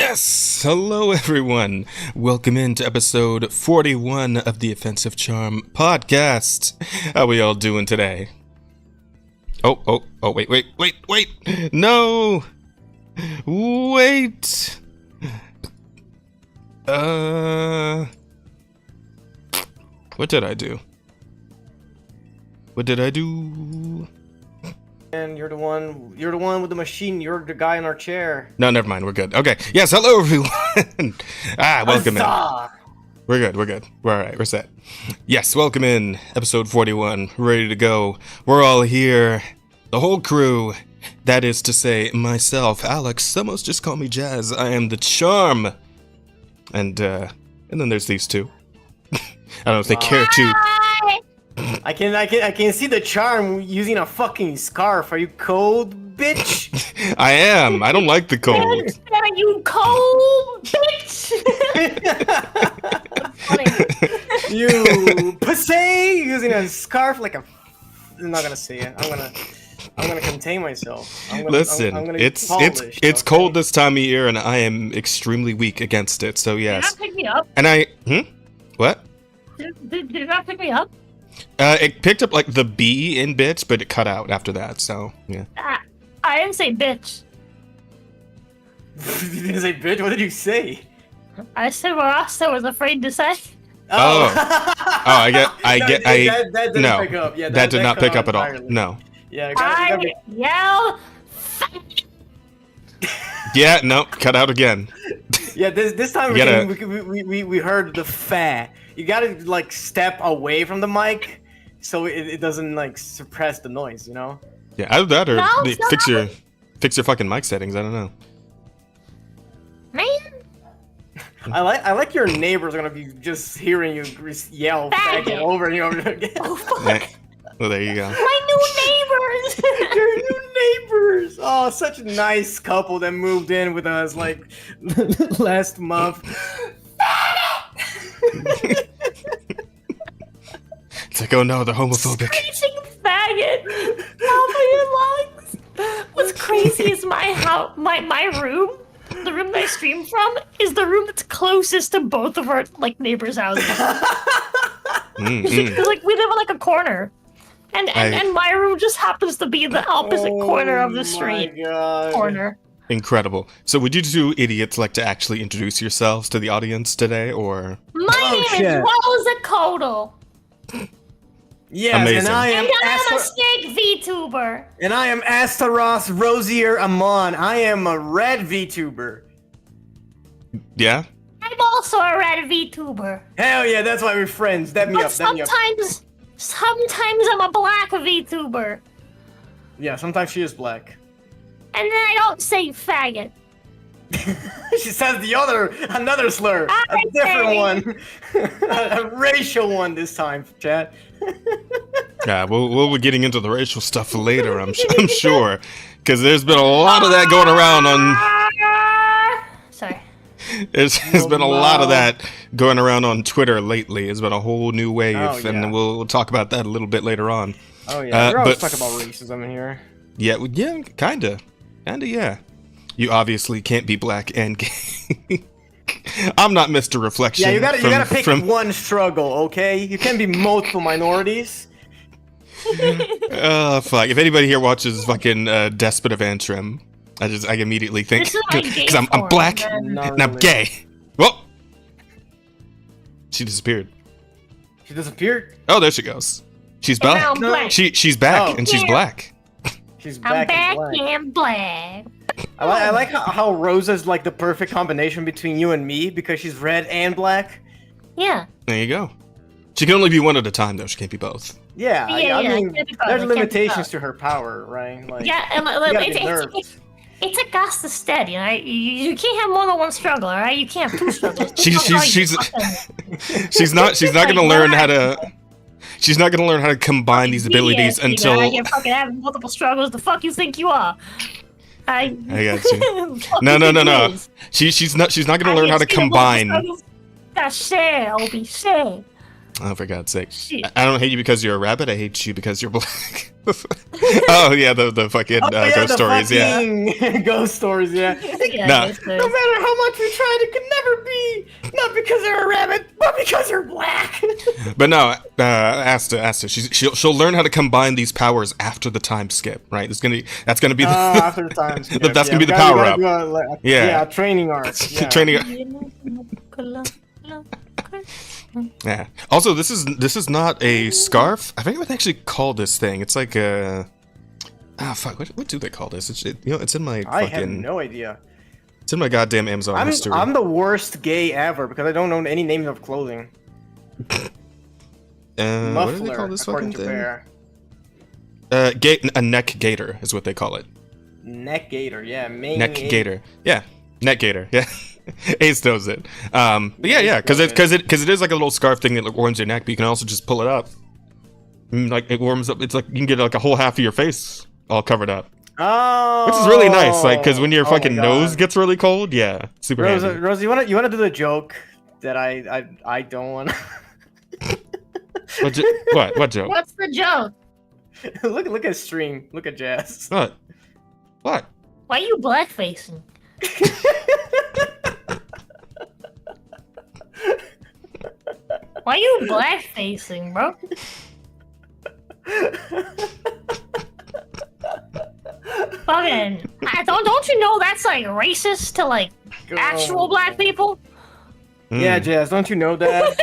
Yes! Hello, everyone. Welcome into episode 41 of the Offensive Charm podcast. How we all doing today? Oh, wait. No! Wait! What did I do? And you're the one with the machine. You're the guy in our chair. No, never mind. We're good. Okay. Yes, hello, everyone. Welcome in. We're good. We're all right. We're set. Yes, welcome in. Episode 41. Ready to go. We're all here. The whole crew. That is to say, myself, Alex. Some just call me Jazz. I am the Charm. And then there's these two. I don't know if they care to. I can see the Charm using a fucking scarf. Are you cold, bitch? I am. I don't like the cold. Are you cold, bitch? You pussy using a scarf like a. I'm not gonna say it. I'm gonna contain myself. Listen, I'm gonna it's polished, okay? cold this time of year, and I am extremely weak against it. So yes. Did you not pick me up? And what? Did you not pick me up? It picked up like the B in bits, but it cut out after that. So yeah. I didn't say bitch. You didn't say bitch. What did you say? I said what Rasta was afraid to say. Oh, I that didn't no, pick up. Yeah, that did not pick cut up at all. entirely. No. Yeah, I yell. Yeah, no, cut out again. Yeah, this time You we heard the fa. You gotta like step away from the mic, so it doesn't like suppress the noise, you know? Yeah, either that or No, fix your fucking mic settings. I don't know. Man. I like your neighbors are gonna be just hearing you yell faggot over and over again. Oh fuck. Yeah. Well, there you go. My new neighbors. Your new neighbors. Oh, such a nice couple that moved in with us like last month. It's like, oh no, they're homophobic. Screeching faggot. Top of your lungs. What's crazy is my room. The room that I stream from is the room that's closest to both of our like neighbors' houses. Because like we live in like a corner, and my room just happens to be the opposite corner of the street. Oh my God. Corner. Incredible. So would you two idiots like to actually introduce yourselves to the audience today, or? My name is Rosa Codal. Yes, Amazing. and I am a snake VTuber. And I am Astaroth Rosier Amon. I am a red VTuber. Yeah? I'm also a red VTuber. Hell yeah, that's why we're friends. That me But up. That me up. sometimes I'm a black VTuber. Yeah, sometimes she is black. And then I don't say faggot. She says another slur, a different one, a racial one this time, chat. Yeah, we'll be getting into the racial stuff later, I'm sure, because there's been a lot of that going around on. Sorry. There's been a lot of that going around on Twitter lately. It's been a whole new wave, and we'll talk about that a little bit later on. Oh yeah, we're always talking about racism in here. Yeah, kinda, yeah. You obviously can't be black and gay. I'm not Mr. Reflection. Yeah, you gotta pick one struggle, okay? You can't be multiple minorities. Oh fuck! If anybody here watches fucking Despot of Antrim, I immediately think because I'm black and I'm gay. Well, she disappeared. She disappeared? Oh, there she goes. She's back. No. She's back and she's black. She's I'm back back and black. I like how Rosa's like the perfect combination between you and me because she's red and black. Yeah. There you go. She can only be one at a time, though. She can't be both. Yeah, I mean, there's Can't limitations to her power, right? Like, yeah, and it's a gas to steady, you know? You can't have more than one struggle, all right? You can't have two struggles. She's not gonna learn how to. She's not gonna learn how to combine these abilities until. You fucking have multiple struggles. The fuck you think you are? I got you. No. She's not gonna learn how to combine. Share, Obi, share. Oh, for God's sake. Shit. I don't hate you because you're a rabbit, I hate you because you're black. Oh, yeah, the fucking ghost stories, yeah. Ghost stories, yeah. Nah. No matter how much we tried, it could never be. Not because they're a rabbit, but because they're black. But no, Asta, she'll learn how to combine these powers after the time skip, right? That's gonna be the After the time skip. that's gonna be the power up. Yeah, training arc. Yeah. Training. Yeah. Also, this is not a scarf. I think what they actually call this thing. It's like a fuck. What do they call this? It's in my. I have no idea. It's in my goddamn Amazon history. I'm the worst gay ever because I don't know any names of clothing. Muffler, what do they call this fucking thing? A neck gaiter is what they call it. Neck gaiter, yeah. Neck gaiter, yeah. Neck gaiter, yeah. Ace knows it. But yeah, because it is like a little scarf thing that warms your neck, but you can also just pull it up. Like it warms up. It's like you can get like a whole half of your face all covered up. Oh, which is really nice, like because when your fucking nose gets really cold, yeah, super handy. Rose, you wanna do the joke that I don't want? What joke? What's the joke? look at stream. Look at Jazz. What? Why are you blackfacing? Why are you blackfacing, bro? Fucking, don't you know that's like racist to like actual black people? Yeah, Jazz, don't you know that?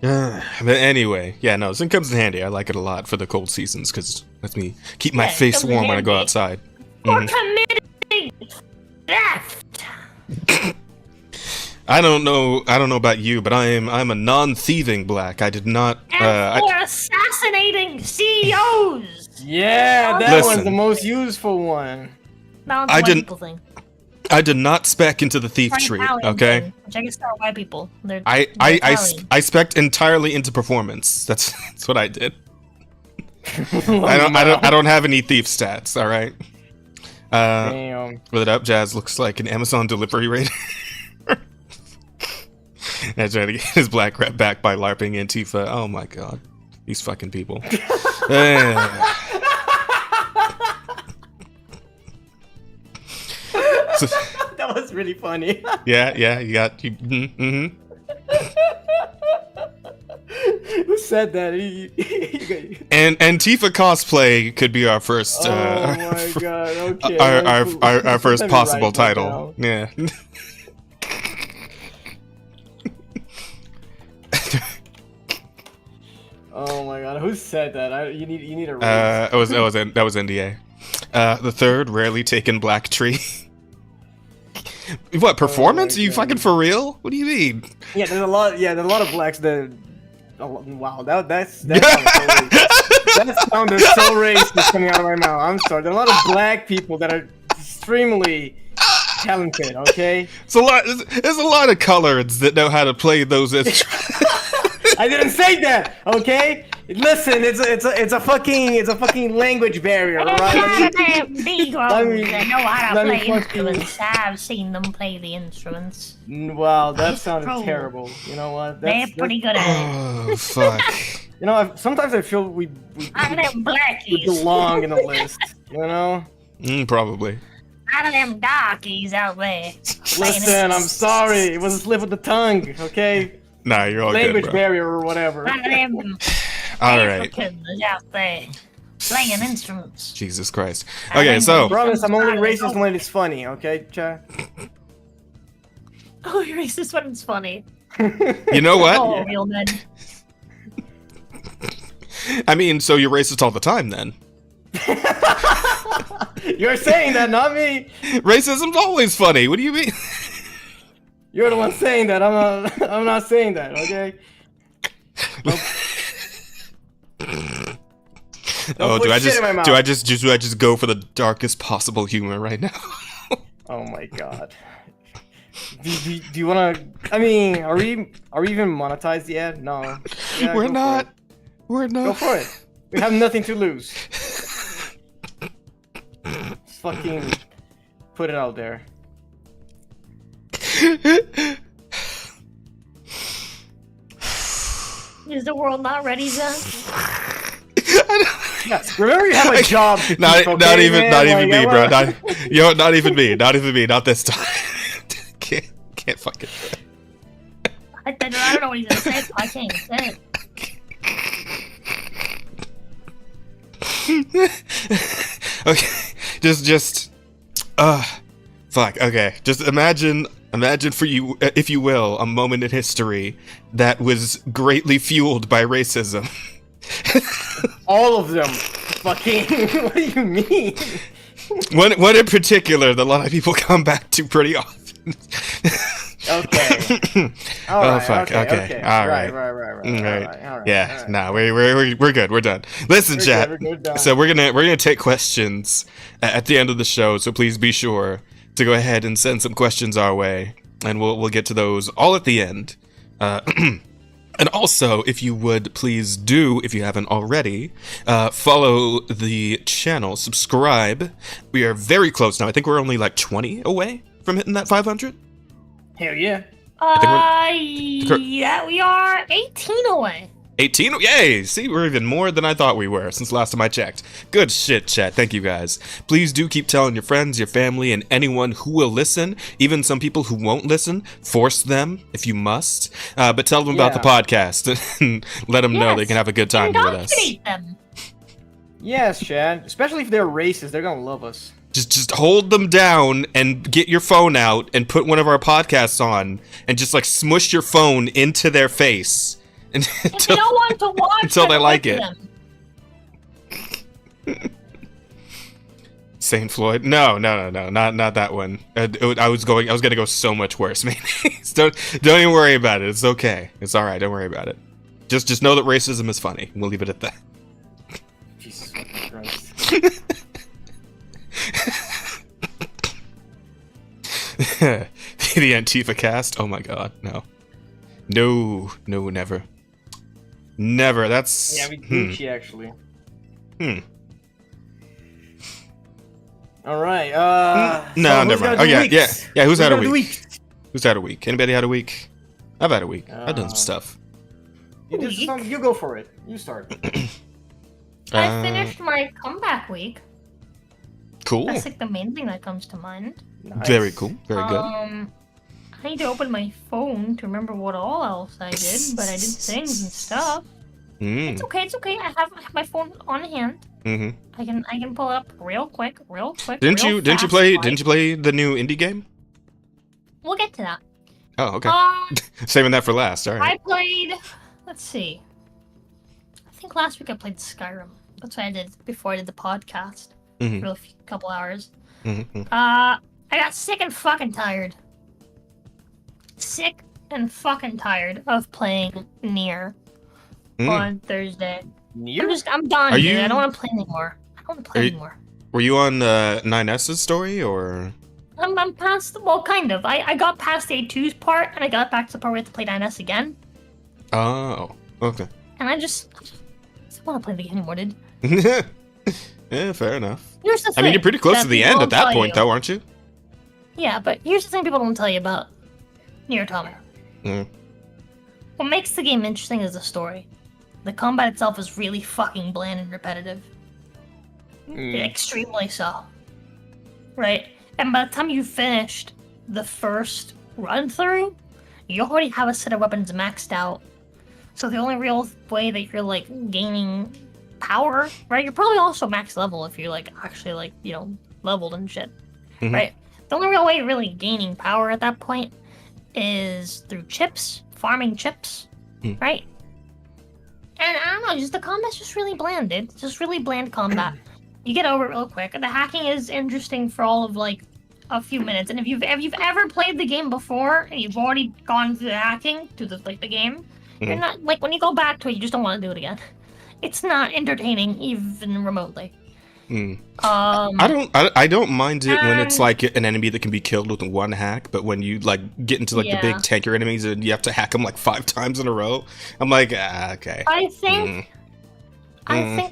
But anyway, yeah, no, this thing comes in handy. I like it a lot for the cold seasons because it lets me keep my face warm when I go outside. For committing theft. I don't know about you, but I'm a non-thieving black. I did not. And for assassinating CEOs. Yeah, that one's the most useful one. I did not spec into the thief tree. Okay. Thing, which I guess are white people. I spec'd entirely into performance. That's what I did. I don't have any thief stats. All right. Damn. With it up, Jazz looks like an Amazon delivery raider. And trying to get his black rep back by LARPing Antifa. Oh my god. These fucking people. That was really funny. Yeah, you got you. Who said that? And Antifa cosplay could be our first. Oh my god! Okay. Our first possible title. Yeah. Oh my god! Who said that? You need a. That was NDA. The third rarely taken black tree. What performance? Are you fucking for real? What do you mean? Yeah, there's a lot. Yeah, there's a lot of blacks that. Oh, wow, that sounded so racist coming out of my mouth. I'm sorry. There's a lot of black people that are extremely talented. Okay. It's a lot. There's a lot of coloreds that know how to play those instruments. I didn't say that. Okay. Listen, it's a fucking language barrier, right? Negroes that know how to play instruments. I've seen them play the instruments. Wow, that sounded terrible. You know what? They're pretty good at it. Oh fuck. You know, sometimes I feel we belong in the list. You know? Probably. Out of them darkies out there. Listen, I'm sorry. It was a slip of the tongue. Okay. Nah, you're all language good, bro. barrier or whatever. All right. Out there playing instruments. Jesus Christ. Okay, so. I promise I'm only racist when it's funny, okay, Cha? Oh, you're racist when it's funny. You know what? Oh, real men. I mean, so you're racist all the time then? You're saying that, not me. Racism's always funny. What do you mean? You're the one saying that. I'm not saying that. Okay. Oh, do I just go for the darkest possible humor right now? Oh my god. Do you want to? I mean, are we even monetized yet? No. Yeah, We're not. Go for it. We have nothing to lose. Just fucking put it out there. Is the world not ready, Zen? Yes. Remember, you have a job. To Not keep, okay, even man? me, bro. Not even me. Not even me. Not this time. can't fucking. I don't know what he's gonna say. So I can't even say it. Okay, just fuck. Okay, just imagine for you, if you will, a moment in history that was greatly fueled by racism. All of them. Fucking. What do you mean? One in particular that a lot of people come back to pretty often. Okay. All right. fuck. Okay. All right. Right. Yeah. Nah. We're good. We're done. Listen, chat. So we're gonna take questions at the end of the show. So please be sure to go ahead and send some questions our way, and we'll get to those all at the end. And also, if you would please do, if you haven't already, follow the channel, subscribe. We are very close now. I think we're only like 20 away from hitting that 500. Hell yeah. Yeah, we are 18 away. 18? Yay! See, we're even more than I thought we were since last time I checked. Good shit, chat. Thank you, guys. Please do keep telling your friends, your family, and anyone who will listen, even some people who won't listen. Force them, if you must. But tell them about the podcast and let them know they can have a good time with us. Indoctrinate them. Yes, Chad. Especially if they're racist, they're gonna love us. Just hold them down and get your phone out and put one of our podcasts on and just like smush your phone into their face. If they don't want to watch until they like it. Them. Saint Floyd? No, not that one. I was gonna go so much worse, maybe. don't even worry about it. It's okay. It's all right. Don't worry about it. Just know that racism is funny. We'll leave it at that. Jesus Christ. The Antifa cast? Oh my god, no, never. That's yeah, we Gucci actually. All right. No, never mind. Oh yeah. Who's had a week? week? Who's had a week? Anybody had a week? I've had a week. I've done some stuff. You did something. You go for it. You start. I finished my comeback week. Cool. That's like the main thing that comes to mind. Nice. Very cool. Very good. I need to open my phone to remember what all else I did, but I did things and stuff. It's okay. I have my phone on hand. I can pull it up real quick. Didn't you play the new indie game? We'll get to that. Oh, okay. Saving that for last. All right. I played. Let's see. I think last week I played Skyrim. That's what I did before I did the podcast for a couple hours. I got sick and fucking tired. Of playing Nier on Thursday. Nier? I'm done, dude. I don't want to play anymore. Were you on 9S's story, or? I'm past, well, kind of. I got past the A2's part, and I got back to the part where I have to play 9S again. Oh, okay. And I don't want to play the game anymore, dude. Yeah, fair enough. Here's the thing. I mean, you're pretty close to the end at that point, though, aren't you? Yeah, but here's the thing people don't tell you about Nier Automata. What makes the game interesting is the story. The combat itself is really fucking bland and repetitive. Extremely so. Right? And by the time you finished the first run through, you already have a set of weapons maxed out. So the only real way that you're like gaining power, right? You're probably also max level if you're like actually like, leveled and shit. Right? The only real way you're really gaining power at that point is through chips, farming chips, right? And I don't know, just the combat's just really bland, dude. It's just really bland combat. You get over it real quick. The hacking is interesting for all of like a few minutes. And if you've ever played the game before and you've already gone through the hacking to the game, you're not like when you go back to it, you just don't want to do it again. It's not entertaining even remotely. I don't mind it when it's like an enemy that can be killed with one hack, but when you like get into like the big tanker enemies and you have to hack them like 5 times in a row, I'm like, okay. I think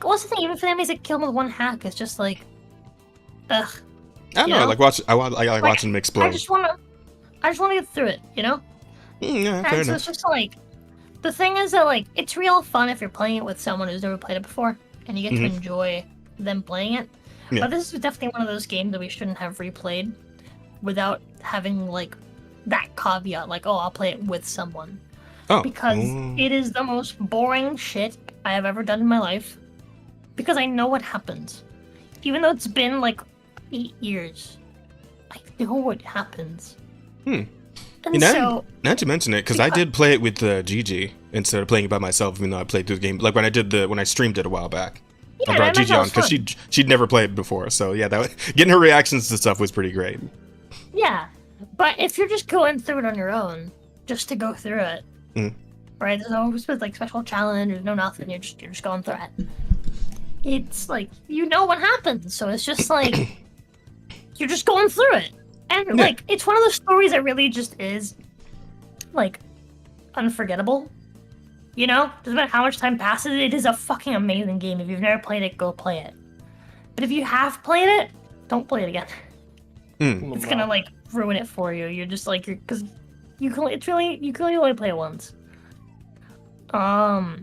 what's the thing? Even for the enemies that kill them with one hack, it's just like, ugh. I don't know. I like watching them explode. I just want to get through it, you know? Yeah, fair enough. It's just like, The thing is that, like, it's real fun if you're playing it with someone who's never played it before, and you get to enjoy them playing it. Yeah. But this is definitely one of those games that we shouldn't have replayed without having, like, that caveat, like, oh, I'll play it with someone. Oh. Because it is the most boring shit I have ever done in my life. Because I know what happens. Even though it's been, like, 8 years. I know what happens. And now to mention it, because I did play it with Gigi instead of playing it by myself, even though I played through the game. Like when I streamed it a while back. Yeah, I brought Gigi on because she'd never played before. So yeah, getting her reactions to stuff was pretty great. Yeah, but if you're just going through it on your own, just to go through it, right? There's no like special challenge, there's no nothing. You're just going through it. It's like you know what happens, so it's just like you're just going through it, and like it's one of those stories that really just is like unforgettable. You know, doesn't matter how much time passes, it is a fucking amazing game. If you've never played it, go play it. But if you have played it, don't play it again. It's gonna like ruin it for you. You're just like because you can only play it once. I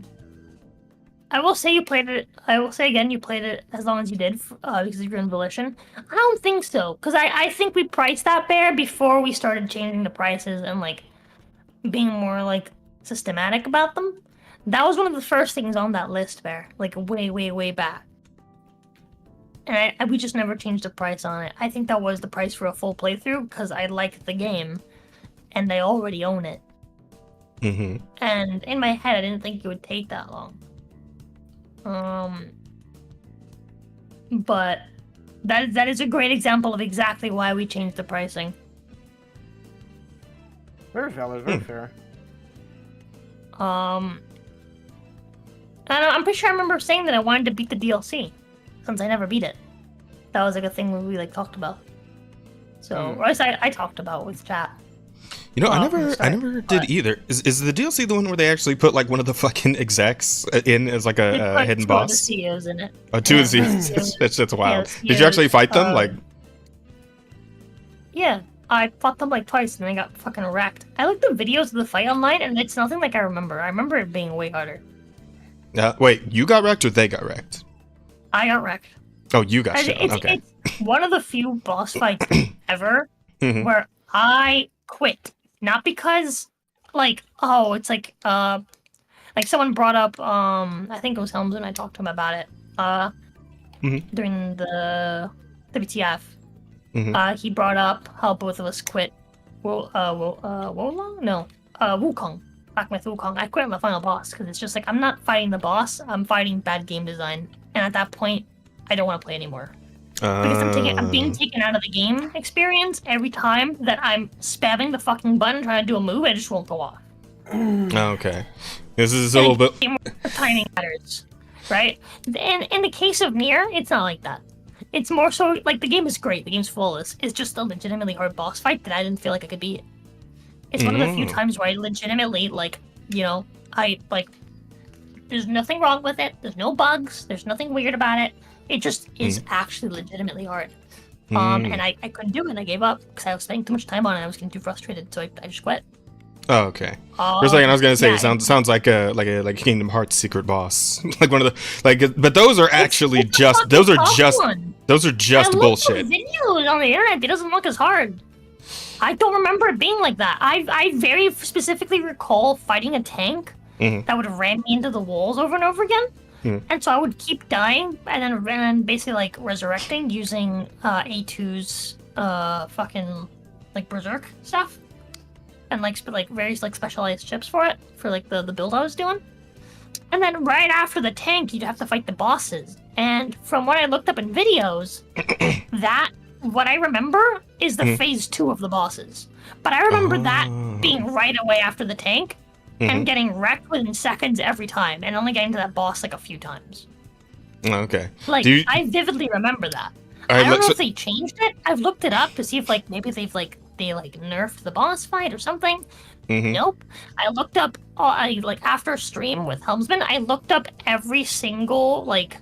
will say you played it. I will say again, you played it as long as you did because of your own volition. I don't think so because I think we priced that bear before we started changing the prices and like being more like systematic about them. That was one of the first things on that list, bear. Like way back. And we just never changed the price on it. I think that was the price for a full playthrough because I liked the game, and I already own it. And in my head, I didn't think it would take that long. But that is a great example of exactly why we changed the pricing. Very valid, very fair. I don't know, I'm pretty sure I remember saying that I wanted to beat the DLC, since I never beat it. That was like a thing we like talked about. So, or at least I talked about with chat. You know, I never did either. Is the DLC the one where they actually put like one of the fucking execs in as like a hidden boss? Two of the CEOs in it. Oh, two of the CEOs. It's wild. Yeah, did you actually fight them? Like, yeah, I fought them like twice and I got fucking wrecked. I looked at videos of the fight online and it's nothing like I remember. I remember it being way harder. Wait, you got wrecked or they got wrecked? I got wrecked. Oh, you got shit on. Okay. It's one of the few boss fights ever where I quit. Not because, like, oh, it's like someone brought up, I think it was Helms and I talked to him about it, during the WTF. He brought up how both of us quit. Wolong? No. Wukong. Back with Wukong. I quit on the final boss because it's just like, I'm not fighting the boss, I'm fighting bad game design. And at that point, I don't want to play anymore. Because I'm being taken out of the game experience every time that I'm spamming the fucking button trying to do a move, I just won't go off. Okay. This is a little bit... Timing matters, right? And in the case of Nier, it's not like that. It's more so, like, the game is great, the game's flawless. It's just a legitimately hard boss fight that I didn't feel like I could beat. It's one of the few times where I legitimately, like, you know, there's nothing wrong with it, there's no bugs, there's nothing weird about it. It just is actually legitimately hard. And I couldn't do it, and I gave up because I was spending too much time on it. I was getting too frustrated, so I just quit. Oh, okay. For a second, I was gonna say it sounds like a Kingdom Hearts secret boss, like one of the but those are actually those are just bullshit. Videos on the internet, it doesn't look as hard. I don't remember it being like that. I very specifically recall fighting a tank that would ram me into the walls over and over again. And so I would keep dying and then basically like resurrecting using A2's fucking like berserk stuff and like various like specialized chips for it for like the build I was doing. And then right after the tank, you'd have to fight the bosses. And from what I looked up in videos, what I remember is the phase 2 of the bosses. But I remember that being right away after the tank. And getting wrecked within seconds every time, and only getting to that boss like a few times. Okay. Like, I vividly remember that. I don't know if they changed it. I've looked it up to see if like maybe they nerfed the boss fight or something. Nope. I looked up after a stream with Helmsman, I looked up every single like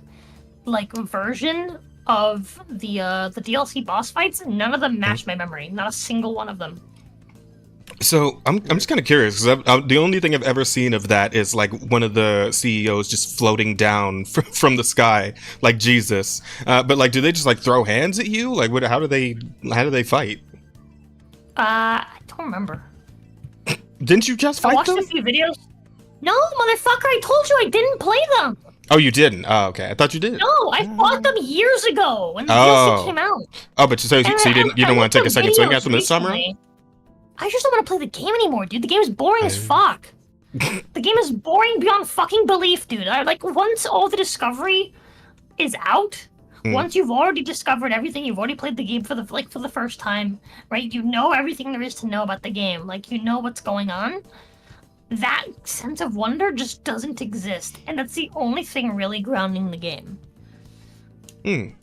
version of the DLC boss fights, and none of them matched my memory. Not a single one of them. So I'm just kind of curious because the only thing I've ever seen of that is like one of the CEOs just floating down from the sky like Jesus. But like, do they just like throw hands at you? Like, how do they fight? I don't remember. Didn't you just fight them? I watched a few videos. No, motherfucker! I told you I didn't play them. Oh, you didn't? Oh, okay. I thought you did. No, I fought them years ago when the DLC came out. Oh, but so you didn't want to take a second swing at them this summer? I just don't want to play the game anymore, dude. The game is boring as fuck. The game is boring beyond fucking belief, dude. Like, once all the discovery is out, once you've already discovered everything, you've already played the game for the first time, right? You know everything there is to know about the game. Like, you know what's going on. That sense of wonder just doesn't exist, and that's the only thing really grounding the game. Okay.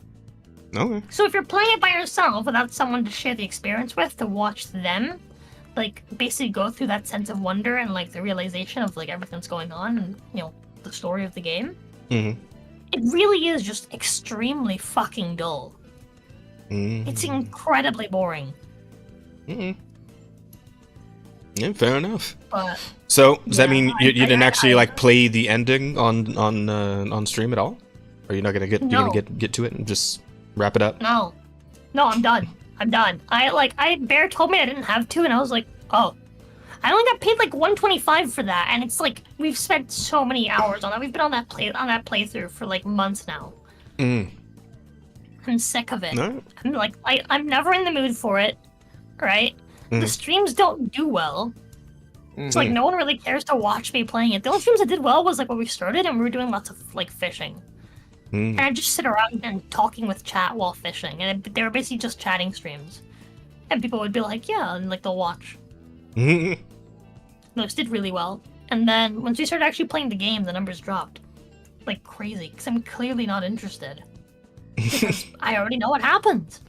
So if you're playing it by yourself without someone to share the experience with, to watch them, like, basically go through that sense of wonder and, like, the realization of, like, everything that's going on and, you know, the story of the game, it really is just extremely fucking dull. It's incredibly boring. Yeah, fair enough. But so does that mean you didn't actually like play the ending on stream at all? Or you're not gonna get to it and just wrap it up? No, I'm done. Bear told me I didn't have to, and I was like, oh. I only got paid like $125 for that, and it's like we've spent so many hours on that. We've been on that playthrough for like months now. I'm sick of it. No. I'm never in the mood for it, right? The streams don't do well. It's like no one really cares to watch me playing it. The only streams that did well was like when we started and we were doing lots of like fishing. And I just sit around and talking with chat while fishing, and they were basically just chatting streams. And people would be like, yeah, and like they'll watch. Those did really well. And then once we started actually playing the game, the numbers dropped. Like crazy, because I'm clearly not interested. Because I already know what happens.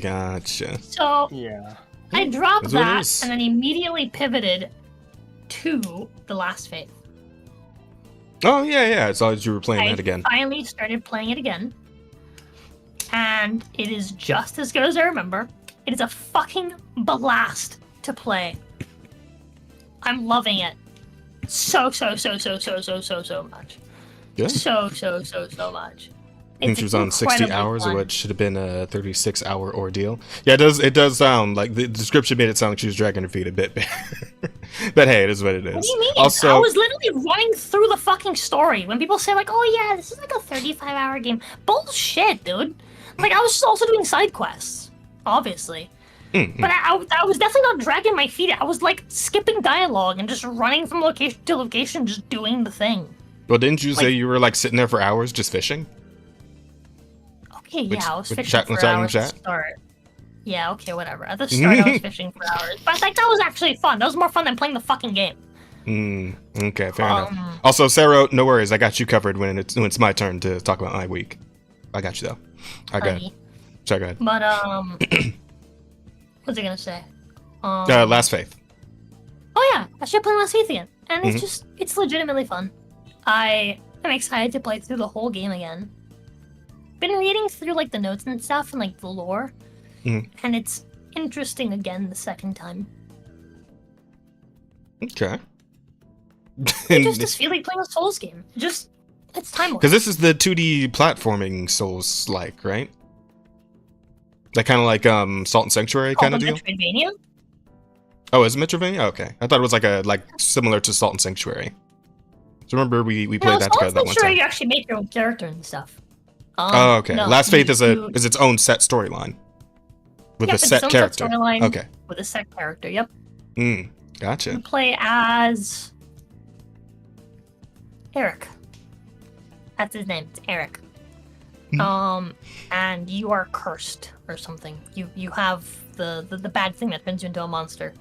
Gotcha. So Yeah. I dropped that and then immediately pivoted to The Last Faith. Oh, yeah. I saw you were playing that again. I finally started playing it again. And it is just as good as I remember. It is a fucking blast to play. I'm loving it. So much. Yeah. So much. I think she was on 60 hours, or what should have been a 36-hour ordeal. Yeah, it does sound like the description made it sound like she was dragging her feet a bit. But hey, it is what it is. What do you mean? Also, I was literally running through the fucking story. When people say like, oh yeah, this is like a 35-hour game. Bullshit, dude. Like, I was also doing side quests, obviously. But I was definitely not dragging my feet. I was like skipping dialogue and just running from location to location, just doing the thing. Well, didn't you say you were like sitting there for hours just fishing? Okay, yeah, I was fishing for hours at the start. Yeah, okay, whatever. At the start, I was fishing for hours. But like, that was actually fun. That was more fun than playing the fucking game. Okay, fair enough. Also, Sarah, no worries. I got you covered when it's my turn to talk about my week. I got you, though. I got it. Sorry, go ahead. But, what's I gonna say? Last Faith. Oh, yeah. I should play Last Faith again. And it's legitimately fun. I am excited to play through the whole game again. Been reading through like the notes and stuff and like the lore, and it's interesting again the second time. Okay. It just does feel like playing a Souls game. It's timeless. Because this is the 2D platforming Souls-like, right? That kind of like Salt and Sanctuary kind of deal. Metroidvania? Oh, is it Metroidvania? Okay, I thought it was like similar to Salt and Sanctuary. So remember we played that together that one time. Salt and you actually make your own character and stuff. Oh, okay. No, Last Faith is its own set storyline with a set character. Okay. With a set character. Yep. Gotcha. You play as Eric. That's his name. It's Eric. And you are cursed or something. You have the bad thing that turns you into a monster.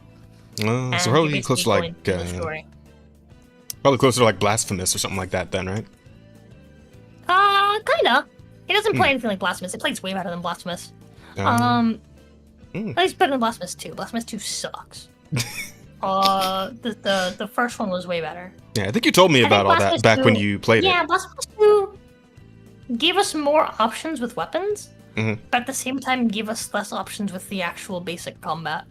So probably close to like probably closer to like Blasphemous or something like that then, right? Kinda. It doesn't play anything like Blasphemous. It plays way better than Blasphemous. At least better than Blasphemous 2. Blasphemous 2 sucks. The first one was way better. Yeah, I think you told me about all that back when you played it. Yeah, Blasphemous 2 gave us more options with weapons, but at the same time gave us less options with the actual basic combat.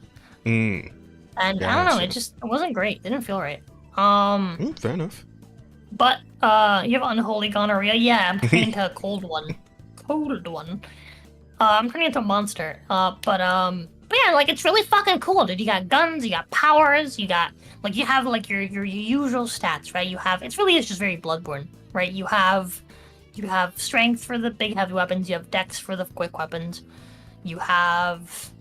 And I don't know, it wasn't great. It didn't feel right. Fair enough. But you have unholy gonorrhea. Yeah, I'm turning into a cold one. I'm turning into a monster. But yeah, like it's really fucking cool, dude. You got guns, you got powers, you got like you have like your usual stats, right? It's just very Bloodborne, right? You have strength for the big heavy weapons, you have dex for the quick weapons, you have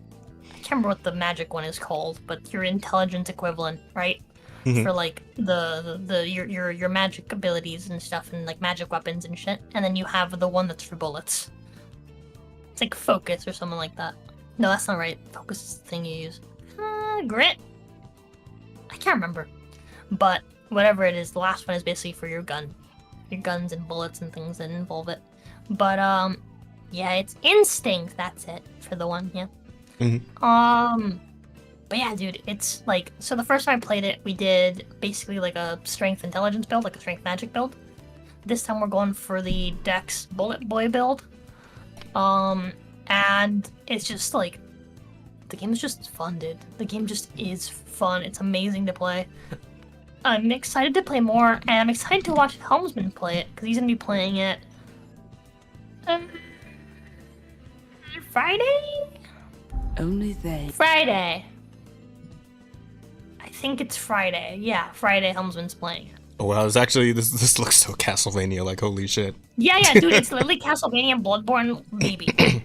I can't remember what the magic one is called, but your intelligence equivalent, right? For like your magic abilities and stuff and like magic weapons and shit. And then you have the one that's for bullets. It's like focus or something like that. No, that's not right. Focus is the thing you use. Grit? I can't remember. But whatever it is, the last one is basically for your gun. Your guns and bullets and things that involve it. But yeah, it's instinct, that's it for the one, yeah. But yeah, dude, it's like, so the first time I played it, we did basically like a strength intelligence build, like a strength magic build. This time we're going for the dex bullet boy build. And it's just like, the game is just fun, dude. The game just is fun. It's amazing to play. I'm excited to play more, and I'm excited to watch Helmsman play it, because he's going to be playing it Friday? Friday. I think it's Friday. Yeah, Friday Helmsman's playing it. Oh wow, it's actually this looks so Castlevania, like holy shit. Yeah, dude, it's literally Castlevania and Bloodborne, baby.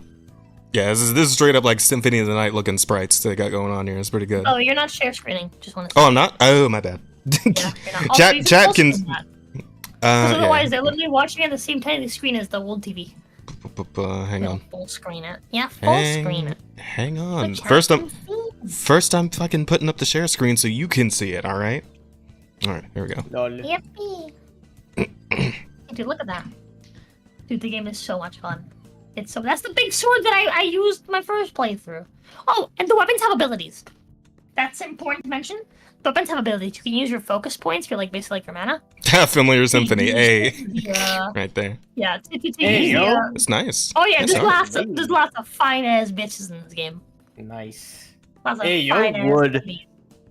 Yeah, this is straight up like Symphony of the Night looking sprites they got going on here. It's pretty good. Oh, you're not share screening. Just want to say. Oh, I'm not? Oh, my bad. Yeah, you're not. Chat can... otherwise, they're literally watching at the same time the screen as the old TV. Hang on. Full screen it. Yeah, full screen it. Hang on. First I'm fucking putting up the share screen so you can see it, alright? Alright, here we go. Yippee. Dude, look at that. Dude, the game is so much fun. That's the big sword that I used my first playthrough. Oh, and the weapons have abilities. That's important to mention. The weapons have abilities. You can use your focus points for like basically like your mana. Familiar Symphony, right there. Yeah, it's nice. Oh yeah, there's lots of fine ass bitches in this game. Nice. Lots of fine ass bitches.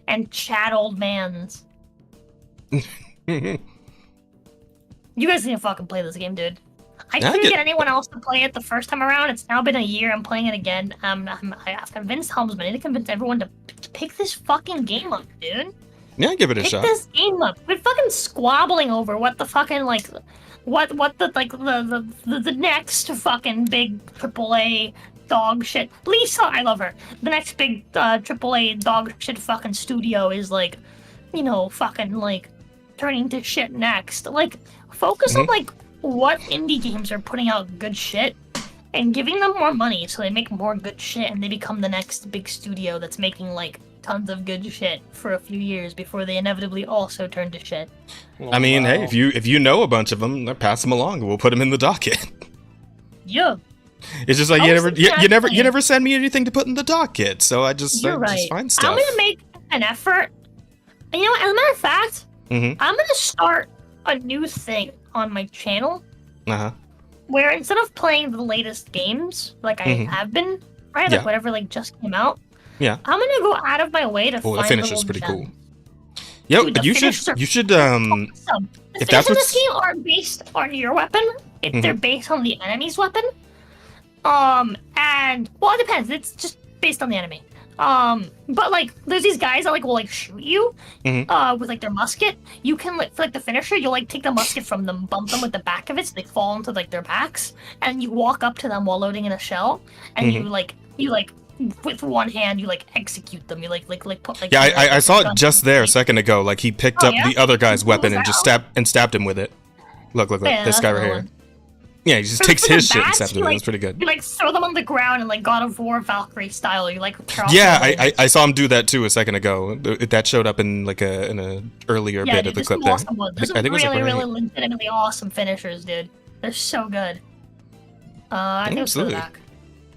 And chat old mans. You guys need to fucking play this game, dude. I couldn't get anyone else to play it the first time around. It's now been a year. I'm playing it again. I've convinced Helmsman. I need to convince everyone to pick this fucking game up, dude. Yeah, give it a shot. Pick this game up. We're fucking squabbling over what the fucking like, what the like the next fucking big AAA dog shit. Lisa, I love her. The next big AAA dog shit fucking studio is like, you know, fucking like turning to shit next. Like, focus on like what indie games are putting out good shit and giving them more money so they make more good shit and they become the next big studio that's making like tons of good shit for a few years before they inevitably also turn to shit. I mean, hey, if you know a bunch of them, pass them along. We'll put them in the docket. Yeah. It's just like you never send me anything to put in the docket, so I just find stuff. I'm gonna make an effort. And you know what? As a matter of fact, I'm gonna start a new thing on my channel. Where instead of playing the latest games, like I have been, right? Like whatever like just came out. Yeah. I'm gonna go out of my way to find the finish is pretty cool. Yo, dude, but you should awesome. If that's what this game aren't based on your weapon, they're based on the enemy's weapon. And well, it depends. It's just based on the enemy. But like, there's these guys that like will like shoot you, with like their musket. You can like for like the finisher, you'll like take the musket from them, bump them with the back of it, so they fall into like their backs, and you walk up to them while loading in a shell, and you with one hand you like execute them. You like put like. Yeah, I saw it just there a second ago. Like he picked up the other guy's weapon and just stabbed him with it. Look, Yeah, this guy right here. Yeah, he just takes his shit and stabs him. That's pretty good. You like throw them on the ground and like God of War Valkyrie style. You like. Yeah, I saw him do that too a second ago. That showed up in like in a earlier bit of the clip there. Awesome There's some really legitimately awesome finishers, dude. They're so good. I think it's back.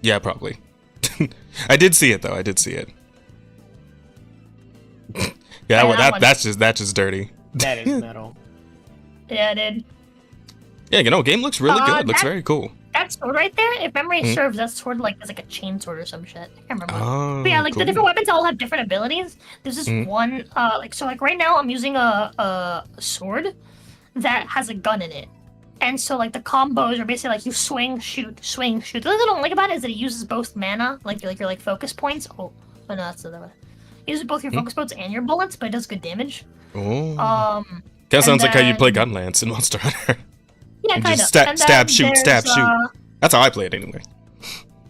Yeah, probably. I did see it though. I did see it. Yeah, well, that's just dirty. That is metal. Yeah, dude. Yeah, game looks really good. Looks very cool. That that sword right there, if memory serves, that sword like is like a chain sword or some shit. I can't remember. Oh, But yeah, like cool. the different weapons all have different abilities. There's this one, like right now I'm using a sword that has a gun in it. And so like the combos are basically like you swing, shoot, swing, shoot. The thing I don't like about it is that it uses both mana, like your focus points. Oh no, that's the other one. It uses both your focus points and your bullets, but it does good damage. Oh. Kind of sounds like how you play Gunlance in Monster Hunter. Yeah, kind of. Just stab, shoot, stab, shoot. That's how I play it anyway.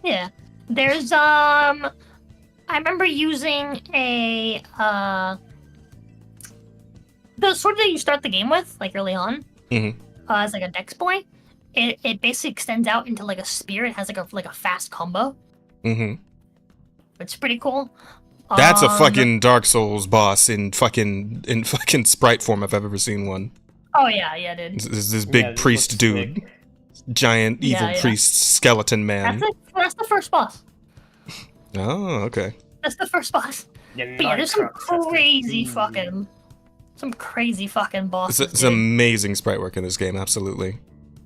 Yeah. There's I remember using a the sword that you start the game with, like early on, as like a dex boy. It basically extends out into like a spear. It has like a fast combo. It's pretty cool. That's a fucking Dark Souls boss in fucking sprite form if I've ever seen one. Oh yeah, dude. This big priest dude. Big. Giant evil priest skeleton man. That's the first boss. Oh, okay. That's the first boss. But yeah, there's some crazy fucking bosses. It's amazing sprite work in this game, absolutely.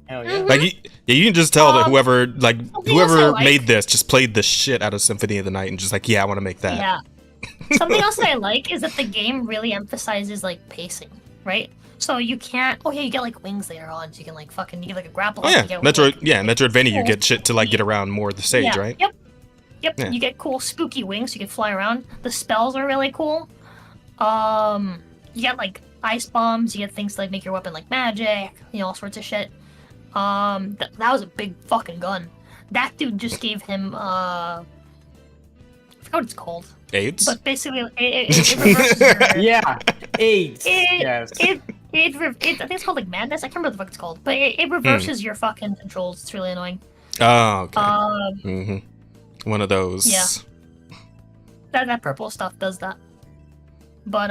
Hell yeah. Like you can just tell that whoever else I made this just played the shit out of Symphony of the Night and just like, yeah, I want to make that. Yeah. Something else that I like is that the game really emphasizes like pacing, right? So you can't. Oh yeah, you get like wings later on, so you can like you get like a grapple. Oh yeah, you get, Metroidvania, you get shit to like get around more of the stage, right? Yep. Yeah. You get cool spooky wings, so you can fly around. The spells are really cool. You get like ice bombs. You get things to, like make your weapon like magic. All sorts of shit. That was a big fucking gun. That dude just gave him I forgot what it's called. AIDS? But basically, it reverses your... Yeah, AIDS. Yes. I think it's called like madness. I can't remember what the fuck it's called, but it reverses your fucking controls. It's really annoying. Oh, okay. One of those. Yeah. That purple stuff does that. But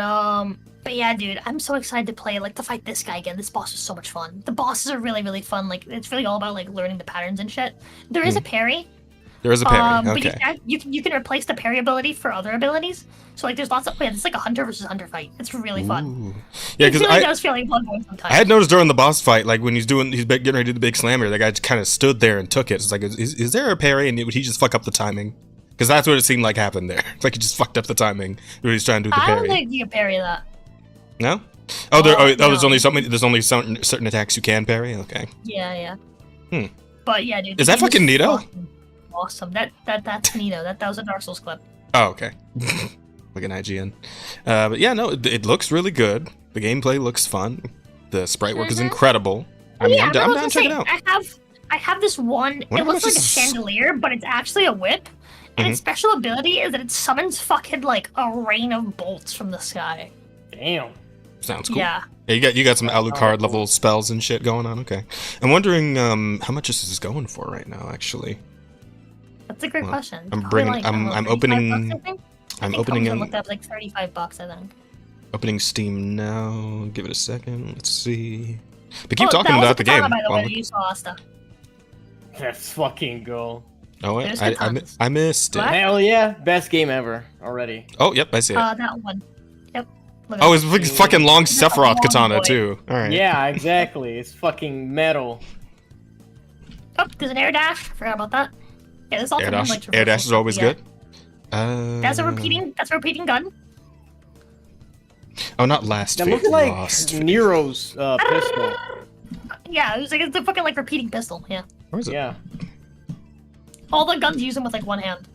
yeah, dude, I'm so excited to play, like, to fight this guy again. This boss is so much fun. The bosses are really, really fun. Like, it's really all about, like, learning the patterns and shit. There is a parry. There is a parry, okay. But you can replace the parry ability for other abilities. So, like, there's lots of... it's like a hunter versus hunter fight. It's really fun. Yeah, because it does feel like Bloodborne sometimes. I had noticed during the boss fight, like, when he's getting ready to do the big slammer, the guy just kind of stood there and took it. It's like, is there a parry? And would he just fuck up the timing? Because that's what it seemed like happened there. It's like he just fucked up the timing when he's trying to do the parry. I don't think you can parry that. No? No. There's only certain attacks you can parry? Okay. Yeah. But yeah, dude. Is that fucking Nito? Awesome. That's Nito. That was a Dark Souls clip. Oh, okay. Like an IGN. But yeah, no, it looks really good. The gameplay looks fun. The sprite work is incredible. I mean, I'm down to check it out. I have this one. It looks like a chandelier, but it's actually a whip. And its special ability is that it summons fucking like a rain of bolts from the sky. Damn. Sounds cool. Yeah. You got some Alucard level spells and shit going on. Okay. I'm wondering how much this is going for right now. Actually. That's a great question. I'm opening. I'm opening. I looked up like $35, I think. Opening Steam now. Give it a second. Let's see. But keep talking about the game. By the way, you saw stuff. Let's fucking go. Oh wait, I missed it. What? Hell yeah, best game ever already. Oh yep, I see it. That one. Yep. Oh, it's like fucking long Sephiroth katana too. All right. Yeah, exactly. It's fucking metal. Oh, there's an air dash. Forgot about that. Yeah, this also air dash is always good. That's a repeating gun. Oh, not last. That looks like Nero's pistol. Yeah, it's a fucking like repeating pistol. Yeah. Where is it? Yeah. All the guns use them with like one hand.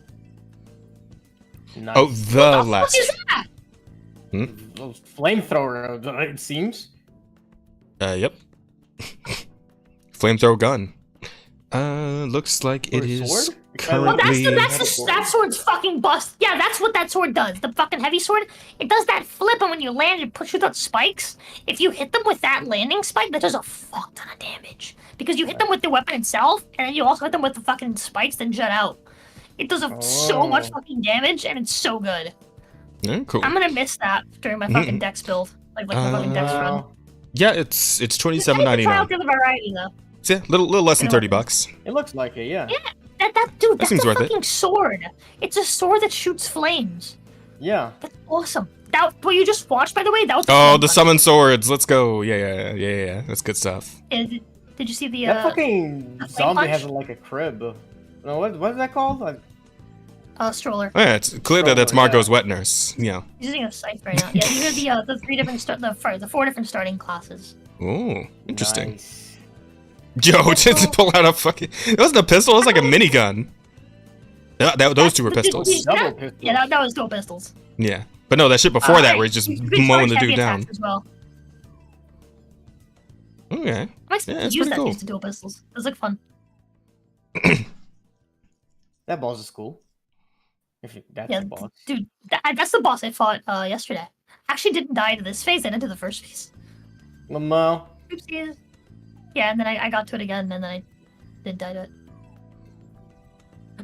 Nice. Oh, the last. What is that? Flamethrower, it seems. Yep. Flamethrower gun. Looks like it is sword? currently. That sword's fucking bust. Yeah, that's what that sword does. The fucking heavy sword. It does that flip, and when you land, it pushes out spikes. If you hit them with that landing spike, that does a fuck ton of damage. Because you hit them with the weapon itself, and then you also hit them with the fucking spikes, then jet out. It does so much fucking damage, and it's so good. Yeah, cool. I'm gonna miss that during my fucking dex build, like my fucking dex run. Yeah, it's $27.99. Try out the variety though. Yeah, little less than $30. It looks like it, yeah. Yeah, dude, that's seems a worth fucking sword. It's a sword that shoots flames. Yeah. That's awesome. What you just watched, by the way, that was the summon swords. Let's go. Yeah. That's good stuff. Did you see the That fucking the flame zombie punch? has like a crib. No, what is that called? Like, Stroller? Oh, yeah, it's clear that that's Stroller, Margot's wet nurse. Yeah. He's using a scythe right now. Yeah, these are the three different the 4 different starting classes. Oh, interesting. nice. Joe, just pull out a fucking. It wasn't a pistol. It was like a minigun. Those two were pistols. Double pistol. Yeah, that was dual pistols. Yeah, but no, that shit before that where he's just You can mowing the charge dude heavy down. attacks as well. Okay. I might Yeah, it's use pretty that cool. to use the dual pistols. It's like fun. That boss is cool. That's Yeah, the boss. dude, that's the boss I fought yesterday. Actually, didn't die to this phase. I did to the first phase. Lamo. Oopsies. Yeah, and then I got to it again, and then I did die to it.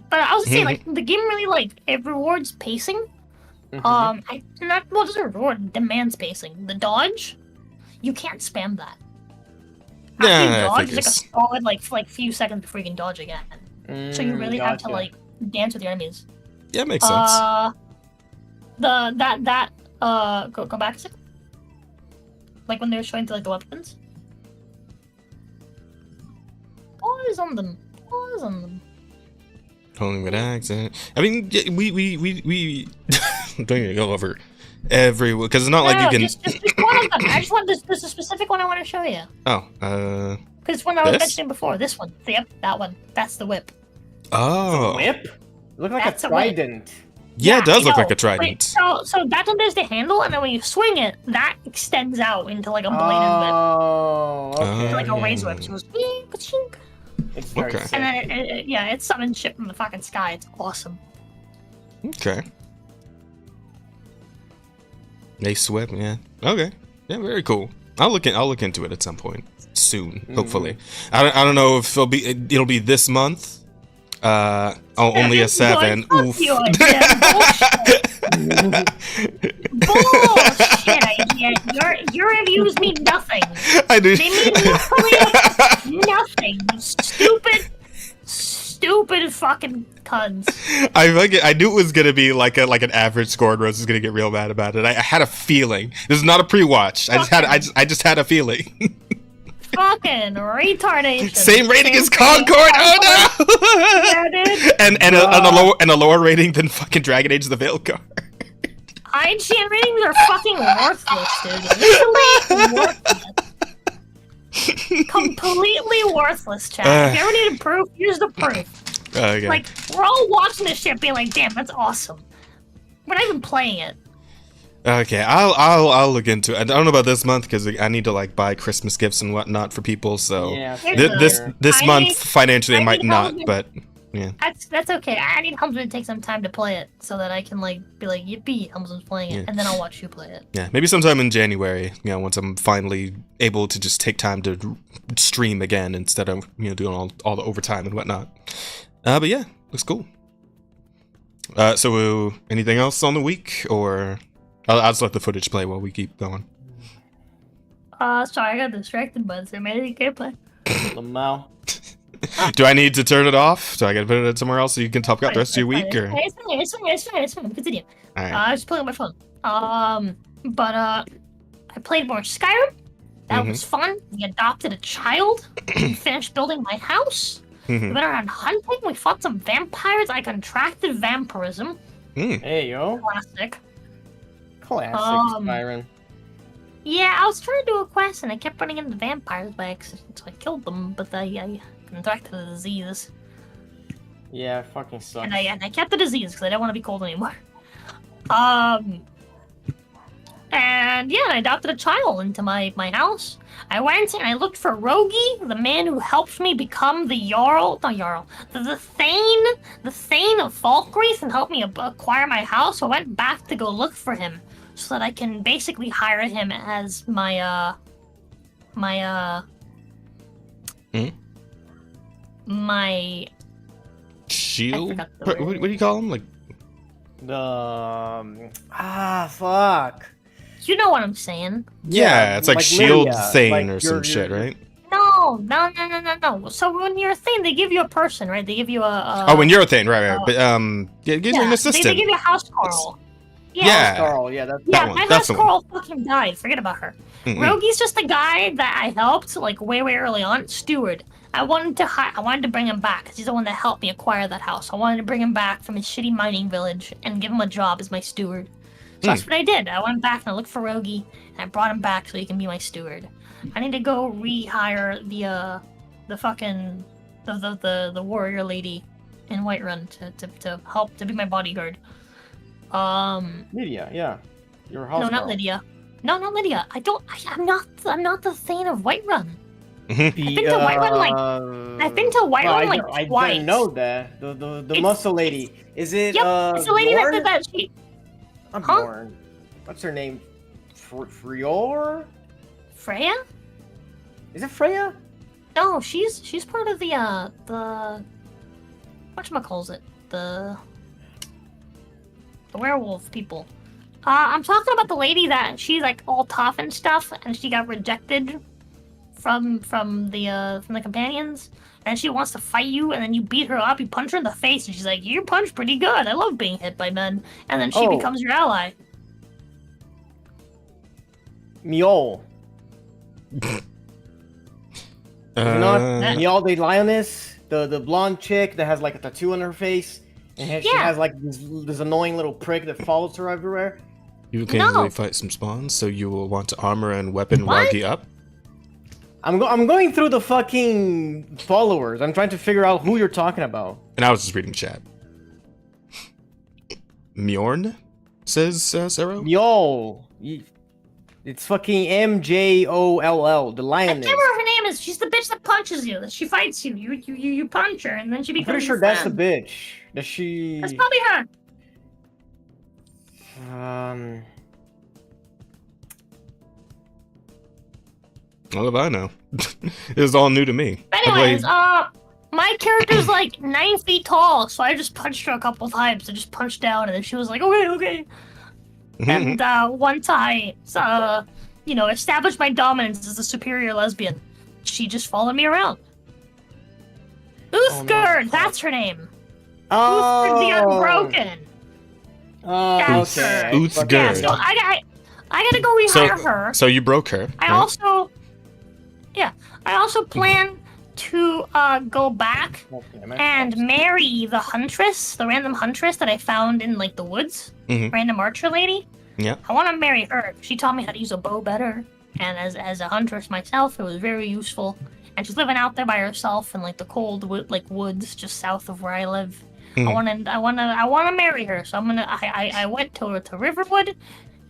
But I was saying, like, the game really, like, it rewards pacing. Mhm. Well, doesn't reward, it demands pacing. The dodge, you can't spam that. After Yeah, you I dodge, figures. it's like a solid, like, few seconds before you can dodge again. So you really have to, Gotcha. like, dance with your enemies. Yeah, makes sense. Go back a second. Like when they were showing like the weapons. Pause on them. Pause on them. Pulling with accent. I mean, yeah, we don't even go over every because it's not like you can. Just one of them. I just want there's a specific one I want to show you. Oh, Because one I was This? mentioning before. This one. Yep, that one. That's the whip. oh, Whip? Look like That's a a whip. trident. yeah, it does I look like know. a trident. Wait, so that's when there's the handle, and then when you swing it, that extends out into like a bladed whip. Oh, okay. It's like a Oh. razor whip. So it goes bing, ka-chink. It's very Okay. sick. And then it summons shit from the fucking sky. It's awesome. Okay. Ace whip, yeah. Okay. Yeah, very cool. I'll look into it at some point soon, hopefully. I don't know if it'll be this month. Only a 7. Fuck Oof. you, yeah, bullshit, idiot. Your reviews mean nothing. I do. They mean literally nothing. You stupid fucking cunts. I knew it was gonna be like an average score, and Rose was gonna get real mad about it. I had a feeling. This is not a pre-watch. I just had a feeling. Fucking retardation. Same rating as Concord. Oh no! Yeah, dude. and a lower rating than fucking Dragon Age: The Veil card. IGN ratings are fucking worthless, dude. Literally worthless. Completely worthless, chat. If you ever need proof, here's the proof. Okay. Like, we're all watching this shit being like, damn, that's awesome. We're not even playing it. Okay, I'll look into it. I don't know about this month because I need to like buy Christmas gifts and whatnot for people. So Yeah, this I month need- financially I I might need not, help. but yeah. That's okay. I need Humsman to take some time to play it so that I can like be like, yippee, Humsman's playing it, Yeah. and then I'll watch you play it. Yeah, maybe sometime in January, once I'm finally able to just take time to stream again instead of, doing all the overtime and whatnot. But yeah, looks cool. So anything else on the week, or I'll just let the footage play while we keep going. Sorry, I got distracted by the cinematic gameplay. Lamo. Do I need to turn it off? Do I gotta put it somewhere else so you can talk about the rest of your week, or? It's fine. Continue. All right. I was playing on my phone. But I played more Skyrim. That was fun. We adopted a child. We finished building my house. We went around hunting. We fought some vampires. I contracted vampirism. Hey, yo. Classic. Classic Skyrim. Yeah, I was trying to do a quest and I kept running into vampires by accident, so I killed them. But I contracted a disease, Yeah, it fucking sucks. and I kept the disease because I didn't want to be cold anymore. And yeah, I adopted a child into my house. I went and I looked for Rogi, the man who helped me become the the Thane of Falkreath and helped me acquire my house. So I went back to go look for him so that I can basically hire him as my Shield? forgot the word. What do you call him? Like, Fuck. You know what I'm saying? yeah, it's like like Shield Lydia, Thane like or some you're- shit, right? No. So when you're a Thane, they give you a person, right? They give you a Oh, when you're a Thane, right. But yeah, it gives you an they assistant. give you a house carl. Yeah. Carl, yeah, that's Yeah, one, my that's house the one. Carl fucking died. Forget about her. Rogi's just the guy that I helped, like, way early on. Steward. I wanted to bring him back, because he's the one that helped me acquire that house. I wanted to bring him back from his shitty mining village and give him a job as my steward. So that's what I did. I went back and I looked for Rogi, and I brought him back so he can be my steward. I need to go rehire the fucking the warrior lady in Whiterun to help to be my bodyguard. Lydia, yeah. Your house No, not girl. Lydia. No, not Lydia. I'm not the Thane of Whiterun. I've been to Whiterun, I've been to Whiterun I twice. didn't know that. The It's- muscle lady. Is it Yep, it's the lady that Bjorn? did that. She I'm Huh? Bjorn. What's her name? Frior? Freya? Is it Freya? No, she's part of the whatchamacallit, the werewolf people. I'm talking about the lady that she's like all tough and stuff, and she got rejected from the companions, and she wants to fight you, and then you beat her up, you punch her in the face, and she's like, "You punch pretty good. I love being hit by men," and then she Oh. becomes your ally. Miol. Is it not Miol the lioness? The blonde chick that has like a tattoo on her face, and she Yeah. has like this annoying little prick that follows her everywhere. You can easily fight some spawns, so you will want to armor and weapon What? Wagi up. I'm going through the fucking followers. I'm trying to figure out who you're talking about. And I was just reading chat. Mjorn, says Zero. Miol. It's fucking MJOLL, the I lioness. can't remember her name is. She's the bitch that punches you. That she fights you. You punch her, and then she I'm becomes. pretty your sure that's the friend. bitch. That she. That's probably her. All of I know. It was all new to me. But I anyways, played- my character's like 9 feet tall, so I just punched her a couple times. I just punched down, and then she was like, okay. And once I, established my dominance as a superior lesbian, she just followed me around. Uthgerd, that's her name. Uthgerd the Unbroken. Oh, That's okay. her. Uthgerd. Yeah, so I gotta go rehire her. So you broke her. I also plan to go back and marry the huntress, the random huntress that I found in like the woods, random archer lady. Yeah. I want to marry her. She taught me how to use a bow better, and as a huntress myself, it was very useful. And she's living out there by herself in like the cold woods just south of where I live. I want to marry her. So I went to Riverwood,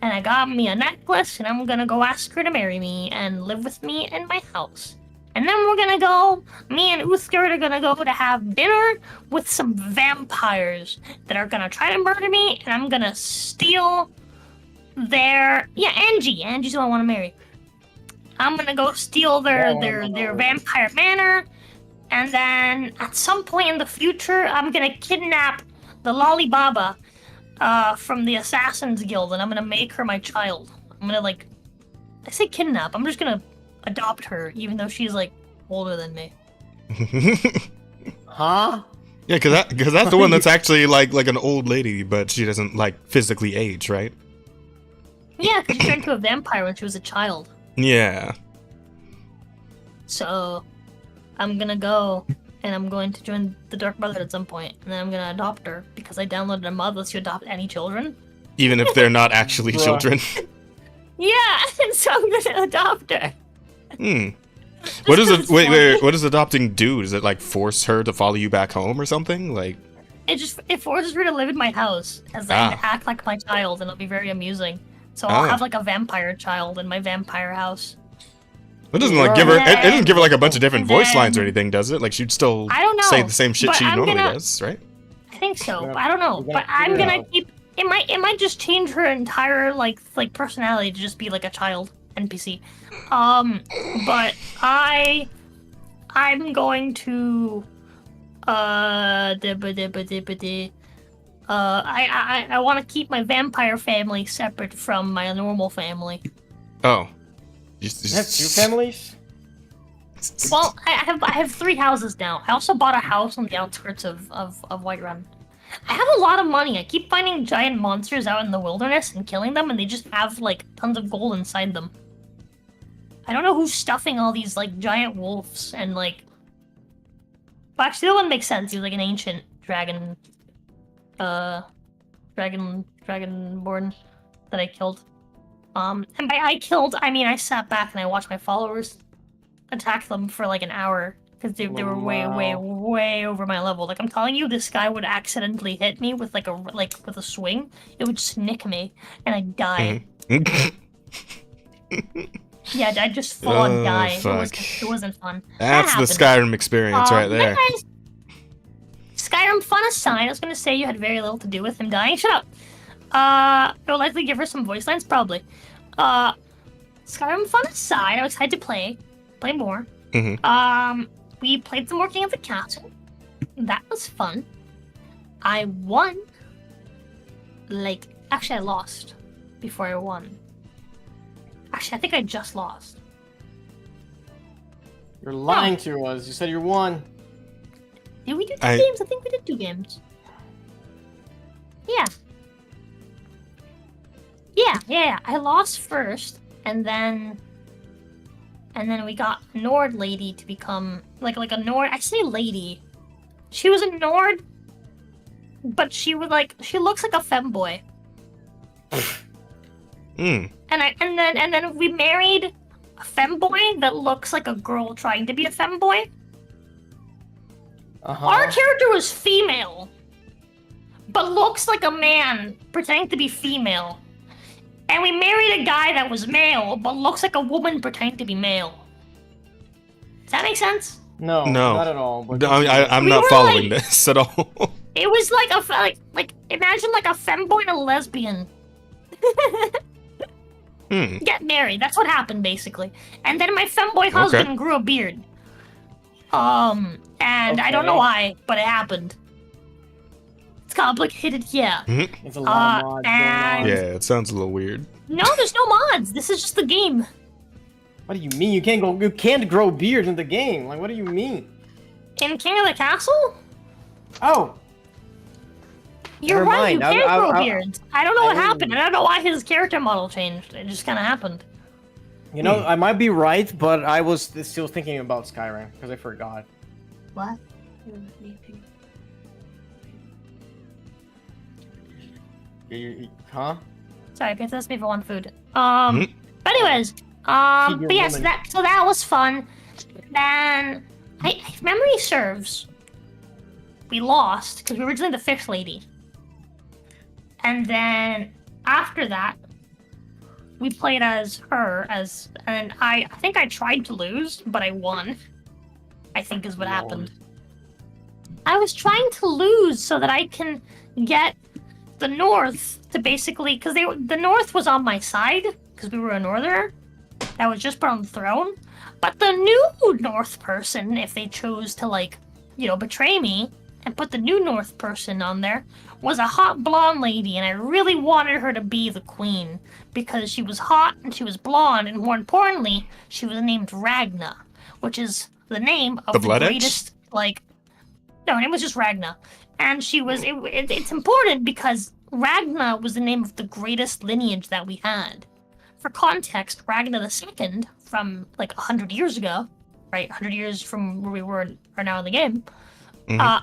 and I got me a necklace, and I'm gonna go ask her to marry me and live with me in my house. And then me and Uthgerd are gonna go to have dinner with some vampires that are gonna try to murder me, and I'm gonna steal Angie's who I want to marry. I'm gonna go steal their vampire manor, and then at some point in the future, I'm gonna kidnap the Lolly Baba from the Assassin's Guild, and I'm gonna make her my child. I'm gonna I say kidnap. I'm just gonna adopt her, even though she's like older than me. Huh? Yeah, because that's the one that's actually like an old lady, but she doesn't like physically age, right? Yeah, because she turned into a vampire when she was a child. Yeah. So I'm gonna go, and I'm going to join the Dark Brotherhood at some point, and then I'm gonna adopt her because I downloaded a mod that lets you adopt any children. Even if they're not actually Bruh. children. Yeah, and so I'm gonna adopt her. What does Just 'cause it's wait, funny. what does adopting do? Does it like force her to follow you back home or something? Like It forces her to live in my house and act like my child, and it'll be very amusing. So I'll have like a vampire child in my vampire house. it doesn't like give her it doesn't give her like a bunch of different And voice then- lines or anything, does it? Like she'd still I don't know, say the same shit but she I'm normally gonna- does, right? I think so, Yeah, but I don't know. we're But gonna I'm figure it gonna out. keep it might just change her entire like personality to just be like a child NPC. But I'm going to I want to keep my vampire family separate from my normal family. Oh. You have two families? Well, I have 3 houses now. I also bought a house on the outskirts of Whiterun. I have a lot of money. I keep finding giant monsters out in the wilderness and killing them, and they just have like tons of gold inside them. I don't know who's stuffing all these like giant wolves and like. Well, actually, that one makes sense. He was like an ancient dragon, dragonborn that I killed. And by I killed, I mean I sat back and I watched my followers attack them for like an hour because they were way over my level. Like I'm telling you, this guy would accidentally hit me with like with a swing. It would just nick me, and I'd die. Yeah, I'd just full on die. It wasn't fun. That's the Skyrim experience right there. Skyrim fun aside, I was gonna say you had very little to do with him dying. Shut up. It will likely give her some voice lines, probably. Skyrim fun aside, I was excited to play more. We played some more King of the Castle. That was fun. I won. Actually, I lost before I won. Actually, I think I just lost. You're lying to us. You said you won. Did we do 2 games? I think we did 2 games. Yeah. Yeah. I lost first, and then we got a Nord lady to become like a Nord. I say lady. She was a Nord, but she looks like a femboy. And then we married a femboy that looks like a girl trying to be a femboy. Our character was female, but looks like a man pretending to be female. And we married a guy that was male, but looks like a woman pretending to be male. Does that make sense? No, not at all. No, I'm not following this at all. It was like imagine like a femboy and a lesbian. Get married. That's what happened basically. And then my femboy husband grew a beard. And I don't know why, but it happened. It's complicated, yeah. It's a lot of mods going on. Yeah, it sounds a little weird. No, there's no mods. This is just the game. What do you mean? You can't grow beards in the game. Like, what do you mean? In King of the Castle? Oh. You're right, you can't grow beards. I don't know what happened. I don't know why his character model changed. It just kind of happened. You know, I might be right, but I was still thinking about Skyrim, because I forgot. What? Huh? Sorry, I asked me for one food. But anyways, but yes, so that was fun. Then, if memory serves, we lost because we were originally the fish lady. And then after that, we played as her, and I think I tried to lose, but I won. I think is what happened. I was trying to lose so that I can get the North to basically, because the North was on my side, because we were a Northerner that was just put on the throne. But the new North person, if they chose to betray me and put the new North person on there, was a hot blonde lady, and I really wanted her to be the queen because she was hot and she was blonde, and more importantly, she was named Ragna, which is the name of the greatest, no, her name was just Ragna. And she was, it's important because Ragna was the name of the greatest lineage that we had. For context, Ragna II, from 100 years ago, right, 100 years from where we are now in the game,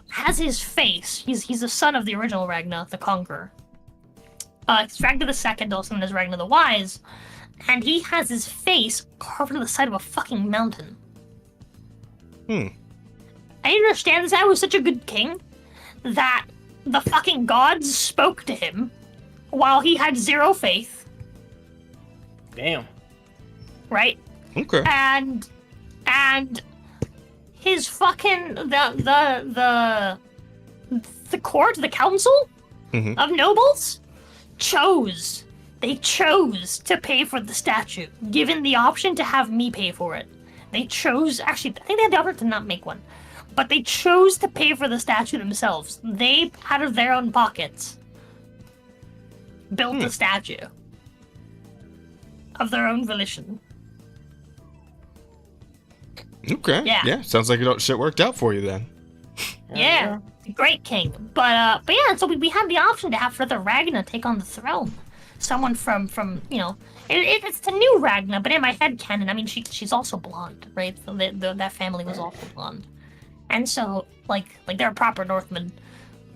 has his face. He's the son of the original Ragna, the Conqueror. It's Ragna II, also known as Ragna the Wise, and he has his face carved into the side of a fucking mountain. I understand this guy was such a good king that the fucking gods spoke to him while he had zero faith. Damn. Right? Okay. And his fucking the court, the council of nobles chose to pay for the statue, given the option to have me pay for it. They chose, actually, I think they had the option to not make one, but they chose to pay for the statue themselves. They, out of their own pockets, built the statue of their own volition. Okay. Yeah. Sounds like shit worked out for you then. Yeah. great king. But yeah, so we had the option to have further Ragna take on the throne. Someone from it's the new Ragna, but in my head canon, I mean she's also blonde, right? So that family was also blonde, and so like they're a proper Northman,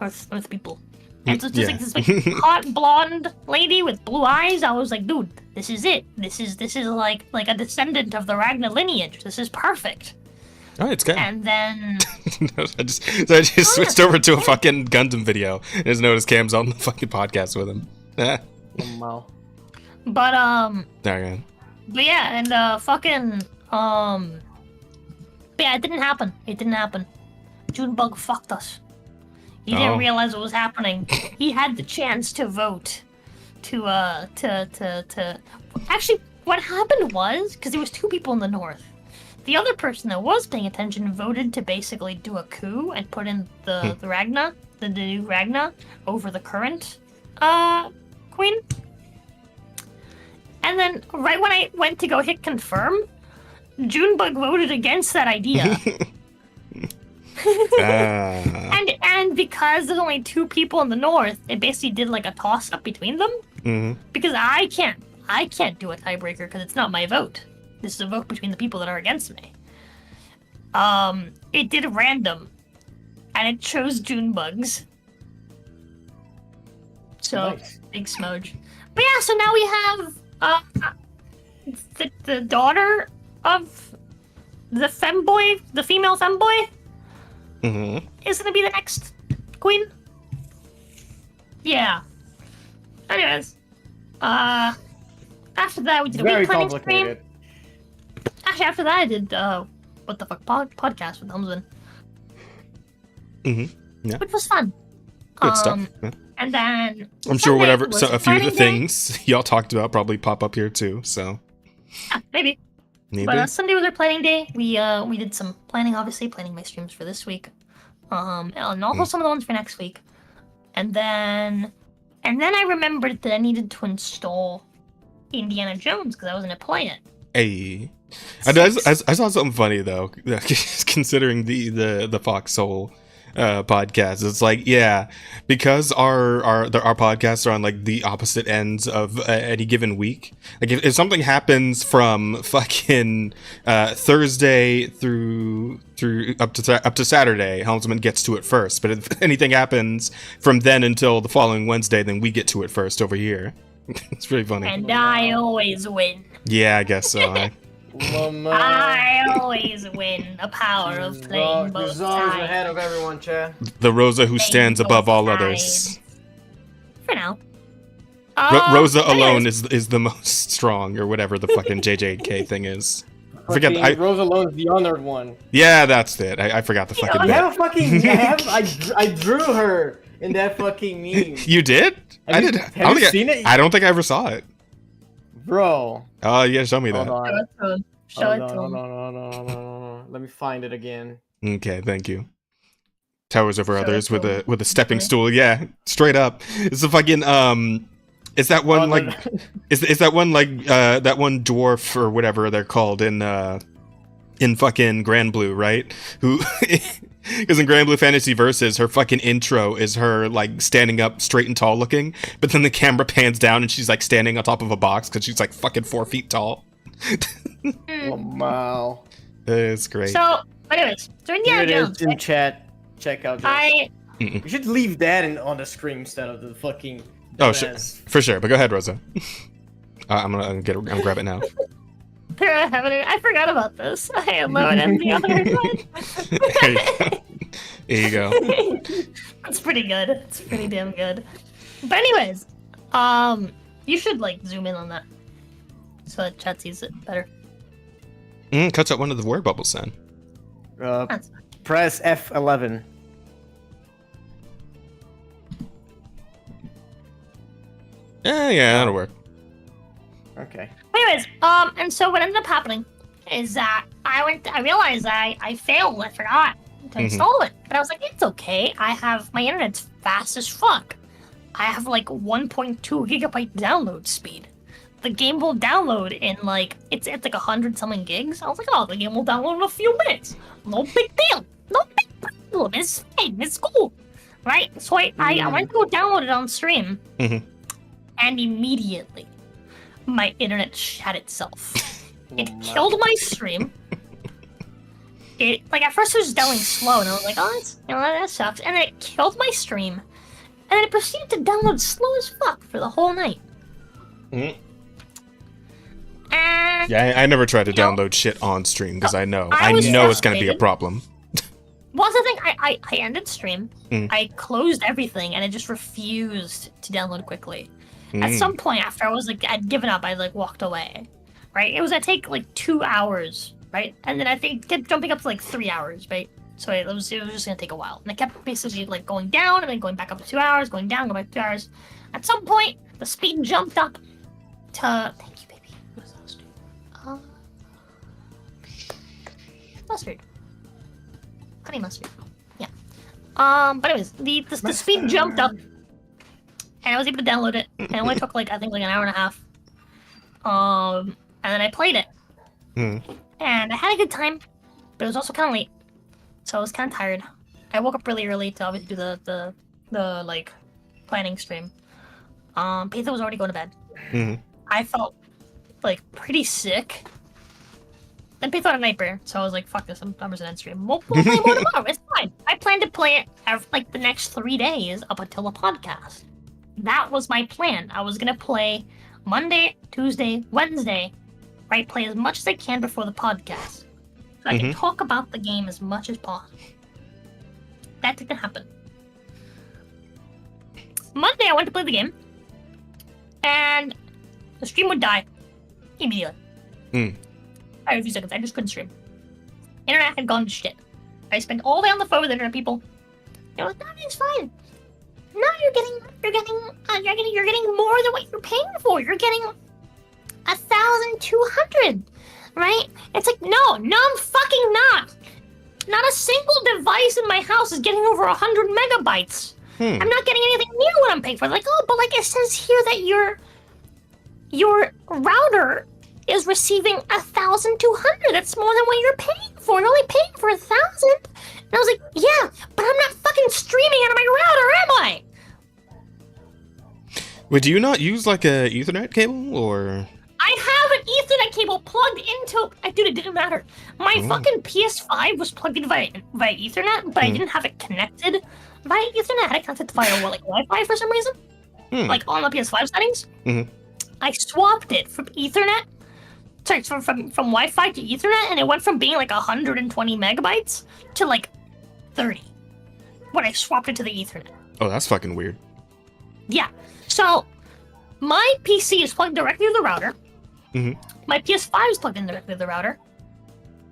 North people. And so it's just like this like hot blonde lady with blue eyes. I was like, dude, this is it. This is like a descendant of the Ragna lineage. This is perfect. Oh, it's good. And then I just switched over to a fucking Gundam video. I just noticed Cam's on the fucking podcast with him. Wow. But There you go. but yeah, and fucking but yeah, it didn't happen. It didn't happen. Junebug fucked us. He didn't realize what was happening. He had the chance to vote to actually what happened was because there was 2 people in the north. The other person that was paying attention voted to basically do a coup and put in the Ragna, the new Ragna, over the current queen. And then right when I went to go hit confirm, Junebug voted against that idea. And because there's only 2 people in the north, it basically did like a toss up between them. Mm-hmm. Because I can't do a tiebreaker because it's not my vote. This is a vote between the people that are against me. It did random, and it chose Junebugs. So Nice. big smudge. But yeah, so now we have the daughter of the femboy, the female femboy, is gonna be the next queen. Yeah. Anyways, after that we did a Very week planning stream. complicated. Actually, after that I did what the fuck podcast with Helmsman, Yeah. which was fun. Good stuff. Yeah. And then I'm sure Sunday whatever. was So a few of the planning day. things y'all talked about probably pop up here too. So Yeah, maybe. maybe. But Sunday was our planning day. We did some planning, obviously, planning my streams for this week, and also some of the ones for next week. And then I remembered that I needed to install Indiana Jones because I was gonna play it. Hey. I saw something funny though, considering the Foxhole podcast. It's like, yeah, because our podcasts are on like the opposite ends of any given week. Like if something happens from fucking Thursday through up to Saturday, Helmsman gets to it first. But if anything happens from then until the following Wednesday, then we get to it first over here. It's pretty funny. And I always win. Yeah, I guess so. I always win. The power of playing both He's always sides. ahead of everyone, Chad. The Rosa who stands both above all sides. others. For now. Rosa alone anyways, is the most strong, or whatever the fucking JJK thing is. I forget. Fucking Rose Alone's the honored one. Yeah, that's it. I forgot the fucking I bit. have a fucking. I drew her in that fucking meme. You did? Have you- have you seen it? I don't think I ever saw it. Bro. Oh, yeah, show me Hold that. on. Show it to Hold him. on. Let me find it again. Okay, thank you. Towers over Show others it to with a stepping Okay. stool. Yeah, straight up. It's a fucking Is that one like? Is that one like that one dwarf or whatever they're called in fucking Grand Blue, right? Who? Because in Grand Blue Fantasy Versus, her fucking intro is her like standing up straight and tall looking, but then the camera pans down and she's like standing on top of a box because she's like fucking 4 feet tall. Oh, wow. It's great. So, anyways, so Here Indiana it Jones. is in chat. Check out this. I We should leave that on the screen instead of the fucking. Oh, sure. dumbass. For sure, but go ahead, Rosa. I'm gonna grab it now. I forgot about this. I loaded the other one. There you go. It's pretty good. It's pretty damn good. But anyways, you should like zoom in on that so that chat sees it better. Cuts out one of the word bubbles then. Press F11. Yeah, that'll work. Okay. Anyways, and so what ended up happening is that I realized I failed. I forgot to install it, but I was like, it's okay. My internet's fast as fuck. I have like 1.2 gigabyte download speed. The game will download in like it's like 100 something gigs. I was like, oh, the game will download in a few minutes. No big deal. No big problem. It's fine. It's cool, right? So I went to go download it on stream, and immediately my internet shut itself. It killed my stream. It at first it was downloading slow, and I was like, oh, that sucks. And then it killed my stream, and then it proceeded to download slow as fuck for the whole night. And yeah, I never tried to download shit on stream because I know it's gonna be a problem. Well, that's the thing. I ended stream. I closed everything, and it just refused to download quickly. At some point, after I'd given up, I walked away. Right? It was gonna take 2 hours, right? And then I think it kept jumping up to 3 hours, right? So it was just gonna take a while, and it kept basically going down and then going back up to 2 hours, going down, going back 2 hours. At some point, the speed jumped up to. Thank you, baby. What is that? Mustard. Honey mustard. Yeah. But anyways, the speed jumped up, and I was able to download it. And it only took I think an hour and a half. And then I played it, and I had a good time, but it was also kind of late, so I was kind of tired. I woke up really early to obviously do the planning stream. Peter was already going to bed. I felt pretty sick. Then Peter had a nightmare, so I was like, "Fuck this! I'm just gonna end stream. We'll play more tomorrow. It's fine." I plan to play it the next 3 days up until the podcast. That was my plan. I was gonna play Monday, Tuesday, Wednesday, right? Play as much as I can before the podcast, so I can talk about the game as much as possible. That didn't happen. Monday, I went to play the game, and the stream would die immediately. Every few seconds, I just couldn't stream. Internet had gone to shit. I spent all day on the phone with internet people. They were like, "No, it's fine. No, you're getting more than what you're paying for. You're getting 1,200, right?" It's like, no, I'm fucking not. Not a single device in my house is getting over 100 megabytes. I'm not getting anything near what I'm paying for. But it says here that your router is receiving 1,200. That's more than what you're paying for. You're only paying for 1,000. And I was like, yeah, but I'm not fucking streaming out of my router, am I? Wait, do you not use a Ethernet cable or? I have an Ethernet cable plugged into. Dude, it didn't matter. My fucking PS5 was plugged in via Ethernet, but I didn't have it connected via Ethernet. I had it connected via Wi-Fi for some reason. On the PS5 settings. I swapped it from Ethernet. Sorry, from Wi-Fi to Ethernet, and it went from being 120 megabytes to 30 when I swapped it to the Ethernet. Oh, that's fucking weird. Yeah. So my PC is plugged directly to the router. My PS5 is plugged in directly to the router.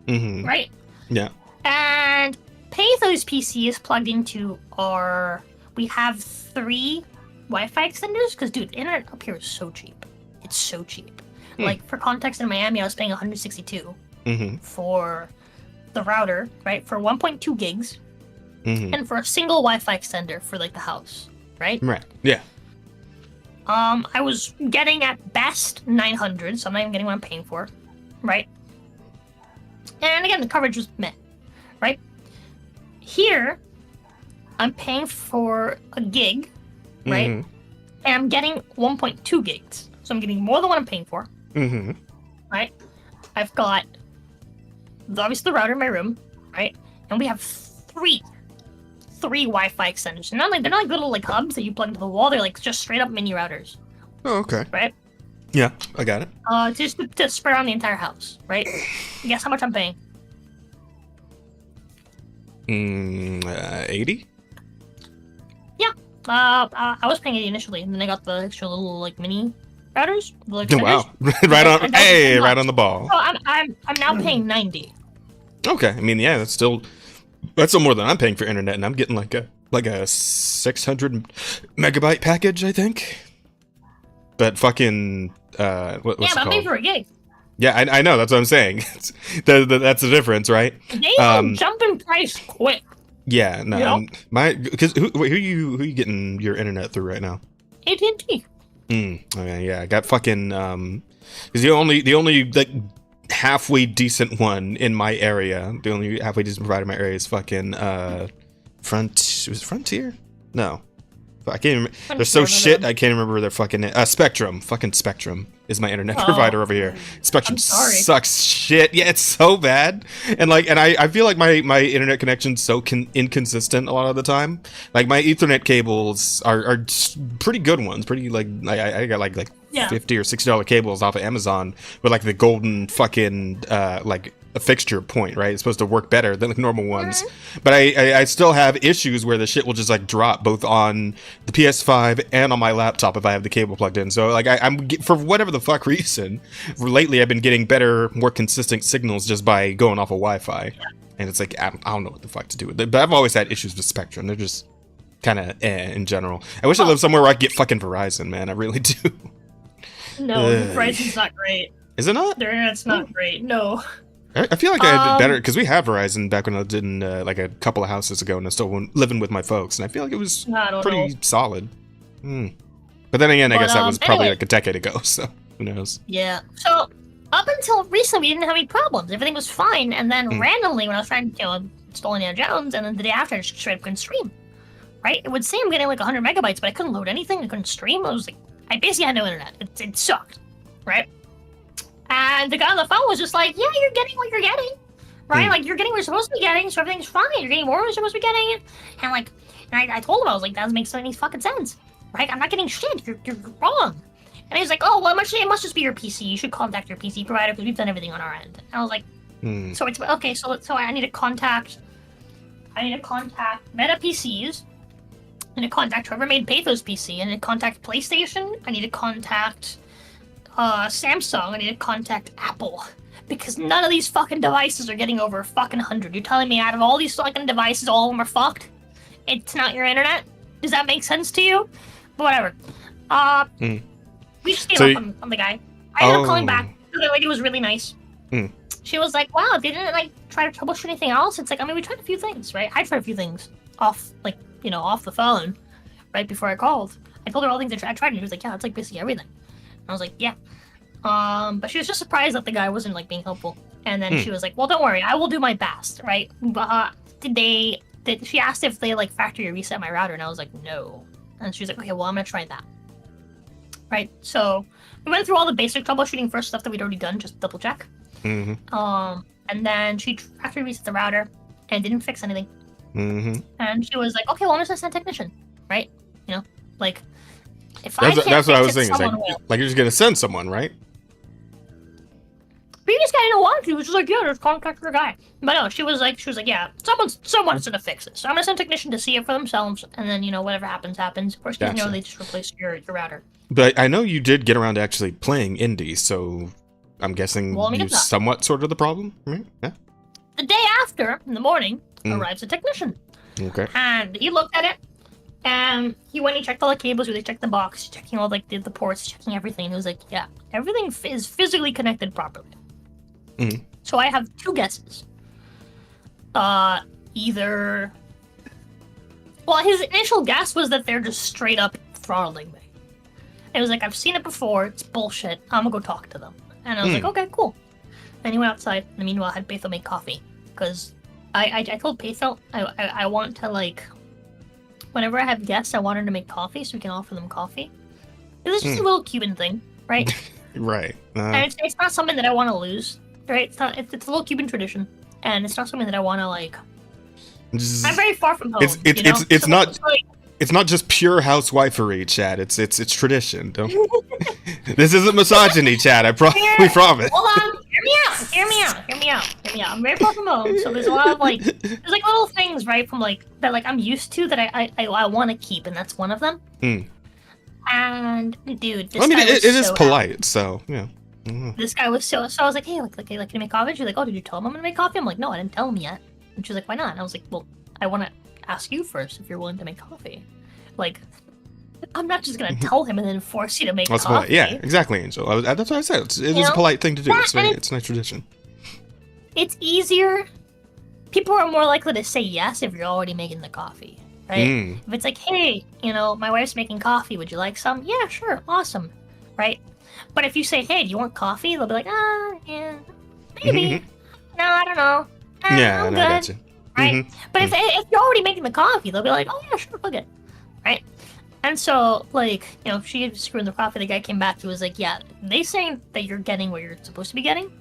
Right? Yeah. And Patho's PC is plugged into we have 3 Wi-Fi extenders, because dude, the internet up here is so cheap. It's so cheap. For context, in Miami, I was paying 162 for the router, right? For 1.2 gigs, and for a single Wi-Fi extender for the house, right? Right. Yeah. I was getting at best 900, so I'm not even getting what I'm paying for, right? And again, the coverage was meh, right? Here, I'm paying for a gig, right? And I'm getting 1.2 gigs, so I'm getting more than what I'm paying for. Right? I've got obviously the router in my room, right? And we have three Wi-Fi extenders. And they're not little hubs that you plug into the wall. They're just straight up mini routers. Oh, okay. Right? Yeah, I got it. Just to spread around the entire house, right? Guess how much I'm paying? 80? Yeah. I was paying 80 initially, and then I got the extra little mini routers. Oh, wow! right on. Hey, right on the ball. So I'm now paying 90. Okay, I mean, yeah, that's still more than I'm paying for internet, and I'm getting a 600 megabyte package, I think. But fucking what's it called? I'm paying for a gig. Yeah, I know. That's what I'm saying. That's the difference, right? They will jump in price quick. Yeah, no. Because who are you getting your internet through right now? AT&T. Okay, yeah, I got fucking because the only halfway decent one in my area, the only halfway decent provider in my area is fucking Was it Frontier? No. I can't remember. Frontier, They're so no, shit, no. I can't remember their fucking... Spectrum. Fucking Spectrum is my internet provider over here. Spectrum I'm sorry. sucks shit. Yeah, it's so bad. And I feel like my internet connection's so inconsistent a lot of the time. Like, my Ethernet cables are pretty good ones. Pretty, like, I got, like Yeah. $50 or $60 cables off of Amazon with, like, the golden fucking, like... a fixture point, right? It's supposed to work better than the normal ones. But I still have issues where the shit will just like drop both on the PS5 and on my laptop if I have the cable plugged in. So like I'm for whatever the fuck reason, lately I've been getting better, more consistent signals just by going off of Wi-Fi. And it's like I don't know what the fuck to do with it. But I've always had issues with Spectrum. They're just kind of in general. I wish I lived somewhere where I could get fucking Verizon, man. I really do. No, Verizon's not great. Is it not? Their internet's not great. No. I feel like I had it better because we had Verizon back when I was in like a couple of houses ago, and I still living with my folks, and I feel like it was pretty solid. But then again, I guess that was probably like a decade ago, so who knows? Yeah. So up until recently, we didn't have any problems. Everything was fine, and then randomly, when I was trying to install Indiana Jones, and then the day after, I just straight up couldn't stream. Right? It would say I'm getting like 100 megabytes, but I couldn't load anything. I couldn't stream. I was like, I basically had no internet. It sucked. Right? And the guy on the phone was just like, yeah, you're getting what you're getting, right? Like, you're getting what you're supposed to be getting, so everything's fine. You're getting more than you're supposed to be getting. And, like, I told him, I was like, that doesn't make any fucking sense, right? I'm not getting shit. You're wrong. And he was like, oh, well, it must just be your PC. You should contact your PC provider because we've done everything on our end. And I was like, so it's, okay, so I need to contact Meta PCs. I need to contact whoever made Pathos PC. I need to contact PlayStation. I need to contact... Samsung, I need to contact Apple. Because none of these fucking devices are getting over a fucking 100. You're telling me out of all these fucking devices, all of them are fucked? It's not your internet? Does that make sense to you? But whatever. We just gave up on the guy. I ended up calling back. The lady was really nice. She was like, wow, they didn't, like, try to troubleshoot anything else? It's like, I mean, we tried a few things, right? I tried a few things off, like, off the phone, right before I called. I told her all the things I tried, and she was like, yeah, it's like basically everything. I was like, yeah. But she was just surprised that the guy wasn't, like, being helpful. And then she was like, well, don't worry, I will do my best, right? She asked if they, like, factory reset my router, and I was like, no. And she was like, okay, well, I'm gonna try that. Right? So, we went through all the basic troubleshooting first, stuff that we'd already done, just double check. And then she factory reset the router, and didn't fix anything. And she was like, okay, well, I'm just gonna send a technician, right? Like... That's what I was thinking. Like you're just gonna send someone, right? Previous guy didn't want to. He was just like, yeah, just contact your guy. But no, she was like, yeah, someone's gonna fix this. So I'm gonna send a technician to see it for themselves, and then whatever happens. Of course, they just replace your router. But I know you did get around to actually playing indie, so I'm guessing you somewhat sorted the problem, right? Yeah. The day after, in the morning, arrives a technician. Okay. And he looked at it. And he went and checked all the cables, he checked the box, checking all like the ports, checking everything. He was like, yeah, everything is physically connected properly. So I have two guesses. Either... Well, his initial guess was that they're just straight up throttling me. And it was like, I've seen it before, it's bullshit, I'm gonna go talk to them. And I was like, okay, cool. Then he went outside, and meanwhile I had Patho make coffee. Because I told Patho I want to, like... Whenever I have guests, I want her to make coffee so we can offer them coffee. This is just a little Cuban thing, right? Right. And it's not something that I want to lose, right? It's a little Cuban tradition, and it's not something that I want to like. I'm very far from home. It's not just pure housewifery, Chad. It's tradition. This isn't misogyny, Chad. We promise. Hold on. Hear me out. I'm very far from home, so there's a lot of there's like little things, right, from like that like I'm used to that I want to keep, and that's one of them. And dude, this guy it is polite, so yeah. This guy was so I was like, hey, can you make coffee? She's like, oh, did you tell him I'm gonna make coffee? I'm like, no, I didn't tell him yet. And she's like, why not? And I was like, well, I want to ask you first if you're willing to make coffee. Like, I'm not just gonna tell him and then force you to make coffee. Polite. Yeah, exactly, Angel. That's what I said. It is a polite thing to do. It's a nice tradition. It's easier. People are more likely to say yes if you're already making the coffee, right? If it's like, hey, my wife's making coffee. Would you like some? Yeah, sure, awesome, right? But if you say, hey, do you want coffee? They'll be like, yeah, maybe. No, I don't know. Yeah, I'm I got you. right? But if you're already making the coffee, they'll be like, oh yeah, sure, fuck it, right? And so, like, you know, she had screwed the coffee. The guy came back to was like, yeah, they saying that you're getting what you're supposed to be getting.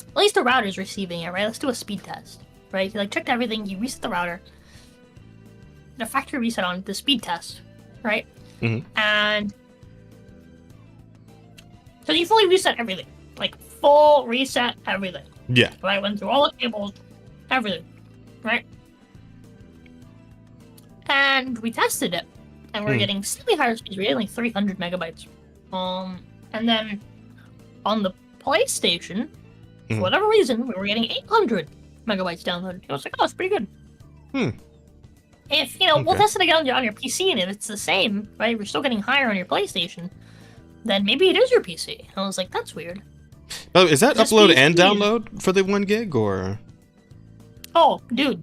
At least the router's receiving it, right? Let's do a speed test, right? He like checked everything. You reset the router, the factory reset on the speed test, right? And so you fully reset everything, like full reset everything. Yeah. Right, went through all the cables, everything, right? And we tested it, and we're getting slightly higher speeds. We're getting like 300 megabytes. And then on the PlayStation, for whatever reason, we were getting 800 megabytes downloaded. I was like, oh, it's pretty good. If, you know, we'll test it again on your PC, and if it's the same, right, we're still getting higher on your PlayStation, then maybe it is your PC. And I was like, that's weird. Oh, is that Just upload PC. and download for the 1 gig, or? Oh, dude.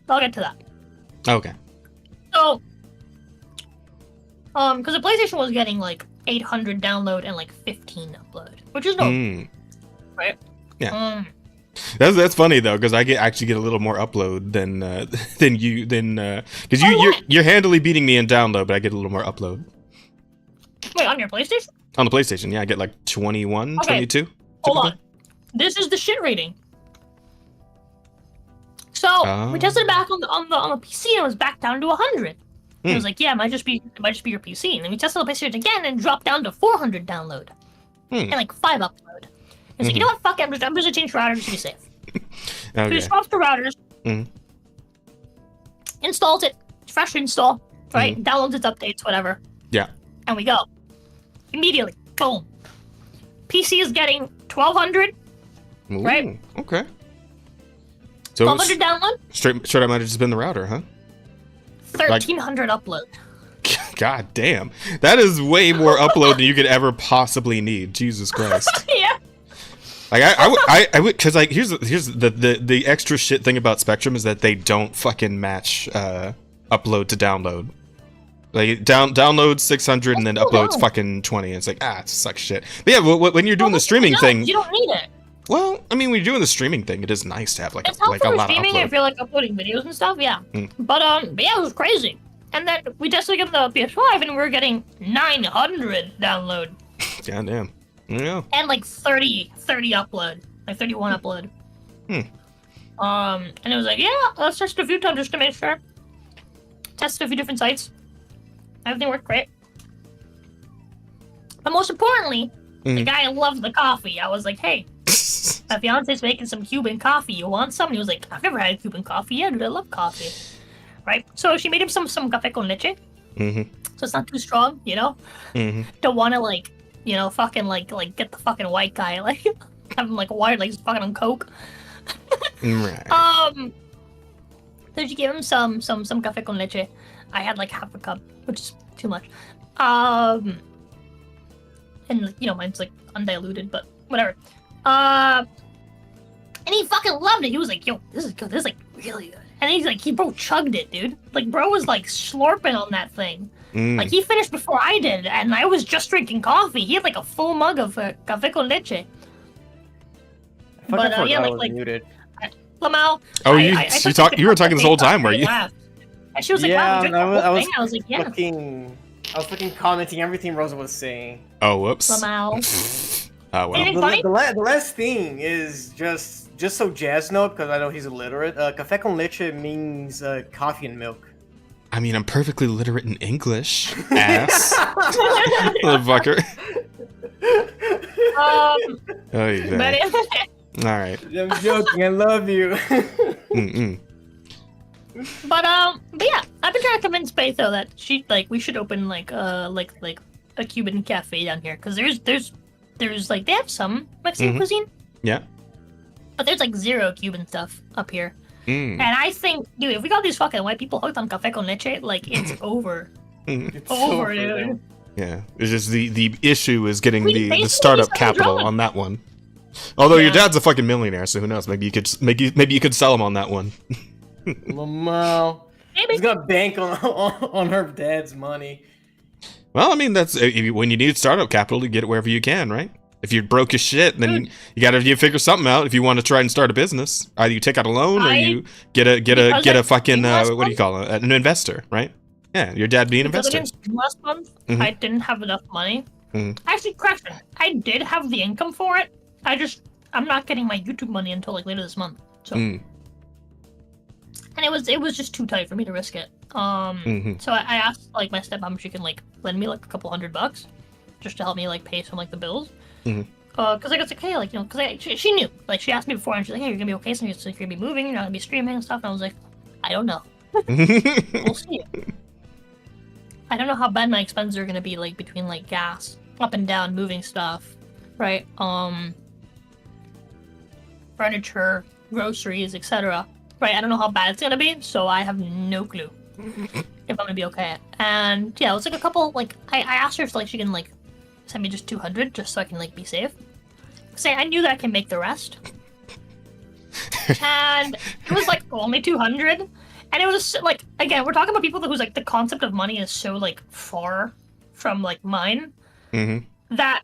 I'll get to that. Okay. So, because the PlayStation was getting like 800 download and like 15 upload, which is no, right? Yeah. That's funny though, because I actually get a little more upload than because you're handily beating me in download, but I get a little more upload. Wait, on your PlayStation? On the PlayStation, yeah, I get like 21, Okay. 22. Hold typically. on. This is the shit rating. So we tested it back on the PC, and it was back down to 100. It was like, yeah, it might just be your PC. And then we tested the PlayStation again and dropped down to 400 download and like 5 upload. It's like, you know what? Fuck it. I'm just gonna change routers just to be safe. So we swapped the routers, installs it, fresh install, right? Downloads its updates, whatever. Yeah. And we go immediately. Boom. PC is getting 1200. Ooh, right? Okay. So 1200 download. Straight I might have just been the router, huh? 1300 upload. God damn. That is way more upload than you could ever possibly need. Jesus Christ. Yeah. Like I would, because like here's the extra shit thing about Spectrum is that they don't fucking match upload to download. Like download 600 and then uploads fucking 20. It's like it sucks shit. But yeah, when you're doing the streaming thing, you don't need it. Well, I mean, when you're doing the streaming thing, it is nice to have like It's helpful a for lot of streaming upload. if you're like uploading videos and stuff, yeah. But yeah, it was crazy. And then we tested again the PS5, and we were getting 900 download. God damn. Yeah. And like 30 upload, like 31 upload. And it was like, yeah, let's test a few times just to make sure. Tested a few different sites. Everything worked great. But most importantly, the guy loved the coffee. I was like, hey, my fiance's making some Cuban coffee. You want some? And he was like, I've never had Cuban coffee. Yeah, dude, I love coffee. Right? So she made him some café con leche. So it's not too strong, you know? Don't want to, like, you know, fucking, like, get the fucking white guy, like, have him, like, wired, like, he's fucking on coke. Right. So she gave him some café con leche. I had, like, half a cup, which is too much. And, you know, mine's, like, undiluted, but whatever. And he fucking loved it. He was like, yo, this is good. This is, like, really good. And he's like, bro chugged it, dude. Like, bro was, like, slurping on that thing. Like, he finished before I did, and I was just drinking coffee. He had, like, a full mug of café con leche. But, yeah, like, muted. Lamau. Oh, you were talking this whole time, were you? And she was like, yeah, wow, you drank the whole I was thing? I was like, yeah. I was fucking commenting everything Rosa was saying. Oh, whoops. Lamau. Oh, well. Anything funny? The last thing is just so Jazz know, because I know he's illiterate. Café con leche means coffee and milk. I mean, I'm perfectly literate in English, ass. Motherfucker. Oh, yeah. All right. I'm joking. I love you. But yeah, I've been trying to convince Betho that we should open like a Cuban cafe down here, because there's like they have some Mexican cuisine. Yeah. But there's like zero Cuban stuff up here. And I think, dude, if we got these fucking white people hooked on café con leche, like, it's over. It's over, dude. dude. Yeah. It's just the issue is getting We the basically startup started capital drawing. on that one. Although your Yeah. dad's a fucking millionaire, so who knows? Maybe you could sell him on that one. Lamau. Maybe. He's gonna bank on her dad's money. Well, I mean, that's when you need startup capital to get it wherever you can, right? If you're broke as shit, then you figure something out. If you want to try and start a business, either you take out a loan or you get a fucking what do you call it? An investor, right? Yeah, your dad being an investor. Last month, I didn't have enough money. Actually, correction, I did have the income for it. I'm not getting my YouTube money until like later this month. So, and it was just too tight for me to risk it. So I asked like my stepmom if she can like lend me like a couple $100 just to help me like pay some like the bills. Cause like it's okay, like, you know, cause she knew, like, she asked me before, and she's like, hey, you're gonna be okay, so you're gonna be moving, you're not gonna be streaming and stuff, and I was like, I don't know. We'll see. I don't know how bad my expenses are gonna be, like, between, like, gas, up and down, moving stuff, right, furniture, groceries, etc. Right, I don't know how bad it's gonna be, so I have no clue if I'm gonna be okay. And, yeah, it was, like, a couple, like, I asked her if, like, she can, like, send me just 200 just so I can like be safe. Say I knew that I can make the rest. And it was like only 200, and it was like, again, we're talking about people who's like the concept of money is so like far from like mine that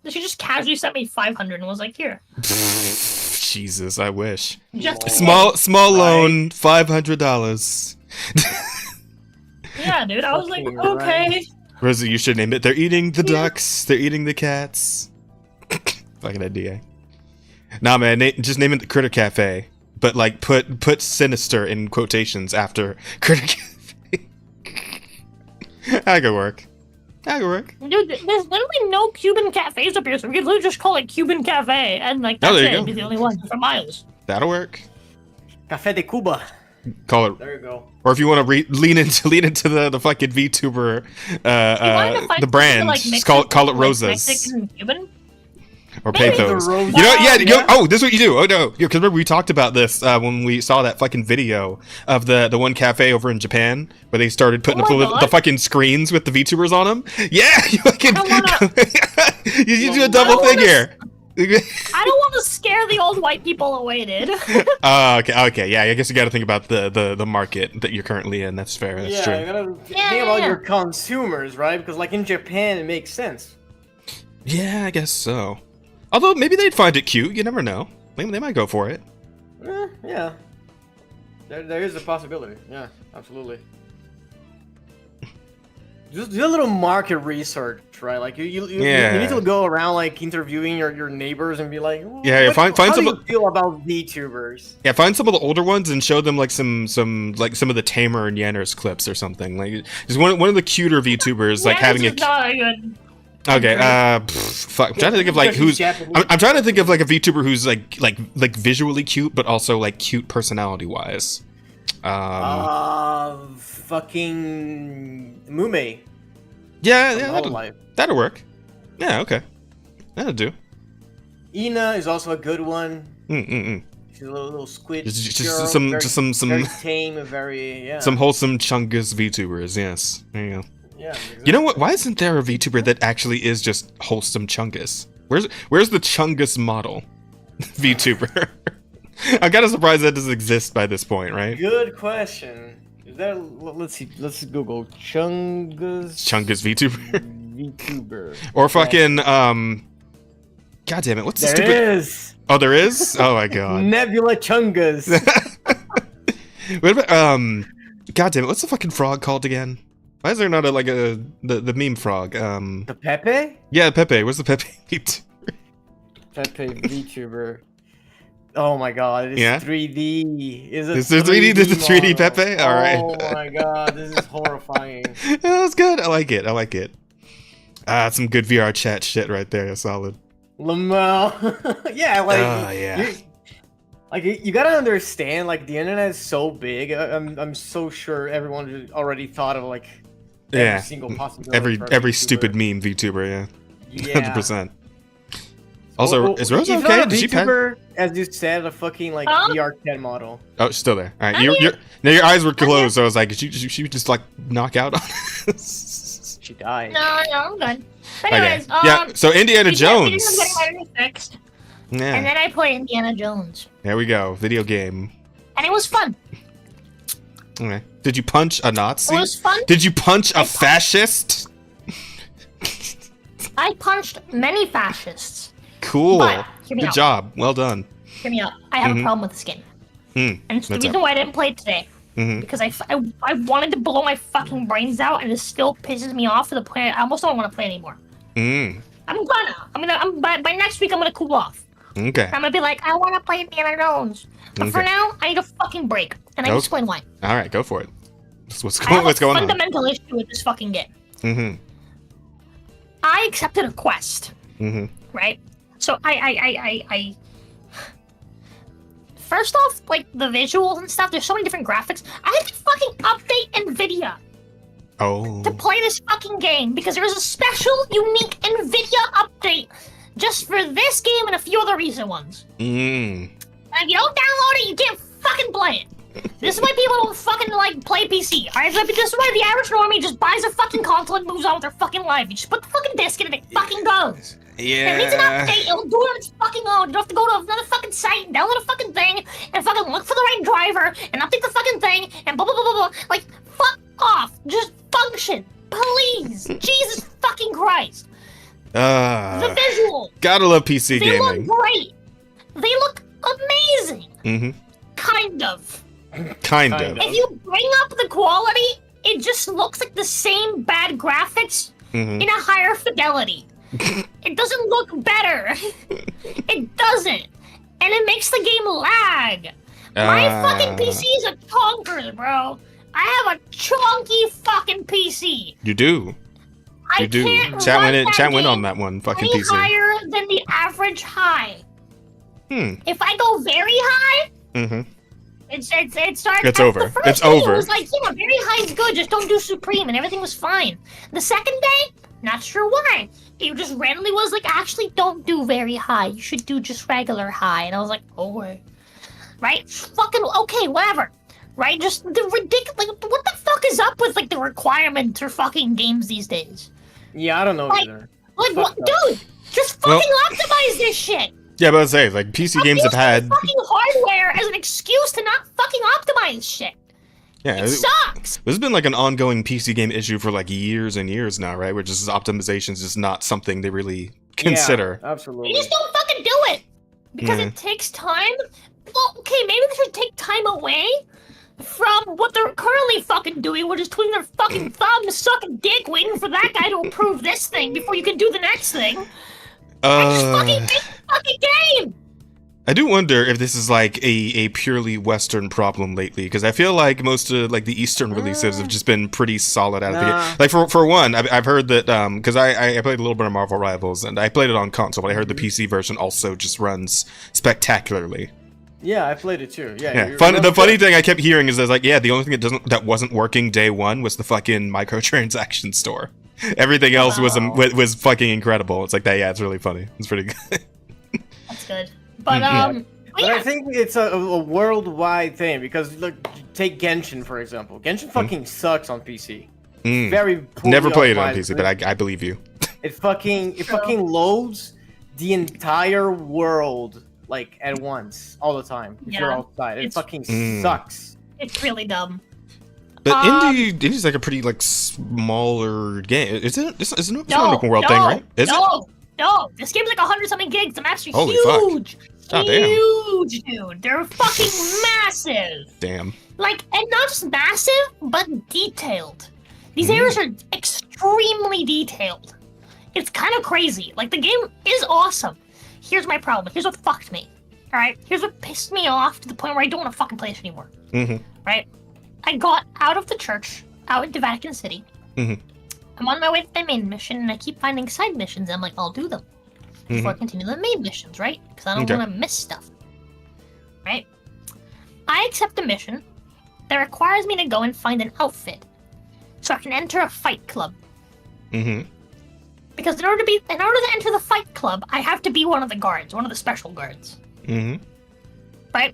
she just casually sent me 500 and was like, here. Jesus, I wish. Just small loan, $500. Yeah, dude, I was like, okay. Rosie, you should name it. They're eating the ducks. They're eating the cats. Fucking idea. Nah, man. Just name it the Critter Cafe, but like put sinister in quotations after Critter Cafe. That could work. Dude, there's literally no Cuban cafes up here, so we could literally just call it Cuban Cafe, and like that's it. It'd be the only one for miles. That'll work. Café de Cuba. Call it. There you go. Or if you want to lean into the fucking VTuber the brand, like, just call it Rosas. Mexican, Cuban? Or Pethos. You know, yeah. Oh, this is what you do. Oh no, because remember we talked about this when we saw that fucking video of the one cafe over in Japan where they started putting the fucking screens with the VTubers on them. Yeah, you fucking you do a double figure. I don't want to scare the old white people away, dude. Okay, yeah. I guess you got to think about the market that you're currently in. That's fair. That's true. You gotta think about your consumers, right? Because like in Japan, it makes sense. Yeah, I guess so. Although maybe they'd find it cute. You never know. Maybe they might go for it. Yeah. There is a possibility. Yeah, absolutely. Just do a little market research, right? Like you need to go around like interviewing your neighbors and be like, find how some. do you feel about VTubers? Yeah, find some of the older ones and show them like some of the Tamer and Yenners clips or something. Like just one of the cuter VTubers like having a. Okay, fuck. I'm trying to think of like who's. I'm trying to think of like a VTuber who's like visually cute, but also like cute personality wise. Fucking Mume. Yeah, that'll work. Yeah, okay, that'll do. Ina is also a good one. She's a little squid. Just some very tame, very some wholesome Chungus VTubers. Yes, there you go. Yeah, exactly. You know what? Why isn't there a VTuber that actually is just wholesome Chungus? Where's the Chungus model VTuber? I'm kind of surprised that doesn't exist by this point, right? Good question. Is there? Let's see. Let's Google Chungus VTuber. Or fucking God damn it! What's the stupid? There is. Oh, there is. Oh my god. Nebula Chungus. What about God damn it! What's the fucking frog called again? Why is there not the meme frog? The Pepe? Yeah, Pepe. Where's the Pepe VTuber? Pepe VTuber. Oh my god, it's 3D. Is there 3D? There's a 3D Pepe? Alright. Oh my god, this is horrifying. Yeah, that's good. I like it. Some good VR chat shit right there. Solid. Lamel. Yeah, like yeah. You gotta understand, like the internet is so big. I'm so sure everyone already thought of like every single possibility. Every stupid meme VTuber, yeah. 100%. Also, is Rose okay? Did she VTuber, as you said, a fucking like VR chat model? Oh, she's still there. All right, your eyes were closed, so I was like, did she just like knock out on us? She died. No, I'm good. But anyways, yeah. So Indiana Jones. Fixed. Yeah. And then I played Indiana Jones. There we go. Video game. And it was fun. Okay. Did you punch a Nazi? It was fun. Did you punch a fascist? I punched many fascists. Cool. But, hear me Good out. job. Well done. Hear me out. I have a problem with this game. Mm. And it's the What's reason up? why I didn't play it today. Because I wanted to blow my fucking brains out, and it still pisses me off to the point I almost don't want to play anymore. Mm. By next week I'm gonna cool off. Okay. I'm gonna be like, I want to play Indiana Jones. But for Okay. now, I need a fucking break, and I can explain why. All right, go for it. What's I have going a on? fundamental issue with this fucking game. Mm-hmm. I accepted a quest, Mm-hmm. right? So I first off, like the visuals and stuff, there's so many different graphics. I had to fucking update NVIDIA Oh. to play this fucking game because there was a special, unique NVIDIA update just for this game and a few other recent ones. Mm. And if you don't download it, you can't fucking play it. This is why people don't fucking like play PC. Alright, this is why the average normie just buys a fucking console and moves on with their fucking life. You just put the fucking disc in and it fucking goes. If it needs an update, it'll do it on its fucking own. You don't have to go to another fucking site and download a fucking thing and fucking look for the right driver and update the fucking thing and blah blah blah blah blah. Like, fuck off. Just function. Please. Jesus fucking Christ. The visual. Gotta love PC They gaming. look great. They look amazing. Mm-hmm. Kind of. Kind of. If you bring up the quality, it just looks like the same bad graphics Mm-hmm. in a higher fidelity. It doesn't look better. It doesn't. And it makes the game lag. My fucking PC is a chonker, bro. I have a chonky fucking PC. You do. I You do. can't Chat run went in. that Chat went game on that one. Fucking any PC. higher than the average high. Hmm. If I go very high, Mm-hmm. it starts. It's over. The first It's day, over. It was like, yeah, very high is good. Just don't do supreme, and everything was fine. The second day, not sure why. It just randomly was like, actually, don't do very high. You should do just regular high. And I was like, oh wait, right? Fucking okay, whatever. Right? Just the ridiculous. Like, what the fuck is up with like the requirements for fucking games these days? Yeah, I don't know Like, either. Like Fuck what, no. dude? Just fucking optimize this shit. Yeah, but I was saying, like, PC games have had. Fucking hardware as an excuse to not fucking optimize shit. Yeah, It sucks. This has been like an ongoing PC game issue for like years and years now, right? Where just optimization is just not something they really consider. Yeah, absolutely. You just don't fucking do it because it takes time. Well, okay, maybe they should take time away from what they're currently fucking doing, which is twiddling their fucking thumb, sucking dick, waiting for that guy to approve this thing before you can do the next thing. And just fucking make the fucking game. I do wonder if this is like a purely Western problem lately, because I feel like most of like the Eastern releases have just been pretty solid out of the gate. Like for one, I've heard that because I played a little bit of Marvel Rivals and I played it on console, but I heard the PC version also just runs spectacularly. Yeah, I played it too. Yeah. Yeah. The funny thing I kept hearing is like, yeah, the only thing that wasn't working day one was the fucking microtransaction store. Everything else was fucking incredible. It's like that. Yeah, it's really funny. It's pretty good. That's good. But But I think it's a worldwide thing because look, take Genshin for example. Genshin fucking sucks on PC. Very poorly Never played it on optimized, PC, but I believe you. It fucking loads the entire world like at once, all the time. If you're outside, it fucking sucks. It's really dumb. But Indie's like a pretty like smaller game. It's an open world thing, right? Is it? No, this game's like 100-something gigs. The maps are Holy huge. Fuck. Oh, damn. Huge, dude. They're fucking massive. Damn. Like, and not just massive, but detailed. These areas are extremely detailed. It's kind of crazy. Like, the game is awesome. Here's my problem. Here's what fucked me. Alright? Here's what pissed me off to the point where I don't want to fucking play this anymore. Right? I got out of the church, out into Vatican City. I'm on my way to the main mission, and I keep finding side missions, and I'm like, I'll do them before I continue the main missions, right? Because I don't want to miss stuff. Right? I accept a mission that requires me to go and find an outfit so I can enter a fight club. Because in order to enter the fight club, I have to be one of the guards, one of the special guards. Right?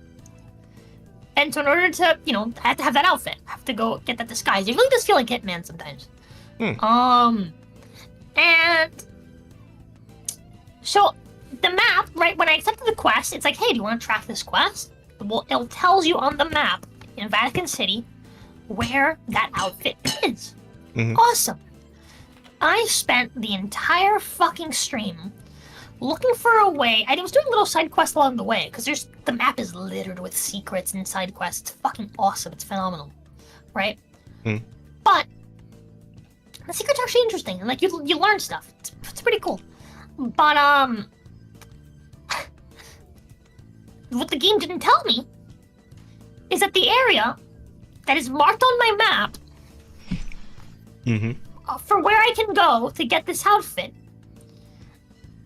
And so in order to, I have to have that outfit. I have to go get that disguise. It really does feel like Hitman sometimes. And so the map, right, when I accepted the quest, it's like, hey, do you want to track this quest? Well, it tells you on the map in Vatican City where that outfit is. Awesome. I spent the entire fucking stream looking for a way. I was doing little side quests along the way because the map is littered with secrets and side quests. It's fucking awesome. It's phenomenal, right? But the secrets are actually interesting, and like you learn stuff. It's pretty cool. But what the game didn't tell me is that the area that is marked on my map for where I can go to get this outfit.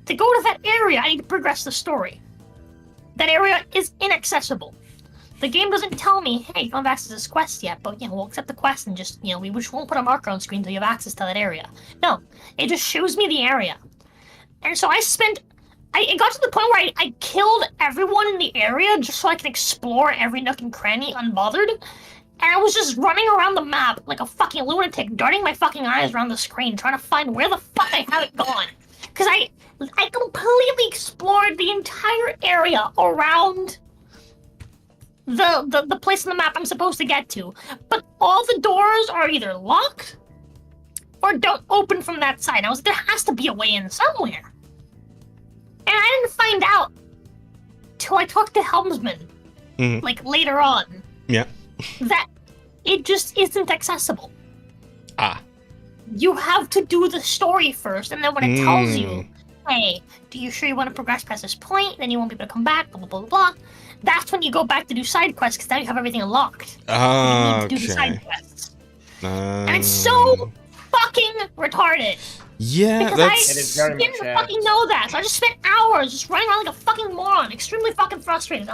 To go to that area, I need to progress the story. That area is inaccessible. The game doesn't tell me, hey, you don't have access to this quest yet, but we'll accept the quest and just, we just won't put a marker on screen until you have access to that area. No, it just shows me the area. And so it got to the point where I killed everyone in the area just so I can explore every nook and cranny unbothered. And I was just running around the map like a fucking lunatic, darting my fucking eyes around the screen, trying to find where the fuck I have it gone. Because I completely explored the entire area around the place on the map I'm supposed to get to. But all the doors are either locked or don't open from that side. I was like, there has to be a way in somewhere. And I didn't find out till I talked to Helmsman, like later on. Yeah. That it just isn't accessible. Ah. You have to do the story first, and then when it tells you, hey, do you sure you want to progress past this point? Then you won't be able to come back, blah, blah, blah, blah. That's when you go back to do side quests, because now you have everything unlocked. You need to do the side quests. And it's so fucking retarded. Yeah, because I didn't fucking know that. So I just spent hours just running around like a fucking moron, extremely fucking frustrated.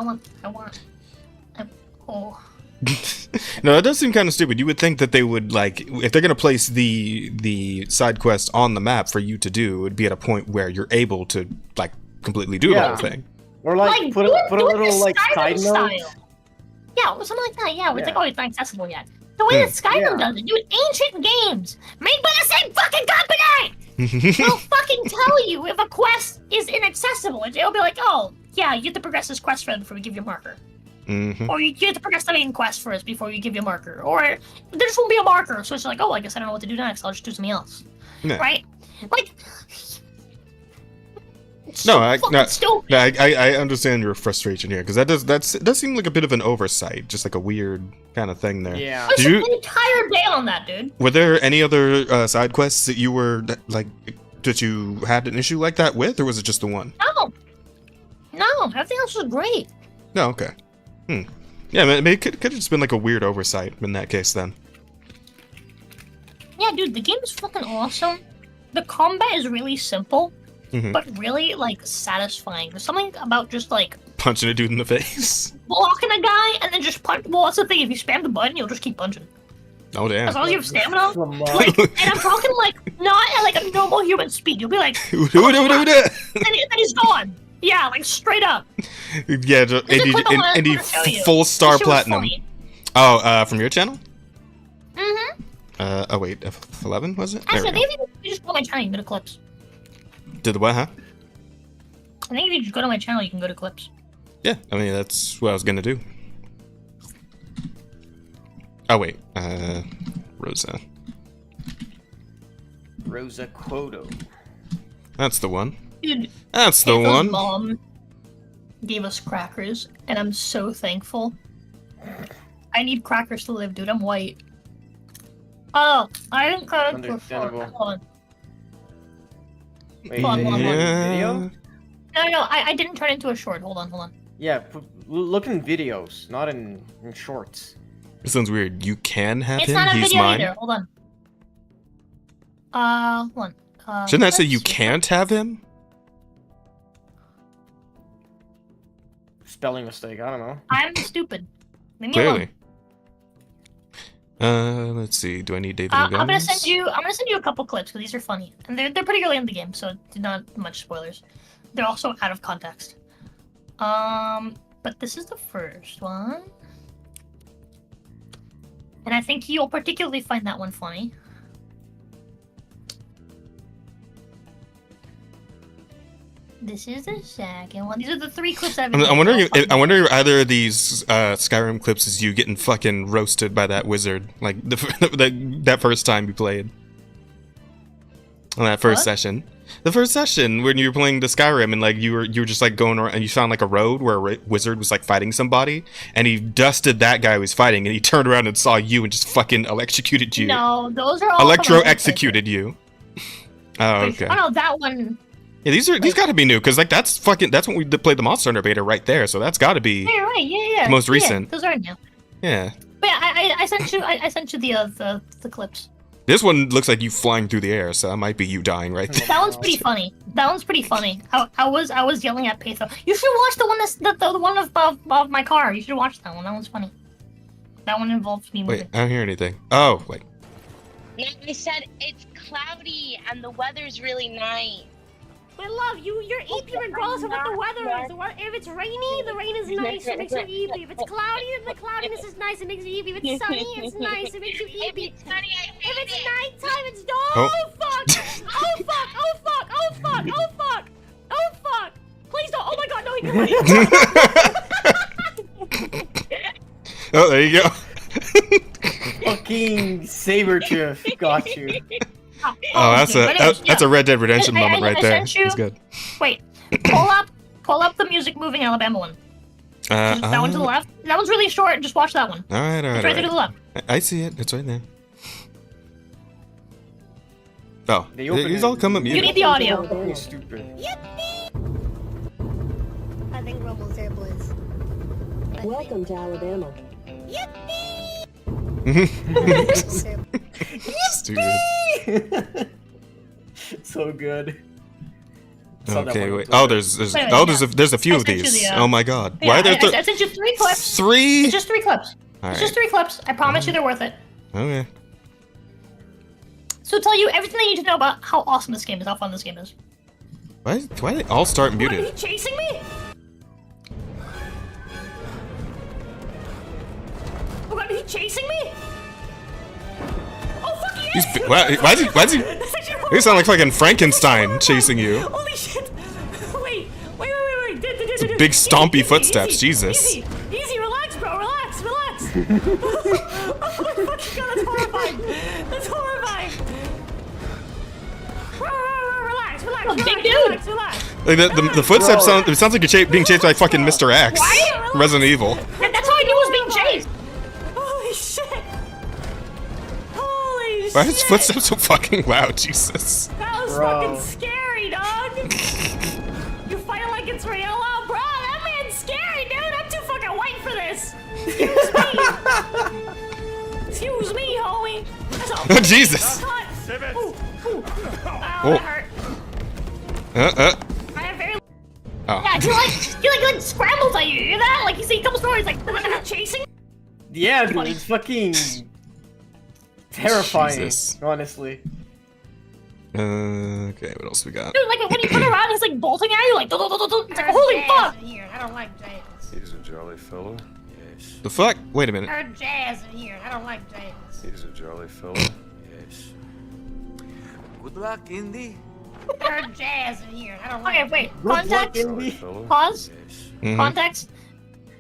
No, that does seem kind of stupid. You would think that they would, like, if they're going to place the side quest on the map for you to do, it would be at a point where you're able to, like, completely do the whole thing. Or, like put a little, like, side note. Yeah, or something like that, yeah. It's like, oh, it's not accessible yet. The way that Skyrim does it, dude, ancient games made by the same fucking company will fucking tell you if a quest is inaccessible. It'll be like, oh, yeah, you have to progress this quest first before we give you a marker. Or you have to progress the main quest first before you give you a marker. Or there just won't be a marker, so it's like, oh, I guess I don't know what to do next. I'll just do something else. Yeah. Right? Like... No, I understand your frustration here, because it does seem like a bit of an oversight, just like a weird kind of thing there. Yeah. I spent an entire day on that, dude. Were there any other side quests that you were, like, that you had an issue like that with, or was it just the one? No, everything else was great. No, okay. Yeah, it could have just been like a weird oversight in that case then. Yeah, dude, the game is fucking awesome. The combat is really simple, but really, like, satisfying. There's something about just, like... punching a dude in the face? Blocking a guy, and then just punch... Well, that's the thing, if you spam the button, you'll just keep punching. Oh, damn. As long as you have stamina. Like, and I'm talking, like, not at, like, a normal human speed. You'll be like... and he's gone. Yeah, like, straight up. Yeah, Indy full star platinum. Oh, from your channel? Oh wait, F11 was it? Actually, I think if you just go to my channel, you can go to clips. Did the what, huh? I think if you just go to my channel, you can go to clips. Yeah, I mean, that's what I was gonna do. Oh wait, Rosa. Rosa Quoto. That's the one. Dude, that's the one. Mom gave us crackers, and I'm so thankful. I need crackers to live, dude. I'm white. Oh, I didn't cut it before. Hold on. Wait, hold on. Video? No, I didn't turn into a short. Hold on. Yeah, look in videos, not in shorts. This sounds weird. You can have him. It's not a He's video mine. either. Hold on. Hold on. Shouldn't I say you can't have him? Spelling mistake. I don't know. I'm stupid. Clearly. Let's see. Do I need David? I'm gonna send you a couple clips because these are funny and they're pretty early in the game, so not much spoilers. They're also out of context. But this is the first one, and I think you'll particularly find that one funny. This is the second one. These are the 3 clips I've been. I'm wondering if either of these Skyrim clips is you getting fucking roasted by that wizard, like that first time you played. on that first What? session. The first session when you were playing the Skyrim and like you were just like going around and you found like a road where a wizard was like fighting somebody and he dusted that guy who was fighting and he turned around and saw you and just fucking electrocuted you. No, those are all Electro from executed you. Oh, okay. Oh no, that one. Yeah, these got to be new because like that's when we played the Monster Hunter beta right there. So that's got to be Yeah, you're right. Yeah. the most recent. Those are new. Yeah. But yeah, I sent you. I sent you the clips. This one looks like you flying through the air, so that might be you dying right there. That one's pretty funny. I was yelling at Patho. You should watch the one the one of my car. You should watch that one. That one's funny. That one involves me moving. Wait, I don't hear anything. Oh, wait. No, I said it's cloudy and the weather's really nice. But love, you're eepy regardless of what the weather is. If it's rainy, the rain is nice, it makes you eepy. If it's cloudy, then the cloudiness is nice, it makes you eepy. If it's sunny, it's nice, it makes you If eepy. it's sunny, I If hate it's it. nighttime, it's oh fuck! Oh fuck! Oh fuck! Oh fuck! Oh fuck! Oh fuck! Please don't! Oh my god! No, he can Oh, there you go. Fucking Sabertooth got you. Oh, that's a Red Dead Redemption moment right there. sent you- That's good. Wait, pull up the music moving Alabama one. That one to the left. That one's really short. Just watch that one. All right. It's right there to the left. I see it. It's right there. Oh, They open he's it. all coming You muted. need the audio. Fucking stupid. I think Rumble's there, Blizz. Welcome to Alabama. Stupid. So good. Saw that Okay, one. wait. Oh, there's Wait, a few I of sent you these. the, Oh my god. Yeah, Why are there I sent you 3 clips. three? It's just 3 clips. All It's right. just 3 clips. I promise you they're worth it. Okay. So tell you everything you need to know about how awesome this game is, how fun this game is. Why do they all start What, are muted? you chasing me? Oh god, are you chasing me? Oh fuck yes! Why is he? That's actually You sound like fucking Frankenstein chasing you. Holy shit! Wait. It's big stompy footsteps, Jesus. Easy, relax, bro, relax. Oh my fucking god, that's horrifying. That's horrifying. Relax. Relax. Like the footsteps sound. It sounds like you're being chased by fucking Mr. X, Resident Evil. That's how I knew I was being chased. Holy shit. Holy shit. Why are his footsteps so fucking loud, Jesus? That was Bro. fucking scary, dog. You're fighting like it's real, oh, bro. That man's scary, dude. I'm too fucking white for this. Excuse me, homie. That's a Oh, Jesus. Ooh. Ow, Oh. that hurt. I have very. Oh. Yeah, he like scrambles at you. You hear that? Like he comes forward. He's like chasing. Yeah, dude, it's fucking terrifying. Jesus. Honestly. Okay, what else we got? Dude, like when you turn around, he's like bolting at you. Like, it's like holy fuck. Here, I don't like jazz. He's a jolly fellow. Yes. The fuck? Wait a minute. Heard jazz in here. I don't like jazz. He's a jolly fellow. Yes. Good luck, Indy. Heard jazz in here. I don't like. Okay, wait. Good luck, Context. Indy. Fellow. Pause. Yes. Mhm. Context.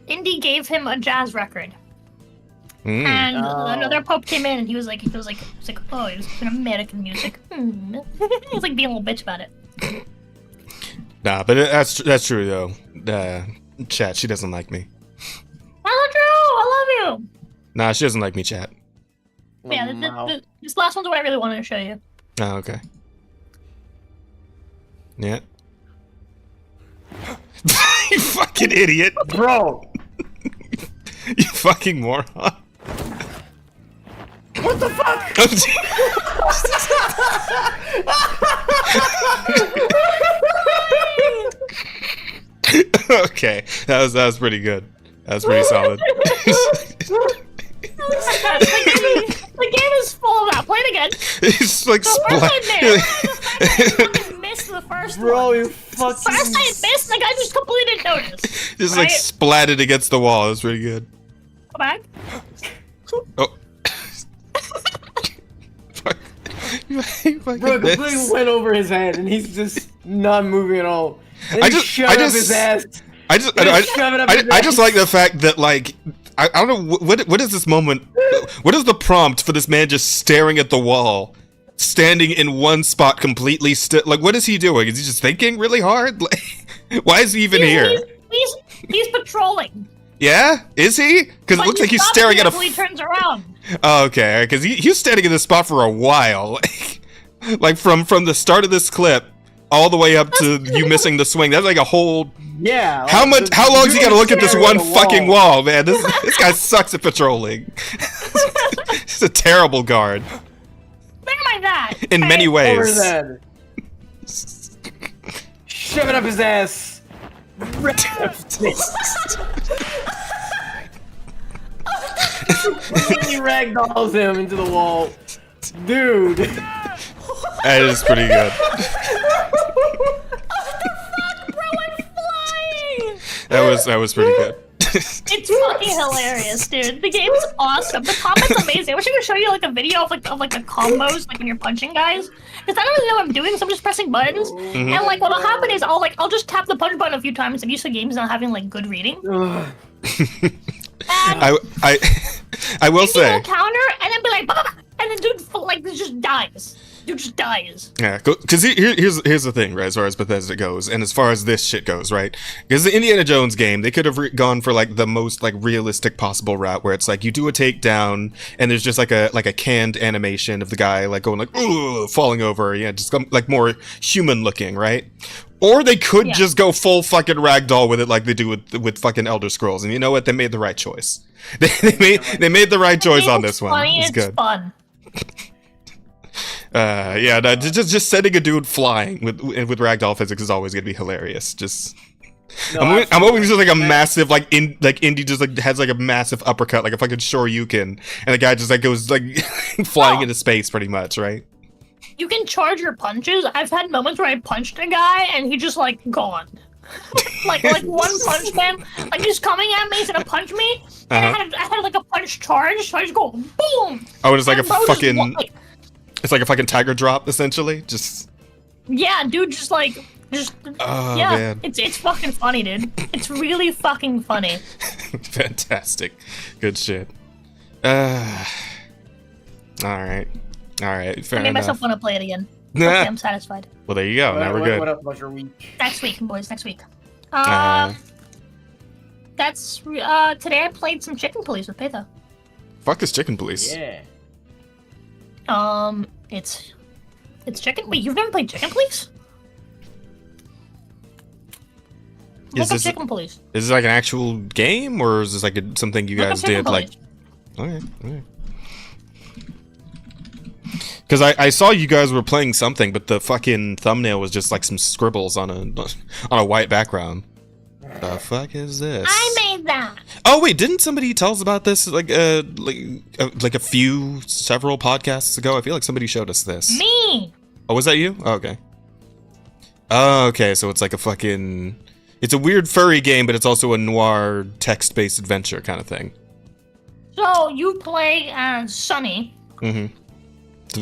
Indy gave him a jazz record, Mm. and Oh. another pope came in, and he was like, oh, it was an American music. He was like being a little bitch about it. Nah, but that's true though. Chat, she doesn't like me. Hello, Drew. I love you. Nah, she doesn't like me, chat. Yeah, this last one's what I really wanted to show you. Oh, okay. Yeah. You fucking idiot. Bro, You fucking moron. what the fuck? Okay, that was pretty good. That was pretty solid. The game is full of that. Play it again. It's like The first I splat. missed the first Bro, one. you fucking. First I missed, like I just completely didn't notice. Just like Right? splatted against the wall. It was pretty good. Go back. Oh. Fuck. You fucking Bro, missed. completely went over his head, and he's just not moving at all. And I he just- shoved I up just- his ass. I just Shove it up his I just ass. like the fact that like I don't know what is this moment, what is the prompt for this man just staring at the wall standing in one spot completely still. Like, what is he doing? Is he just thinking really hard? Like, why is he even here? He's patrolling. Yeah? Is he? Because it looks like he's staring at a... He turns around. Oh, okay, because he's standing in this spot for a while. Like, from the start of this clip all the way up to you missing the swing. That's like a whole... Yeah. How long's he gotta look at this one fucking wall, man? This guy sucks at patrolling. He's a terrible guard. Think like that. In many Over ways. his head. Shove it up his ass. He ragdolls him into the wall. Dude. That is pretty good. That was pretty good. It's fucking hilarious, dude. The game's awesome. The combat's amazing. I wish I could show you like a video of the combos, like when you're punching guys. Because I don't really know what I'm doing, so I'm just pressing buttons. And like what'll happen is I'll just tap the punch button a few times. I'm used to games not having like good reading. I will say. Counter and then be like, bah! And then dude like just dies. Dude just dies. Yeah, because here's the thing, right? As far as Bethesda goes, and as far as this shit goes, right? Because the Indiana Jones game, they could have gone for like the most like realistic possible route, where it's like you do a takedown, and there's just like a canned animation of the guy like going like ugh, falling over, yeah, just like more human looking, right? Or they could just go full fucking ragdoll with it, like they do with fucking Elder Scrolls, and you know what? They made the right choice. They made the right choice on this one. Funny, it's good. Fun. Yeah, no, just setting a dude flying with ragdoll physics is always gonna be hilarious. Just, No, I'm hoping just like a massive Indy just like has like a massive uppercut, like a fucking Shoryuken, and the guy just like goes like flying into space, pretty much, right? You can charge your punches. I've had moments where I punched a guy and he just like gone. like one punch man, like he's coming at me, he's gonna punch me, and I had like a punch charge, so I just go boom. Oh, it's like a bro fucking. It's like a fucking tiger drop, essentially. Just. Yeah, dude, just. Oh, yeah, man. it's fucking funny, dude. It's really fucking funny. Fantastic, good shit. All right, fair I made enough. myself want to play it again. Nah. Okay, I'm satisfied. Well, there you go. Now we're good. What up about your week? Next week, boys. Next week. That's today. I played some Chicken Police with Peta. Fuck is Chicken Police? Yeah. It's Chicken. Wait, you've never played Chicken Police? Look up Chicken Police. Is this like an actual game, or is this like something you guys did? Like, okay. Because I saw you guys were playing something, but the fucking thumbnail was just like some scribbles on a white background. The fuck is this? I made that. Oh wait, didn't somebody tell us about this like several podcasts ago? I feel like somebody showed us this. Me. Oh, was that you? Oh, okay. Oh, okay. So it's like a fucking. It's a weird furry game, but it's also a noir text-based adventure kind of thing. So you play as Sunny. Mm-hmm.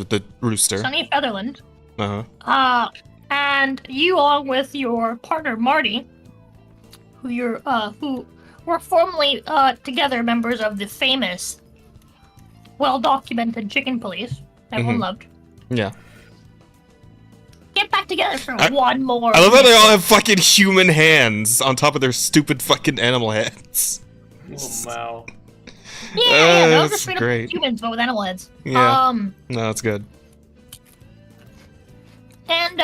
The rooster. Sunny Featherland. Uh-huh. And you, along with your partner Marty, who were formerly together members of the famous, well-documented Chicken Police, everyone loved. Yeah. Get back together for one more. I love how they all have fucking human hands on top of their stupid fucking animal heads. Oh, wow. Yeah, those are that's straight great. up humans, but with animal heads. Yeah. No, that's good. And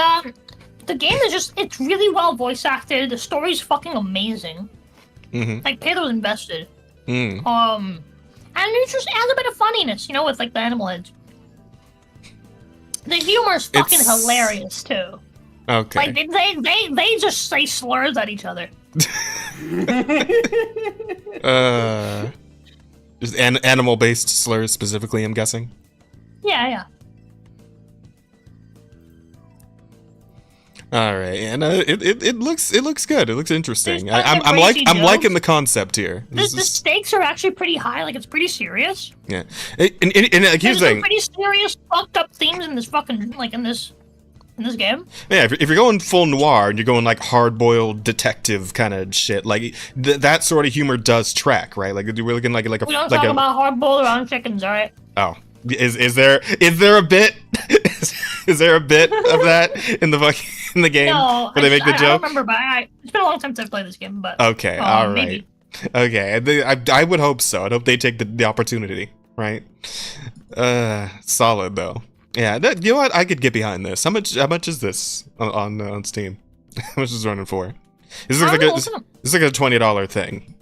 the game is it's really well voice acted. The story's fucking amazing. Mm-hmm. Like Pedro's invested. Mm. And it just adds a bit of funniness, with like the animal heads. The humor's fucking hilarious too. Okay. Like they just say slurs at each other. Just animal-based slurs specifically, I'm guessing. Yeah. All right, and it looks good. It looks interesting. There's I'm crazy I'm jokes. liking the concept here. The stakes are actually pretty high. Like it's pretty serious. Yeah, and like, here's the There's thing. some pretty serious, fucked up themes in this fucking in this game. Yeah, if you're going full noir and you're going like hard-boiled detective kind of shit, like that sort of humor does track, right? Like we're looking like a We don't talk about hard boiled around chickens, all right? Oh, is there a bit? Is Is there a bit of that in the game No, where they make the I joke? don't remember, but it's been a long time since I played this game. But Okay, all right. maybe. Okay, I would hope so. I'd hope they take the opportunity, right? Solid though. Yeah, you know what? I could get behind this. How much is this on Steam? How much is it running for? This looks like this is like a $20 thing.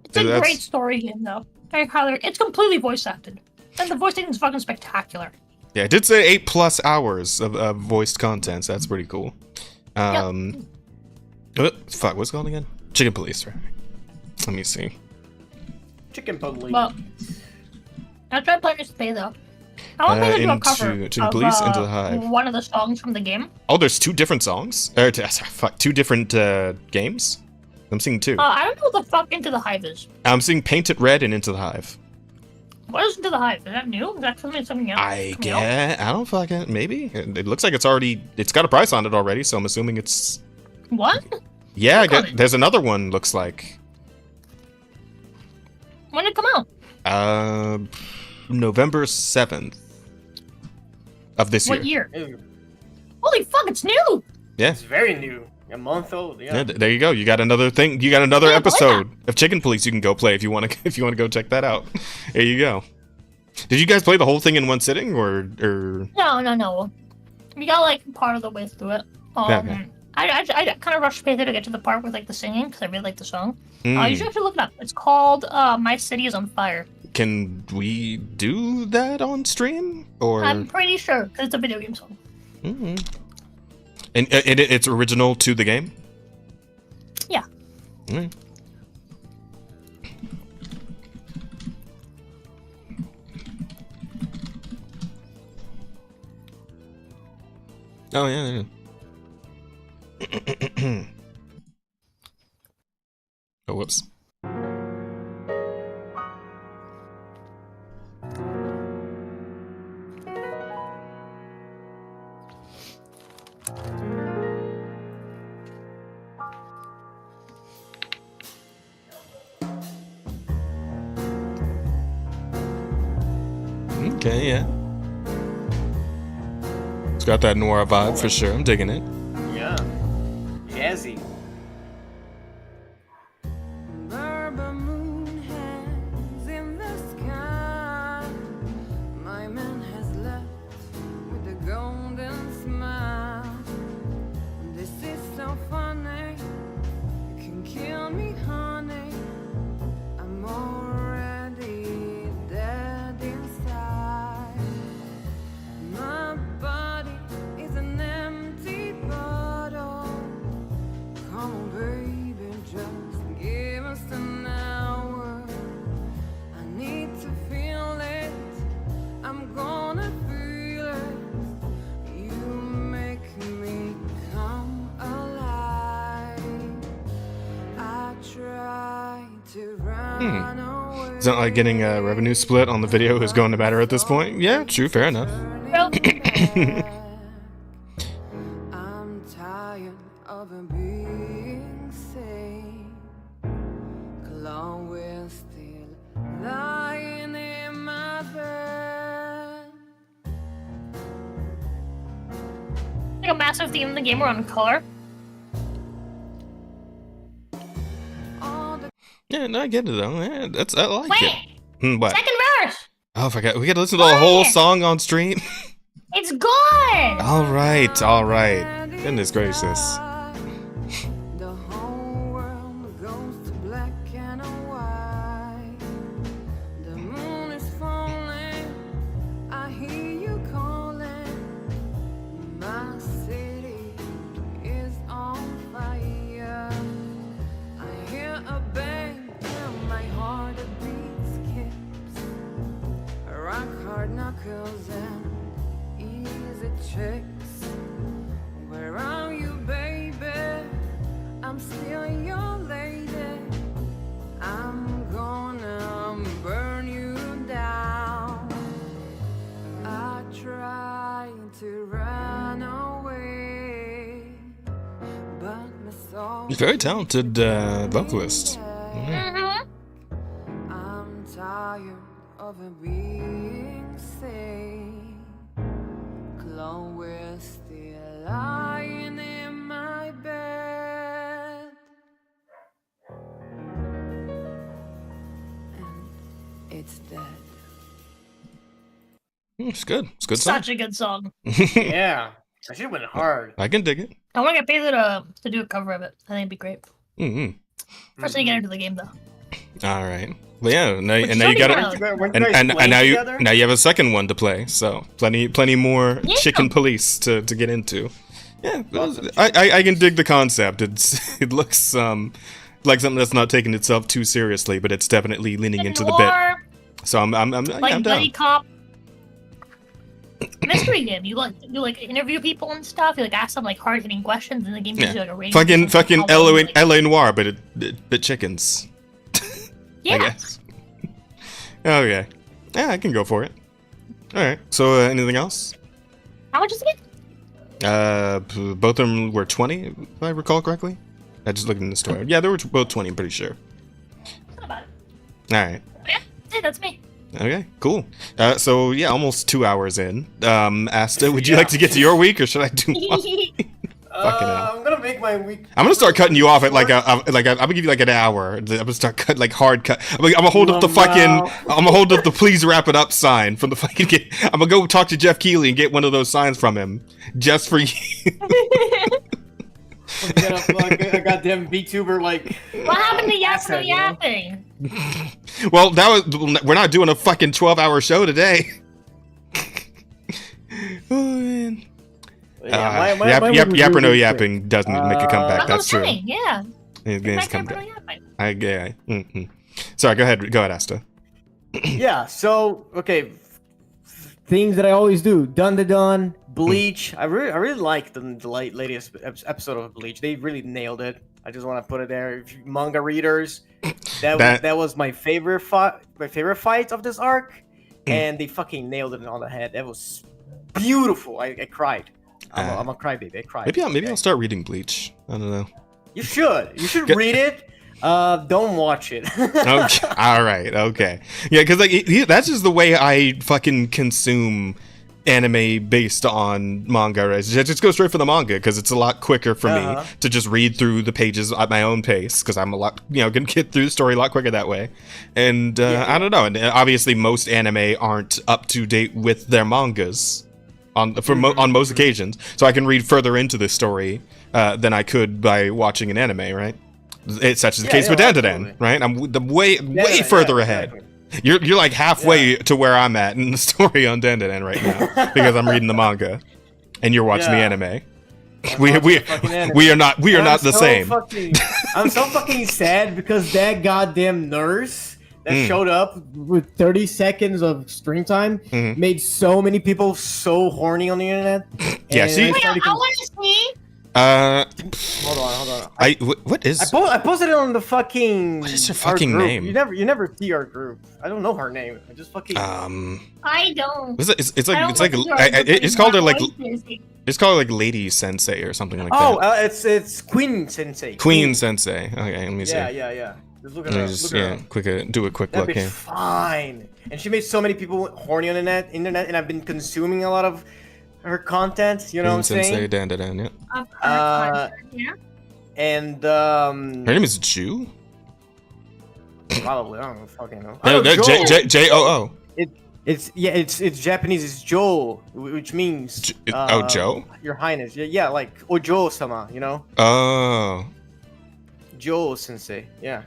It's a great story game though. It's completely voice acted, and the voice acting is fucking spectacular. Yeah, it did say 8+ hours of voiced content, so that's pretty cool. Fuck, what's it called again? Chicken Police, right? Let me see. Chicken police. Well, I tried playing this today though. I want to do a cover Chicken Police, Into the Hive. one of the songs from the game. Oh, there's 2 different songs? Fuck, 2 different games? I'm seeing 2. I don't know what the fuck Into the Hive is. I'm seeing Painted Red and Into the Hive. What is Into the Hive? Is that new? Is that something else? I don't fucking, maybe. It looks like it's got a price on it already, so I'm assuming it's... What? Yeah, there's another one, looks like. When did it come out? November 7th of this What year. year? Holy fuck, it's new! Yeah. It's very new. A month old. Yeah. Yeah, there you go. You got another thing. You got another episode of Chicken Police you can go play if you want to. If you want to go check that out, there you go. Did you guys play the whole thing in one sitting, or? No. We got like part of the way through it. Okay. I kind of rushed through to get to the part with like the singing because I really like the song. Mm. You should actually look it up. It's called "My City Is on Fire." Can we do that on stream? Or I'm pretty sure because it's a video game song. Mm-hmm. And it's original to the game? Yeah. Mm. Oh, yeah. Oh, whoops. Okay, yeah. It's got that noir vibe for sure. I'm digging it. Yeah. Jazzy. Is that like getting a revenue split on the video who's going to matter at this point? Yeah, true, fair enough. I'm tired of being sane. Chloe's still lying in my bed. Like a massive theme in the game around color. Yeah, no, I get it though. Yeah, I like it. What? Second verse! Oh, I forgot. We gotta listen to the whole song on stream. It's good! All right. Goodness gracious. The whole world goes to black and white. The moon is falling. I hear you calling. My city is on fire. I hear a bang and my heart beats skips. Rock hard knuckles and easy checks. Where are you, baby? I'm still your lady. I'm gonna burn you down. I try to run away, but my soul. Very talented vocalist. I'm tired of being sane. alone, we're still lying in my bed. And it's dead. It's good. It's a good song. Such a good song. Yeah. That shit went hard. I can dig it. I want to get paid to do a cover of it. I think it'd be great. Mm-hmm. First thing to get into the game, though. All right. Well, yeah. Now, Which and now you is got already it. done. Weren't And, guys and playing now together? you have a second one to play. So plenty more Yeah. chicken police to get into. Yeah, Awesome. I can dig the concept. It looks like something that's not taking itself too seriously, but it's definitely leaning into the bit. Noir, So I'm like down. buddy cop mystery game. You like interview people and stuff. You like ask them like hard hitting questions, and the game gives you like a rating. Fucking how well you, LA Noir, but it chickens. Yeah. I guess. Okay. Yeah, I can go for it. All right. So anything else? How much is it? Both of them were 20, if I recall correctly. I just looked in the store. Yeah, they were both 20. I'm pretty sure. Not bad. All right. Yeah, that's me. Okay, cool. So yeah, almost 2 hours in. Asta, would you like to get to your week, or should I do mine? Fucking hell. I'm gonna make my week. I'm gonna start cutting you off at I'm gonna give you like an hour. I'm gonna start cut like hard cut. I'm gonna hold up the fucking. I'm gonna hold up the please wrap it up sign from the fucking. I'm gonna go talk to Jeff Keighley and get one of those signs from him just for you. Get a goddamn VTuber like. What happened to Yes No Asshole, you know? Yapping? Well, we're not doing a fucking 12-hour show today. Oh man. Yap or no yapping doesn't make a comeback. That's That's true. what I'm saying, yeah. It Bring games back come Yap or back. No Yapping. Mm-hmm. Sorry, go ahead, Asta. Yeah. So okay, things that I always do. Dun. Bleach. I really like the latest episode of Bleach. They really nailed it. I just want to put it there. If you manga readers, that was my favorite fight. My favorite fight of this arc, and they fucking nailed it on the head. That was beautiful. I cried. I'm a crybaby. I cried. Maybe I'll start reading Bleach. I don't know. You should. You should read it. Don't watch it. Okay. All right. Okay. Yeah, because like that's just the way I fucking consume anime based on manga. Right? I just go straight for the manga because it's a lot quicker for me to just read through the pages at my own pace because I'm a lot, gonna get through the story a lot quicker that way. And I don't know. And obviously, most anime aren't up to date with their mangas on most occasions, so I can read further into the story than I could by watching an anime. Right? It's such as the case with Dandadan, right? I'm way further ahead. Exactly. You're like halfway to where I'm at in the story on Dandadan right now because I'm reading the manga, and you're watching the anime. We are not the same. I'm so fucking sad because that goddamn nurse that showed up with 30 seconds of screen time made so many people so horny on the internet. Yeah, see? Wait, I want to see. Hold on. What is? I posted it on the fucking. What is her our fucking group. name? You never see our group. I don't know her name. I just fucking. I don't. It's called her like it's called like Lady Sensei or something like that. It's Queen Sensei. Queen Sensei. Okay, let me see. Yeah. Just look at her. Do a quick That look bitch here. fine. And she made so many people horny on the internet, and I've been consuming a lot of her content. You know what I'm Sensei, saying? Dan, Yeah. And Her name is Ju? probably I don't fucking know. No, Joel. J-O-O. It's Japanese. It's Joel, which means Joe? Your Highness. Yeah, like Ojo-sama. You know, Oh. Joel Sensei. Yeah.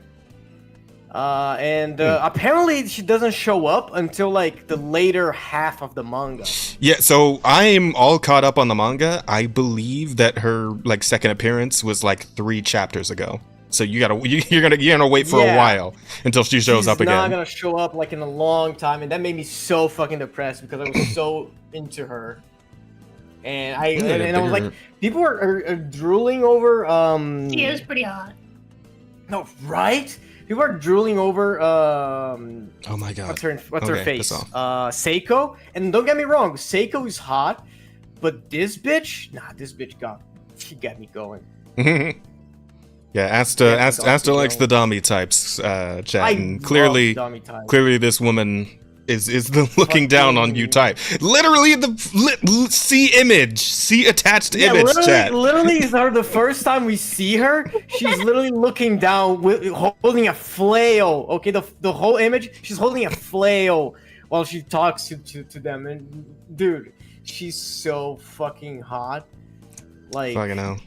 Apparently she doesn't show up until like the later half of the manga. Yeah, so I'm all caught up on the manga. I believe that her like second appearance was like 3 chapters ago. So you're gonna wait for a while until she shows up again. She's not gonna show up like in a long time, and that made me so fucking depressed because I was so into her. And I was like, people are drooling over. She is pretty hot. No, right? People are drooling over. Oh my god. What's her face? Seiko. And don't get me wrong, Seiko is hot, but this bitch, she got me going. Yeah, Asta likes the dummy types, chat. And clearly this woman is the looking down on you type. Literally see image, see attached image chat. Literally, is her the first time we see her. She's literally looking down, holding a flail. Okay, the whole image, she's holding a flail while she talks to them. And dude, she's so fucking hot. Like, Fucking hell.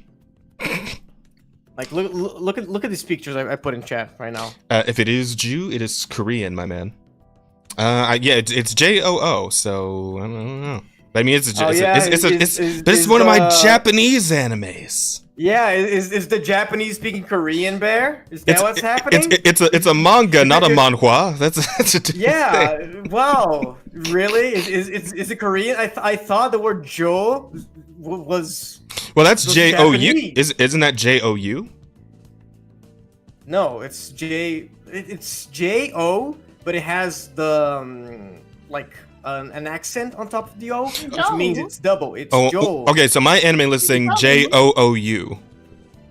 Like look at these pictures I put in chat right now. If it is Jew, it is Korean, my man. Yeah, it's JOO. So I don't know. I mean, this is one of my Japanese animes. Yeah, is the Japanese speaking Korean bear? Is that what's happening? It's a manga, not a manhwa. That's a yeah. thing. Wow, really? Is it Korean? I thought the word Jo was. Well, that's JOU. Japanese. Isn't that JOU? No, it's It's JO, but it has the like an accent on top of the O, which means it's double. It's Jo. Okay, so my anime list saying JOOU.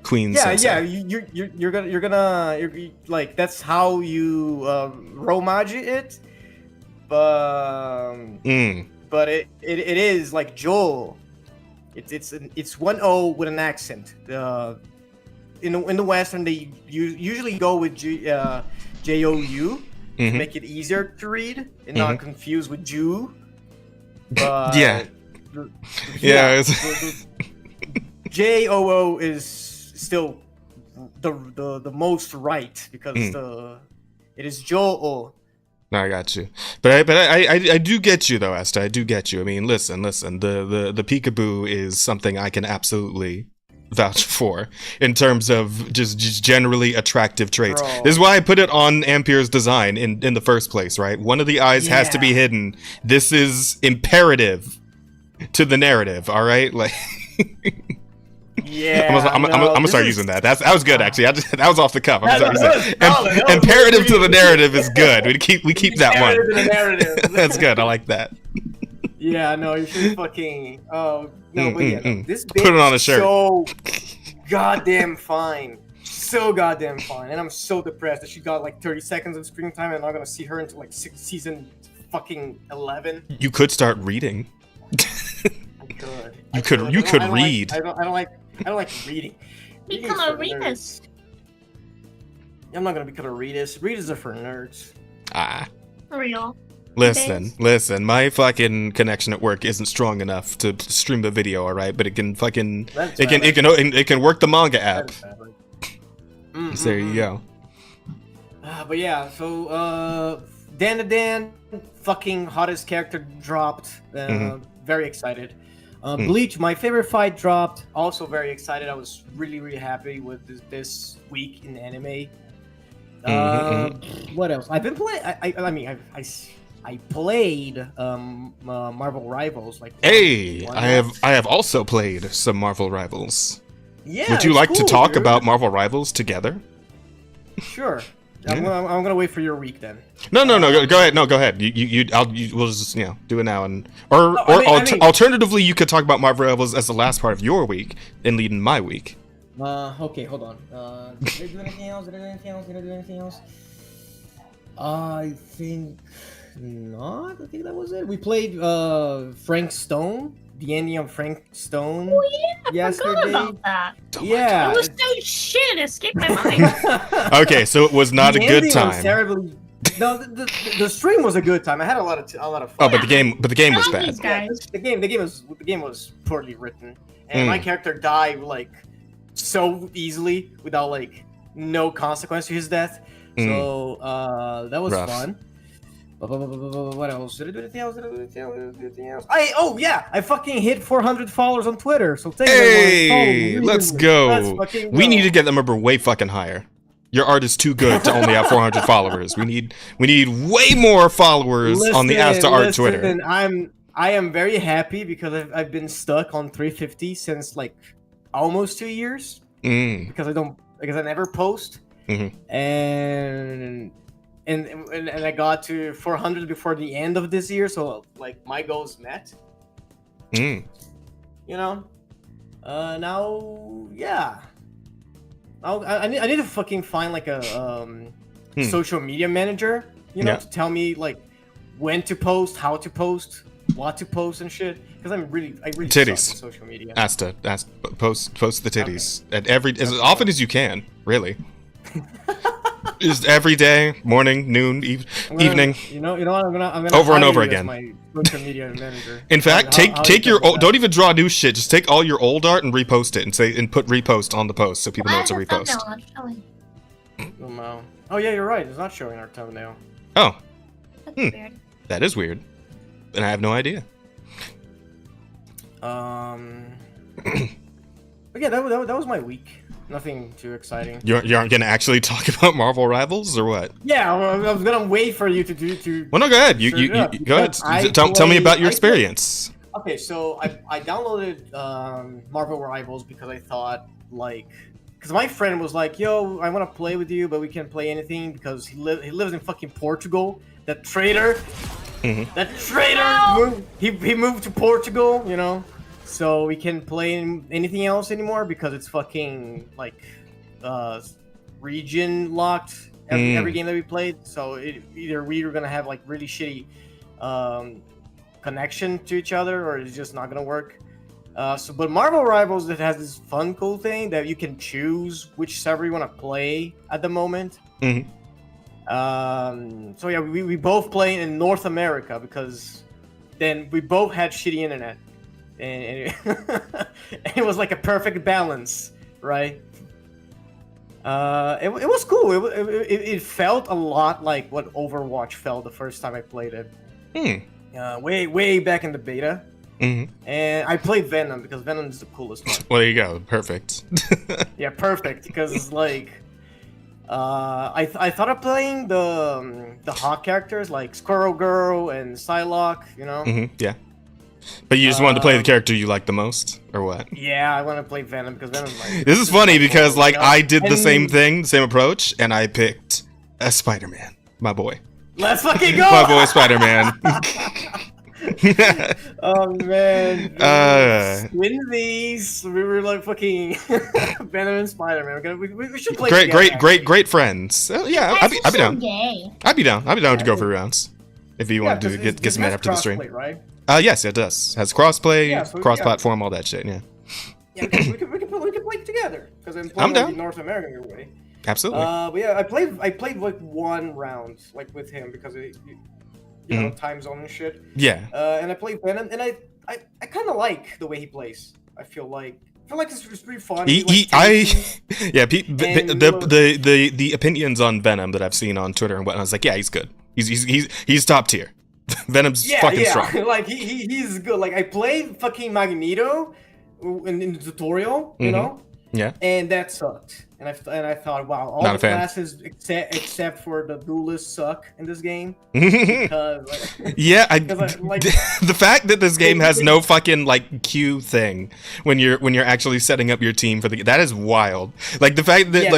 Queen. Yeah. You're gonna like that's how you romage it, but it is like Joel. It's one O with an accent. In the Western, they usually go with JOU to make it easier to read and not confused with Jew. But yeah. JOO is still the most right because it is Joel. No, I got you, but I do get you though, Asta. I do get you. I mean, listen. The peekaboo is something I can absolutely vouch for in terms of just generally attractive traits. Bro. This is why I put it on Ampere's design in the first place, right? One of the eyes has to be hidden. This is imperative to the narrative. All right, like. Yeah, I'm gonna start using that. That was good, actually. That was off the cuff. Imperative to the narrative is good. We keep that one. To the narrative. That's good. I like that. Yeah, no, you should fucking. Oh no, but yeah, no, this bitch put it on a shirt. So goddamn fine, so goddamn fine, and I'm so depressed that she got like 30 seconds of screen time, and I'm not gonna see her until like season fucking 11. You could start reading. I could. You could read. I don't like reading. Become a Remus. I'm not gonna become a Readus. Readers are for nerds. For real. Listen. My fucking connection at work isn't strong enough to stream the video, all right? But it can fucking it can work the manga app. So there you go. But yeah, so Dan, fucking hottest character dropped. Very excited. Bleach, my favorite fight dropped. Also very excited. I was really happy with this week in anime. What else? I've been playing. I played Marvel Rivals. Like, hey, I have also played some Marvel Rivals. Yeah. Would you like to talk about Marvel Rivals together? Sure. I'm gonna wait for your week then. No. Go ahead. No, go ahead. We'll just do it now, alternatively, you could talk about Marvel Rivals as the last part of your week and lead in my week. Okay, hold on. Did I do anything else? I think not. I think that was it. We played Frank Stone, the ending of Frank Stone. Oh yeah, yesterday. I forgot about that. Yeah, it was so shit. It escaped my mind. Okay, so it was not a good time. No, the stream was a good time. I had a lot of fun. Oh, but the game was bad. Yeah, the game was poorly written, and my character died like so easily without like no consequence to his death. So that was fun. What else? Did I do anything else? I fucking hit 400 followers on Twitter. So thank you. Let's go. We need to get that number way fucking higher. Your art is too good to only have 400 followers. We need way more followers on the Asta Art Twitter. I am very happy because I've been stuck on 350 since like almost 2 years because I never post and I got to 400 before the end of this year, so like my goals met. You know, now yeah. I need to fucking find like a social media manager, to tell me like when to post, how to post, what to post and shit. Because I really Titties. suck at social media. Post the titties at as often as you can, really. Just every day, morning, noon, evening. You know what? I'm gonna Over and hire over you as again. my social media manager. In fact, How take you your think old, don't even draw new shit. Just take all your old art and repost it and put repost on the post so people know it's a repost. Oh, no. Oh yeah, you're right. It's not showing our thumbnail. Oh, That's weird. that is weird, and I have no idea. But yeah, that was my week. Nothing too exciting. You aren't gonna actually talk about Marvel Rivals or what? Yeah, I was gonna wait for you to do. Well, no, go ahead. You go ahead. Tell me about your experience. Okay, so I downloaded Marvel Rivals because I thought because my friend was like, "Yo, I want to play with you, but we can't play anything because he lives in fucking Portugal." That traitor. Mm-hmm. That traitor. He moved to Portugal, you know. So we can't play anything else anymore because it's fucking region locked every game that we played. So either we were gonna have like really shitty connection to each other, or it's just not gonna work. But Marvel Rivals, it has this fun, cool thing that you can choose which server you want to play at the moment. Mm-hmm. So yeah, we both play in North America because then we both had shitty internet. And it was like a perfect balance, right? It was cool. It felt a lot like what Overwatch felt the first time I played it. Way back in the beta. Mm-hmm. And I played Venom because Venom is the coolest one. Well, there you go. Perfect. Yeah, perfect. Because it's like, I thought of playing the Hawk characters like Squirrel Girl and Psylocke, you know. Mm-hmm. Yeah. But you just wanted to play the character you like the most, or what? Yeah, I want to play Venom because Venom's like... This is funny because, like, you know? I did the same thing, the same approach, and I picked a Spider-Man, my boy. Let's fucking go! My boy Spider-Man. Oh, man. Twinsies. We were like fucking Venom and Spider-Man. We should play Great friends. Yeah, I'd be down. Gay. I'd be down to go for rounds. If you want to get some after the stream. Right? Yes, it does. Has crossplay, so cross-platform, all that shit. Yeah. Yeah, we can play together because I'm playing down. the North American way. Absolutely. But yeah, I played like one round like with him because you know, time zone and shit. Yeah. And I played Venom, and I kind of like the way he plays. I feel like it's pretty fun. The opinions on Venom that I've seen on Twitter and whatnot, I was like, yeah, he's good. He's top tier. Venom's fucking strong. Like he's good. Like I played fucking Magneto in the tutorial, you know. Yeah. And that sucked. And I thought, wow, all the classes except for the duelists suck in this game. Because, the fact that this game has no fucking like queue thing when you're actually setting up your team for that is wild. Like the fact that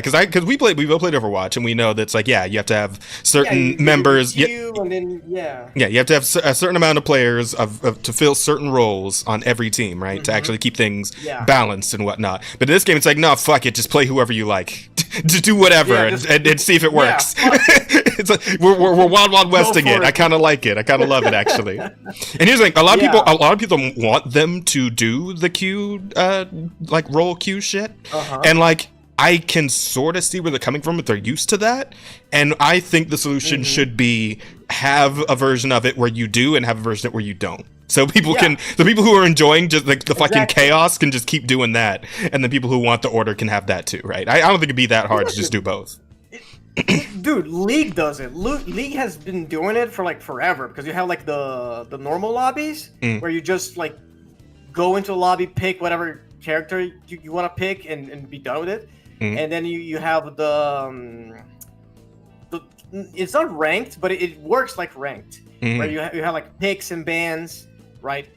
because we both played Overwatch and we know that's like you have to have certain members. You have to have a certain amount of players to fill certain roles on every team, right? To actually keep things balanced and whatnot. But in this game, it's like, no, fuck it, just play whoever you like. To do whatever and see if it works. It's like we're Wild Westing it. I kind of like it. I kind of love it actually. And here's the thing: a lot of people want them to do the queue, like role queue shit, and like I can sort of see where they're coming from if they're used to that. And I think the solution should be have a version of it where you do and have a version of it where you don't. So people the people who are enjoying just like the fucking chaos can just keep doing that, and the people who want the order can have that too, right? I don't think it'd be that hard to just do both. Dude, League does it. League has been doing it for like forever because you have like the normal lobbies where you just like go into a lobby, pick whatever character you want to pick, and be done with it. And then you have the it's not ranked, but it works like ranked, where you have like picks and bans. Right,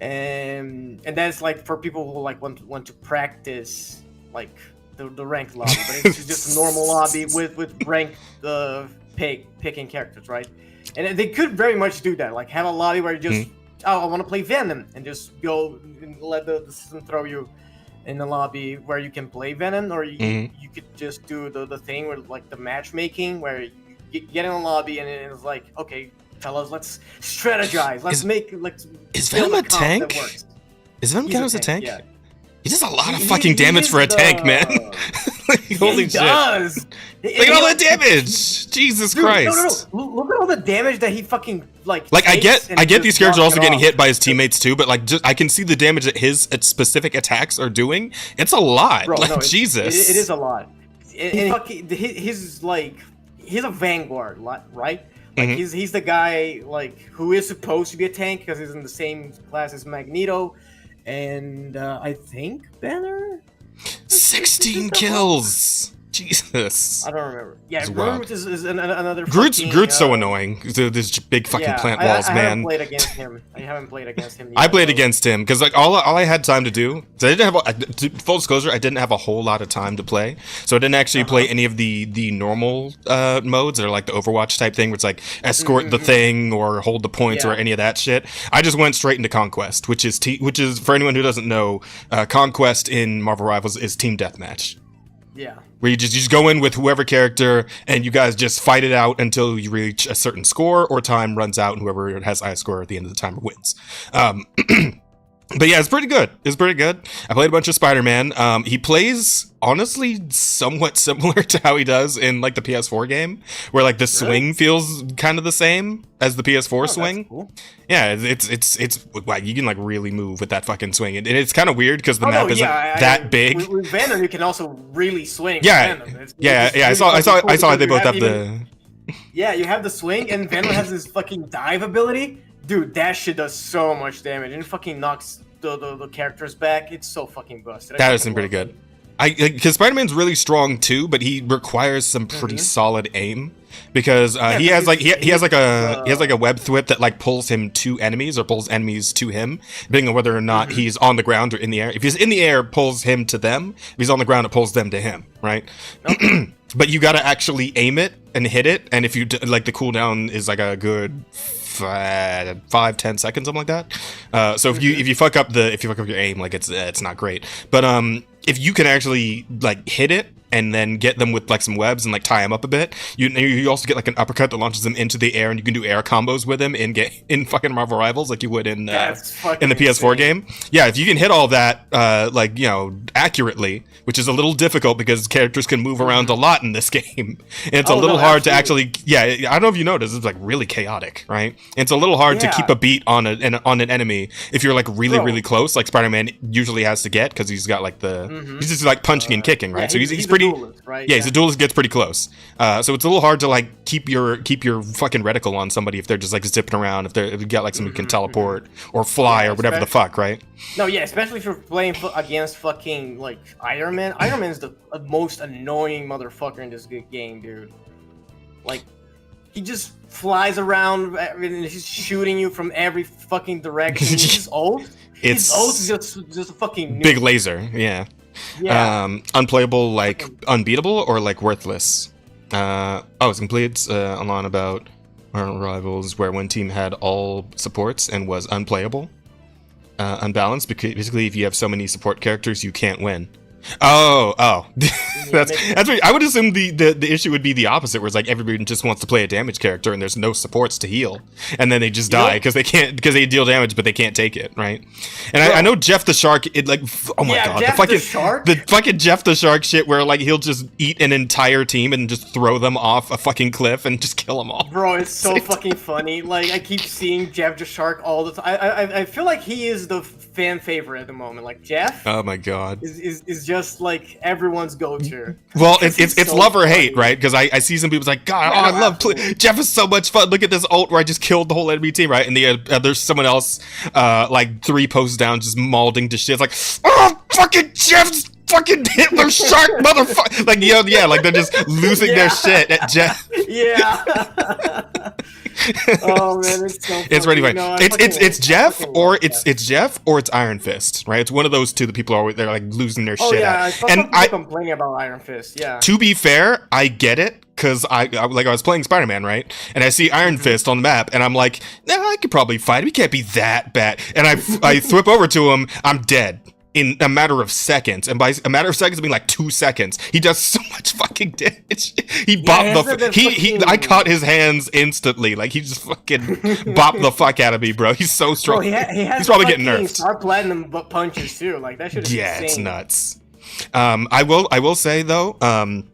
and that's like for people who like want to practice like the ranked lobby, but it's just a normal lobby with ranked picking characters, right? And they could very much do that, like have a lobby where you just I want to play Venom and just go and let the system throw you in the lobby where you can play Venom, or you could just do the thing with like the matchmaking where get in the lobby, and it's like, okay, fellas, let's strategize. Let's Is build Venom a comp that tank? works. Is Venom He's count as a tank? Yeah. He does a lot of He- fucking he damage is for a tank, man. Like, holy he shit. does. Look at all that damage! Jesus Dude, Christ. No. Look at all the damage that he fucking like. Like I takes and get just these characters knocks also it getting off. hit by his teammates too, but like just, I can see the damage that his specific attacks are doing. It's a lot. Bro, like no, Jesus. It is a lot. And fucking his like he's a vanguard, right? Like Mhm. he's the guy like who is supposed to be a tank because he's in the same class as Magneto, and I think Banner. 16 kills. Jesus. I don't remember. Yeah, It's Groot wild. is another. Groot's fucking, so annoying. These big fucking plant walls, I man. haven't played against him. I haven't played against him. I yet, played so- against him because like all I had time to do. So I didn't have full disclosure. I didn't have a whole lot of time to play, so I didn't actually play any of the normal modes or like the Overwatch type thing, where it's like escort the thing or hold the points or Yeah. any of that shit. I just went straight into Conquest, which is for anyone who doesn't know, Conquest in Marvel Rivals is team deathmatch. Yeah. Where you just go in with whoever character and you guys just fight it out until you reach a certain score or time runs out and whoever has highest score at the end of the timer wins. But yeah, it's pretty good. It's pretty good. I played a bunch of Spider-Man. He plays honestly somewhat similar to how he does in like the PS4 game, where like the swing feels kind of the same as the PS4 swing. That's cool. Yeah, it's wow, you can like really move with that fucking swing, and it's kind of weird because the map no, isn't yeah, that big. With Venom, you can also really swing. Yeah, Venom. It's yeah. really I saw fucking cool they because both you have even- the. Yeah, you have the swing, and Venom has this fucking dive ability. Dude, that shit does so much damage, and it fucking knocks the characters back. It's so fucking busted. That is pretty good. Because Spider-Man's really strong too, but he requires some pretty solid aim because he has like he has like a web thwip that like pulls him to enemies or pulls enemies to him, depending on whether or not he's on the ground or in the air. If he's in the air, it pulls him to them. If he's on the ground, it pulls them to him. Right. But you got to actually aim it and hit it, and if you like, the cooldown is like a good 5-10 seconds, something like that. So if you fuck up your aim, like it's not great. But if you can actually like hit it and then get them with like some webs and like tie them up a bit, you also get like an uppercut that launches them into the air, and you can do air combos with them in fucking Marvel Rivals like you would in the PS4 game. Yeah, if you can hit all that like, you know, accurately, which is a little difficult because characters can move around a lot in this game. And it's a little hard to actually, I don't know if you noticed, it's like really chaotic, right? And it's a little hard to keep a beat on an enemy if you're like really close, like Spider-Man usually has to get, because he's got like he's just like punching and kicking, right? So he's pretty duelist, right? Yeah, he's a duelist, gets pretty close. So it's a little hard to like keep your fucking reticle on somebody if they're just like zipping around, if you got like somebody who can teleport or fly or whatever the fuck, right? No, yeah, especially if you're playing against fucking like Iron Man. Iron Man's the most annoying motherfucker in this game, dude. Like, he just flies around and he's shooting you from every fucking direction. His ult is just a fucking nuke. Big laser, yeah. Unplayable, like unbeatable, or like worthless. It's complete online about Marvel Rivals, where one team had all supports and was unplayable, unbalanced. Because basically, if you have so many support characters, you can't win. That's what, I would assume the issue would be the opposite, where it's like everybody just wants to play a damage character and there's no supports to heal, and then they just die because they deal damage but they can't take it, right? And I know Jeff the Shark, god, the fucking Jeff the Shark shit, where like he'll just eat an entire team and just throw them off a fucking cliff and just kill them all. Bro, it's so fucking funny. Like, I keep seeing Jeff the Shark all the time. I feel like he is the fan favorite at the moment. Like, Jeff. Oh my god. Is just like everyone's go-to. Well, it's so love or hate, right? Because I see some people's like, God, I love Jeff is so much fun. Look at this ult where I just killed the whole enemy team, right? And there's someone else, like 3 posts down, just mauling to shit. It's like, oh, fucking Jeff's fucking Hitler Shark motherfucker. Like, yeah, like they're just losing their shit at Jeff. Yeah. Oh man, it's so funny. It's really funny. No, it's Jeff or it's Jeff or it's Iron Fist, right? It's one of those two that people are they're like losing their shit at. And I complaining about Iron Fist. Yeah. To be fair, I get it, because I was playing Spider-Man, right? And I see Iron Fist on the map, and I'm like, I could probably fight him. He can't be that bad. And I thwip over to him. I'm dead. in a matter of seconds, and by a matter of seconds I mean like 2 seconds. He does so much fucking damage. He bopped I caught his hands instantly. Like he just fucking bopped the fuck out of me, bro. He's so strong. Bro, he's probably getting nerfed. Star Platinum punches too. Like that shit is insane. It's nuts. I will say though, on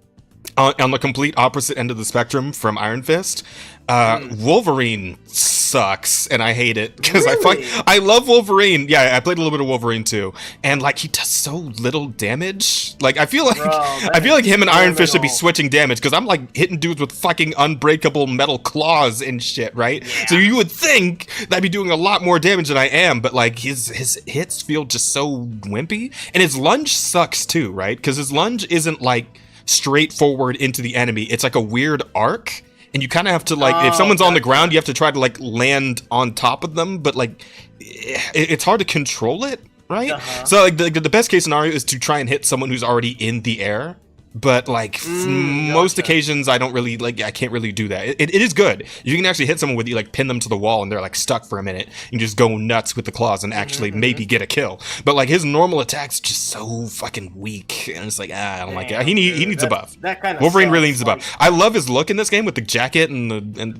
the complete opposite end of the spectrum from Iron Fist, Wolverine sucks, and I hate it because I love Wolverine. Yeah, I played a little bit of Wolverine too, and like he does so little damage. Like I feel like him and Iron Fist should be switching damage because I'm like hitting dudes with fucking unbreakable metal claws and shit, right? Yeah. So you would think that I'd be doing a lot more damage than I am, but like his hits feel just so wimpy, and his lunge sucks too, right? Because his lunge isn't like straightforward into the enemy. It's like a weird arc. And you kind of have to like, if someone's on the ground, you have to try to like land on top of them, but like, it's hard to control it, right? So like the best case scenario is to try and hit someone who's already in the air. But like most occasions, I don't really like. I can't really do that. It is good. You can actually hit someone with you, like pin them to the wall, and they're like stuck for a minute. You just go nuts with the claws and actually maybe get a kill. But like his normal attack's just so fucking weak, and it's like I don't like it. He needs a buff. That kind of Wolverine really needs a buff. I love his look in this game with the jacket and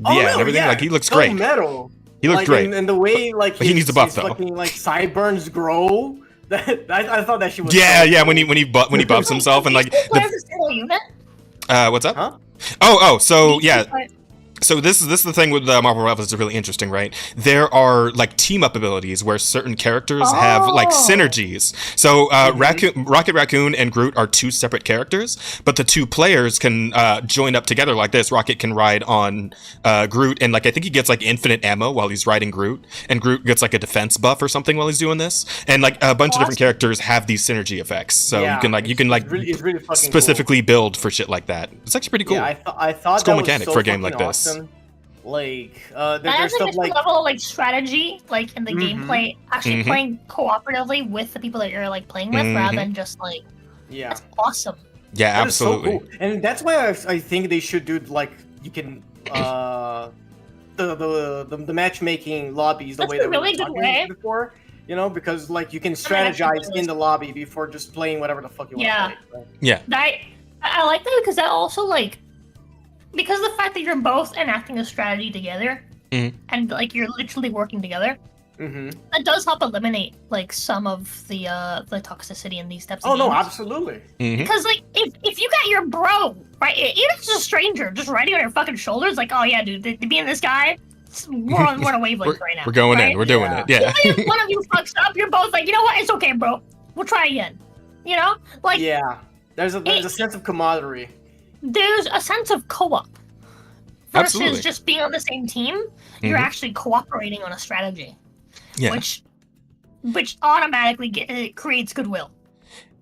everything. Yeah. Like he looks great. Metal. He looks great. And the way like he needs a buff though. Fucking, like sideburns grow. I thought that she was. Yeah. When he buffs himself and like. What's up? Huh? So yeah. So this is the thing with Marvel Rivals is really interesting, right? There are like team up abilities where certain characters have like synergies. So Rocket Raccoon and Groot are 2 separate characters, but the 2 players can join up together like this. Rocket can ride on Groot, and like I think he gets like infinite ammo while he's riding Groot, and Groot gets like a defense buff or something while he's doing this. And like a bunch of different characters have these synergy effects. So you can it's really specifically build for shit like that. It's actually pretty cool. Yeah, I thought it's cool that mechanic was for a game like this. Like, there's stuff like level of like strategy, like in the gameplay, actually playing cooperatively with the people that you're like playing with, rather than just like, that's awesome. Yeah, that absolutely. Is so cool. And that's why I think they should do like you can the matchmaking lobbies the way that we were talking before. You know, because like you can strategize in the lobby before just playing whatever the fuck you want to play. Right? Yeah. I like that because that also like. Because of the fact that you're both enacting a strategy together, and like you're literally working together, that does help eliminate like some of the toxicity in these types of games. Oh no, absolutely. Because like if you got your bro, right, even if it's a stranger just riding on your fucking shoulders, like, oh yeah, dude, me and this guy, we're on a wavelength right now. We're going in, we're doing it, yeah. Even if one of you fucks up, you're both like, you know what, it's okay, bro. We'll try again. You know, like there's a sense of camaraderie. There's a sense of co-op versus just being on the same team. You're actually cooperating on a strategy, which automatically creates goodwill.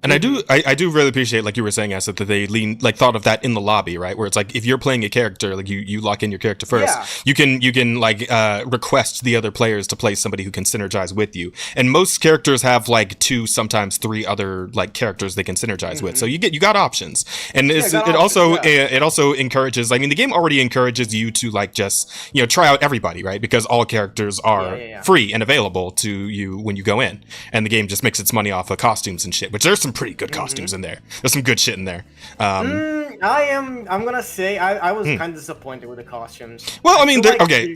And I do really appreciate, like you were saying, Asset, that they thought of that in the lobby, right? Where it's like if you're playing a character, like you lock in your character first, you can like request the other players to play somebody who can synergize with you. And most characters have like 2, sometimes 3 other like characters they can synergize with. So you got options, and it also encourages. I mean, the game already encourages you to like just try out everybody, right? Because all characters are free and available to you when you go in, and the game just makes its money off of costumes and shit. Which there's some pretty good costumes in there. There's some good shit in there. I'm gonna say I was kind of disappointed with the costumes. Well, I mean, let me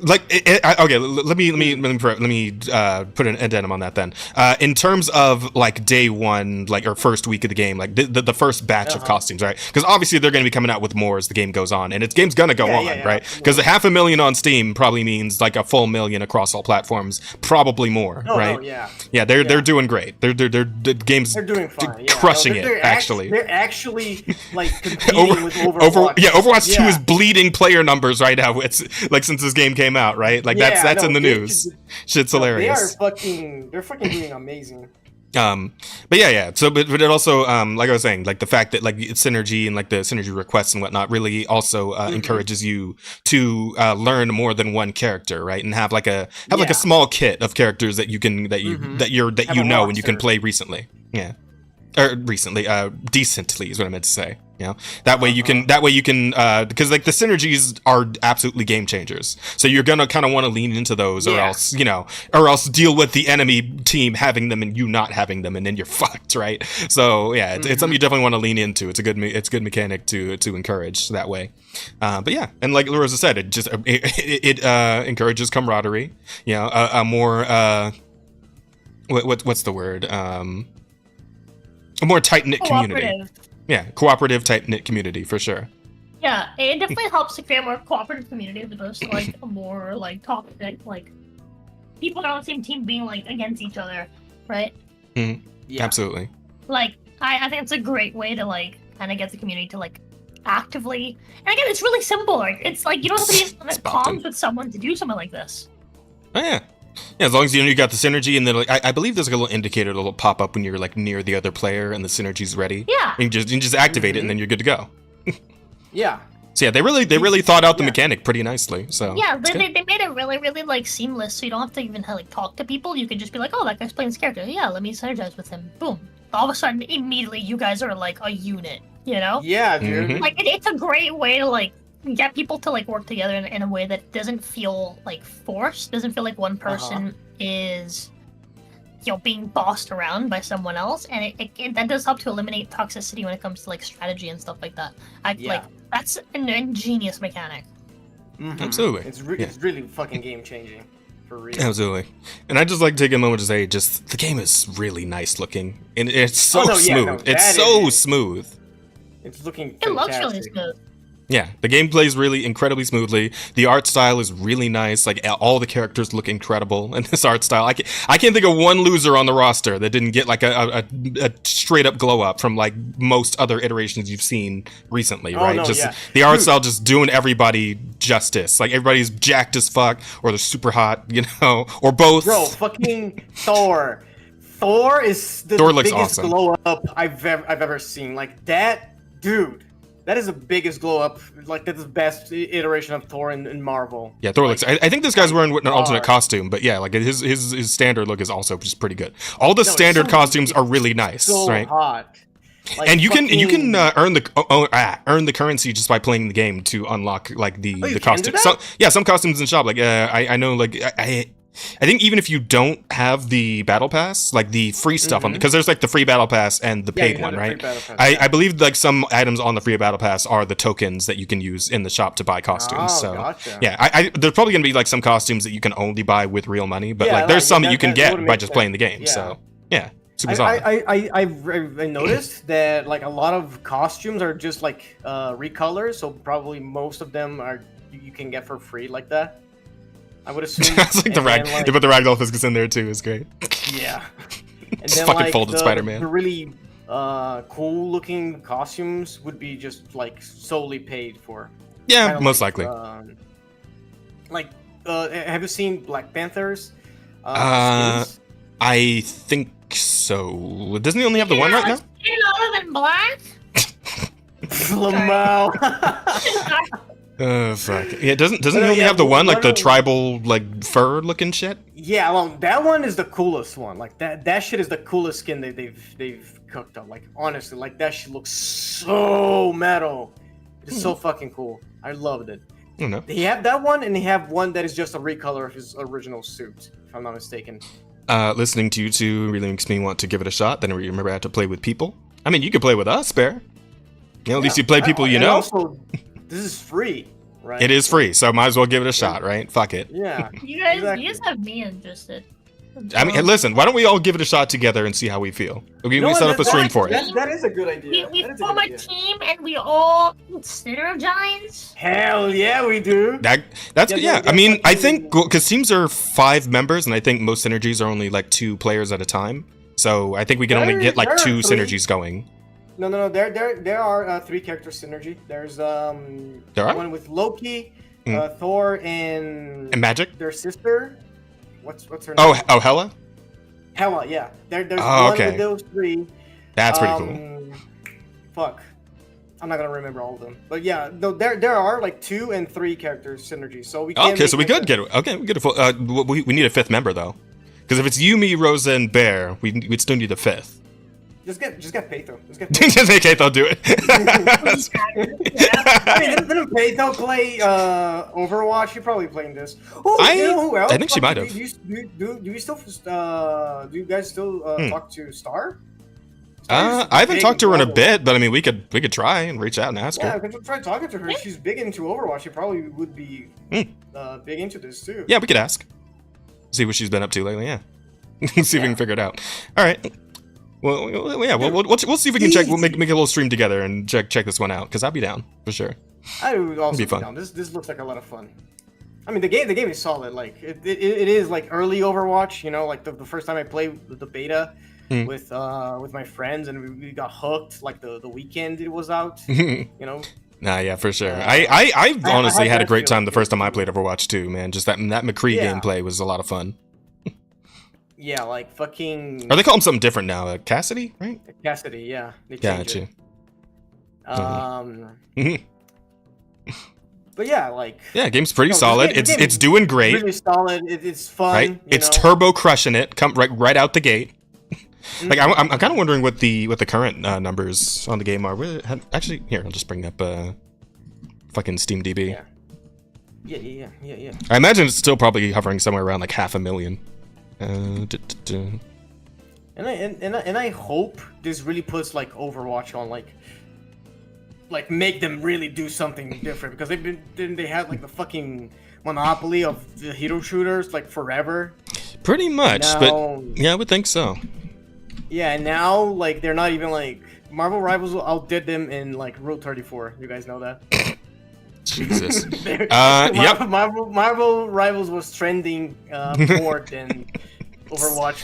put an addendum on that then. In terms of like day one, like or first week of the game, like the first batch of costumes, right? Because obviously they're going to be coming out with more as the game goes on, and its game's going to go on, right? Because 500,000 on Steam probably means like a full million across all platforms, probably more, right? They're doing great. The game's they're doing fine. Crushing it, actually. They're actually like competing with Overwatch. Overwatch 2 is bleeding player numbers right now. It's like since this game came out, right? Like that's in the news. Shit's hilarious. They're fucking doing amazing. But yeah. So, but it also, like I was saying, like the fact that like it's synergy and like the synergy requests and whatnot really also encourages you to learn more than one character, right? And have like a small kit of characters that you can and you can play recently. Yeah. Or recently, decently is what I meant to say. You know, that way you can because like the synergies are absolutely game changers. So you're gonna kind of want to lean into those, or else deal with the enemy team having them and you not having them, and then you're fucked, right? So yeah, it's something you definitely want to lean into. It's a good mechanic to encourage that way. But yeah, and like Larissa said, it encourages camaraderie. You know, a more what's the word? A more tight knit community. Yeah, cooperative, tight-knit community, for sure. Yeah, it definitely helps to create a more cooperative community as opposed to, like, a more, like, toxic, like, people on the same team being, like, against each other, right? Mm-hmm. Yeah. Absolutely. Like, I think it's a great way to, like, kind of get the community to, like, actively... And again, it's really simple. Like, it's, like, you don't have to be on comms with someone to do something like this. Oh, yeah. Yeah, as long as you got the synergy, and then like, I believe there's like a little indicator that'll pop up when you're like near the other player and the synergy's ready. Yeah. You can just activate it, and then you're good to go. Yeah. So yeah, they really thought out the mechanic pretty nicely. So yeah, they made it really like seamless, so you don't have to even like talk to people. You can just be like, oh, that guy's playing this character. Yeah, let me synergize with him. Boom. All of a sudden, immediately, you guys are like a unit. You know? Yeah, dude. Mm-hmm. Like it's a great way to like get people to like work together in a way that doesn't feel like forced. Doesn't feel like one person is, you know, being bossed around by someone else, and it that does help to eliminate toxicity when it comes to like strategy and stuff like that. Like that's an ingenious mechanic. Mm-hmm. Absolutely, it's really fucking game changing, for real. Absolutely, and I just like to take a moment to say, just the game is really nice looking, and it's so smooth. It's so smooth. It's looking fantastic. It looks really smooth. Yeah, the game plays really incredibly smoothly. The art style is really nice. Like all the characters look incredible in this art style. I can't think of one loser on the roster that didn't get like a straight up glow up from like most other iterations you've seen recently, right? The art style just doing everybody justice. Like everybody's jacked as fuck, or they're super hot, you know, or both. Bro, fucking Thor. Thor is the looks biggest awesome. glow up I've ever seen. Like that dude. That is the biggest glow up. Like that's the best iteration of Thor in Marvel. Yeah, Thor looks. I think this guy's wearing an alternate costume, but yeah, like his standard look is also just pretty good. All the standard costumes are really nice, so right? Hot. Like, and you can earn the currency just by playing the game to unlock like the costume. Some costumes in shop. Like I know like I think even if you don't have the battle pass, like the free stuff on, because there's like the free battle pass and the paid one, right? I believe like some items on the free battle pass are the tokens that you can use in the shop to buy costumes. Oh, so gotcha. yeah, there's probably gonna be like some costumes that you can only buy with real money, but like there's some that you can get by just playing the game. Yeah. So yeah, super solid. I noticed that like a lot of costumes are just like recolors, so probably most of them are you can get for free like that. I would assume. That's like they put the ragdoll physics in there too. Is great. Yeah. And just then, fucking like, folded Spider-Man. The really cool looking costumes would be just like solely paid for. Yeah, Kinda most like, likely. Have you seen Black Panther's? I think so. Doesn't he only have the one right now? Other than black. Lamau. Fuck. Yeah, doesn't he only have the one, like the tribal, like fur looking shit? Yeah, well, that one is the coolest one. Like that shit is the coolest skin they've cooked up. Like honestly, like that shit looks so metal. It's so fucking cool. I loved it. Oh, no. They have that one, and they have one that is just a recolor of his original suit, if I'm not mistaken. Listening to you two really makes me want to give it a shot. Then I remember I have to play with people. I mean, you can play with us, Bear. You know, at least you play people you know. Also, this is free, right? It is free, so might as well give it a shot, right? Fuck it. Yeah. You guys have me interested. I mean, listen, why don't we all give it a shot together and see how we feel? We set up a stream for it. That is a good idea. We form a team and we all synergize. Hell yeah, we do. That's yeah. I mean, I think because teams are 5 members, and I think most synergies are only like 2 players at a time. So I think we can only get like 2 synergies going. No. There are 3 character synergy. There's one with Loki, Thor, and Magic. Their sister. What's her name? Oh, Hela? Hela, yeah. There's one with those 3. That's pretty cool. Fuck. I'm not gonna remember all of them. But yeah, there are like 2 and 3 character synergies. So we can okay, so we could get a full we need a 5th member though. Because if it's you, me, Rosa, and Bear, we'd still need a 5th. Just get Peito. Just get Just say Keith, I'll do it. I mean, didn't Peito play Overwatch? You're probably playing this. Oh, you know who else? I think she might have. Do you still do you guys still talk to Star? I haven't talked to her in a bit, but I mean, we could try and reach out and ask her. Yeah, we could try talking to her. She's big into Overwatch. She probably would be big into this too. Yeah, we could ask. See what she's been up to lately. Yeah, see if we can figure it out. All right. Well, yeah. We'll see if we can check. We'll make a little stream together and check this one out because I'll be down for sure. I would also be fun. down. This looks like a lot of fun. I mean, the game is solid. Like it is like early Overwatch. You know, like the first time I played the beta with my friends and we got hooked. Like the weekend it was out. You know. Nah, yeah, for sure. I honestly had a great time the first time I feeling. played Overwatch too, man. Just that McCree gameplay was a lot of fun. Yeah, like fucking. Or they call him something different now. Cassidy, right? Cassidy, yeah. They changed it. But yeah, like. Yeah, game's pretty No, solid. the game It's doing great. Really solid. It's fun. Right? You It's know? turbo crushing it. Come right out the gate. Like I'm kind of wondering what the current numbers on the game are. Actually, here I'll just bring up fucking Steam DB. Yeah. I imagine it's still probably hovering somewhere around like 500,000. And I hope this really puts like Overwatch on like make them really do something different because they had like the fucking monopoly of the hero shooters like forever. Pretty much, Now, but yeah, I would think so. Yeah, and now like they're not even like Marvel Rivals outdid them in like Rule 34. You guys know that? Jesus. Yep. Marvel Rivals was trending more than Overwatch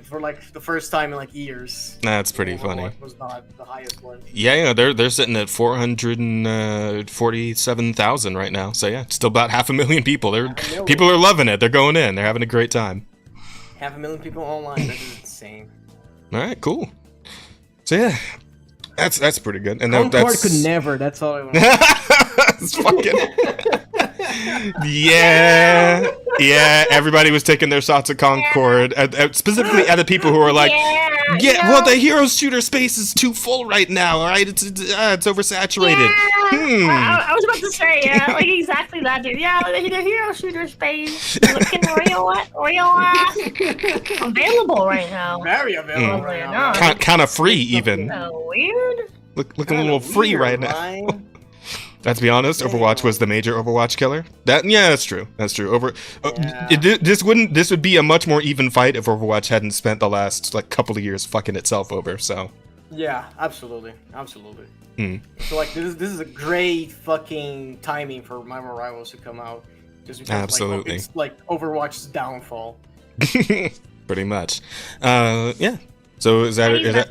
for like the first time in like years. That's pretty funny. Overwatch was not the highest one. Yeah, they're sitting at 447,000 right now. So yeah, still about 500,000 people. People are loving it. They're going in. They're having a great time. 500,000 people online. That is insane. All right, cool. So yeah, that's pretty good. And Concord could never. That's all I want. It's fucking. Yeah. Everybody was taking their shots at Concord, specifically at the people who were like, well, the hero shooter space is too full right now. All right, it's oversaturated. I was about to say, like exactly that, dude. Yeah, the hero shooter space looking real available right now. Very available right now. Kind of free even. Weird. Looking a little free right now. Let's be honest, Overwatch was the major Overwatch killer. That's true. That's true. This would be a much more even fight if Overwatch hadn't spent the last like couple of years fucking itself over. So. Yeah, absolutely. So like this is a great fucking timing for Marvel Rivals to come out. Just because absolutely. It's like Overwatch's downfall. Pretty much. Yeah. So is that?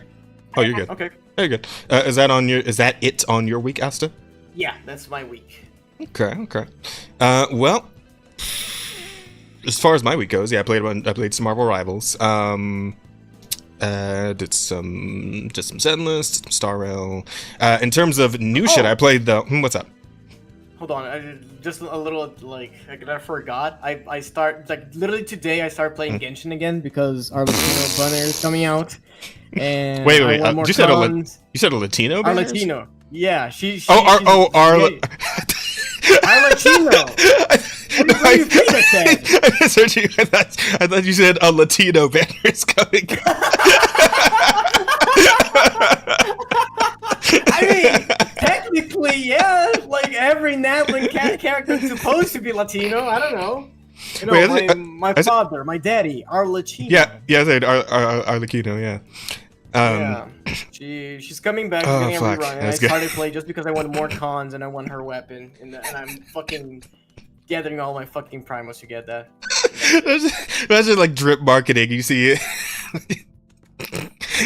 Oh, you're good. Okay. Very good. Is that it on your week, Asta? Yeah, that's my week. Okay. Well, as far as my week goes, yeah, I played some Marvel Rivals. Did some Zenless, some Star Rail. In terms of new shit, I played the. What's up? Hold on, just a little like I forgot. I start like literally today. I started playing Genshin again because our Latino banner is coming out. And wait. You said a Latino banner? Our Latino. Yeah, she our Latino. What do you think I said? I thought you said a Latino banner is coming. I mean, technically, yeah. Like every Natlan character is supposed to be Latino. I don't know. You know, Wait, my father, my daddy, are Latino. Yeah, I said our Latino. Yeah. She's coming back. Oh, She's getting a fuck. rerun, and I started playing just because I want more cons and I want her weapon, and I'm fucking gathering all my fucking primos to get that. Imagine like drip marketing. You see it.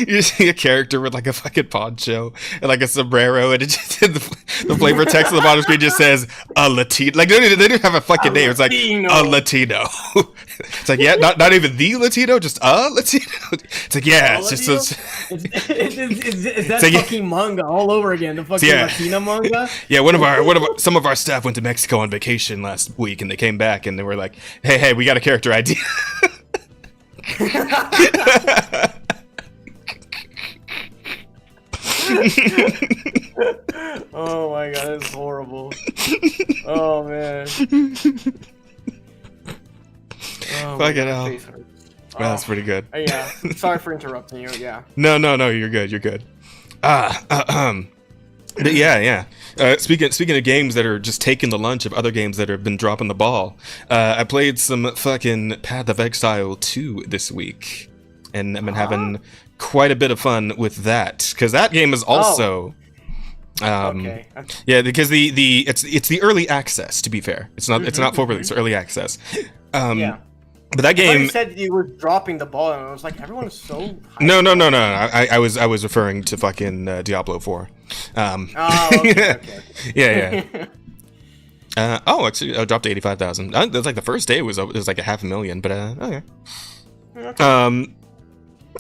You see a character with like a fucking poncho and like a sombrero, and it just the flavor text on the bottom screen just says a Latino. Like they don't have a fucking name. It's like a Latino. It's like not even the Latino, just a Latino. It's like it's just is that like, fucking manga all over again? The fucking Latino manga. Yeah, some of our staff went to Mexico on vacation last week, and they came back and they were like, "Hey, we got a character idea." Oh my god, that's horrible. Oh man. Oh, Fucking my hell. face hurts. That's pretty good. Yeah. Sorry for interrupting you. Yeah. No, you're good. You're good. But yeah. Speaking of games that are just taking the lunch of other games that have been dropping the ball, I played some fucking Path of Exile 2 this week, and I've been having quite a bit of fun with that because that game is also. Okay. Yeah, because it's the early access. To be fair, it's not full release. It's early access. Yeah. But that game. You said you were dropping the ball, and I was like, everyone is so. No. I was referring to fucking Diablo 4. Okay. Yeah. Actually, I dropped to 85,000. That's like the first day was like 500,000, but okay.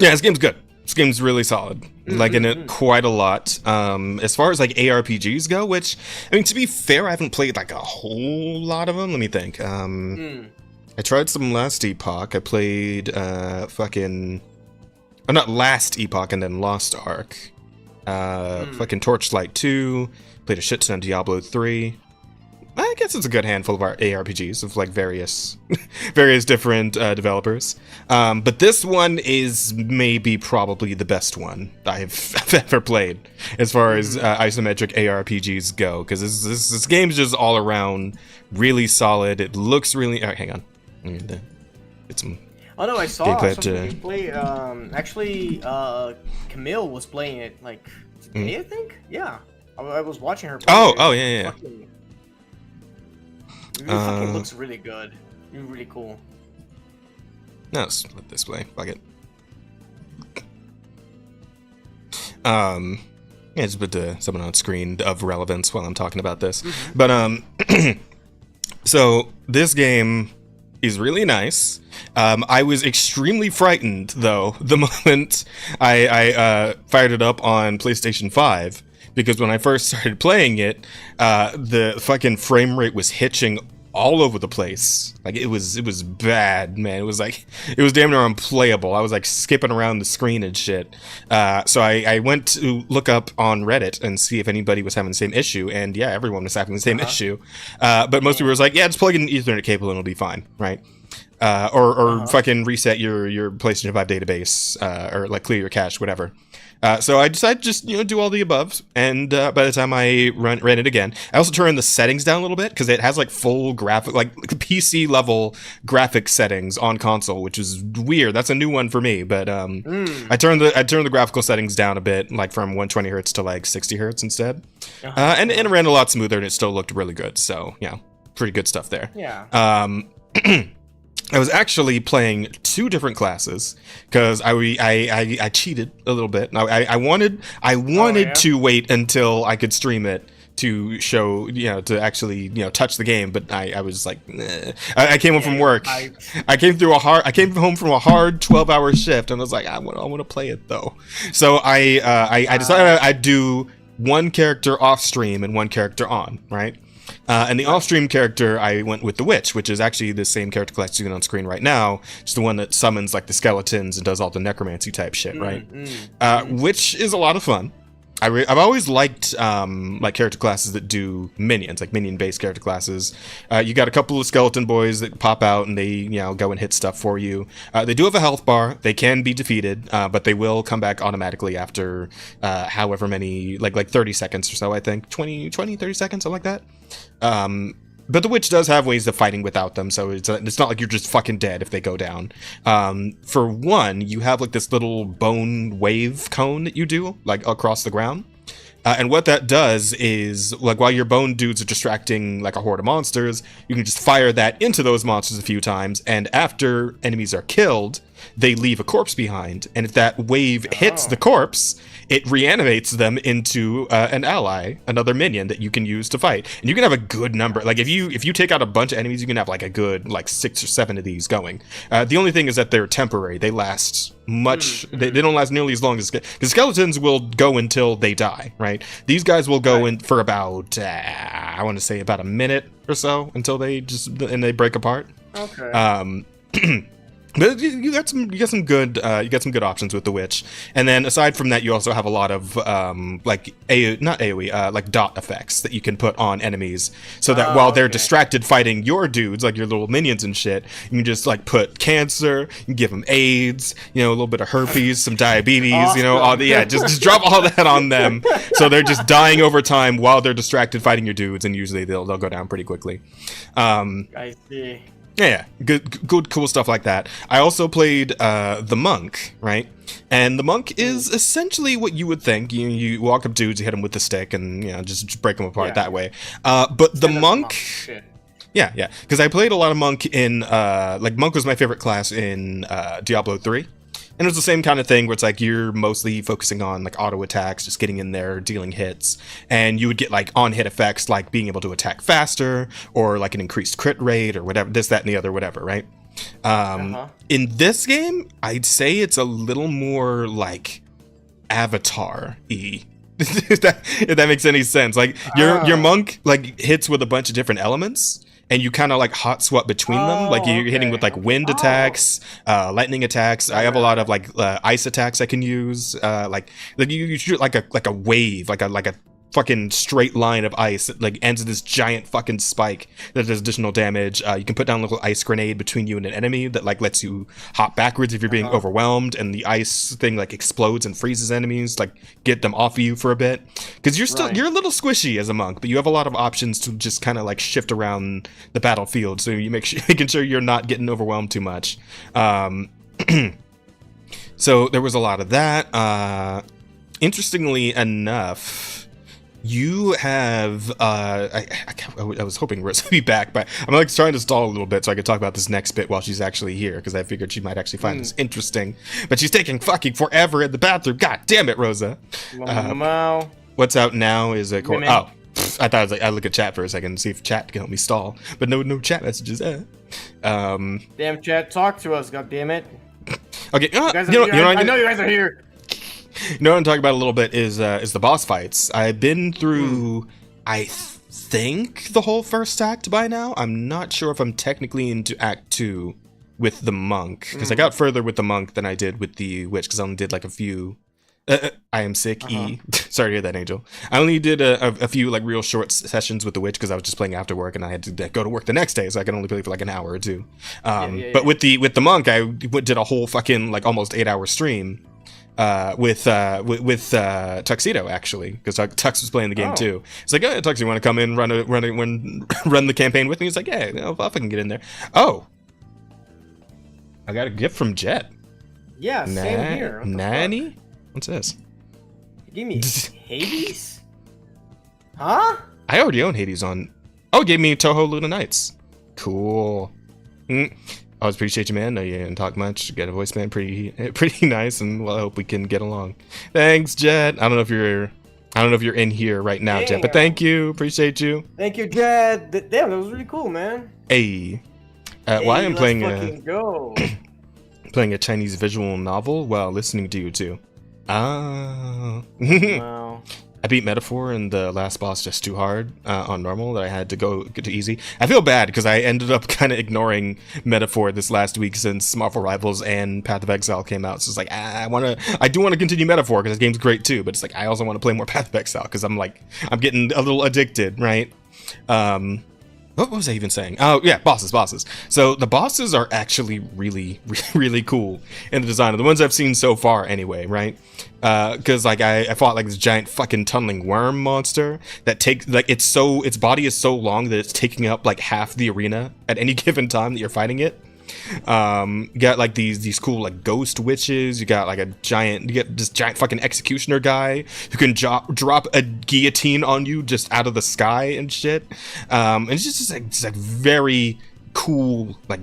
Yeah, this game's good. This game's really solid. Liking it quite a lot. As far as like ARPGs go, which I mean, to be fair, I haven't played like a whole lot of them. Let me think. I tried some last Epoch. I played not last Epoch and then Lost Ark. Fucking Torchlight 2. Played a shit ton of Diablo 3. I guess it's a good handful of our ARPGs of like various different developers. But this one is probably the best one I've ever played as far as isometric ARPGs go. Because this game's just all around really solid. It looks really. Hang on. Get some. Oh no, I saw gameplay somebody play. Actually, Camille was playing it like today, I think. Yeah, I was watching her. Play it. Yeah. It fucking looks really good. Really cool. No, let's let this play. Fuck it. Yeah, just put someone on screen of relevance while I'm talking about this. But so this game is really nice. I was extremely frightened though the moment I fired it up on PlayStation 5 because when I first started playing it, the fucking frame rate was hitching all over the place. Like it was bad, man. It was damn near unplayable. I was like skipping around the screen and shit. So I went to look up on Reddit and see if anybody was having the same issue, and yeah, everyone was having the same issue. But most people was like, yeah, just plug in an Ethernet cable and it'll be fine, right? Or fucking reset your PlayStation 5 database, or like clear your cache, whatever. So I decided to just do all the above, and by the time I ran it again, I also turned the settings down a little bit because it has like full graphic, like PC level graphic settings on console, which is weird. That's a new one for me, but I turned the graphical settings down a bit, like from 120 hertz to like 60 hertz instead, and it ran a lot smoother, and it still looked really good. So yeah, pretty good stuff there. Yeah. I was actually playing two different classes because I cheated a little bit. I wanted to wait until I could stream it to show, to actually, touch the game. But I was like, nah. I came home from work. I came home from a hard 12-hour shift, and I was like, I want to play it though. So I decided I'd do one character off stream and one character on, right? And the off-stream character, I went with the Witch, which is actually the same character class you see on screen right now. It's the one that summons like the skeletons and does all the necromancy type shit, right? Which is a lot of fun. I've always liked like character classes that do minions, like minion-based character classes. You got a couple of skeleton boys that pop out and they go and hit stuff for you. They do have a health bar. They can be defeated, but they will come back automatically after however many, like 30 seconds or so, I think. 30 seconds, something like that. But the Witch does have ways of fighting without them, so it's not like you're just fucking dead if they go down. For one, you have like this little bone wave cone that you do, like across the ground. And what that does is, like, while your bone dudes are distracting like a horde of monsters, you can just fire that into those monsters a few times, and after enemies are killed, they leave a corpse behind. And if that wave hits the corpse, it reanimates them into an ally, another minion that you can use to fight. And you can have a good number. Like, if you take out a bunch of enemies, you can have like a good 6 or 7 of these going. The only thing is that they're temporary. They last much. They don't last nearly as long as because skeletons will go until they die, right? These guys will go in for about I want to say about a minute or so until they break apart. Okay. But you got some good options with the witch, and then aside from that, you also have a lot of like not AOE, like dot effects that you can put on enemies, so that while they're distracted fighting your dudes, like your little minions and shit, you can just like put cancer, you can give them AIDS, you know, a little bit of herpes, some diabetes, awesome. You know, all the just drop all that on them, so they're just dying over time while they're distracted fighting your dudes, and usually they'll go down pretty quickly. I see. Yeah, good, cool stuff like that. I also played the monk, right? And the monk is essentially what you would think. You walk up dudes, you hit them with the stick, and you know just break them apart that way. But the monk, yeah, because I played a lot of monk in like monk was my favorite class in Diablo 3. And it was the same kind of thing where it's like you're mostly focusing on like auto attacks, just getting in there, dealing hits, and you would get like on-hit effects like being able to attack faster or like an increased crit rate or whatever, this, that, and the other, whatever, right? In this game, I'd say it's a little more like Avatar-y. if that makes any sense. Like your monk like hits with a bunch of different elements. And you kind of like hot swap between them, like you're hitting with like wind attacks, lightning attacks. I have a lot of like ice attacks I can use. Like you shoot like a wave, like a fucking straight line of ice that like ends in this giant fucking spike that does additional damage. You can put down a little ice grenade between you and an enemy that like lets you hop backwards if you're being overwhelmed, and the ice thing like explodes and freezes enemies, like get them off of you for a bit, because you're a little squishy as a monk, but you have a lot of options to just kind of like shift around the battlefield, so you making sure you're not getting overwhelmed too much. So there was a lot of that. Interestingly enough, you have I was hoping Rose would be back, but I'm like trying to stall a little bit so I could talk about this next bit while she's actually here, because I figured she might actually find this interesting, but she's taking fucking forever in the bathroom. God damn it, Rosa. What's out now is a I thought I was like, I look at chat for a second and see if chat can help me stall, but no chat messages. Damn chat, talk to us, god damn it. Okay, I know you guys are here. You know what I'm talking about a little bit is the boss fights. I've been through, I think, the whole first act by now. I'm not sure if I'm technically into Act 2 with the monk, because I got further with the monk than I did with the witch, because I only did like a few. I am sick. Sorry to hear that, Angel. I only did a few like real short sessions with the witch because I was just playing after work and I had to go to work the next day, so I could only play for like an hour or two. But with the monk, I did a whole fucking like almost 8-hour stream. With Tuxedo, actually, because Tux was playing the game too. It's like, Tux, you want to come in, run the campaign with me? He's like, yeah, I'll fucking get in there. Oh, I got a gift from Jet. Yeah, same here. Nanny? What's this? Give me Hades? Huh? I already own Hades on. Oh, it gave me Toho Luna Nights. Cool. Always appreciate you, man. No, you didn't talk much. Got a voice, man. Pretty nice, and well, I hope we can get along. Thanks, Jet. I don't know if you're in here right now, Jet, but thank you. Appreciate you. Thank you, Jet. Damn, that was really cool, man. Hey. Why I'm playing go. playing a Chinese visual novel while listening to you too. Wow. I beat Metaphor and the last boss just too hard on normal that I had to go to easy. I feel bad because I ended up kind of ignoring Metaphor this last week since Marvel Rivals and Path of Exile came out. So it's like, I do want to continue Metaphor because the game's great too, but it's like I also want to play more Path of Exile because I'm getting a little addicted, right? What was I even saying? Oh, yeah, bosses. So the bosses are actually really, really cool in the design of the ones I've seen so far anyway, right? Because like I fought like this giant fucking tunneling worm monster that takes like its body is so long that it's taking up like half the arena at any given time that you're fighting it. You got like these cool like ghost witches. You got this giant fucking executioner guy who can drop a guillotine on you just out of the sky and shit. And it's just like very cool, like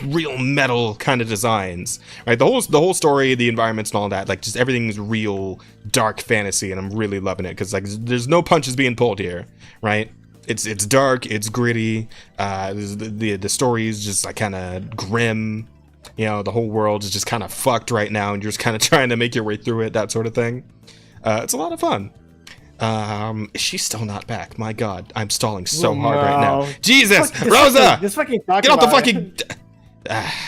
real metal kind of designs, right? The whole story, the environments and all that, like just everything's real dark fantasy, and I'm really loving it because like there's no punches being pulled here, right? It's dark, it's gritty. The story is just like kind of grim. You know, the whole world is just kind of fucked right now, and you're just kind of trying to make your way through it, that sort of thing. It's a lot of fun. She's still not back. My God, I'm stalling so hard right now. Jesus, Rosa, just fucking get off the fucking.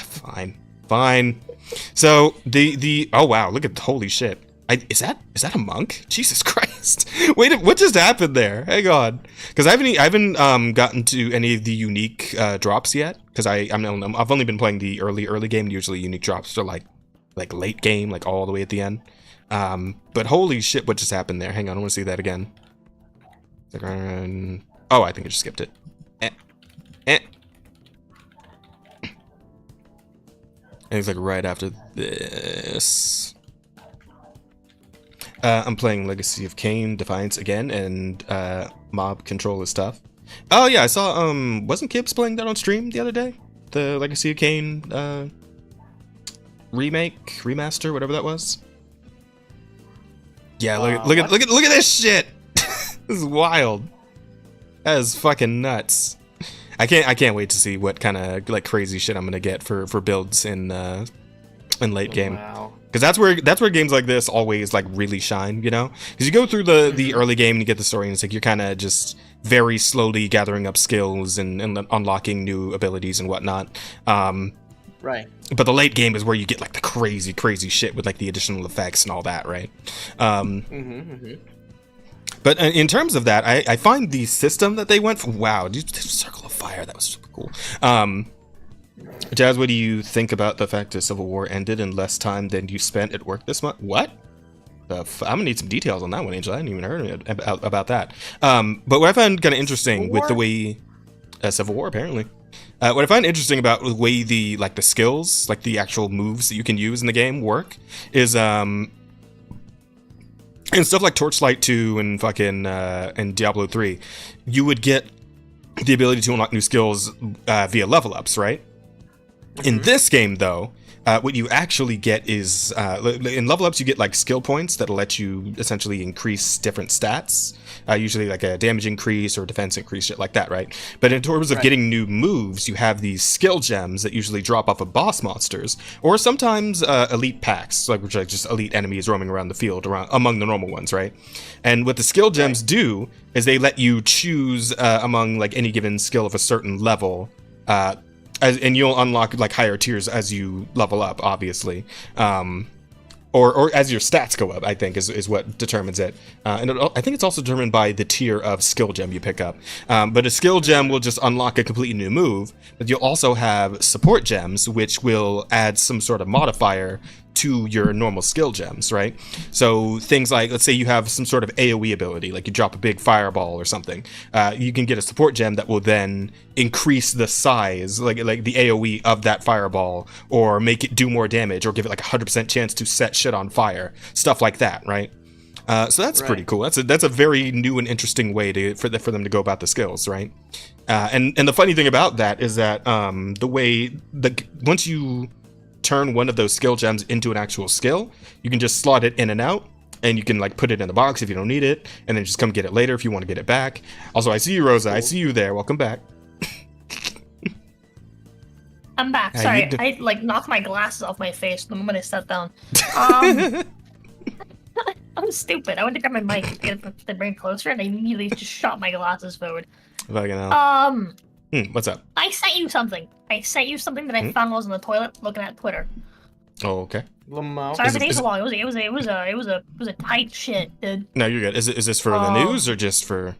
Fine. Fine. So the oh wow, look at holy shit. Is that a monk? Jesus Christ! Wait, what just happened there? Hang on, because I haven't gotten to any of the unique drops yet. Because I've only been playing the early game. Usually unique drops are like late game, like all the way at the end. But holy shit, what just happened there? Hang on, I want to see that again. Oh, I think I just skipped it. And it's like right after this. I'm playing Legacy of Kain Defiance again, and mob control is tough. Oh yeah, I saw wasn't Kibbs playing that on stream the other day? The Legacy of Kain remaster, whatever that was. Yeah, look at this shit. This is wild. That is fucking nuts. I can't wait to see what kind of like crazy shit I'm gonna get for builds in late game. Wow. Because that's where games like this always like really shine, you know? Because you go through the early game and you get the story, and it's like you're kind of just very slowly gathering up skills and unlocking new abilities and whatnot. Right. But the late game is where you get like the crazy shit with like the additional effects and all that, right? But in terms of that, I find the system that they went for, wow, dude, Circle of Fire, that was super cool. Jazz, what do you think about the fact that Civil War ended in less time than you spent at work this month? What? I'm gonna need some details on that one, Angel. I hadn't even heard about that. But what I find kind of interesting with the way Civil War, apparently. What I find interesting about the way the skills, like the actual moves that you can use in the game work, is and stuff like Torchlight 2 and fucking and Diablo 3, you would get the ability to unlock new skills via level ups, right? In this game, though, what you actually get is in level ups you get like skill points that'll let you essentially increase different stats, usually like a damage increase or defense increase, shit like that, right? But in terms of getting new moves, you have these skill gems that usually drop off of boss monsters, or sometimes elite packs, which are just elite enemies roaming around the field among the normal ones, right? And what the skill gems do is they let you choose among like any given skill of a certain level, and you'll unlock like higher tiers as you level up, obviously, or as your stats go up, I think is what determines it. And I think it's also determined by the tier of skill gem you pick up. But a skill gem will just unlock a completely new move, but you'll also have support gems, which will add some sort of modifier to your normal skill gems, right? So things like, let's say you have some sort of AoE ability, like you drop a big fireball or something, you can get a support gem that will then increase the size, like the AoE of that fireball, or make it do more damage, or give it like 100% chance to set shit on fire, stuff like that, right? So that's pretty cool. That's a very new and interesting way for them to go about the skills, right? And the funny thing about that is that once you turn one of those skill gems into an actual skill, you can just slot it in and out, and you can like put it in the box if you don't need it, and then just come get it later if you want to get it back. Also, I see you, Rosa. I see you there. Welcome back. I'm back. Sorry, I like knocked my glasses off my face the moment I sat down. I'm stupid. I went to grab my mic to get it to bring it closer, and I immediately just shot my glasses forward. What's up? I sent you something. That I found while I was in the toilet looking at Twitter. Oh, okay. Sorry for taking so long. It was a tight shit, dude. No, you're good. Is this for the news or just for?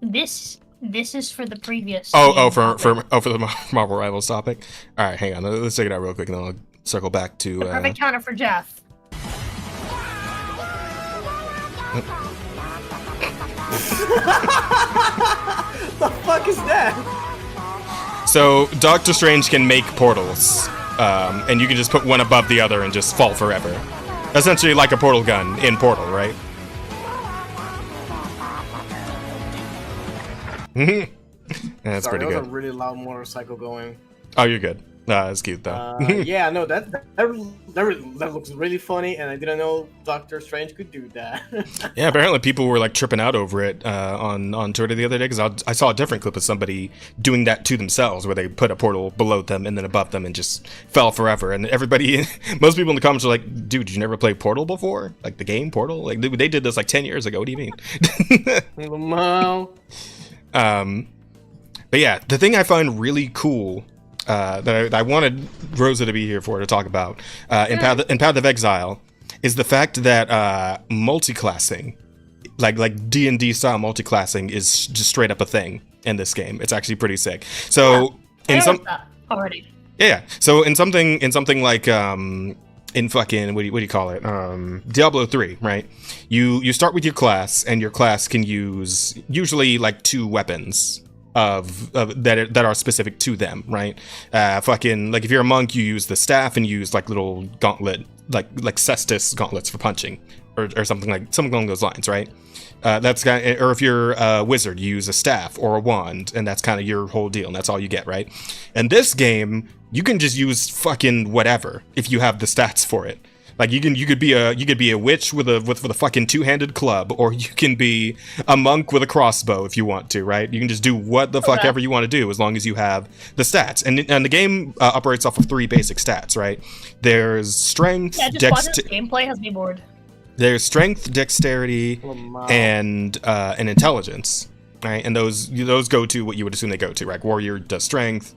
This is for the previous. For the Marvel Rivals topic. All right, hang on. Let's check it out real quick, and then I'll circle back to. The perfect counter for Jeff. The fuck is that? So Doctor Strange can make portals, and you can just put one above the other and just fall forever. Essentially like a portal gun in Portal, right? That's Sorry, pretty that good. was a really loud motorcycle going. Oh, you're good. That's cute though. Yeah, no, that looks really funny, and I didn't know Doctor Strange could do that. Yeah, apparently people were like tripping out over it on Twitter the other day, because I saw a different clip of somebody doing that to themselves, where they put a portal below them and then above them and just fell forever. And everybody, most people in the comments are like, "Dude, did you never play Portal before? Like the game Portal? Like they did this like 10 years ago. What do you mean?" Wow. But yeah, the thing I find really cool that I wanted Rosa to be here for to talk about in Path of Exile is the fact that multiclassing, like D&D style multiclassing, is just straight up a thing in this game. It's actually pretty sick. So in some already. Yeah. So in something like in fucking what do you call it? Diablo 3, right? You start with your class, and your class can use usually like 2 weapons of that are specific to them, right? Fucking like if you're a monk, you use the staff and you use like little gauntlet, like cestus gauntlets for punching, or something along those lines, right? That's kind of, or if you're a wizard, you use a staff or a wand, and that's kind of your whole deal, and that's all you get, right? In this game, you can just use fucking whatever if you have the stats for it. Like you could be a witch with a fucking 2-handed club, or you can be a monk with a crossbow if you want to, right? You can just do what the fuck ever you want to do as long as you have the stats. And the game operates off of 3 basic stats, right? There's strength, gameplay has me bored. There's strength, dexterity, and intelligence, right? And those go to what you would assume they go to, right? Warrior does strength,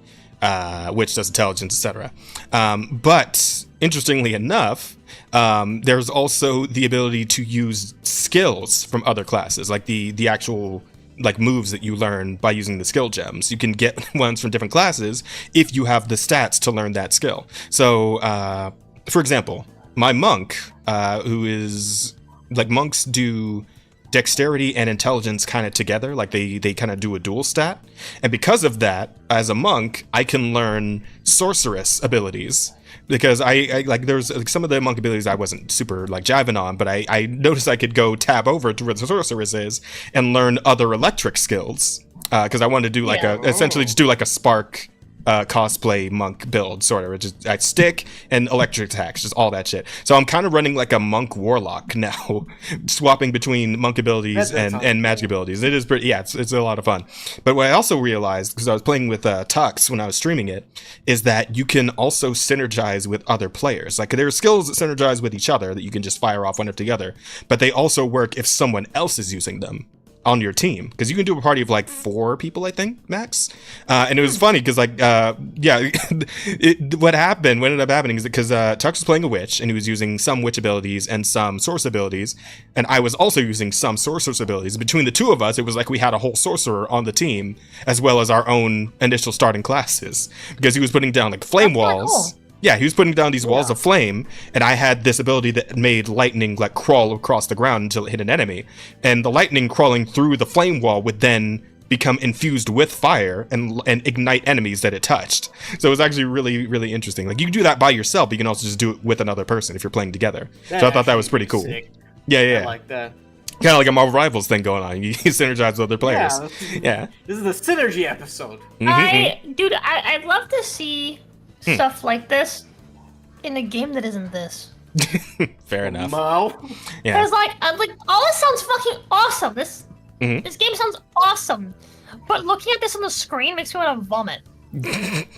witch does intelligence, etc. But interestingly enough, there's also the ability to use skills from other classes, like the actual like moves that you learn by using the skill gems. You can get ones from different classes if you have the stats to learn that skill. So, for example, my monk, who is like, monks do dexterity and intelligence kind of together, like they kind of do a dual stat, and because of that, as a monk, I can learn sorceress abilities, because I like, there's like some of the monk abilities I wasn't super like jiving on, but I noticed I could go tab over to where the sorceress is and learn other electric skills, because I wanted to do like essentially just do like a spark cosplay monk build, sort of. Just I stick and electric attacks, just all that shit. So I'm kind of running like a monk warlock now, swapping between monk abilities and magic abilities. It is pretty, yeah, it's a lot of fun. But what I also realized, because I was playing with Tux when I was streaming it, is that you can also synergize with other players. Like, there are skills that synergize with each other that you can just fire off one after the other, but they also work if someone else is using them on your team, because you can do a party of like 4 people, I think, max. And it was funny because what ended up happening is because Tux was playing a witch, and he was using some witch abilities and some source abilities, and I was also using some sorceress abilities. Between the 2 of us, it was like we had a whole sorcerer on the team, as well as our own initial starting classes, because he was putting down like flame walls. Yeah, he was putting down these walls of flame, and I had this ability that made lightning like crawl across the ground until it hit an enemy, and the lightning crawling through the flame wall would then become infused with fire and ignite enemies that it touched. So it was actually really, really interesting. Like, you can do that by yourself, but you can also just do it with another person if you're playing together. So I thought that was pretty cool. Sick. Yeah. I like that. Kind of like a Marvel Rivals thing going on. You synergize with other players. Yeah. This is the synergy episode. I'd love to see stuff like this in a game that isn't this. Fair enough. Yeah. Because like all this sounds fucking awesome. This game sounds awesome, but looking at this on the screen makes me want to vomit.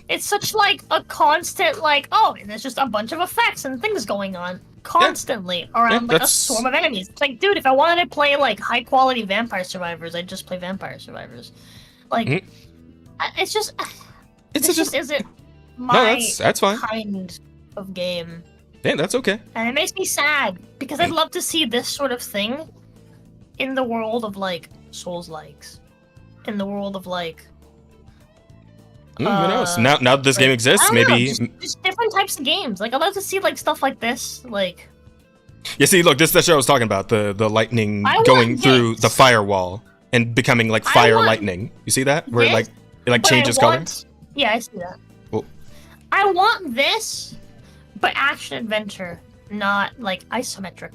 It's such like a constant like, oh, and there's just a bunch of effects and things going on constantly around like a swarm of enemies. It's like, dude, if I wanted to play like high quality Vampire Survivors, I'd just play Vampire Survivors. Like, it's just isn't my that's fine. kind of game. Yeah, that's okay. And it makes me sad, because I'd love to see this sort of thing in the world of like Souls-likes, in the world of like who knows? Now that this game exists, maybe just different types of games. Like, I'd love to see like stuff like this. Like, yeah, see, look, this is the show I was talking about, the lightning going through the firewall and becoming like fire lightning. You see that? Where it changes color? Yeah, I see that. Well, I want this, but action adventure, not like isometric.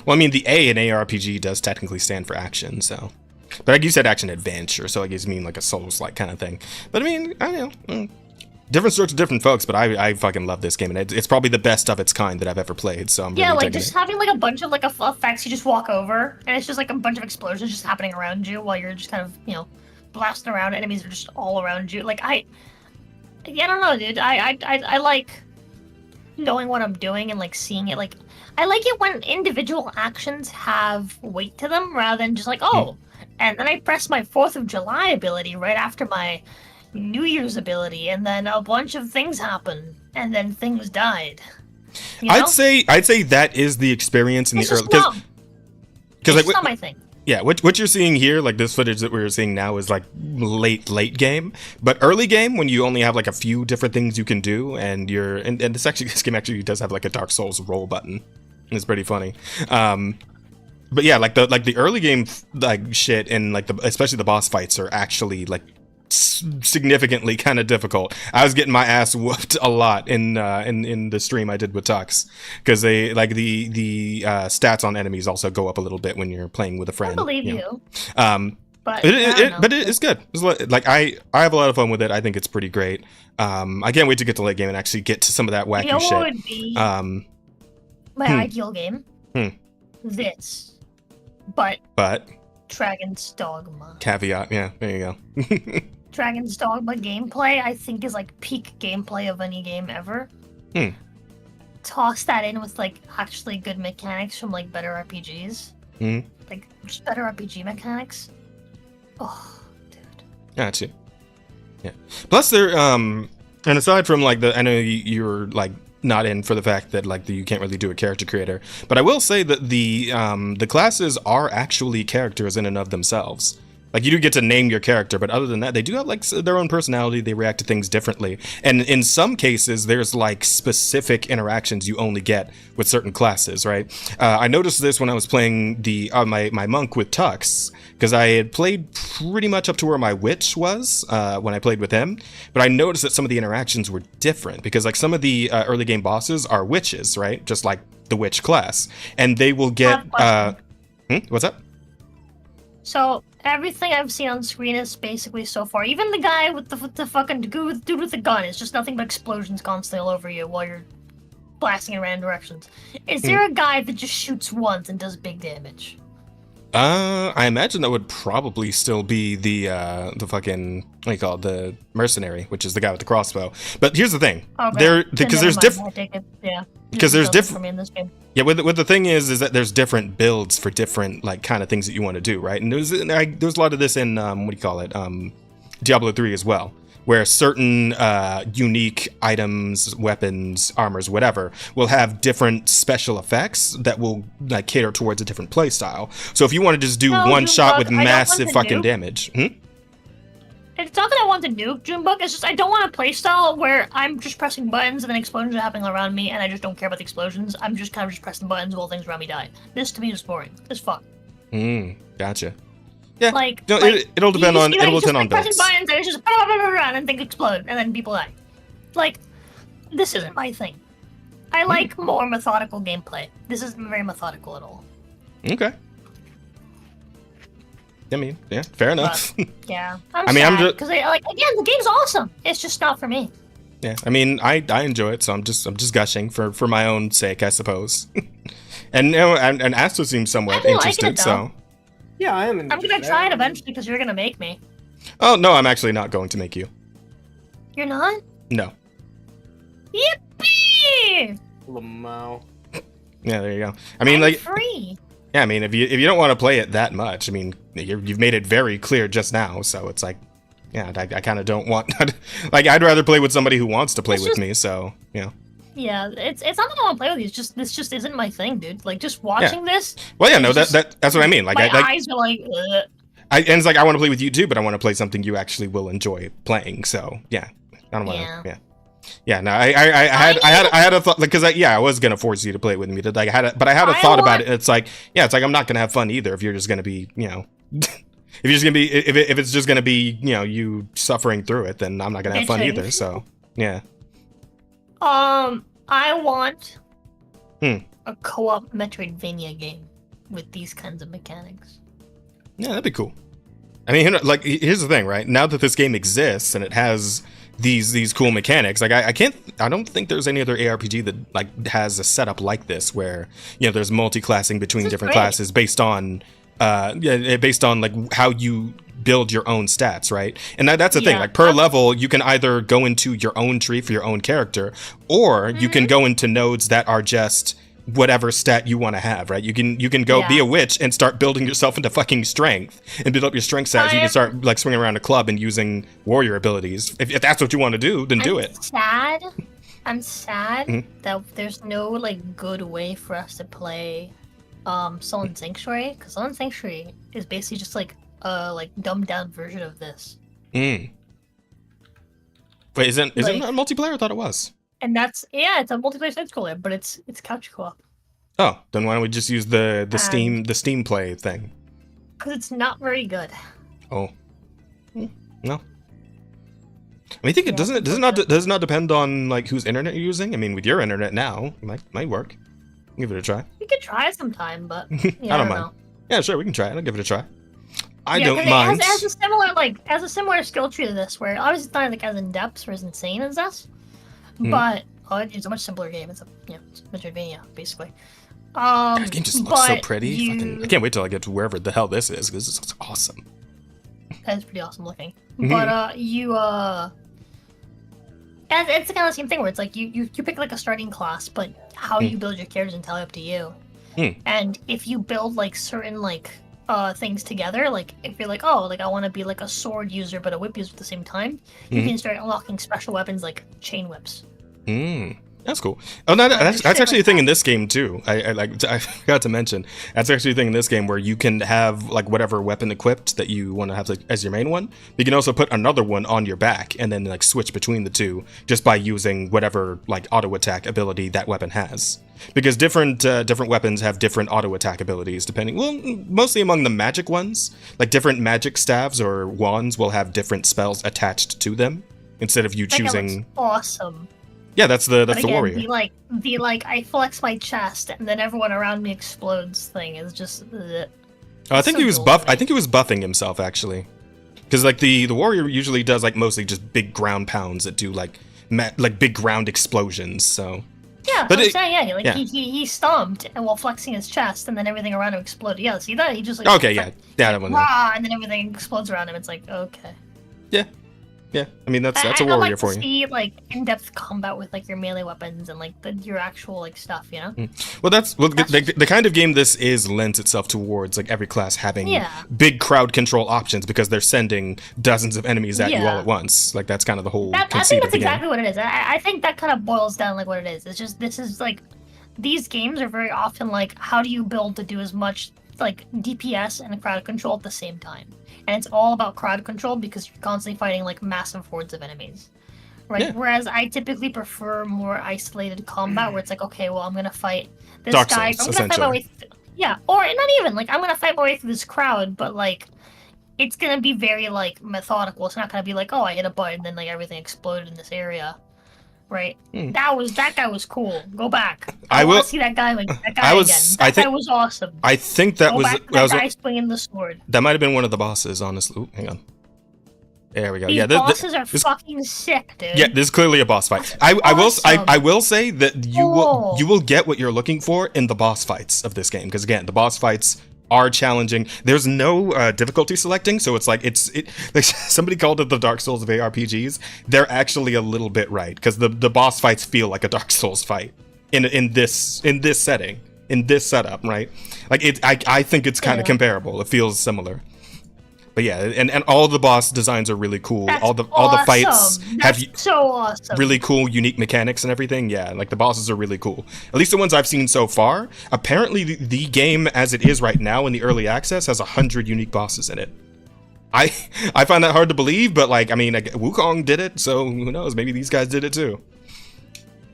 Well, I mean, the A in ARPG does technically stand for action, so. But like you said, action adventure, so I guess you mean like a Souls-like kind of thing. But I mean, I don't know. Different strokes for different folks, but I fucking love this game, and it's probably the best of its kind that I've ever played, so I'm really like just having like a bunch of like effects you just walk over, and it's just like a bunch of explosions just happening around you while you're just kind of, blasting around. Enemies are just all around you. Like, I don't know, dude. I like knowing what I'm doing and like seeing it. Like, I like it when individual actions have weight to them rather than just like, and then I press my 4th of July ability right after my New Year's ability, and then a bunch of things happened, and then things died. You know? I'd say that is the experience in It's the just early numb. because It's like not my thing. yeah, what you're seeing here, like this footage that we're seeing now, is like late game. But early game, when you only have like a few different things you can do, and this game actually does have like a Dark Souls roll button. It's pretty funny. But yeah, like the early game like shit, and like especially the boss fights are actually like significantly kind of difficult. I was getting my ass whooped a lot in the stream I did with Tux, because they like the stats on enemies also go up a little bit when you're playing with a friend. I believe you you. know. But It's good. Like I have a lot of fun with it. I think it's pretty great. I can't wait to get to late game and actually get to some of that wacky you know shit. what would be my ideal game? This. But Dragon's Dogma. Caveat, yeah, there you go. Dragon's Dogma gameplay, I think, is like peak gameplay of any game ever. Toss that in with like actually good mechanics from like better RPGs. Like just better RPG mechanics. Oh, dude. Gotcha. Yeah. Plus, there and aside from like I know you're like not in for the fact that like you can't really do a character creator, but I will say that the classes are actually characters in and of themselves. Like you do get to name your character, but other than that, they do have like their own personality. They react to things differently, and in some cases, there's like specific interactions you only get with certain classes. Right? I noticed this when I was playing my monk with Tux, because I had played pretty much up to where my witch was when I played with him, but I noticed that some of the interactions were different, because like some of the early game bosses are witches, right? Just like the witch class, and they will get what's up? So everything I've seen on screen is basically so far. Even the guy with the fucking dude with the gun is just nothing but explosions constantly all over you while you're blasting in random directions. Is there a guy that just shoots once and does big damage? I imagine that would probably still be the fucking, what do you call it, the mercenary, which is the guy with the crossbow. But here's the thing, because there's different, because there's different. Yeah, with the thing is that there's different builds for different like kind of things that you want to do, right? And there's a lot of this in what do you call it, Diablo 3 as well, where certain unique items, weapons, armors, whatever, will have different special effects that will like cater towards a different play style. So if you want to just do one shot with massive fucking damage, It's not that I want to nuke Junebug, it's just I don't want a playstyle where I'm just pressing buttons and then explosions are happening around me and I just don't care about the explosions. I'm just kind of just pressing buttons while things around me die. This to me is boring. It's fun. Gotcha. Yeah, like, no, it'll depend on builds. Pressing buttons and it's just and then things explode and then people die. Like, this isn't my thing. I like more methodical gameplay. This isn't very methodical at all. Okay. I mean, yeah, fair enough. But, yeah, I'm just because again, the game's awesome. It's just not for me. Yeah, I mean, I enjoy it, so I'm just gushing for my own sake, I suppose. And you know, and Astro seems somewhat interested, so. Yeah, I am. I'm gonna try it eventually because you're gonna make me. Oh no, I'm actually not going to make you. You're not? No. Yippee! Lamau. Yeah, there you go. I mean, like. Free. Yeah, I mean, if you don't want to play it that much, I mean, you've made it very clear just now, so it's like, yeah, I kind of don't want, like, I'd rather play with somebody who wants to play with me, so, you know. Yeah, it's not that I want to play with you, it's just, this just isn't my thing, dude. Like, just watching this. Well, yeah, no, that's what I mean. Like, my eyes are like, ugh. And it's like, I want to play with you too, but I want to play something you actually will enjoy playing, so, yeah. I don't want to, yeah, no, I had a thought, because I was gonna force you to play with me, but I had a thought about it. It's like, I'm not gonna have fun either if you're just gonna be, you know, if it's just gonna be, you know, you suffering through it, then I'm not gonna have fun either. So, yeah. I want a co-op Metroidvania game with these kinds of mechanics. Yeah, that'd be cool. I mean, like, here's the thing, right? Now that this game exists and it has these cool mechanics, like I don't think there's any other ARPG that like has a setup like this where, you know, there's multi-classing between different classes based on like how you build your own stats, right? And that's the thing, like per level you can either go into your own tree for your own character, or you can go into nodes that are just whatever stat you want to have, right? You can go be a witch and start building yourself into fucking strength and build up your strength stats. You can start like swinging around a club and using warrior abilities. If that's what you want to do, then do it. I'm sad that there's no like good way for us to play Sullen Sanctuary, because Sullen Sanctuary is basically just like a dumbed down version of this. Wait, isn't it a multiplayer? I thought it was. And it's a multiplayer side scroller, but it's couch co-op. Oh, then why don't we just use the Steam Play thing? Because it's not very good. Oh, no. I mean, does it not depend on like whose internet you're using? I mean, with your internet now, it might work. Give it a try. We could try it sometime, but I don't mind. know. Yeah, sure, we can try it. I'll give it a try. I don't mind. It has a similar skill tree to this, where obviously it's not like as in depth or as insane as this, but it's a much simpler game. It's it's Metroidvania basically. This game just looks so pretty. I can't wait till I get to wherever the hell this is, because this looks awesome. That is pretty awesome looking. But it's the kind of the same thing where it's like you pick like a starting class, but how you build your characters is entirely up to you. And if you build like certain like things together, like if you're like, oh, like I want to be like a sword user but a whip user at the same time, you can start unlocking special weapons like chain whips. That's cool. Oh, no, that's actually a thing in this game too. I forgot to mention, that's actually a thing in this game where you can have like whatever weapon equipped that you want to have like, as your main one. You can also put another one on your back and then like switch between the two just by using whatever like auto attack ability that weapon has. Because different weapons have different auto attack abilities depending. Well, mostly among the magic ones, like different magic staves or wands will have different spells attached to them instead of you choosing. That looks awesome. Yeah, that's the warrior. The I flex my chest and then everyone around me explodes thing is just. I think he was buffing himself actually, because like the warrior usually does like mostly just big ground pounds that do like big ground explosions. So. Yeah, but he stomped and while flexing his chest, and then everything around him exploded. Yeah, see that? He just like that one. And then everything explodes around him. It's like okay. Yeah, I mean that's a warrior for you. I like to see like in-depth combat with like your melee weapons and like your actual like stuff, you know. Well, the kind of game this is lends itself towards like every class having big crowd control options because they're sending dozens of enemies at you all at once. Like that's kind of the whole conceit I think of the that's exactly what it is. I think that kind of boils down like what it is. It's just this is like these games are very often like how do you build to do as much like DPS and crowd control at the same time. And it's all about crowd control because you're constantly fighting like massive hordes of enemies, right? Yeah. Whereas I typically prefer more isolated combat where it's like, okay, well, I'm gonna fight this Dark guy. Souls, I'm gonna fight my way or not even like I'm gonna fight my way through this crowd, but like it's gonna be very like methodical. It's not gonna be like, oh, I hit a button and then like everything exploded in this area. Right, that guy was cool. Go back. I want to see that guy again. That guy was awesome. I think that that guy swinging the sword. That might have been one of the bosses, honestly. Ooh, hang on. There we go. These bosses are fucking sick, dude. Yeah, this is clearly a boss fight. I will say that you will get what you're looking for in the boss fights of this game because again, the boss fights are challenging. There's no difficulty selecting, so it's like like somebody called it the Dark Souls of ARPGs. They're actually a little bit right because the boss fights feel like a Dark Souls fight in this setting, in this setup, right? Like I think it's kind of comparable. It feels similar. But yeah, and all the boss designs are really cool. All the fights have so awesome. Really cool, unique mechanics and everything. Yeah, like the bosses are really cool. At least the ones I've seen so far. Apparently, the game as it is right now in the early access has 100 unique bosses in it. I find that hard to believe, but like I mean, Wukong did it, so who knows? Maybe these guys did it too.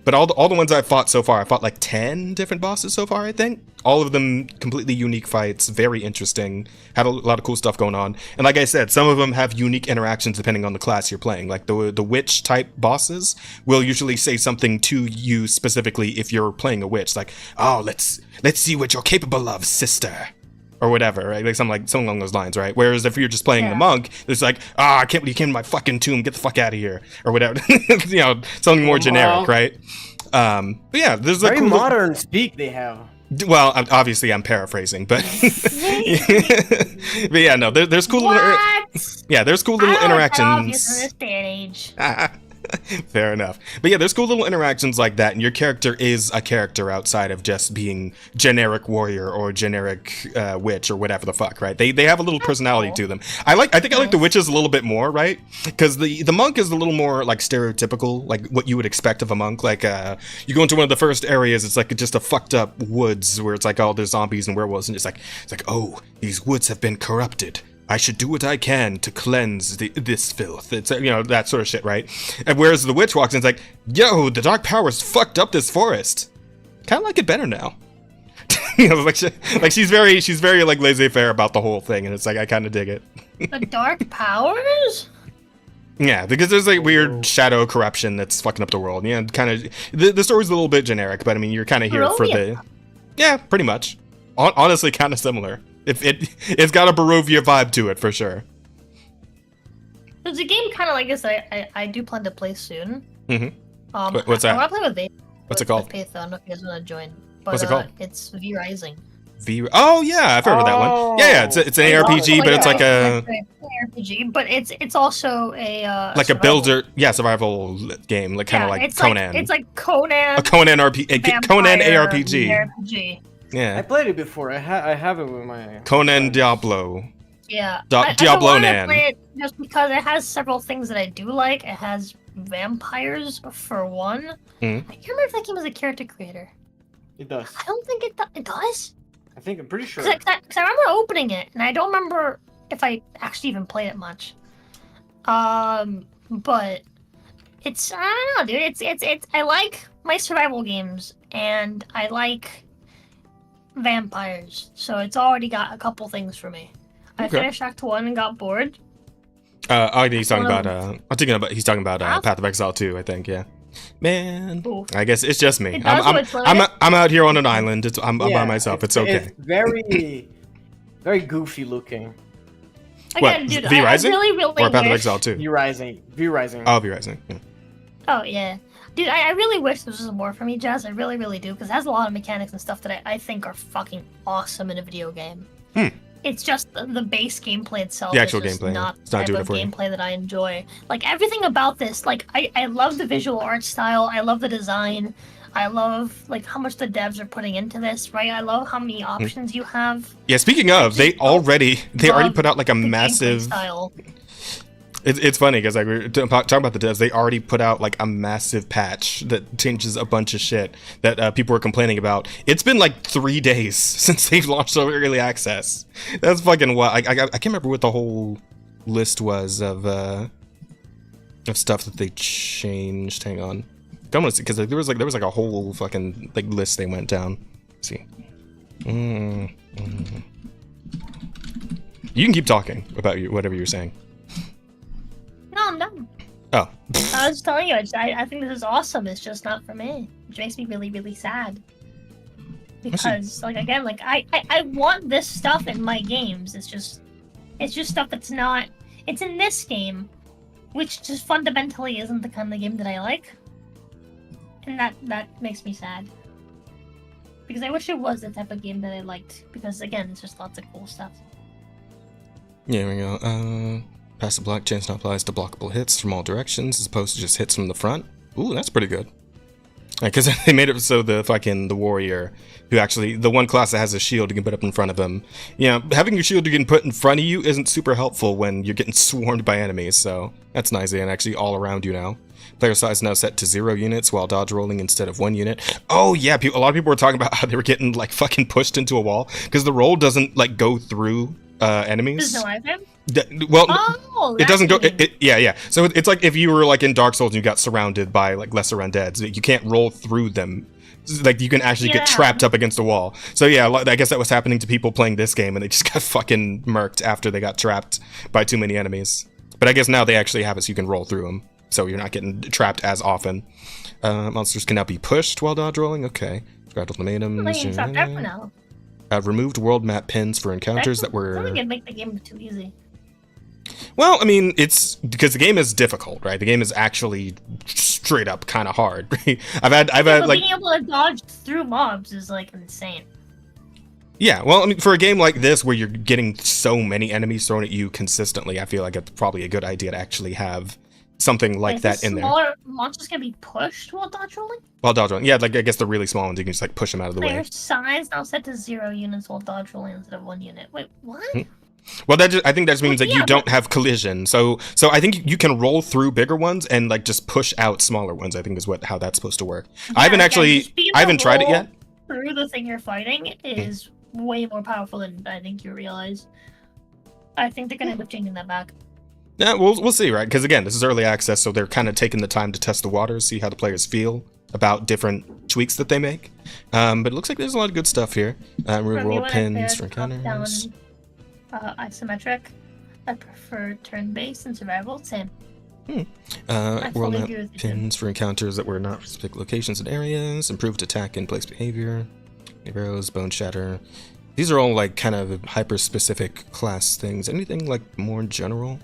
But all the ones I've fought so far, I fought like 10 different bosses so far, I think. All of them completely unique fights, very interesting, had a lot of cool stuff going on. And like I said, some of them have unique interactions depending on the class you're playing. Like the witch type bosses will usually say something to you specifically if you're playing a witch. Like, oh, let's see what you're capable of, sister. Or whatever, right? Like something along those lines, right? Whereas if you're just playing the monk, it's like, I can't believe you came to my fucking tomb, get the fuck out of here, or whatever. You know, something more generic, right? But yeah, there's very cool modern speak they have. Well, obviously I'm paraphrasing, but but yeah, no, there's cool little there's cool little interactions. Obvious in this day and age. Fair enough. But yeah, there's cool little interactions like that, and your character is a character outside of just being generic warrior or generic witch or whatever the fuck, right? They have a little personality to them. I think I like the witches a little bit more, right? Because the monk is a little more like stereotypical, like what you would expect of a monk. Like you go into one of the first areas, it's like just a fucked up woods where it's like all there's zombies and werewolves, and it's like oh, these woods have been corrupted. I should do what I can to cleanse this filth. It's, that sort of shit, right? And whereas the witch walks in, it's like, yo, the dark powers fucked up this forest. Kind of like it better now. She's very like laissez-faire about the whole thing, and it's like I kind of dig it. The dark powers? Yeah, because there's like weird shadow corruption that's fucking up the world. Yeah, kind of. The story's a little bit generic, but I mean, you're kind of here for the. Yeah, pretty much. Honestly, kind of similar. It's got a Barovia vibe to it for sure. There's a game kind of like this I do plan to play soon. Mm-hmm. What's that? I want to play with Dave. What's it called? Faith, I don't know if you guys want to join. But, what's it called? It's V Rising. Oh yeah, I've heard of that one. Yeah, it's an ARPG, but it's like a RPG, but it's also a like a builder, survival game, like kind of like Conan. It's like Conan. A Conan Conan ARPG. Yeah. I played it before. I have it with my Conan Diablo. Yeah. Diablo Nan. I play it just because it has several things that I do like. It has vampires for one. I can't remember if that game has a character creator. It does. I don't think it does. I'm pretty sure. Because I remember opening it, and I don't remember if I actually even played it much. But it's, I don't know, dude. It's I like my survival games, and I like vampires, so it's already got a couple things for me. I finished Act 1 and got bored. He's talking about he's talking about Path of Exile 2, I think. Yeah. Man, ooh. I guess it's just me. I'm out here on an island. I'm by myself. It's okay. It's very, very goofy looking. Again, dude, V Rising? I really or Path of Exile 2? V Rising. Oh, V Rising. Yeah. Oh yeah, dude, I really wish this was more for me, Jazz. I really, really do, because it has a lot of mechanics and stuff that I think are fucking awesome in a video game. It's just the base gameplay itself. The actual is just gameplay. Not it's not the type of gameplay that I enjoy. Like everything about this, like I love the visual art style. I love the design. I love like how much the devs are putting into this. Right. I love how many options you have. Yeah. Speaking of, they already put out like a massive. Style. It's funny because like we were talking about the devs, they already put out like a massive patch that changes a bunch of shit that people were complaining about. It's been like 3 days since they've launched early access. That's fucking wild. I can't remember what the whole list was of stuff that they changed. Hang on, because there was like a whole fucking like list they went down. Let's see. You can keep talking about whatever you're saying. No, I'm done. Oh. I was just telling you, I think this is awesome. It's just not for me. Which makes me really, really sad. Because, like, again, like, I want this stuff in my games. It's just stuff that's not... It's in this game, which just fundamentally isn't the kind of game that I like. And that makes me sad. Because I wish it was the type of game that I liked. Because, again, it's just lots of cool stuff. Yeah, we go. Passive block chance now applies to blockable hits from all directions as opposed to just hits from the front. Ooh, that's pretty good. Because they made it so the warrior, who actually, the one class that has a shield you can put up in front of him, having your shield you can put in front of you isn't super helpful when you're getting swarmed by enemies, so that's nice, and actually all around you now. Player size now set to 0 units while dodge rolling instead of 1 unit. Oh yeah, a lot of people were talking about how they were getting like fucking pushed into a wall because the roll doesn't like go through enemies. There's no item? Well, it doesn't go. Yeah. So it's like if you were like in Dark Souls and you got surrounded by like lesser undeads, you can't roll through them. Like you can actually get trapped up against a wall. So yeah, I guess that was happening to people playing this game, and they just got fucking murked after they got trapped by too many enemies. But I guess now they actually have it so you can roll through them, so you're not getting trapped as often. Monsters can now be pushed while dodge rolling. Okay. Scratch ultimatums. Now. Removed world map pins for encounters that were. I think it'd make the game too easy. Well, I mean, it's because the game is difficult, right? The game is actually straight up kind of hard. I've had like being able to dodge through mobs is like insane. Yeah, well, I mean, for a game like this where you're getting so many enemies thrown at you consistently, I feel like it's probably a good idea to actually have something like that in there. Smaller monsters can be pushed while dodge rolling? While dodge rolling. Yeah, like I guess the really small ones, you can just like push them out of the way. Player size now set to 0 units while dodge rolling instead of 1 unit. Wait, what? Well, I think that just means that Yeah, you don't have collision. So I think you can roll through bigger ones and like just push out smaller ones. I think is how that's supposed to work. I haven't tried it yet. Through the thing you're fighting is way more powerful than I think you realize. I think they're gonna end up changing that back. Yeah, we'll see, right? Because again, this is early access, so they're kind of taking the time to test the waters, see how the players feel about different tweaks that they make. But it looks like there's a lot of good stuff here. Reroll pins for encounters. Isometric. I prefer turn-based and survival. Same. Roll out pins for encounters that were not for specific locations and areas. Improved attack and place behavior. Arrows, bone shatter. These are all like kind of hyper-specific class things. Anything like more general?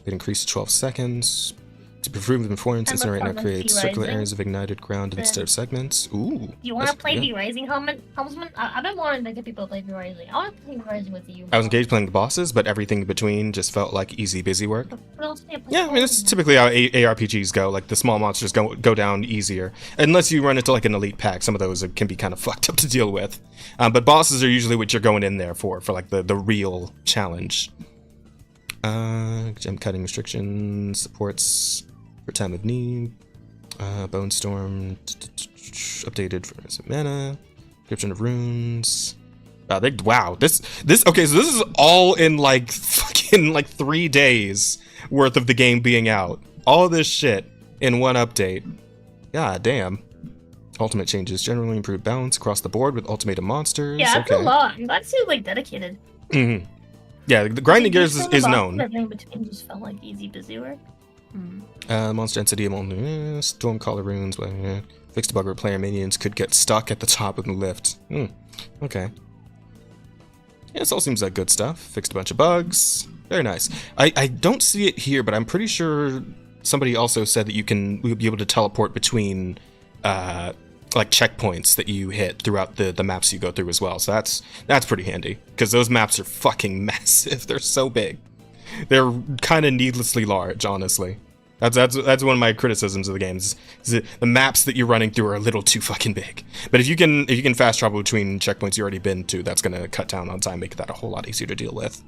It increased 12 seconds. To improve the performance right now creates circular areas of ignited ground instead of segments. Ooh. You want to play V-Rising, Helmsman? I've been wanting to get people to play V-Rising. I want to play V-Rising with you. I was engaged playing the bosses, but everything in between just felt like easy, busy work. Yeah, I mean, that's typically how ARPGs go. Like, the small monsters go down easier. Unless you run into, like, an elite pack. Some of those can be kind of fucked up to deal with. But bosses are usually what you're going in there for like, the real challenge. Gem cutting restrictions, supports for time of need, Bone Storm, updated for mana, description of runes. This okay, so this is all in like fucking like 3 days worth of the game being out. All this shit in one update. God damn. Ultimate changes generally improved balance across the board with ultimatum monsters. Yeah, that's a lot. I'm glad to like dedicated. Mm-hmm. Yeah, the grinding gears is known. Everything between just felt like easy, busy work. Monster density, Stormcaller runes, fixed bug where player minions could get stuck at the top of the lift. Okay. Yeah, this all seems like good stuff. Fixed a bunch of bugs. Very nice. I don't see it here, but I'm pretty sure somebody also said that we'll be able to teleport between like checkpoints that you hit throughout the maps you go through as well. So that's pretty handy because those maps are fucking massive. They're so big. They're kind of needlessly large, honestly. That's one of my criticisms of the games. Is the maps that you're running through are a little too fucking big. But if you can fast travel between checkpoints you already been to, that's gonna cut down on time, make that a whole lot easier to deal with.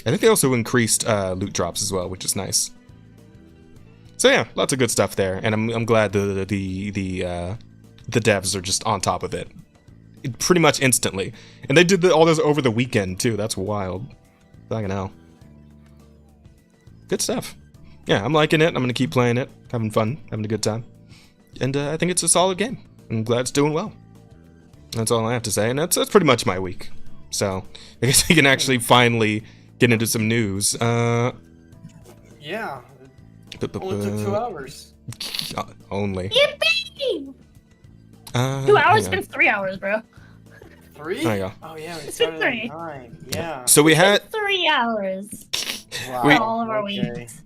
I think they also increased loot drops as well, which is nice. So yeah, lots of good stuff there, and I'm glad the devs are just on top of it, pretty much instantly. And they did all this over the weekend too. That's wild. Fucking hell. Good stuff. Yeah, I'm liking it. I'm gonna keep playing it, having fun, having a good time, and I think it's a solid game. I'm glad it's doing well. That's all I have to say, and that's pretty much my week. So I guess we can actually finally get into some news. Yeah. Only took 2 hours. Only. Yippee! 2 hours has been 3 hours, bro. 3? There you go. Oh yeah, It's been 3. 9. Yeah. So we had 3 hours. Wow. All of our Okay. weeks.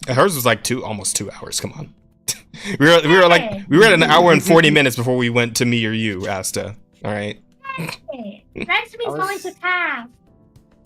Hers was like almost 2 hours. Come on. we were at an hour and 40 minutes before we went to me or you, Asta. All right. Hey, nice to be going to half.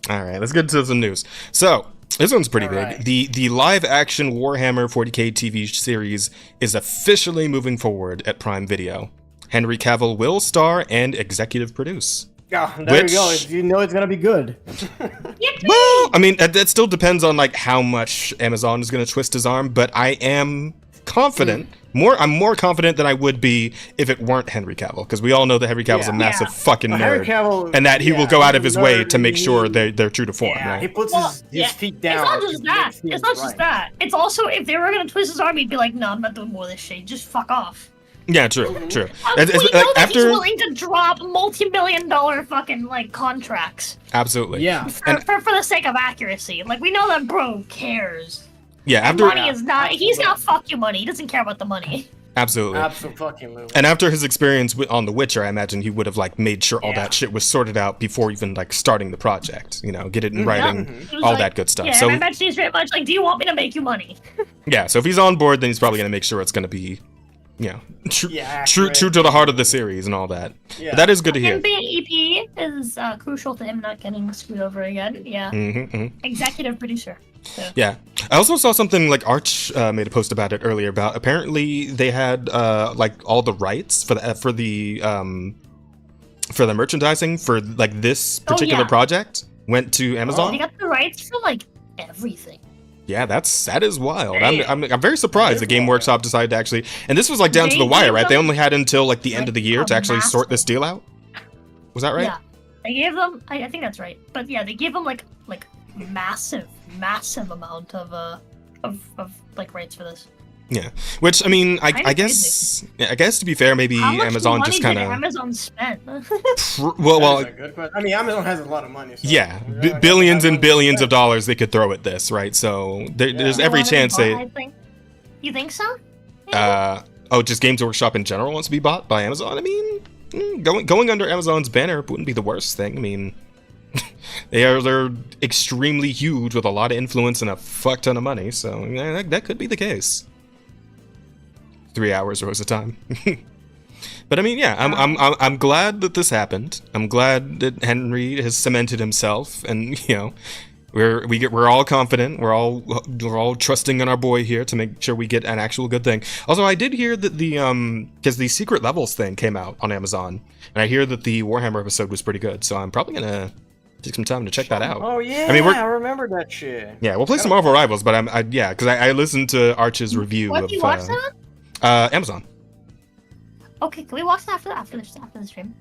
All right, let's get into some news. So this one's pretty big. Right. The live action Warhammer 40k TV series is officially moving forward at Prime Video. Henry Cavill will star and executive produce. Yeah, there you go. You know it's gonna be good. Well, I mean, that still depends on like how much Amazon is going to twist his arm, but I am confident. I'm more confident than I would be if it weren't Henry Cavill, because we all know that Henry Cavill's a massive fucking nerd, and that he will go out of his way to make sure they're true to form. Yeah, right? he puts his feet down. It's not just that. It's not just that. It's also if they were gonna twist his arm, he'd be like, "No, I'm not doing more of this shit. Just fuck off." Yeah, true. We know that he's willing to drop multi-million-dollar fucking like contracts. Absolutely. Yeah. For the sake of accuracy, like we know that bro cares. Yeah, after money is not. He's got fuck you money. He doesn't care about the money. Absolutely. Absolutely. And after his experience on The Witcher, I imagine he would have like made sure all that shit was sorted out before even like starting the project. You know, get it in writing, all that good stuff. Yeah, so I imagine he's very much like, "Do you want me to make you money?" Yeah. So if he's on board, then he's probably gonna make sure it's gonna be you know, true accurate. to the heart of the series and all that. Yeah. But that is good to hear. Him being EP is crucial to him not getting screwed over again. Yeah. Executive producer. So. Yeah. I also saw something like Arch made a post about it earlier about apparently they had like all the rights for the merchandising for like this particular project went to Amazon. They got the rights for like everything. Yeah, that is wild. I'm very surprised the Game Workshop decided to actually, and this was like down to the wire, right? They only had until like the end of the year to actually sort this deal out. Was that right? Yeah, they gave them. I think that's right. But yeah, they gave them like massive amount of like rights for this. Yeah, which I mean, I guess to be fair, maybe How much Amazon money just kind of Amazon spent. well, I mean, Amazon has a lot of money. So yeah, billions and billions of dollars they could throw at this, right? So there's every chance they. You think so? Just Games Workshop in general wants to be bought by Amazon. I mean, going under Amazon's banner wouldn't be the worst thing. I mean, they're extremely huge with a lot of influence and a fuck ton of money, so that could be the case. 3 hours rose of time. But I mean, yeah, I'm glad that this happened. I'm glad that Henry has cemented himself, and you know, we're all confident. We're all trusting in our boy here to make sure we get an actual good thing. Also, I did hear that because the Secret Levels thing came out on Amazon, and I hear that the Warhammer episode was pretty good. So I'm probably gonna take some time to check that out. Oh yeah, I remember that shit. Yeah, we'll play some Marvel Rivals, but because I listened to Arch's review What of do you watch that? Amazon. Okay, can we watch that after the stream?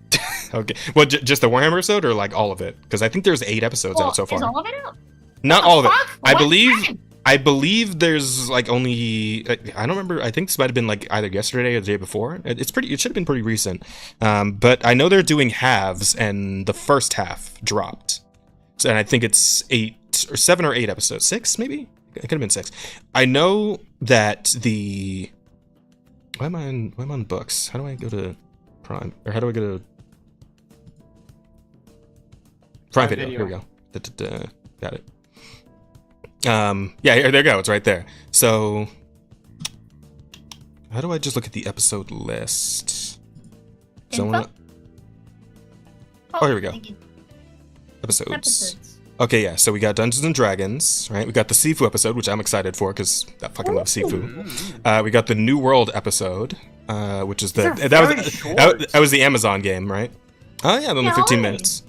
Okay. Well, just the Warhammer episode or like all of it? Because I think there's 8 episodes out so far. Is all of it out? Not all of it. Fuck? I believe there's like only. I don't remember. I think this might have been like either yesterday or the day before. It should have been pretty recent. But I know they're doing halves, and the first half dropped. So, and I think it's 7 or 8 episodes. 6 maybe. It could have been 6. I know that the. Why am I on books? How do I go to Prime? Or how do I go to Prime Video? Here we go. Got it. Yeah, there you go. It's right there. So, how do I just look at the episode list? Oh, here we go. Episodes. Okay, yeah. So we got Dungeons and Dragons, right? We got the Sifu episode, which I'm excited for because I fucking love Sifu. We got the New World episode, which is that was the Amazon game, right? Oh yeah, only 15 minutes.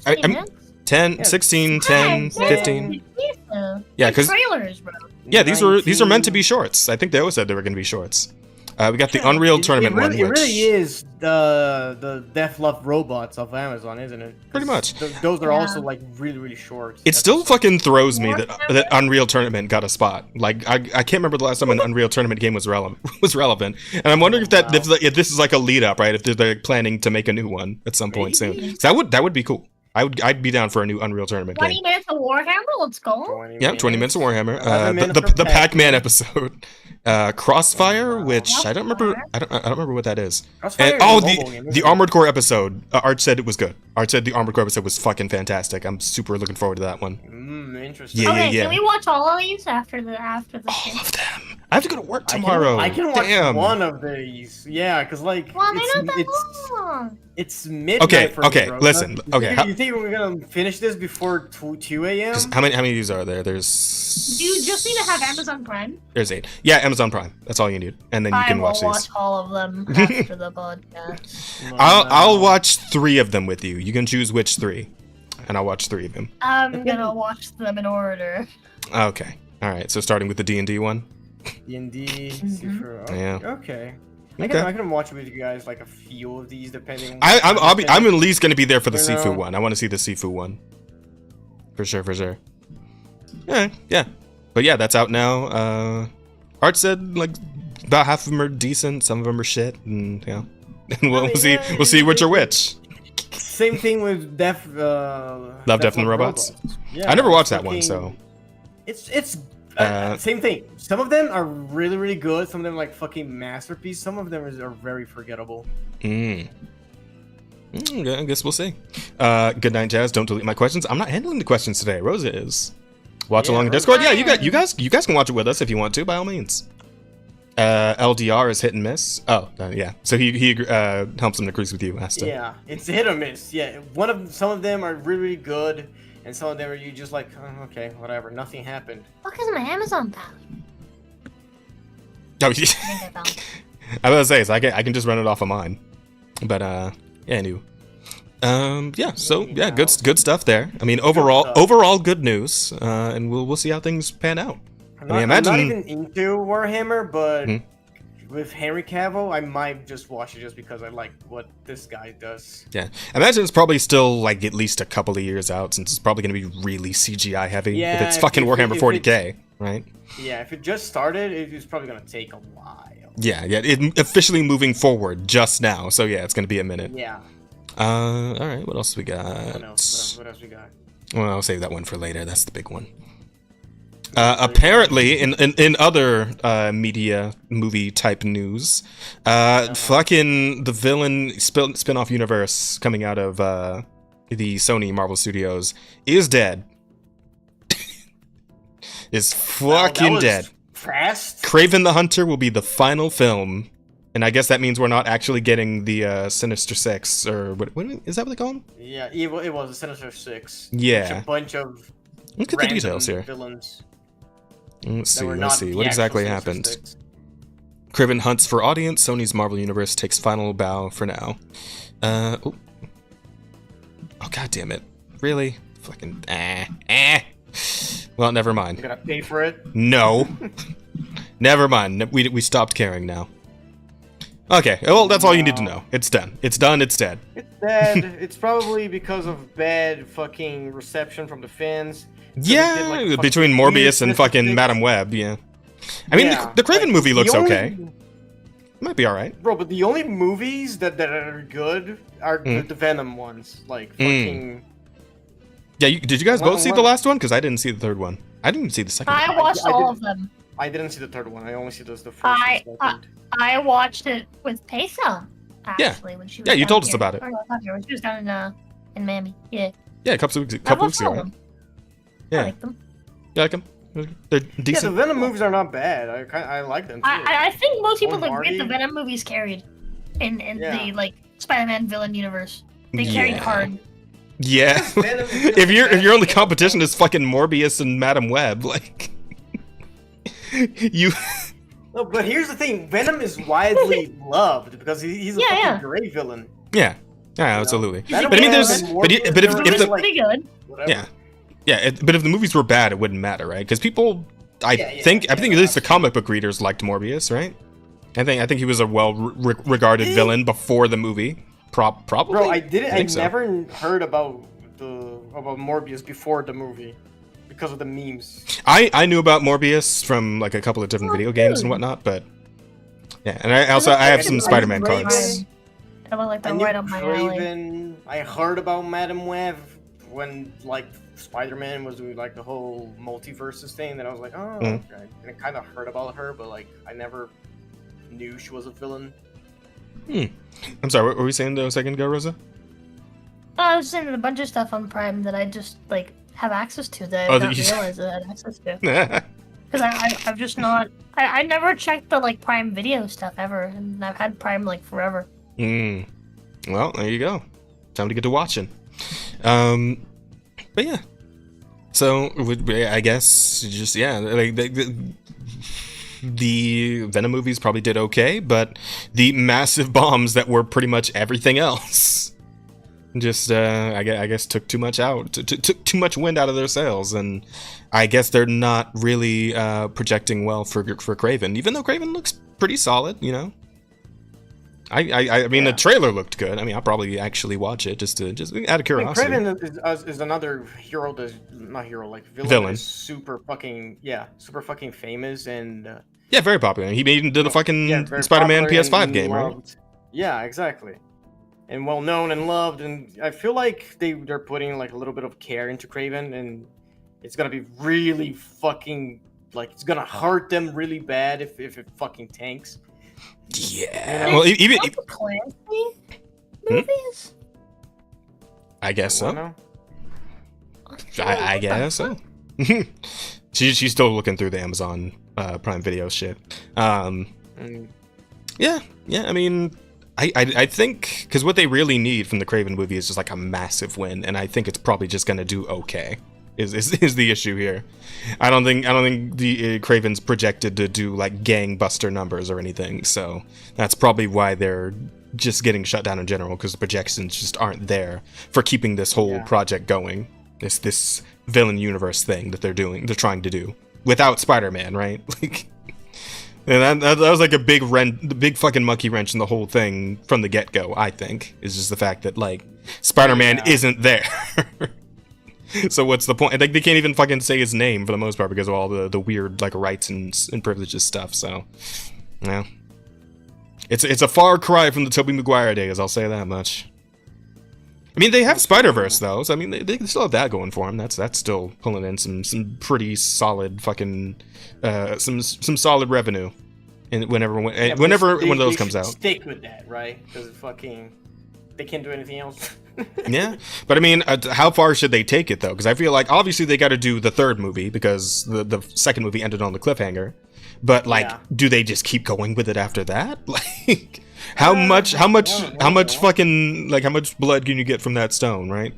I'm 10, 16, 10, 15. Yeah, because trailers, bro. Yeah, these are meant to be shorts. I think they always said they were going to be shorts. We got the Unreal Tournament one. It really is the Death Love Robots of Amazon, isn't it? Pretty much. Those are also like really short. It still fucking throws me that Unreal Tournament got a spot. Like I can't remember the last time an Unreal Tournament game was relevant, and I'm wondering if this is like a lead up, right? If they're planning to make a new one at some point soon. So that would be cool. I'd be down for a new Unreal Tournament 20 game. 20 minutes of Warhammer, let's go. 20 minutes of Warhammer. The Pac-Man episode. Crossfire, which I don't remember. I don't remember what that is. And, the Armored Core episode. Arch said it was good. Arch said the Armored Core episode was fucking fantastic. I'm super looking forward to that one. Interesting. Yeah. Can we watch all of these after the all of them? I have to go to work tomorrow. I can watch one of these. Yeah, because like it's midnight for me, bro. Listen. Okay. You think we're gonna finish this before 2 a.m.? How many of these are there? There's. Do you just need to have Amazon Prime? There's 8. Yeah, Amazon Prime. That's all you need, and then you can watch these. I will watch all of them after the podcast. I'll watch 3 of them with you. You can choose which 3, and I'll watch 3 of them. I'm gonna watch them in order. Okay. All right. So starting with the D&D one. D&D. Yeah. Okay. I can watch with you guys like a few of these depending. I'm at least gonna be there for the Sifu one. I want to see the Sifu one. For sure. Yeah. But yeah, that's out now. Art said like about half of them are decent, some of them are shit, and yeah. And we'll see which are which. Same thing with Love, Death, and Robots. Yeah, I never watched that one, so it's same thing. Some of them are really good. Some of them are like fucking masterpiece. Some of them are very forgettable. I guess we'll see. Good night, Jazz. Don't delete my questions. I'm not handling the questions today. Rosa is. Watch along in Discord. Yeah, you guys can watch it with us if you want to, by all means. LDR is hit and miss. Oh, yeah. So he helps him to cruise with you, Asta. Yeah, it's hit or miss. Yeah, some of them are really, really good, and some of them are you just like, oh, okay, whatever, nothing happened. What is my Amazon pal? Oh, I think I found it. I was gonna say, so I can just run it off of mine. But yeah, anyway. Yeah. So yeah, good stuff there. I mean, overall good news. And we'll see how things pan out. I'm not even into Warhammer, but with Henry Cavill, I might just watch it just because I like what this guy does. Yeah, I imagine it's probably still like at least a couple of years out, since it's probably going to be really CGI heavy. Yeah, if it's fucking Warhammer 40k, right? Yeah, if it just started, it's probably going to take a while. Yeah, it officially moving forward just now, so yeah, it's going to be a minute. Yeah. All right, what else we got? What else we got? Well, I'll save that one for later. That's the big one. Apparently, in other media movie type news, fucking the villain spin-off universe coming out of the Sony Marvel Studios is dead. Is fucking dead. Fast. Kraven the Hunter will be the final film, and I guess that means we're not actually getting the Sinister Six, or what is that what they call them? Yeah, it was a Sinister Six. Yeah. It's a bunch of look at the details here. Villains. Let's see. What exactly happened? Kraven hunts for audience. Sony's Marvel Universe takes final bow for now. Oh, god damn it! Really? Fucking Well, never mind. You're gonna pay for it? No. Never mind. We stopped caring now. Okay. Well, that's all you need to know. It's done. It's done. It's dead. It's dead. It's probably because of bad fucking reception from the fans. So yeah, like, between Morbius and fucking Madam Web, yeah. I mean, the Kraven movie looks okay. It might be alright. Bro, but the only movies that are good are the Venom ones. Like, fucking... Yeah, did you guys both see the last one? Because I didn't see the third one. I didn't even see the second one. I watched all of them. I didn't see the third one. I only see the first and second. I watched it with Pesa, actually, when she was you down told us here. about it. Or not down here, when she was down in Miami. Yeah. Yeah, a couple weeks ago. Right? Yeah. I like them. You like them? They're decent. Yeah, the Venom movies are not bad. I like them too. I think most people that Marty. get the Venom movies carried in the like Spider-Man villain universe. They carried hard. Yeah. if your only competition is fucking Morbius and Madam Web, like you. No, but here's the thing: Venom is widely loved because he's a fucking great villain. Yeah. Yeah, absolutely. But I mean, there's but if the pretty good. Yeah. Yeah, but if the movies were bad, it wouldn't matter, right? Because people, I think at least the comic book readers liked Morbius, right? I think he was a well-regarded villain before the movie, probably. Bro, I never heard about Morbius before the movie because of the memes. I knew about Morbius from like a couple of different video games and whatnot, but yeah, and I have some Spider-Man cards. I look like they're right up my alley. I heard about Madam Web when like Spider-Man was doing like the whole multiverses thing. Then I was like, oh, okay. And I kind of heard about her, but like I never knew she was a villain. I'm sorry, what were we saying a second ago, Rosa? I was saying a bunch of stuff on Prime that I just like have access to that I didn't realize that I had access to. Because I've just not. I never checked the like Prime Video stuff ever, and I've had Prime like forever. Well, there you go. Time to get to watching. But yeah. So I guess just like the Venom movies probably did okay, but the massive bombs that were pretty much everything else just I guess took too much out, took too much wind out of their sails, and I guess they're not really projecting well for Kraven, even though Kraven looks pretty solid, you know. I mean, the trailer looked good. I mean, I'll probably actually watch it just out of curiosity. Kraven is another hero that's not hero, like villain. Is super fucking famous and yeah, very popular. He made into the fucking Spider-Man PS5 game, right? Yeah, exactly. And well known and loved, and I feel like they're putting like a little bit of care into Kraven, and it's gonna be really fucking like it's gonna hurt them really bad if it fucking tanks. Yeah. Well, even Clancy movies. I guess so. I guess so. She's still looking through the Amazon Prime Video shit. Yeah. I mean, I think because what they really need from the Craven movie is just like a massive win, and I think it's probably just gonna do okay. Is the issue here? I don't think the Craven's projected to do like gangbuster numbers or anything, so that's probably why they're just getting shut down in general, because the projections just aren't there for keeping this whole project going. This villain universe thing that they're trying to do without Spider-Man, right? Like, and that was like a big fucking monkey wrench in the whole thing from the get-go. I think is just the fact that like Spider-Man isn't there. So what's the point? Like, they can't even fucking say his name for the most part because of all the weird like rights and privileges stuff. So, yeah, it's a far cry from the Tobey Maguire days. I'll say that much. I mean, they have Spider-Verse though, so I mean they still have that going for them. That's still pulling in some pretty solid fucking some solid revenue, and whenever one of those comes out. Stick with that, right? Because fucking they can't do anything else. Yeah, but I mean, how far should they take it though? Because I feel like obviously they got to do the third movie because the second movie ended on the cliffhanger. But like, do they just keep going with it after that? Like, how much fucking like how much blood can you get from that stone, right?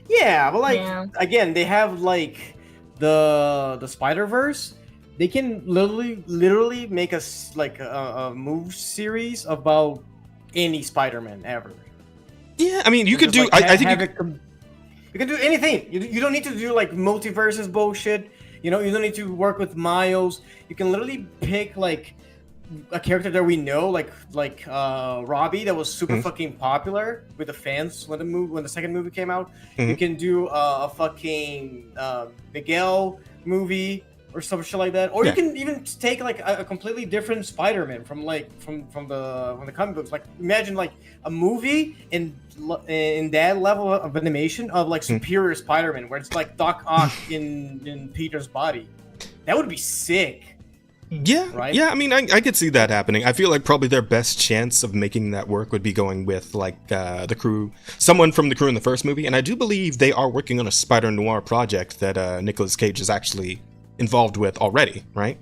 Yeah, but like again, they have like the Spider-Verse. They can literally make us like a move series about any Spider-Man ever. Yeah, I mean, you could do. Like, I think you can do anything. You don't need to do like multiverses bullshit. You know, you don't need to work with Miles. You can literally pick like a character that we know, like Robbie, that was super fucking popular with the fans when the second movie came out. You can do a fucking Miguel movie or some shit like that, or you can even take like a completely different Spider-Man from the comic books. Like, imagine like a movie in that level of animation of like Superior Spider-Man, where it's like Doc Ock in Peter's body. That would be sick. Yeah, right? Yeah, I mean, I could see that happening. I feel like probably their best chance of making that work would be going with like the crew, someone from the crew in the first movie, and I do believe they are working on a Spider Noir project that Nicolas Cage is actually involved with already, right?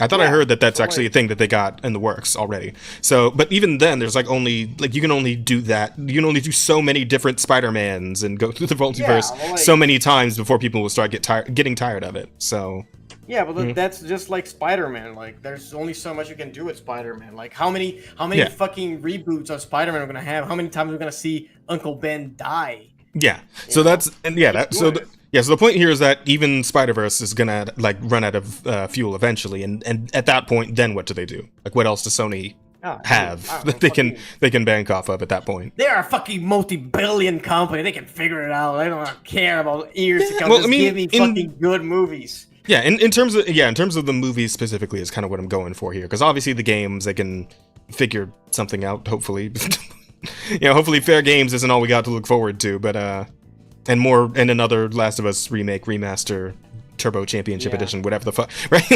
I thought I heard that's actually a thing that they got in the works already. So, but even then, there's like only like you can only do so many different Spider-Mans and go through the multiverse so many times before people will start getting tired of it. So yeah, but that's just like Spider-Man. Like, there's only so much you can do with Spider-Man. Like, how many fucking reboots of Spider-Man we're gonna have? How many times we're gonna see Uncle Ben die? Yeah. So that's so the point here is that even Spider-Verse is gonna like run out of fuel eventually, and at that point, then what do they do? Like, what else does Sony have that they can bank off of at that point? They're a fucking multi-billion company. They can figure it out. They don't care about years to come. Give me fucking good movies. Yeah, in terms of the movies specifically is kind of what I'm going for here, because obviously the games, they can figure something out. Hopefully, hopefully Fair Games isn't all we got to look forward to, but and another Last of Us remake, remaster, Turbo Championship Edition, whatever the fuck, right?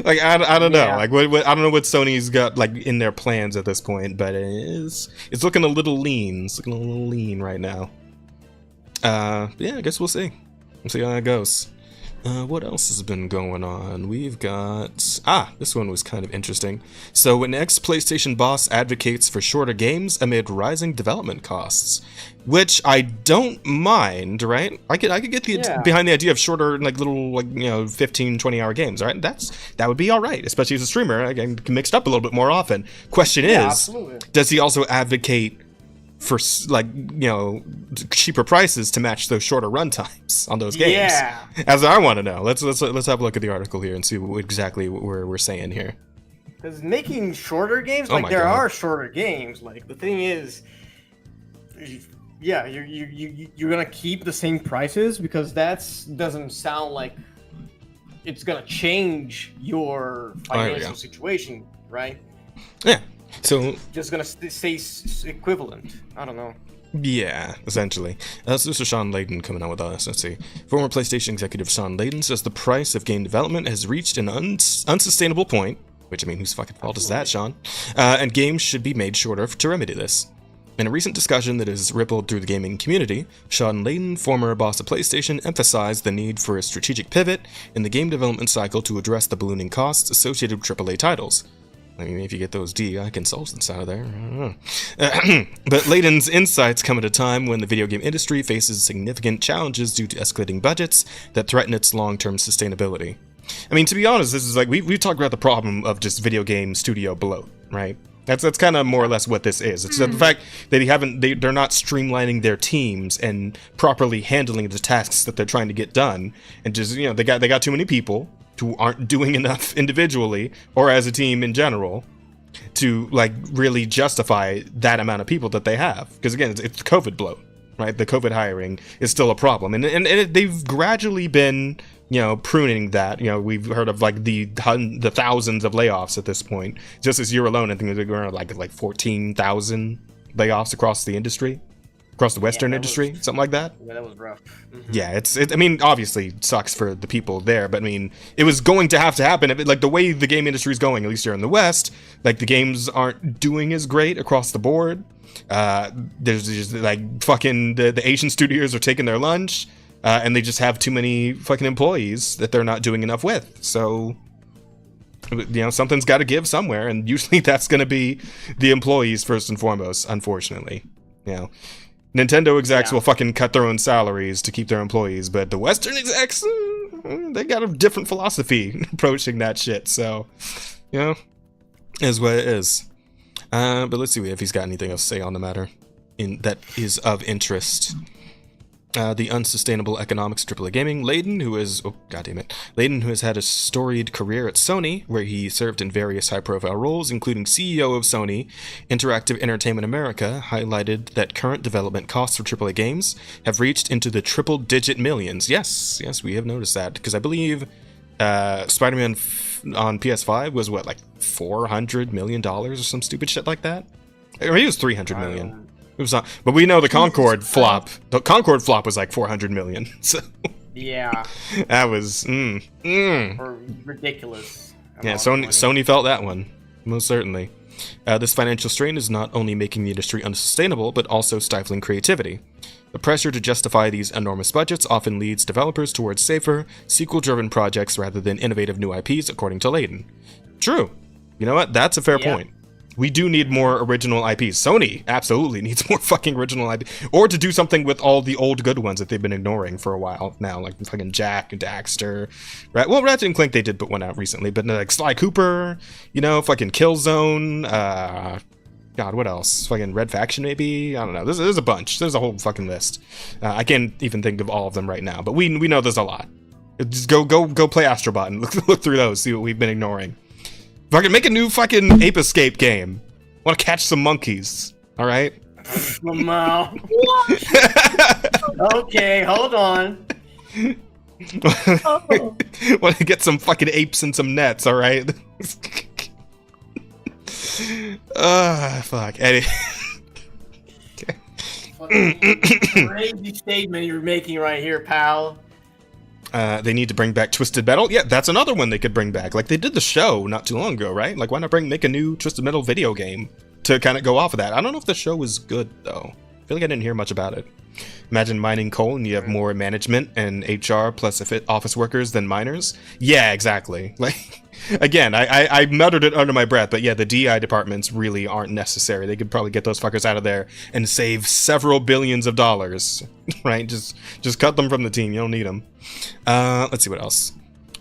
like I don't know, like what I don't know what Sony's got like in their plans at this point, but it's looking a little lean. It's looking a little lean right now. I guess we'll see. We'll see how that goes. What else has been going on? We've got... this one was kind of interesting. So, an ex-PlayStation boss advocates for shorter games amid rising development costs. Which I don't mind, right? I could get behind the idea of shorter, like, little, like, 15, 20-hour games, right? That would be alright, especially as a streamer. I can mix it up a little bit more often. Question is, absolutely. Does he also advocate for cheaper prices to match those shorter run times on those games? Yeah, as I want to know. Let's have a look at the article here and see exactly what we're saying here. Because making shorter games, there are shorter games. Like, the thing is, you're gonna keep the same prices because that doesn't sound like it's gonna change your financial situation, right? Yeah. So just gonna stay equivalent. I don't know. Yeah, essentially. So this is Sean Layden coming out with us. Let's see. Former PlayStation executive Sean Layden says the price of game development has reached an unsustainable point. Which, I mean, whose fucking fault is that, Sean? And games should be made shorter to remedy this. In a recent discussion that has rippled through the gaming community, Sean Layden, former boss of PlayStation, emphasized the need for a strategic pivot in the game development cycle to address the ballooning costs associated with AAA titles. I mean, if you get those DEI consultants out of there, I don't know. But Layden's insights come at a time when the video game industry faces significant challenges due to escalating budgets that threaten its long-term sustainability. I mean, to be honest, this is like, we talked about the problem of just video game studio bloat, right? That's kind of more or less what this is. It's the fact that they're not streamlining their teams and properly handling the tasks that they're trying to get done, and just, you know, they got too many people who aren't doing enough individually or as a team in general to like really justify that amount of people that they have. Because again, it's COVID bloat, right? The COVID hiring is still a problem, and they've gradually been, you know, pruning that. You know, we've heard of like the thousands of layoffs at this point. Just this year alone, I think they're going like 14,000 layoffs across the industry. Across the Western industry, something like that. Yeah, that was rough. Yeah, I mean, obviously sucks for the people there, but I mean, it was going to have to happen. Like the way the game industry is going, at least here in the West, like the games aren't doing as great across the board. There's just like fucking the Asian studios are taking their lunch, and they just have too many fucking employees that they're not doing enough with. So, you know, something's got to give somewhere, and usually that's going to be the employees first and foremost, unfortunately. You know, Nintendo execs will fucking cut their own salaries to keep their employees, but the Western execs, they got a different philosophy approaching that shit. So, you know, is what it is. But let's see if he's got anything else to say on the matter that is of interest. The unsustainable economics of AAA gaming. Layden, who has had a storied career at Sony, where he served in various high-profile roles, including CEO of Sony Interactive Entertainment America, highlighted that current development costs for AAA games have reached into the triple-digit millions. Yes, we have noticed that, because I believe Spider-Man on PS5 was what, like $400 million or some stupid shit like that? Or maybe it was $300 million. It was not, but we know the Concord flop. The Concord flop was like 400 million. So yeah, that was ridiculous. Yeah, Sony felt that one most certainly. This financial strain is not only making the industry unsustainable, but also stifling creativity. The pressure to justify these enormous budgets often leads developers towards safer, sequel-driven projects rather than innovative new IPs, according to Layden. True. You know what? That's a fair point. We do need more original IPs. Sony absolutely needs more fucking original IP, or to do something with all the old good ones that they've been ignoring for a while now, like fucking Jack and Daxter, right? Well, Ratchet and Clank, they did put one out recently, but like Sly Cooper, you know, fucking Killzone, God, what else? Fucking Red Faction, maybe? I don't know. There's a bunch. There's a whole fucking list. I can't even think of all of them right now, but we know there's a lot. Just go play Astrobot and look through those, see what we've been ignoring. Fucking make a new fucking Ape Escape game. Want to catch some monkeys? All right. Okay, hold on. Want to get some fucking apes and some nets? All right. Fuck. Eddie. Crazy statement you're making right here, pal. They need to bring back Twisted Metal. Yeah, that's another one they could bring back. Like, they did the show not too long ago, right? Like, why not make a new Twisted Metal video game to kind of go off of that? I don't know if the show was good, though. I feel like I didn't hear much about it. Imagine mining coal and you have more management and HR plus office workers than miners. Yeah, exactly. Like, again, I muttered it under my breath, but yeah, the DI departments really aren't necessary. They could probably get those fuckers out of there and save several billions of dollars, right? Just cut them from the team. You don't need them. Let's see what else.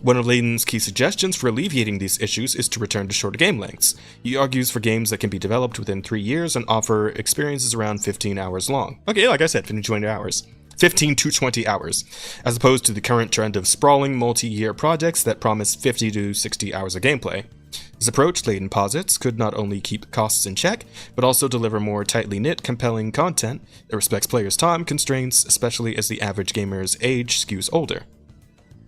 One of Layden's key suggestions for alleviating these issues is to return to shorter game lengths. He argues for games that can be developed within 3 years and offer experiences around 15 hours long. Okay, like I said, 15 to 20 hours. 15 to 20 hours, as opposed to the current trend of sprawling multi-year projects that promise 50 to 60 hours of gameplay. This approach, Layden posits, could not only keep costs in check, but also deliver more tightly knit, compelling content that respects players' time constraints, especially as the average gamer's age skews older.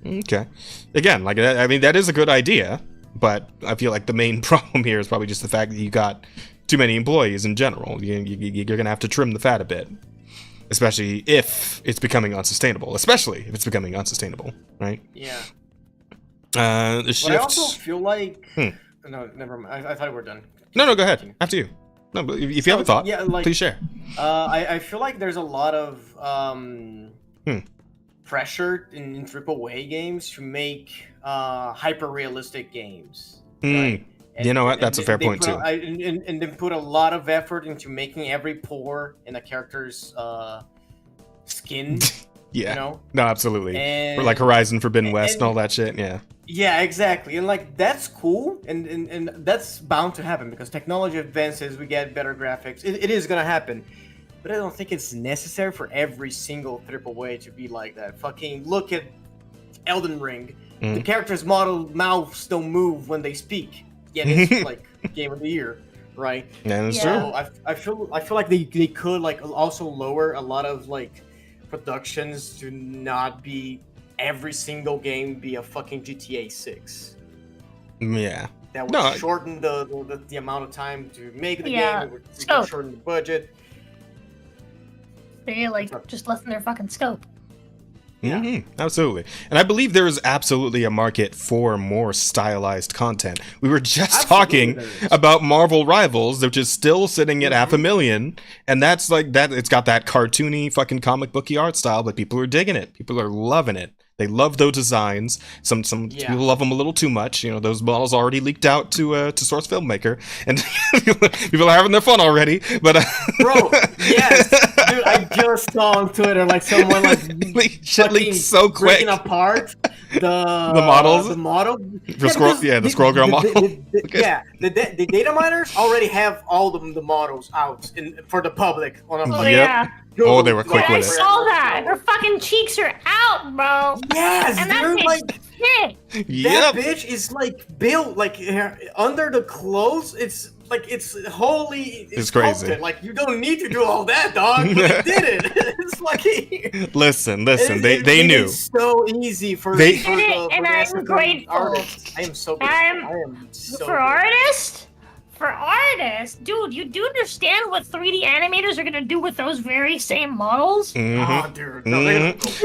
Okay. Again, like, I mean, that is a good idea, but I feel like the main problem here is probably just the fact that you got too many employees in general. You're going to have to trim the fat a bit. Especially if it's becoming unsustainable. Right? Yeah. The shift... But I also feel like... No, never mind. I thought we were done. No, go ahead. After you. No, but if you have a thought, please share. I feel like there's a lot of pressure in AAA games to make hyper-realistic games. Right? You know what? That's a fair point, too. And then put a lot of effort into making every pore in a character's skin. Yeah. You know? No, absolutely. And, or like Horizon Forbidden West and all that shit. Yeah. Yeah, exactly. And like that's cool, and that's bound to happen because technology advances, we get better graphics. It is gonna happen. But I don't think it's necessary for every single AAA to be like that. Fucking look at Elden Ring. The characters' mouths don't move when they speak. Yet it's like Game of the Year, right? Yeah, that's So true. I feel like they could like also lower a lot of like productions to not be every single game be a fucking GTA 6. Yeah. That would shorten the amount of time to make the game. It would shorten the budget. They like just lessen their fucking scope. Yeah. Absolutely. And I believe there is absolutely a market for more stylized content. We were just talking about Marvel Rivals, which is still sitting at 500,000. And that's like that. It's got that cartoony fucking comic booky art style, but people are digging it. People are loving it. They love those designs. Some people love them a little too much. You know, those models already leaked out to Source Filmmaker, and people are having their fun already. But bro, yes, dude, I just saw on Twitter like someone like shit leaked so quick, breaking apart the models, the model, the Scroll Girl model. The data miners already have all the models out for the public. Yeah. Oh, they were quick with it. I saw that. Her fucking cheeks are out, bro. Yes, and dude, like shit. That bitch is like built like under the clothes. It's like it's wholly. It's crazy. Sculpted. Like you don't need to do all that, dog. But they did it. It's like. Listen. They knew. It's so easy for and I'm grateful. Artists. I am so grateful. For artists. For artists, dude, you do understand what 3D animators are gonna do with those very same models? Oh, dude.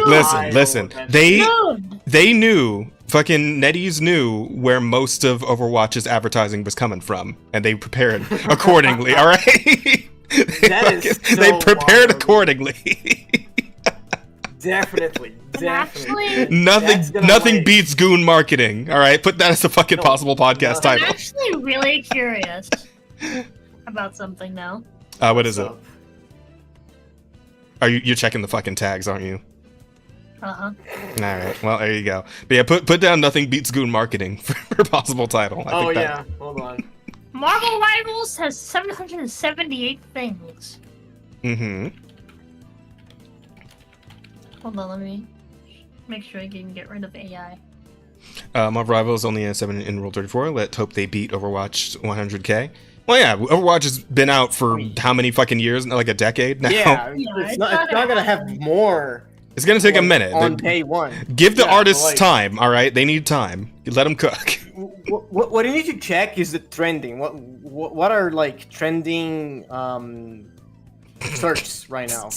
Listen. They knew. Fucking NetEase knew where most of Overwatch's advertising was coming from, and they prepared accordingly. All right. They prepared accordingly. Definitely. Nothing beats Goon marketing. All right, put that as a fucking possible podcast title. I'm actually really curious about something now. What is it? Are you're checking the fucking tags, aren't you? Uh-huh. All right. Well, there you go. But yeah, put down nothing beats Goon marketing for possible title. Hold on. Marvel Rivals has 778 things. Hold on, let me make sure I can get rid of AI. Marvel Rivals only has 7 in Rule 34. Let's hope they beat Overwatch 100K. Well, yeah, Overwatch has been out for how many fucking years? Like a decade now? Yeah, it's not gonna have more. It's gonna take a minute. On day one. Give the artists time, all right? They need time. Let them cook. What you need to check is the trending. What are like trending searches right now,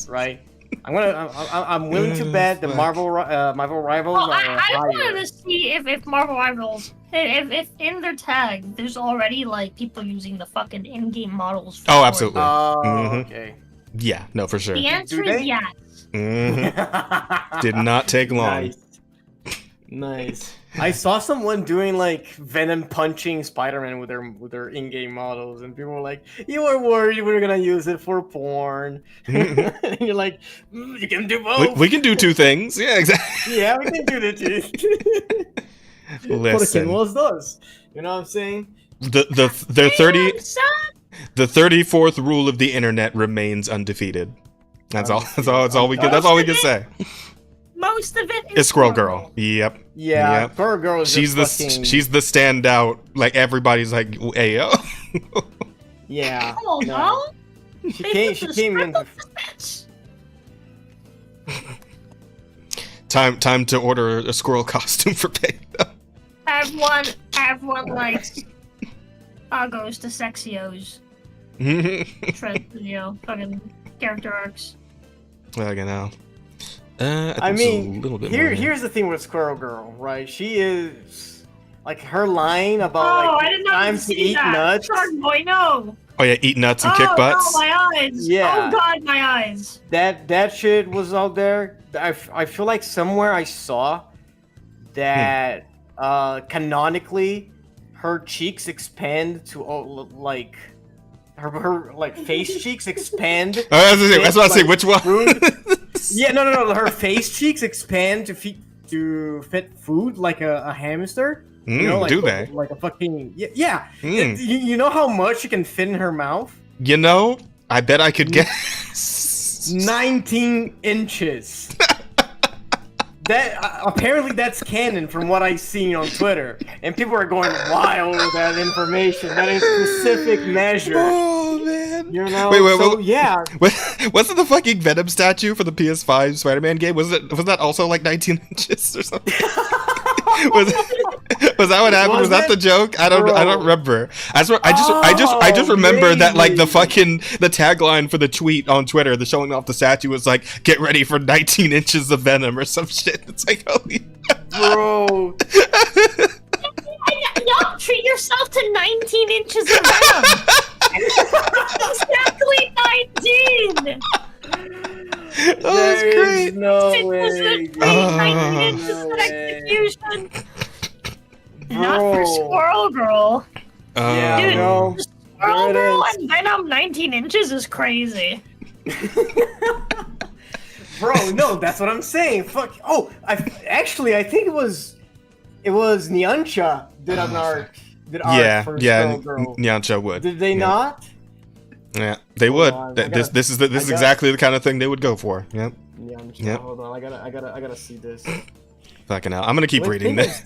right? I'm willing to bet the Marvel Rivals are I higher. wanted to see if Marvel Rivals, if in their tag, there's already like people using the fucking in-game models. Oh, absolutely. Okay. Yeah, no, for sure. The answer is yes. Did not take long. Nice. I saw someone doing like Venom punching Spider-Man with their in-game models, and people were like, "You were worried we were gonna use it for porn." And you're like, "You can do both. We can do two things." Yeah, exactly. Yeah, we can do the two. Listen, does. You know what I'm saying? The 34th rule of the internet remains undefeated. That's all we can say. Most of it is Squirrel Girl. Yep. Yeah, yep. Squirrel Girl is she's the standout. Like everybody's like, "Ayo." Yeah. Oh no. She came in. Time to order a squirrel costume for pay. I have one like goes to Sexios. Fucking character arcs. Well, you know. I mean, here's the thing with Squirrel Girl, right? She is like her line about time to eat nuts. Shark boy, no. Oh yeah, eat nuts and kick butts. Oh my eyes! Yeah. Oh god, my eyes! That shit was out there. I feel like somewhere I saw that canonically her cheeks expand to like her like face cheeks expand. That's what I was saying. Which one? Yeah, no. Her face cheeks expand to fit food like a hamster. You know, like, do they? Like a fucking yeah. You know how much you can fit in her mouth? You know, I bet I could guess. 19 inches. That apparently that's canon from what I've seen on Twitter, and people are going wild with that information. That is specific measure. Oh man! You know, wait, yeah. Wasn't the fucking Venom statue for the PS5 Spider-Man game? Was that also like 19 inches or something? was that what happened? Was that the joke? I don't remember. I just remember that like the tagline for the tweet on Twitter, the showing off the statue was like, "Get ready for 19 inches of Venom" or some shit. It's like, holy bro. Y'all treat yourself to 19 inches of Venom. Exactly 19. That's great. No way. 19 inches of execution. Not for Squirrel Girl. Yeah, dude, no. Squirrel Girl and Venom 19 inches is crazy. Bro, no, that's what I'm saying. Fuck. Oh, I think it was Nyancha did art for Squirrel Girl. Nyancha would. Did they not? Yeah, they would. This is exactly the kind of thing they would go for. Yep. Yep. Hold on, I gotta see this. Fucking hell, I'm gonna keep reading this.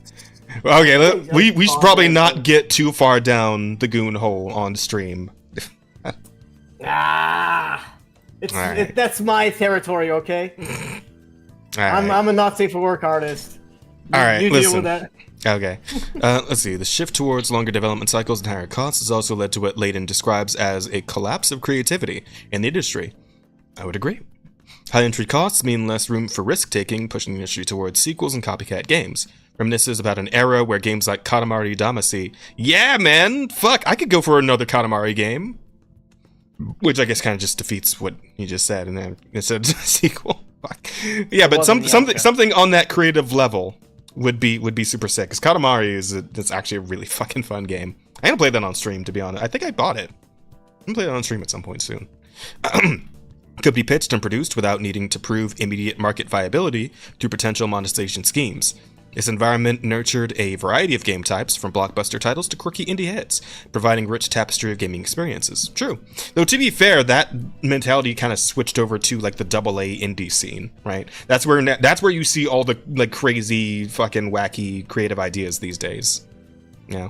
Okay, we should probably not get too far down the Goon hole on stream. That's my territory, okay? I'm a not safe for work artist. You listen. deal with that. Okay. Let's see. The shift towards longer development cycles and higher costs has also led to what Layden describes as a collapse of creativity in the industry. I would agree. High entry costs mean less room for risk-taking, pushing the industry towards sequels and copycat games. Reminisces about an era where games like Katamari Damacy, yeah, man, fuck, I could go for another Katamari game. Which I guess kind of just defeats what you just said, and then it said sequel. Fuck. Yeah, but something on that creative level would be super sick. Because Katamari it's actually a really fucking fun game. I'm gonna play that on stream, to be honest. I think I bought it. I'm gonna play that on stream at some point soon. Could be pitched and produced without needing to prove immediate market viability through potential monetization schemes. This environment nurtured a variety of game types, from blockbuster titles to quirky indie hits, providing rich tapestry of gaming experiences. True. Though to be fair, that mentality kind of switched over to like the AA indie scene, right? That's where you see all the like crazy, fucking wacky, creative ideas these days. Yeah.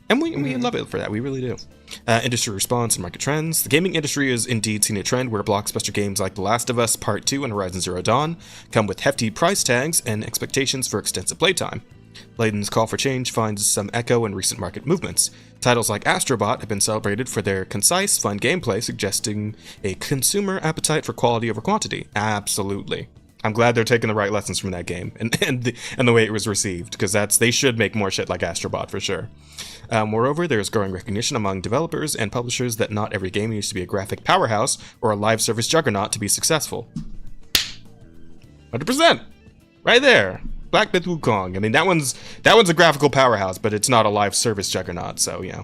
And we love it for that. We really do. Industry response and market trends. The gaming industry has indeed seen a trend where blockbuster games like The Last of Us Part 2 and Horizon Zero Dawn come with hefty price tags and expectations for extensive playtime. Layden's call for change finds some echo in recent market movements. Titles like Astrobot have been celebrated for their concise, fun gameplay, suggesting a consumer appetite for quality over quantity. Absolutely. I'm glad they're taking the right lessons from that game and the way it was received, because they should make more shit like Astrobot for sure. Moreover, there is growing recognition among developers and publishers that not every game needs to be a graphic powerhouse or a live service juggernaut to be successful. 100%, right there. Black Myth Wukong. I mean, that one's a graphical powerhouse, but it's not a live service juggernaut. So yeah.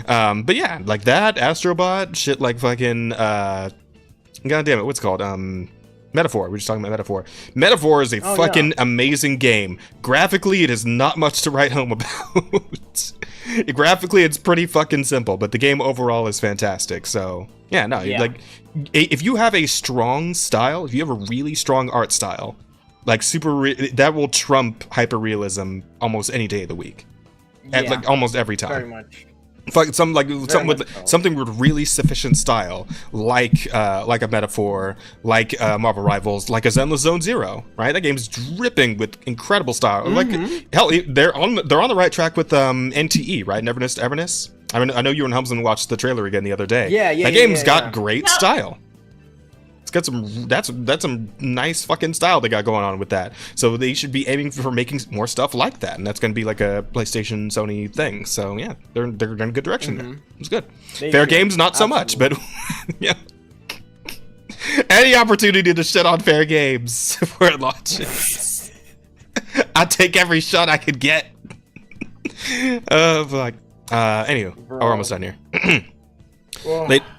But yeah, like that Astrobot shit, like fucking God damn it, what's it called? Metaphor. We're just talking about Metaphor. Metaphor is a fucking amazing game. Graphically, it is not much to write home about. Graphically, it's pretty fucking simple, but the game overall is fantastic. So, yeah, no, like, if you have a strong style, if you have a really strong art style, like that will trump hyperrealism almost any day of the week. Like almost every time. Very much. Something with really sufficient style, like a Metaphor, like Marvel Rivals, like a Zenless Zone Zero, right? That game's dripping with incredible style. Like hell, they're on the right track with NTE, right? Neverness to Everness. I mean, I know you and Helmslin watched the trailer again the other day. That game's got great style. Got that's some nice fucking style they got going on with that. So they should be aiming for making more stuff like that, and that's going to be like a PlayStation Sony thing. So yeah, they're in a good direction there. It's good. Fair games, not so much, but yeah. Any opportunity to shit on fair games before it launches, I take every shot I could get. Fuck. Anywho, we're almost done here.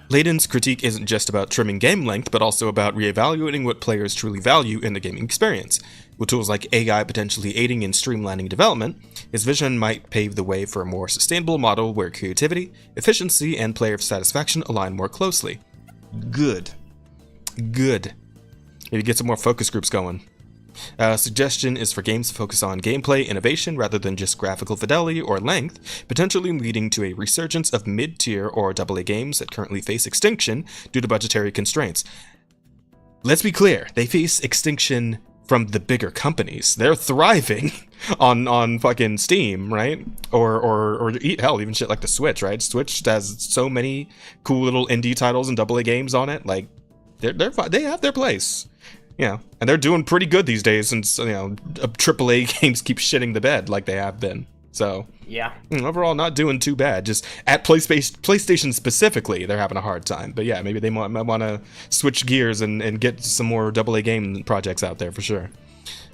Layden's critique isn't just about trimming game length, but also about reevaluating what players truly value in the gaming experience. With tools like AI potentially aiding in streamlining development, his vision might pave the way for a more sustainable model where creativity, efficiency, and player satisfaction align more closely. Good. Maybe get some more focus groups going. Suggestion is for games to focus on gameplay innovation rather than just graphical fidelity or length, potentially leading to a resurgence of mid-tier or AA games that currently face extinction due to budgetary constraints. Let's be clear, they face extinction from the bigger companies. They're thriving on fucking Steam, right? Or hell, even shit like the Switch, right? Switch has so many cool little indie titles and AA games on it. Like, they have their place. You know, and they're doing pretty good these days since, you know, AAA games keep shitting the bed like they have been. So, yeah. Overall, not doing too bad. Just at PlayStation specifically, they're having a hard time. But yeah, maybe they might want to switch gears and get some more AA game projects out there for sure.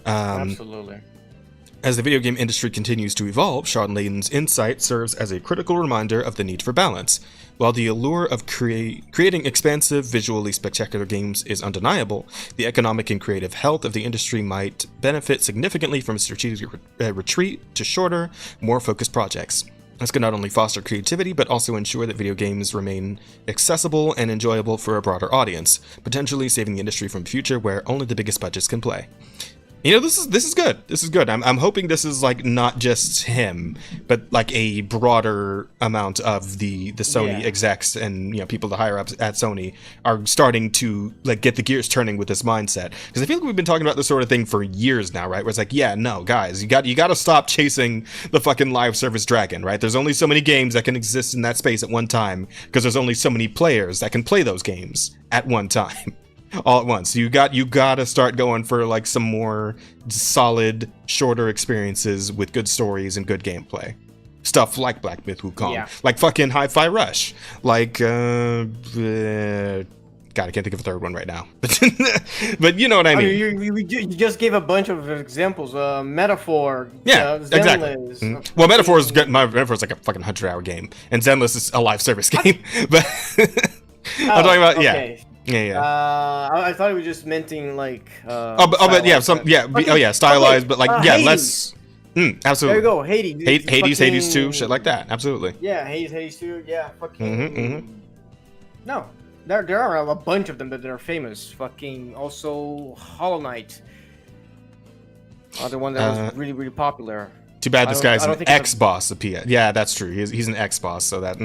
Absolutely. As the video game industry continues to evolve, Sean Layden's insight serves as a critical reminder of the need for balance. While the allure of creating expansive, visually spectacular games is undeniable, the economic and creative health of the industry might benefit significantly from a strategic retreat to shorter, more focused projects. This can not only foster creativity, but also ensure that video games remain accessible and enjoyable for a broader audience, potentially saving the industry from a future where only the biggest budgets can play. You know, this is good. This is good. I'm hoping this is like not just him, but like a broader amount of the Sony execs and, you know, people the higher ups at Sony are starting to like get the gears turning with this mindset. Because I feel like we've been talking about this sort of thing for years now, right? Where it's like, yeah, no, guys, you got to stop chasing the fucking live service dragon, right? There's only so many games that can exist in that space at one time because there's only so many players that can play those games at one time. All at once. You got to start going for like some more solid, shorter experiences with good stories and good gameplay. Stuff like Black Myth Wukong, like fucking Hi-Fi Rush, like God, I can't think of a third one right now, but you know what I mean. You just gave a bunch of examples. Metaphor. Exactly. Well, Metaphor's like a fucking 100-hour game, and Zenless is a live service game. But I'm talking about I thought it was just menting like. Stylized, but like Hades. Absolutely. There you go, Hades. Hades 2, shit like that. Absolutely. Yeah, Hades 2. Yeah, fucking. No, there are a bunch of them that are famous. Fucking also Hollow Knight. Other one that was really, really popular. Too bad this guy's an ex-boss of PS. Yeah, that's true. He's an ex-boss, so that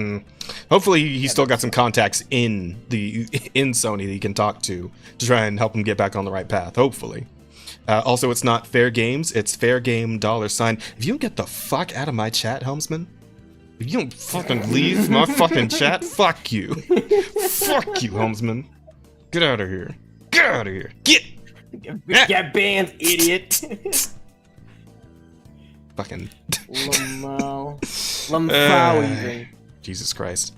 hopefully he's still got some contacts in Sony that he can talk to try and help him get back on the right path. Hopefully. Also, it's not fair games. It's fair game $. If you don't get the fuck out of my chat, Helmsman, if you don't fucking leave my fucking chat, fuck you. Fuck you, Helmsman. Get out of here. Get out of here. Get banned, idiot. Fucking Lamau even. Jesus Christ.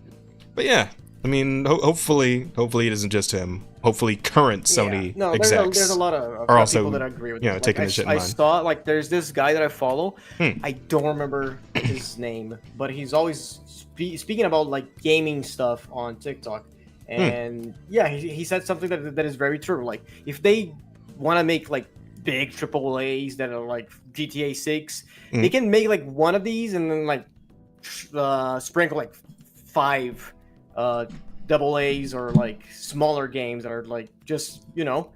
But yeah, I mean, hopefully it isn't just him. Hopefully current Sony execs there's a lot of are also people that I agree with. You know, taking this shit in mind. I saw like there's this guy that I follow. I don't remember his name, but he's always speaking about like gaming stuff on TikTok. And he said something that is very true. Like if they want to make like big AAAs that are like GTA 6, they can make like one of these and then like sprinkle like 5 AAs or like smaller games that are like just, you know,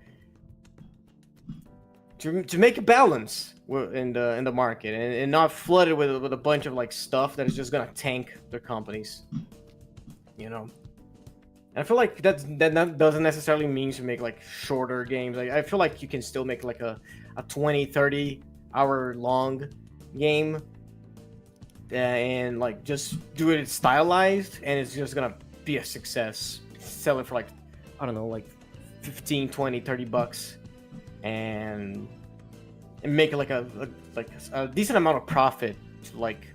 to make a balance in the market and not flood it with a bunch of like stuff that is just gonna tank their companies, you know. And I feel like that doesn't necessarily mean to make like shorter games. Like, I feel like you can still make like a 20-30 hour long game and like just do it stylized, and it's just gonna be a success. Sell it for like, I don't know, like 15, 20, 30 bucks and make it like a decent amount of profit to like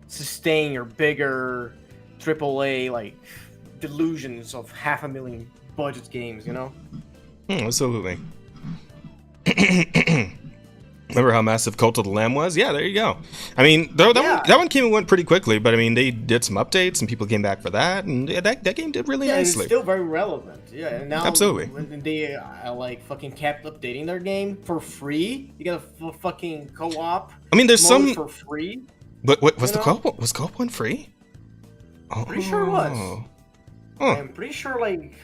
sustain your bigger AAA like delusions of $500,000 budget games, you know? Absolutely. Remember how massive Cult of the Lamb was? Yeah, there you go. I mean, that one came and went pretty quickly, but I mean, they did some updates and people came back for that, and yeah, that game did really nicely. It's still very relevant. Yeah, and now Absolutely. When they like fucking kept updating their game for free. You get a fucking co-op. I mean, there's mode some for free. But what was the co-op? Was co-op one free? Oh. Pretty sure it was. I'm pretty sure like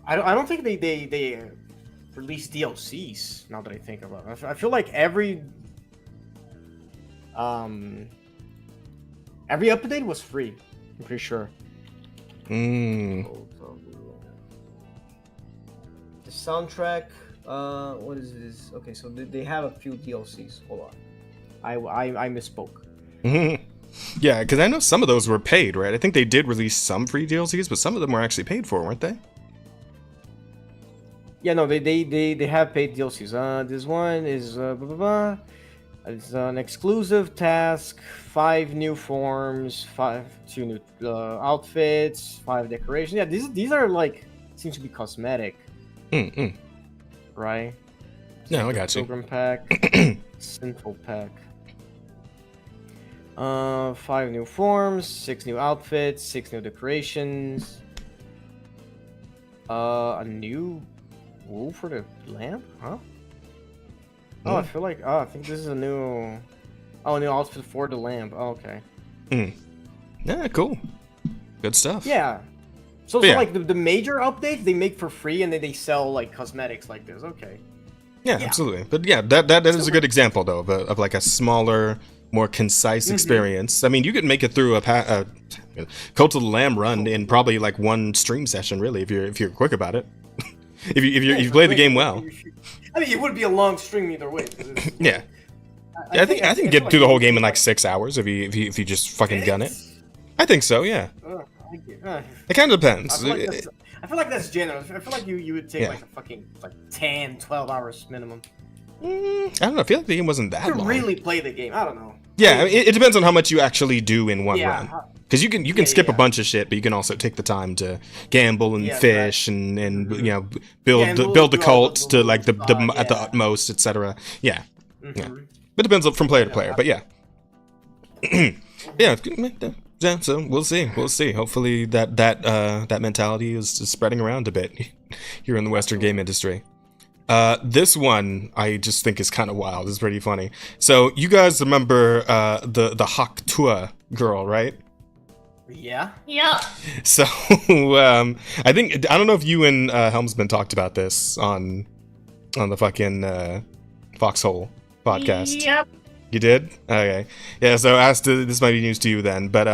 I don't think they release DLCs now that I think about it. I feel like every update was free. I'm pretty sure. The soundtrack. What is this? Okay, so they have a few DLCs. Hold on, I misspoke. Yeah, because I know some of those were paid, right? I think they did release some free DLCs, but some of them were actually paid for, weren't they? Yeah, no, they have paid DLCs. This one is blah, blah, blah. It's an exclusive task, 5 new forms, 2 new outfits, 5 decorations. Yeah, these are like seems to be cosmetic, right? No, I got you. Pilgrim pack, sinful pack. 5 new forms, 6 new outfits, 6 new decorations. A new wool for the lamp, huh? Oh, I feel like I think this is a new outfit for the lamp. Oh, okay. Yeah, cool. Good stuff. Yeah. So like the major updates they make for free and then they sell like cosmetics like this. Okay. Yeah, absolutely. But yeah, that is a good example though of like a smaller, more concise experience. I mean, you could make it through a Cult of the Lamb run in probably like one stream session, really, if you're quick about it. if you play the game well. I mean, it would be a long stream either way. Yeah. I think get through the whole game in like 6 hours if you just fucking gun it. I think so. Yeah. It kind of depends. I feel like that's generous. I feel like you would take like a fucking 10, 12 hours minimum. I don't know. I feel like the game wasn't that long. To really play the game, I don't know. Yeah, I mean, it depends on how much you actually do in one run. Because you can skip a bunch of shit, but you can also take the time to gamble and fish and you know build the cult to like the at the utmost, etc. Yeah, yeah. It depends from player to player, but yeah, yeah. So we'll see. Hopefully that mentality is spreading around a bit here in the Western game industry. This one I just think is kind of wild. It's pretty funny. So you guys remember the Hak Tua girl, right? Yeah. Yeah. So I don't know if you and Helmsman talked about this on the fucking Foxhole podcast. Yep. You did? Okay. Yeah. So this might be news to you then, but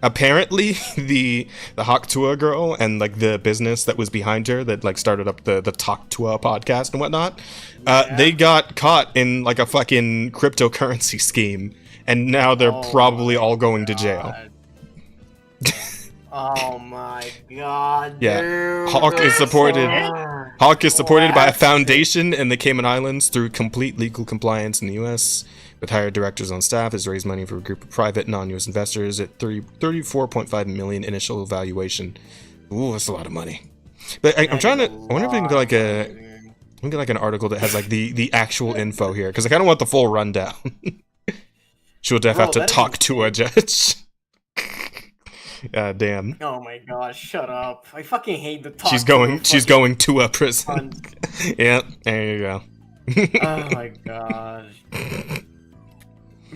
apparently the Hak Tua girl and like the business that was behind her that like started up the Talk Tua podcast and whatnot, they got caught in like a fucking cryptocurrency scheme, and now they're probably all going to jail. Oh my god. Yeah. Dude. Hawk is supported by a foundation in the Cayman Islands through complete legal compliance in the US. With hired directors on staff, has raised money for a group of private non-US investors at $34.5 million initial valuation. Ooh, that's a lot of money. But I wonder if we can get like an article that has like the actual info here, because I kind of want the full rundown. She'll have to talk to a judge. Damn. Oh my gosh, shut up. I fucking hate the talk. She's going to a prison. Yeah, there you go. Oh my god.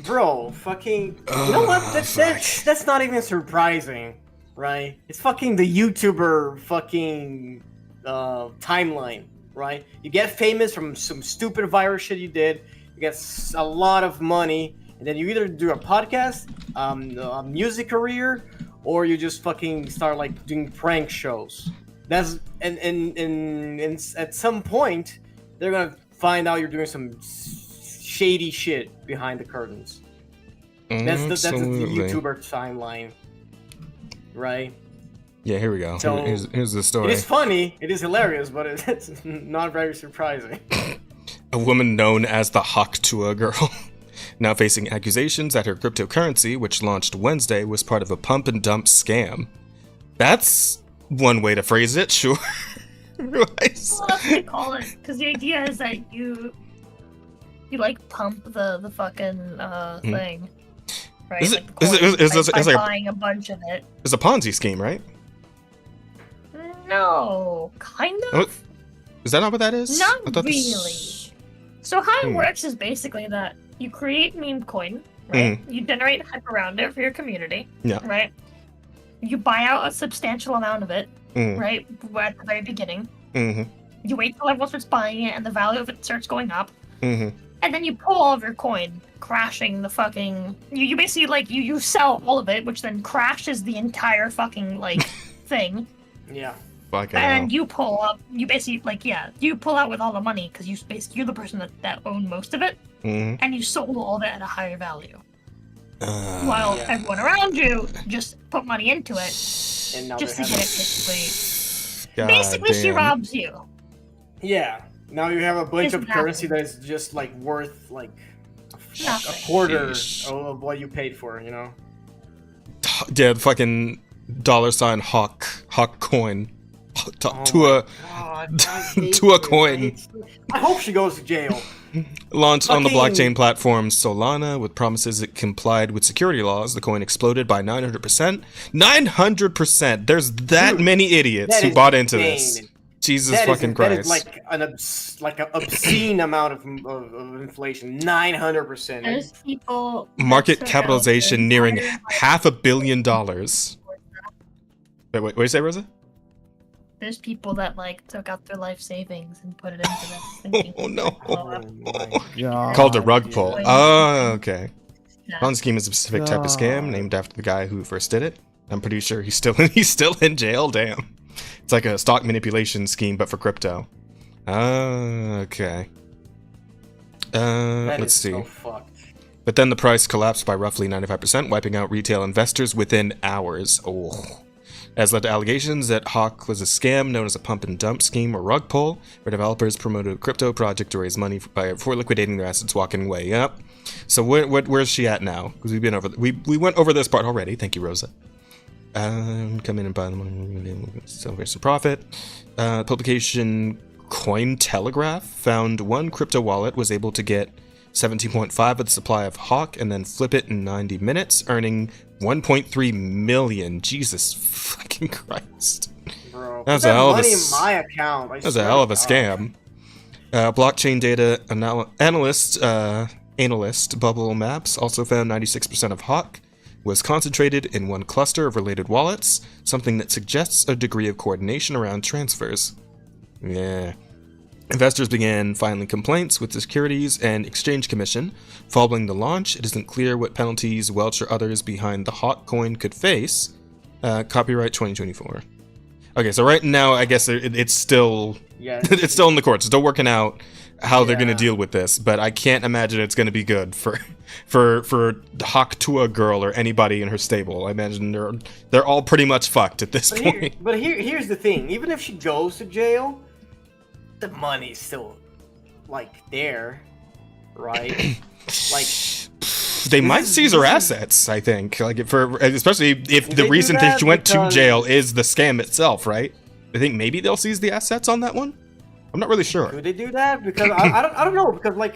Bro, fucking you know what? That's not even surprising, right? It's fucking the YouTuber fucking timeline, right? You get famous from some stupid viral shit you did, you get a lot of money, and then you either do a podcast, a music career, or you just fucking start like doing prank shows. That's and at some point they're gonna find out you're doing some shady shit behind the curtains. That's the YouTuber timeline, right? Yeah, here we go. So, here's the story. It is funny, it is hilarious, but it's not very surprising. A woman known as the Hak Tua girl, now facing accusations that her cryptocurrency, which launched Wednesday, was part of a pump and dump scam. That's one way to phrase it, sure. Well, that's what they call it, because the idea is that you you like pump the fucking thing, right? Is like it- the is it- coin, is this- by is like a- buying a bunch of it. It's a Ponzi scheme, right? No, kind of. Oh, is that not what that is? Not I thought really. this- So how it Hmm. works is basically that you create meme coin, right? Mm-hmm. You generate hype around it for your community, Yeah. right? You buy out a substantial amount of it, Mm, right? At the very beginning. mm-hmm, You wait till everyone starts buying it and the value of it starts going up, mm-hmm. and then you pull all of your coin, crashing the fucking. You basically like you sell all of it, which then crashes the entire fucking like thing. Yeah. Fucking And hell. you pull up, you basically, like, yeah, you pull out with all the money, because you're the person that owned most of it, Mhm. and you sold all of it at a higher value. Uh, While Yeah. everyone around you just put money into it, And now just to they get it have basically. God Basically, she damn. robs you. Yeah. Now you have a bunch of Exactly. currency that is just like worth like a Nothing. quarter Sheesh. of what you paid for, you know? Yeah, the fucking $ hawk coin. To Oh a my God, I hate to a this. coin. I hope she goes to jail. Launched on the Fucking- blockchain platform Solana with promises it complied with security laws. The coin exploded by 900%. 900%! There's that Dude, many idiots that who is bought into this. insane. Jesus That is- fucking that Christ. is like an obscene amount of inflation. 900%. There's people. that Market took out capitalization their nearing entire life $500 million. Wait, what did you say, Rosa? There's people that like took out their life savings and put it into this. Thinking, Oh no. Oh my God. Called a rug pull. dude. Oh, okay. yeah. Ponzi scheme is a specific type of scam God. named after the guy who first did it. I'm pretty sure he's still in jail. Damn. It's like a stock manipulation scheme, but for crypto. Okay. That Let's is see. so fucked. But then the price collapsed by roughly 95%, wiping out retail investors within hours. Oh. As led to allegations that Hawk was a scam known as a pump and dump scheme or rug pull, where developers promoted a crypto project to raise money before liquidating their assets, walking way up. So where's she at now? Because we've been over we went over this part already. Thank you, Rosa. Come in and buy the money, celebrate some profit. Publication Cointelegraph found one crypto wallet was able to get 17.5 of the supply of Hawk and then flip it in 90 minutes, earning 1.3 million. Jesus fucking Christ. Bro. That's Put a hell of a money in s- my account. I That's swear a hell to of a God. scam. Blockchain data analyst Bubble Maps also found 96% of Hawk was concentrated in one cluster of related wallets, something that suggests a degree of coordination around transfers. Yeah. Investors began filing complaints with the Securities and Exchange Commission. Following the launch, it isn't clear what penalties Welch or others behind the Hawk coin could face. Copyright 2024. Okay, so right now, I guess it's still Yeah. it's still in the courts, still working out how they're going Yeah. to deal with this. But I can't imagine it's going to be good for the Hawk Tua girl or anybody in her stable. I imagine they're all pretty much fucked at this point. Here's the thing. Even if she goes to jail, the money's still like there, right? Like They might is- seize her this is- assets, I think. Like especially if They the do reason that that she went to because- jail is the scam itself, right? I think maybe they'll seize the assets on that one. I'm not really sure. could they do that? Because I don't know. Because like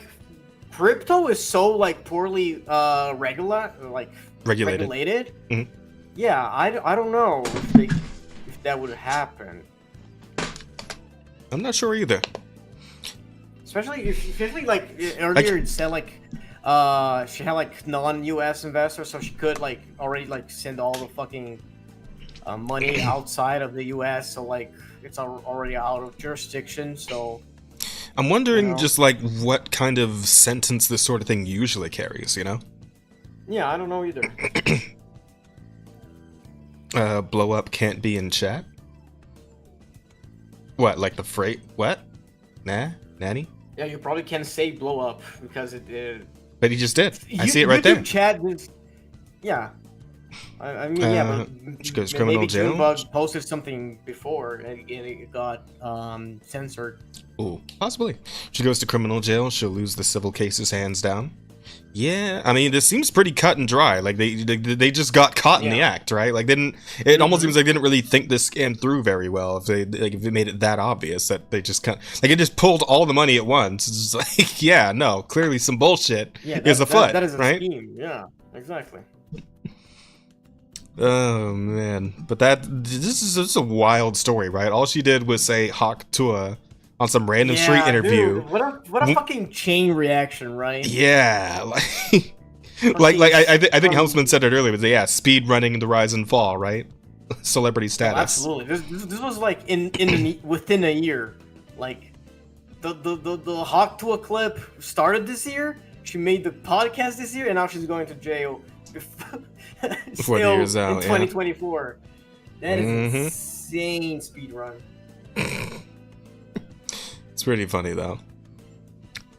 crypto is so like poorly regulated. Mhm. Yeah, I don't know if that would happen. I'm not sure either. Especially like earlier it said like she had like non-US investors, so she could like already like send all the fucking money outside of the US, so like it's already out of jurisdiction. So I'm wondering You know? just like what kind of sentence this sort of thing usually carries, you know? yeah, I don't know either. Blow up can't be in chat. What, like the freight? What? Nah, nanny? Yeah, you probably can't say blow up because it. But he just did. I see it right YouTube there. Chat is, yeah. I mean, yeah, but she goes maybe criminal jail. Junebug posted something before and it got censored. Ooh, possibly. She goes to criminal jail. She'll lose the civil cases hands down. Yeah, I mean, this seems pretty cut and dry. Like they just got caught in the act, right? Like they didn't. It almost seems like they didn't really think this scam through very well. If they made it that obvious that they just like it just pulled all the money at once. It's just like, yeah, no, clearly some bullshit is afoot, that is a right? scheme. Yeah, exactly. Oh man, but this is a wild story, right? All she did was say "Hawk Tua" on some random street interview. Dude, what a fucking chain reaction, right? Yeah, I think Helmsman said it earlier, but yeah, speed running the rise and fall, right? Celebrity status. Absolutely. This was like within a year. Like the Hawk Tua clip started this year. She made the podcast this year, and now she's going to jail Before the year's out, in 2024. That is insane speed run. It's pretty funny though.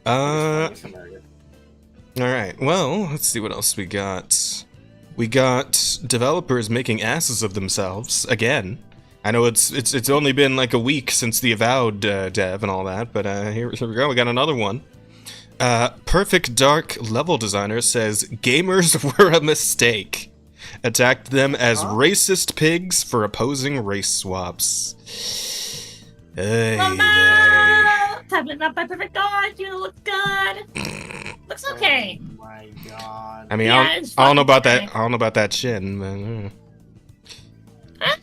All right. Well, let's see what else we got. We got developers making asses of themselves again. I know it's only been like a week since the Avowed dev and all that, but here we go. We got another one. Perfect Dark level designer says gamers were a mistake. Attacked them as racist pigs for opposing race swaps. Tablet not by Perfect Dark. You look good. Looks okay. Oh my god. I mean, Yeah, I don't know about that. I don't know about that chin, but. I mean, I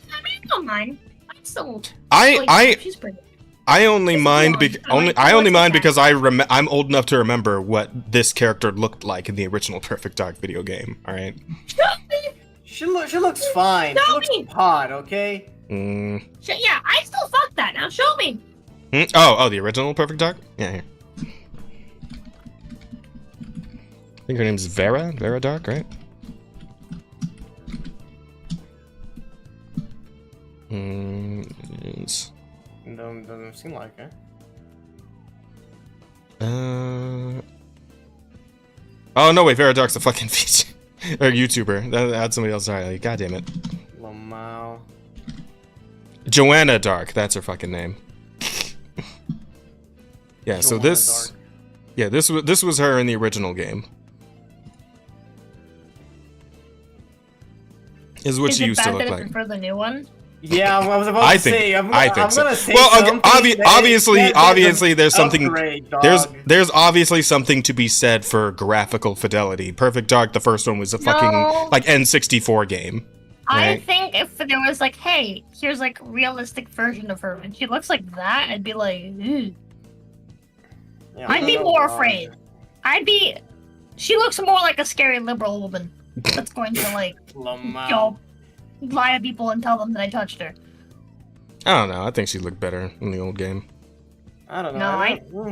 don't mind. I'm still. She's pretty. I only mind because I'm old enough to remember what this character looked like in the original Perfect Dark video game. All right. She looks fine. She looks hot. Okay. Yeah, I still fuck that. Now show me. Oh, the original Perfect Dark? Yeah, here. I think her name's Vera Dark, right? Doesn't seem like it. Oh no, wait, Vera Dark's a fucking feature or YouTuber. That's somebody else. Sorry, god damn it. Lamau. Joanna Dark, that's her fucking name. Yeah, so this Dark. Yeah, this was her in the original game. Is what she used to look like. For the new one? Yeah, I was about to say. I'm gonna say well, obviously, there's something. There's obviously something to be said for graphical fidelity. Perfect Dark, the first one was a fucking like N64 game. Right? I think if there was like, hey, here's like realistic version of her, and she looks like that, I'd be like, ew. Yeah, I'd be more afraid. She looks more like a scary liberal woman that's going to like go lie to people and tell them that I touched her. I don't know. I think she looked better in the old game. I don't know.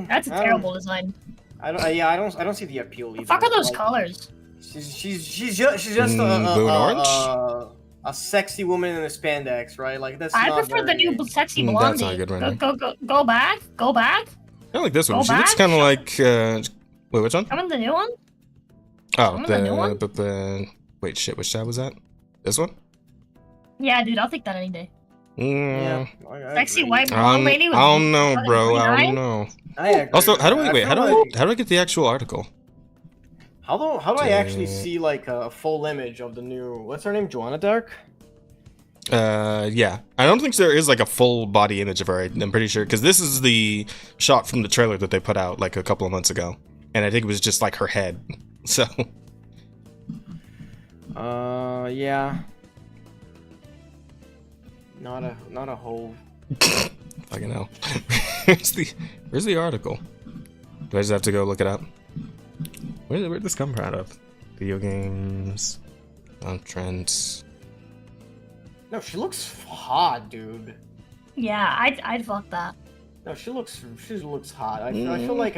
That's a terrible design. I don't see the appeal either. Fuck are those colors? She's just a sexy woman in a spandex, right? Like that's. I prefer the new sexy blondie. That's not good right now. Go back. I like this one. She looks kind of like. Wait, which one? I'm in the new one. Oh, the wait, shit. Which tab was that? This one? Yeah, dude, I'll take that any day. Yeah. Sexy white blonde lady. I don't know, bro. I don't know. Also, how do I get the actual article? How do I actually see like a full image of the new? What's her name? Joanna Dark. Yeah. I don't think there is like a full body image of her. I'm pretty sure because this is the shot from the trailer that they put out like a couple of months ago, and I think it was just like her head. So. Yeah. Not a whole. Fucking hell. Where's the article? Do I just have to go look it up? Where'd this come out of? Video games. Trends. No, she looks hot, dude. Yeah, I'd fuck that. No, she looks hot. I feel like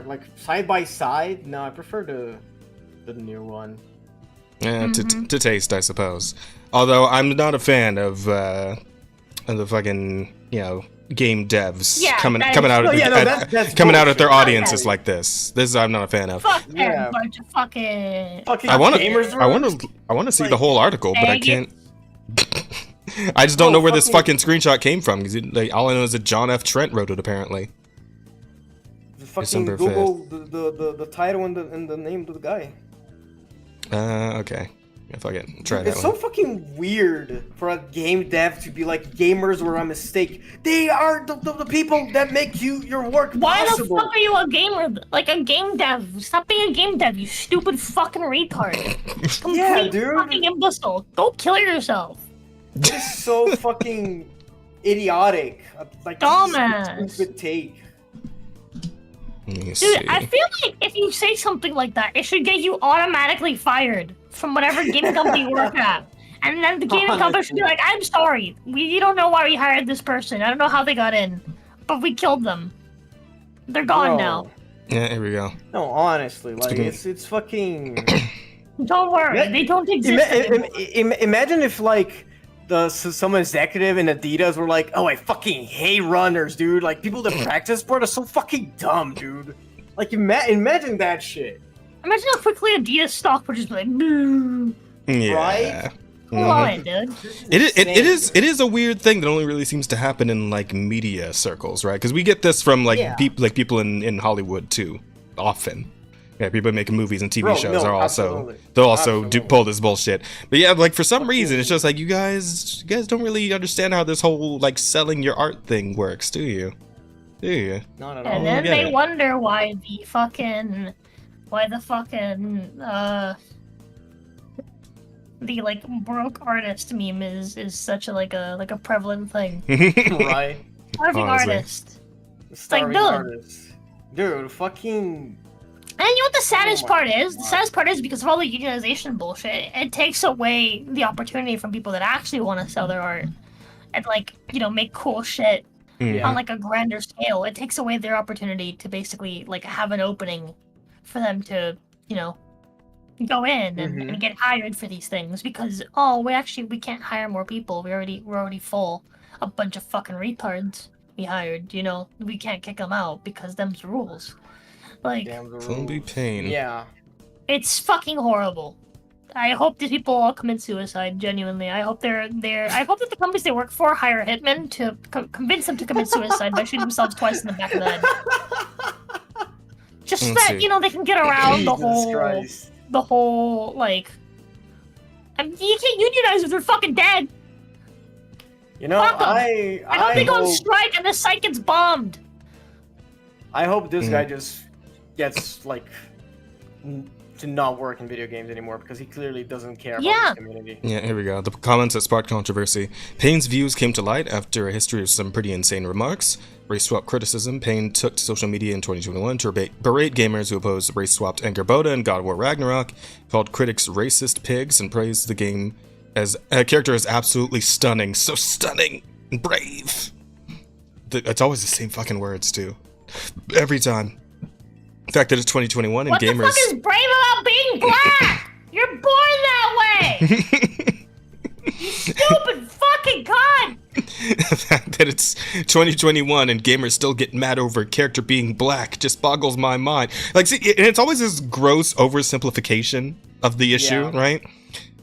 like side by side. No, I prefer the new one. Yeah, to taste, I suppose. Although I'm not a fan of the fucking game devs coming out at their audiences like this. This I'm not a fan of. Fuck them, bunch of fucking I want to see the whole article, but I can't. I just don't know where this fucking screenshot came from because all I know is that John F. Trent wrote it apparently. fucking December Google the title and the name of the guy. Okay. If I get try that It's so one. fucking weird for a game dev to be like, gamers were a mistake. They are the people that make your work Why possible. the fuck are you a gamer? Like a game dev? Stop being a game dev, you stupid fucking retard. Yeah, Complete dude. fucking imbecile. Go kill yourself. It's so fucking idiotic. Like, Dumbass. this is a stupid take. Let me Dude, see. I feel like if you say something like that, it should get you automatically fired from whatever gaming company you work at. And then the gaming company should be like, I'm sorry, we don't know why we hired this person. I don't know how they got in, but we killed them. They're gone Bro. now. Yeah, here we go. No, honestly, like Speaking- it's fucking. Don't worry, Yeah, they don't exist anymore. Imagine if like some executive in Adidas were like, "Oh, I fucking hate runners, dude. Like people that practice sport are so fucking dumb, dude. Like imagine that shit." Imagine how quickly Adidas stock would just be like, "Boo." Yeah. Right? Come Mhm. on, dude. It is a weird thing that only really seems to happen in like media circles, right? Because we get this from like Yeah. people in Hollywood too, often. Yeah, people making movies and TV Bro, shows no, are also absolutely. they'll also do Absolutely. pull this bullshit. But yeah, like for some Fucking- reason, it's just like you guys don't really understand how this whole like selling your art thing works, do you? Do you? Not at And all. then get they it. wonder why the fucking the like broke artist meme is such a like a prevalent thing. Right? Starving Honestly. artist. Starving dude. artists. Dude, fucking. And you know what the saddest my part is? The God. saddest part is because of all the unionization bullshit, it takes away the opportunity from people that actually want to sell their art and like, you know, make cool shit Yeah. on like a grander scale. It takes away their opportunity to basically like have an opening for them to, you know, go in and get hired for these things because we can't hire more people. We're already full. A bunch of fucking retards we hired, you know, we can't kick them out because them's rules. Like Damn the Phone be rules. pain. Yeah. it's fucking horrible. I hope these people all commit suicide. Genuinely, I hope I hope that the companies they work for hire hitmen to convince them to commit suicide by shooting themselves twice in the back of the head. Just so Let's that see. you know they can get around Jesus Christ. the whole like. I mean, you can't unionize if they're fucking dead. You know, Fuck 'em. I hope they go on hope, strike and the site gets bombed. I hope this Mm. guy just gets like to not work in video games anymore because he clearly doesn't care about Yeah. his community. Yeah, here we go. The comments that sparked controversy. Payne's views came to light after a history of some pretty insane remarks. Race swap criticism. Payne took to social media in 2021 to berate gamers who opposed race swapped Angerboda and God of War Ragnarok, called critics racist pigs, and praised the game as a character as absolutely stunning. So stunning and brave. It's always the same fucking words, too. Every time. The fact that it's 2021 and What gamers. the fuck is brave about being black? You're born that way. You stupid fucking cunt. The fact that it's 2021 and gamers still get mad over a character being black just boggles my mind. Like, see, and it's always this gross oversimplification of the issue, Yeah. right?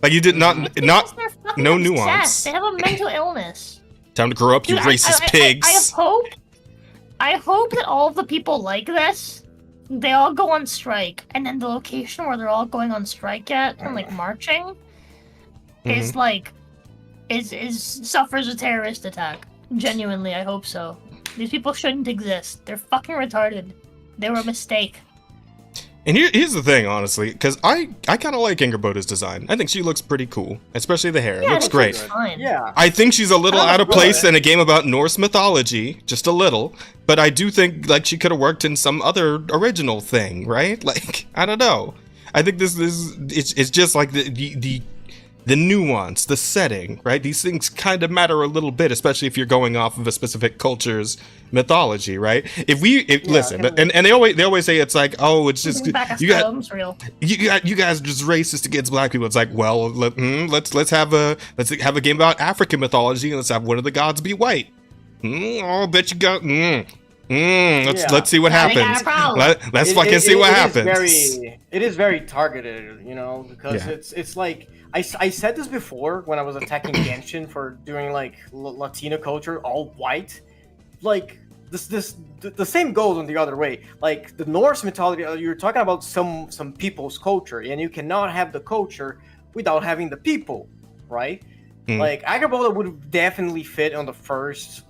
Like, you did not Because they're fucking no obsessed. nuance. They have a mental illness. Time to grow up, you Dude, racist pigs. I hope that all of the people like this, they all go on strike, and then the location where they're all going on strike at and like marching is like is suffers a terrorist attack. Genuinely, I hope so. These people shouldn't exist. They're fucking retarded. They were a mistake. And here's the thing, honestly, because I kind of like Angerboda's design. I think she looks pretty cool, especially the hair. It Yeah, looks I think great. she's fine. Yeah. I think she's a little Oh, out of place good. in a game about Norse mythology, just a little. But I do think like she could have worked in some other original thing, right? Like I don't know. I think this it's just like the nuance, the setting, right? These things kind of matter a little bit, especially if you're going off of a specific culture's mythology, right? Listen, can- and they always say it's like, oh, it's just Bring back you got Asylum's real. you guys are just racist against black people. It's like, well, let's have a game about African mythology and let's have one of the gods be white. I'll bet you got. Let's see what Yeah, they got happens. a problem. Let's fucking see what happens. It is very targeted, you know, because Yeah. it's like I said this before when I was attacking Genshin for doing like Latino culture all white. Like the same goes on the other way. Like the Norse mythology, you're talking about some people's culture, and you cannot have the culture without having the people, right? Like Agrabah would definitely fit on the first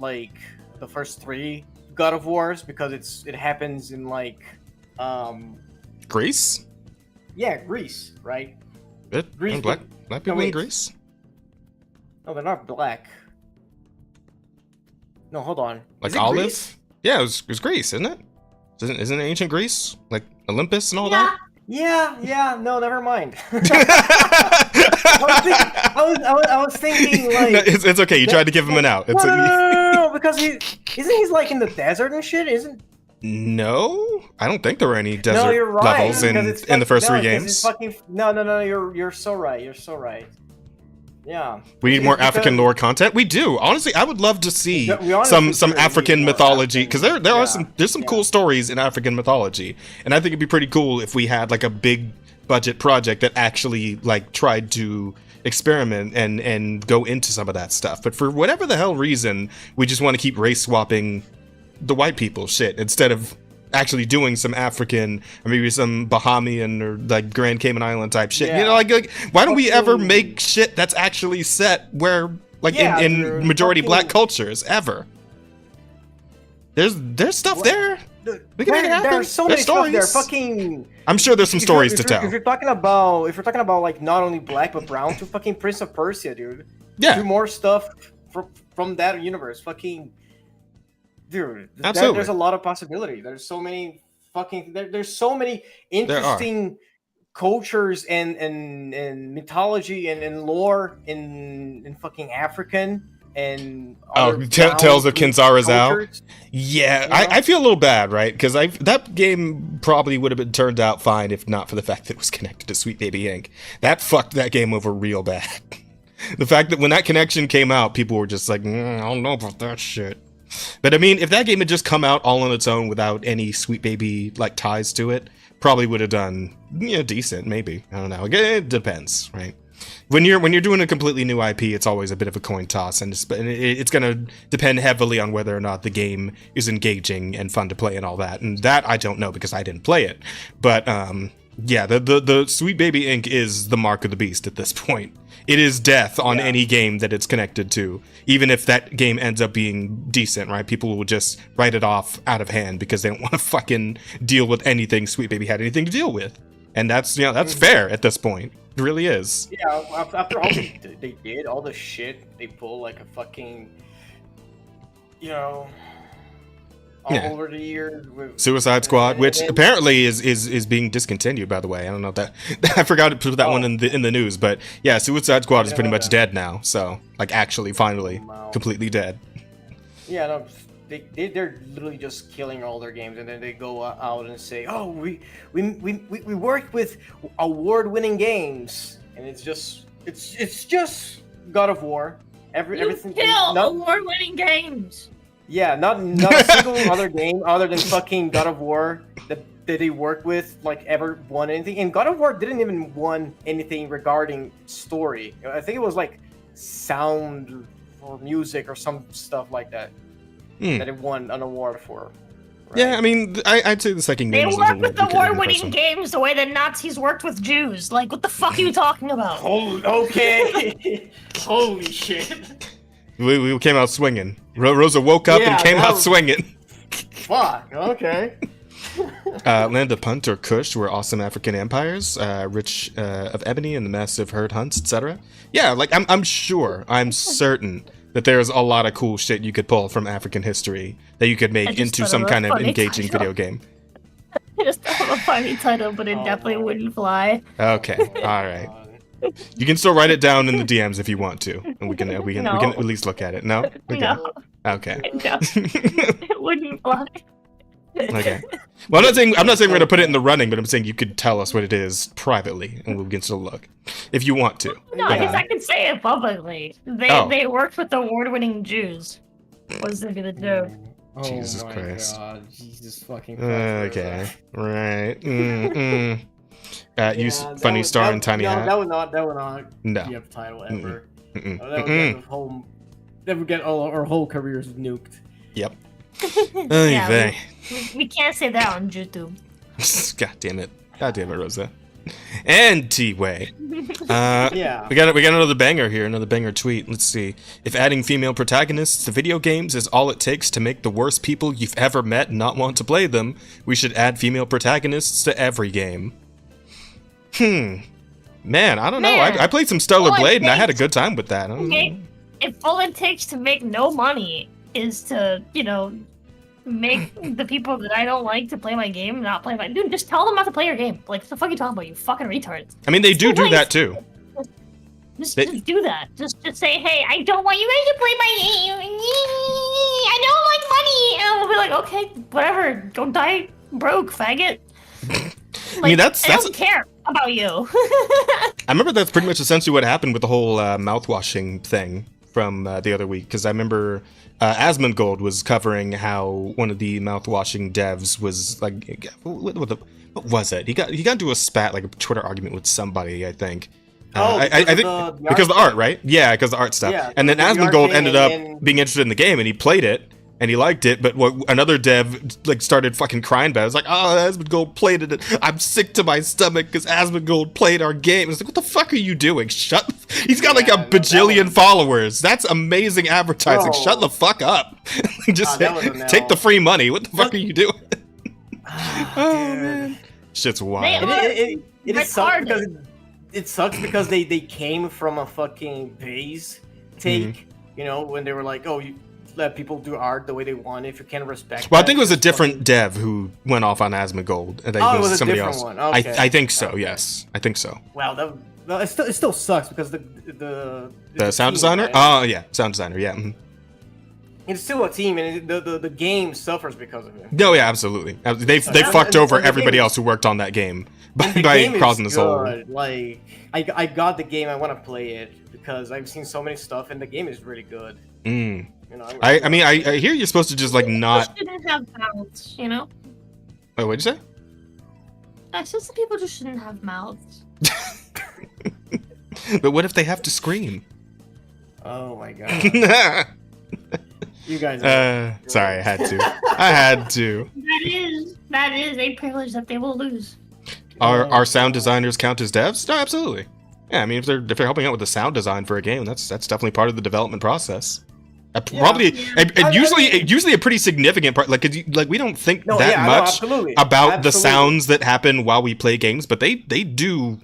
3 God of Wars because it happens in like Greece? Yeah, Greece, right? Greece, black people in Greece? No, they're not black. No, hold on. Like Is it olive? Greece? Yeah, it was Greece, isn't it? Isn't it ancient Greece? Like Olympus and all Yeah. that? Yeah, no, never mind. I was thinking like No, it's okay. You tried to give him an out. It's no, because he's like in the desert and shit, isn't? No, I don't think there were any desert No, you're right. levels in the first 3 games. No, you're so right. You're so right. Yeah. We need more African lore content. We do. Honestly, I would love to see some African mythology because there's some cool stories in African mythology, and I think it'd be pretty cool if we had like a big budget project that actually like tried to experiment and go into some of that stuff. But for whatever the hell reason, we just want to keep race swapping the white people shit instead of actually doing some African or maybe some Bahamian or like Grand Cayman Island type shit. You know, like why don't we ever make shit that's actually set where like in majority black cultures ever? There's stuff there. We can make it happen. There's so many stories. stuff there. Fucking. I'm sure there's some stories to tell. If you're talking about like not only black but brown too, fucking Prince of Persia, dude. Yeah. Do more stuff from that universe. Fucking. Dude, absolutely. There's a lot of possibility. There's so many fucking. There's so many interesting cultures and mythology and lore in fucking African and Tales of Kinzara's out. Yeah, you know? I feel a little bad, right? Because that game probably would have been turned out fine if not for the fact that it was connected to Sweet Baby Inc. That fucked that game over real bad. The fact that when that connection came out, people were just like, I don't know about that shit. But I mean, if that game had just come out all on its own without any Sweet Baby like ties to it, probably would have done decent, maybe. I don't know. It depends, right? When you're doing a completely new IP, it's always a bit of a coin toss, and it's going to depend heavily on whether or not the game is engaging and fun to play and all that. And that I don't know because I didn't play it. But yeah, the Sweet Baby Inc. is the mark of the beast at this point. It is death on any game that it's connected to, even if that game ends up being decent, right? People will just write it off out of hand because they don't want to fucking deal with anything Sweet Baby had anything to deal with. And that's fair at this point. It really is. Yeah, after all they did, all the shit they pull like a fucking, over the years with Suicide Squad, which apparently is being discontinued, by the way. I don't know if that I forgot to put that one in the news, but yeah, Suicide Squad is pretty much dead now. So like actually finally completely dead. Yeah, no, they're literally just killing all their games, and then they go out and say, "Oh, we work with award-winning games," and it's just God of War. Everything. Kill award-winning games. Yeah, not a single other game other than fucking God of War that they work with like ever won anything. And God of War didn't even won anything regarding story. I think it was like sound or music or some stuff like that that it won an award for. Right? Yeah, I mean, I'd say the second game. They work with award-winning games the way that Nazis worked with Jews. Like, what the fuck are you talking about? Oh, okay. Holy shit. We came out swinging. Rosa woke up and came out swinging. Fuck. Okay. Land of Punt or Kush were awesome African empires, rich of ebony and the massive herd hunts, etc. Yeah, like I'm certain that there's a lot of cool shit you could pull from African history that you could make into some kind of engaging video game. I just have a funny title, but it definitely wouldn't fly. Okay, all right. You can still write it down in the DMs if you want to, and we can at least look at it. No? Okay. No. Okay. No. It wouldn't fly. Okay. Well, I'm not saying we're gonna put it in the running, but I'm saying you could tell us what it is privately, and we can still look if you want to. No, I guess I can say it publicly. They worked with award-winning Jews. Was gonna be the joke. Oh Jesus my Christ. God. Jesus fucking Christ. Okay. Right. Use Funny Star and Tiny Hat. That would not be a title ever. That would get our whole careers nuked. Yep. Oy Yeah, vey. we can't say that on YouTube. God damn it. God damn it, Rosa. And T-Way. Yeah. We got another banger here, another banger tweet. Let's see. If adding female protagonists to video games is all it takes to make the worst people you've ever met not want to play them, we should add female protagonists to every game. Man, I don't know. Man. I played some Stellar All it Blade and I had a takes- good time with that. I don't know. Okay, if all it takes to make no money is to, make the people that I don't like to play my game not play my dude, just tell them not to play your game. Like, what the fuck are you talking about, you fucking retards? I mean, they do Nice. that too. Just They- do that. Just say, hey, I don't want you guys to play my game. I don't like money. And we'll be like, okay, whatever. Go die broke, faggot. Like, I mean, that's I don't care about you. I remember that's pretty much essentially what happened with the whole mouthwashing thing from the other week, because I remember Asmongold was covering how one of the mouthwashing devs was like, what was it? He got into a spat, like a Twitter argument with somebody, I think. I think because of the art, right? Yeah, because the art stuff. Yeah, and then the art Asmongold thing ended up and- being interested in the game, and he played it. And he liked it, but another dev like started fucking crying about it. It was like, oh, Asmongold played it. I'm sick to my stomach because Asmongold played our game. It's like, what the fuck are you doing? Shut. He's got like a bajillion followers. That's amazing advertising. Bro. Shut the fuck up. Just that was a no. take the free money. What the fuck are you doing? Oh man, shit's wild. It sucks because it sucks because they came from a fucking base take. When they were like, oh, you let people do art the way they want. If you can't respect. Well, I that, think it was a just different fucking- dev who went off on Asmongold. And Oh, it was a somebody different else. one. Okay. I think so. Okay. Yes, I think so. Wow, it still sucks because the sound team, designer? right? Oh yeah, sound designer. Yeah. Mhm. It's still a team, and the game suffers because of it. No, yeah, absolutely. They Yeah, fucked over and the everybody game else who worked on that game by, And the game is causing this whole. good. Like I got the game. I want to play it because I've seen so many stuff, and the game is really good. Mm. I I mean, I hear you're supposed to just like not. People shouldn't have mouths, Oh, what'd you say? I said some people just shouldn't have mouths. But what if they have to scream? Oh my god. You guys. Sorry, I had to. I had to. That is a privilege that they will lose. Are sound designers count as devs? No, absolutely. Yeah, I mean, if they're helping out with the sound design for a game, that's definitely part of the development process. Usually a pretty significant part. Like, 'cause we don't think much about the sounds that happen while we play games, but they do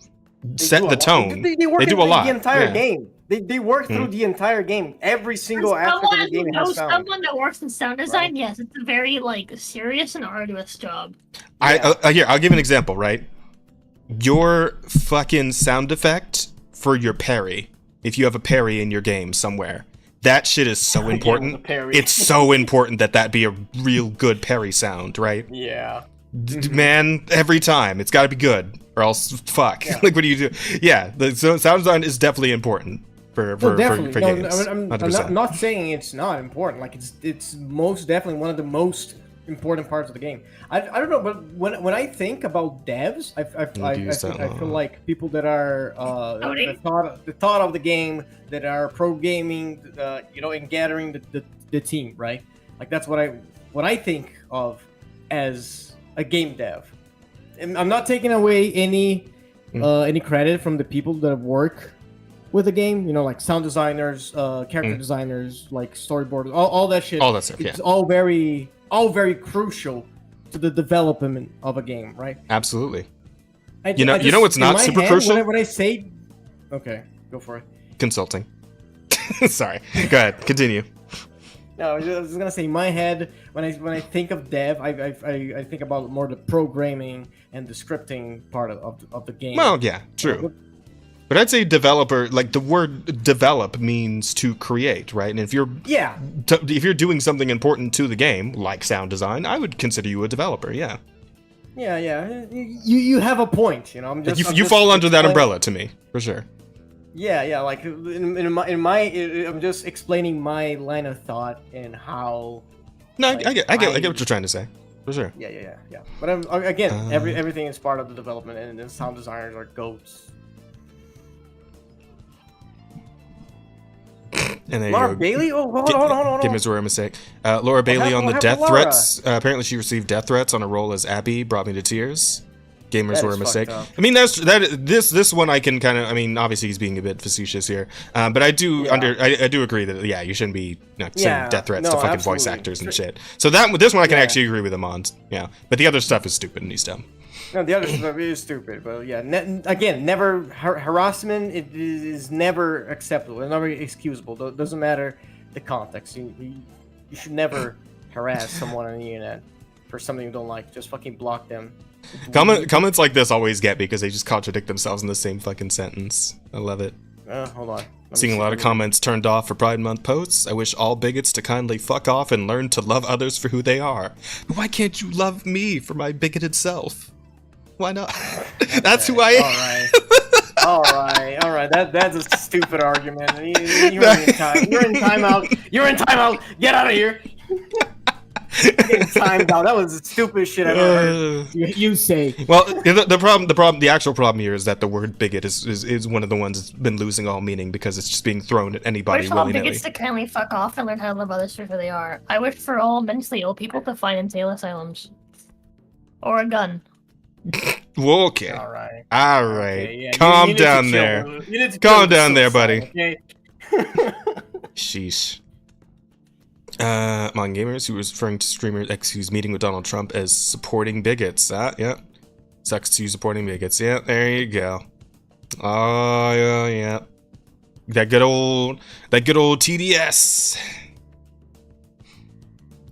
set the tone. They work do a lot. the entire Yeah. game. They work through the entire game. Every single aspect of the game has sound. Someone that works in sound design, yes, it's a very serious and arduous job. Here, I'll give an example. Right, your fucking sound effect for your parry. If you have a parry in your game somewhere, that shit is so important. It's so important that be a real good parry sound, right? Yeah. Man, every time it's got to be good, or else fuck. Yeah. Like, what do you do? Yeah, so sound design is definitely important for Definitely. games. I'm 100%. not saying it's not important. Like it's most definitely one of the most important parts of the game. I don't know, but when I think about devs, I feel like people that are the thought of the game, that are pro gaming, and gathering the team, right? Like that's what I think of as a game dev. And I'm not taking away any credit from the people that work with the game, like sound designers, character designers, like storyboarders, all that shit. All that stuff, It's yeah. all very crucial to the development of a game, right? Absolutely. You know what's not super crucial? When I say, okay, go for it. Consulting. Sorry. Go ahead. Continue. No, I was just gonna say, in my head, when I think of dev, I think about more the programming and the scripting part of the game. Well, yeah, true. But I'd say developer, like the word develop means to create, right? And if you're doing something important to the game, like sound design, I would consider you a developer. Yeah. Yeah. You have a point, I'm just. You fall under that umbrella to me, for sure. Yeah. Like in my I'm just explaining my line of thought and how. No, I get what you're trying to say, for sure. Yeah. But again, everything is part of the development, and the sound designers are goats. And there Laura you go. Bailey? Oh, hold on. Give Ms. Rora a mistake. Laura Bailey on the happened death to Laura? threats. Apparently she received death threats on a role as Abby. Brought me to tears. Gamers That were a is mistake. fucked up. I mean, this one I can kind of. I mean, obviously he's being a bit facetious here, but I do I do agree that you shouldn't be sending death threats to fucking voice actors and shit. So this one I can actually agree with him on. Yeah, but the other stuff is stupid and he's dumb. No, the other stuff is stupid, but yeah, again, never harassment. It is never acceptable. It's never excusable. Doesn't matter the context. You should never harass someone on the internet for something you don't like. Just fucking block them. Comments like this always get me because they just contradict themselves in the same fucking sentence. I love it. Hold on. Seeing a lot of comments turned off for Pride Month posts. I wish all bigots to kindly fuck off and learn to love others for who they are. Why can't you love me for my bigoted self? Why not? That's who I am. All right. That's a stupid argument. You're in timeout. You're in timeout. Get out of here. Getting timed out. That was the stupidest shit I've ever heard. You say. Well, the actual problem here is that the word bigot is one of the ones that's been losing all meaning because it's just being thrown at anybody I wish all willy-nilly. bigots to kindly fuck off and learn how to love others for who they are. I wish for all mentally ill people to find insane asylums. Or a gun. Okay. All right. Okay, yeah. Calm You need to down chill. there. You need to Calm chill down there, suicide, buddy. Okay? Sheesh. Among gamers who was referring to streamer X who's meeting with Donald Trump as supporting bigots. Yeah. Sucks to you supporting bigots. Yeah, there you go. Oh yeah. That good old TDS.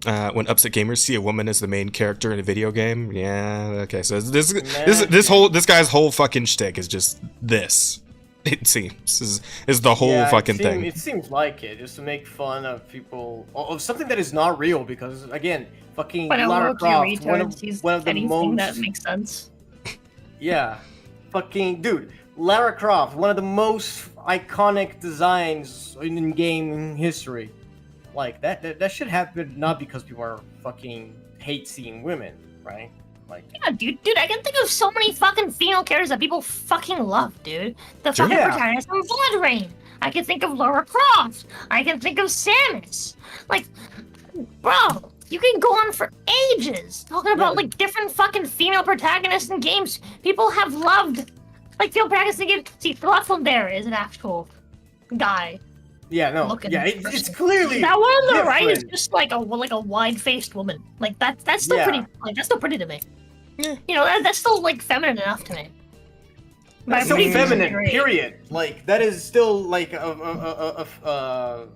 When upset gamers see a woman as the main character in a video game, yeah, okay. So this guy's whole fucking shtick is just this. It seems is the whole fucking thing. It seems like it, just to make fun of people of something that is not real. Because again, fucking Lara Croft, one of the most that makes sense. Yeah, fucking dude, Lara Croft, one of the most iconic designs in game history. Like that should happen not because people are fucking hate seeing women, right? Like, yeah, dude, I can think of so many fucking female characters that people fucking love, dude. The fucking protagonist from Blood Rain. I can think of Lara Croft. I can think of Samus. Like, bro, you can go on for ages talking about like different fucking female protagonists in games. People have loved like female protagonists in games. See, Thlothondere is an actual guy. Yeah, no, yeah, it's clearly that one on the different. right is just like a wide-faced woman. Like that's still pretty. Like that's still pretty to me. Yeah. You know, that's still like feminine enough to me. That's still feminine. Period. Like that is still like a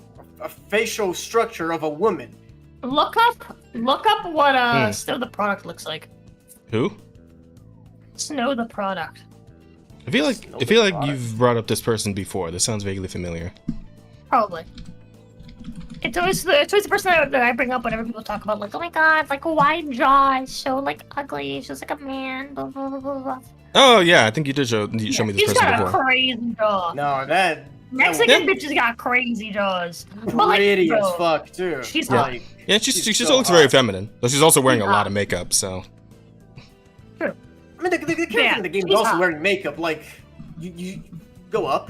facial structure of a woman. Look up what Snow the Product looks like. Who? Snow the Product. I feel like you've brought up this person before. This sounds vaguely familiar. Probably. It's always the person that I bring up whenever people talk about like, oh my god, like a wide jaw, is so like ugly, it's just like a man, blah blah blah blah blah. Oh yeah, I think you did show me this person before. He's got a crazy jaw. No, that Mexican bitches got crazy jaws. Pretty as fuck too. She's hot. Yeah, she still looks very feminine. But she's also wearing a lot of makeup, so. True. I mean, the character in the game is also wearing makeup. Like, you go up.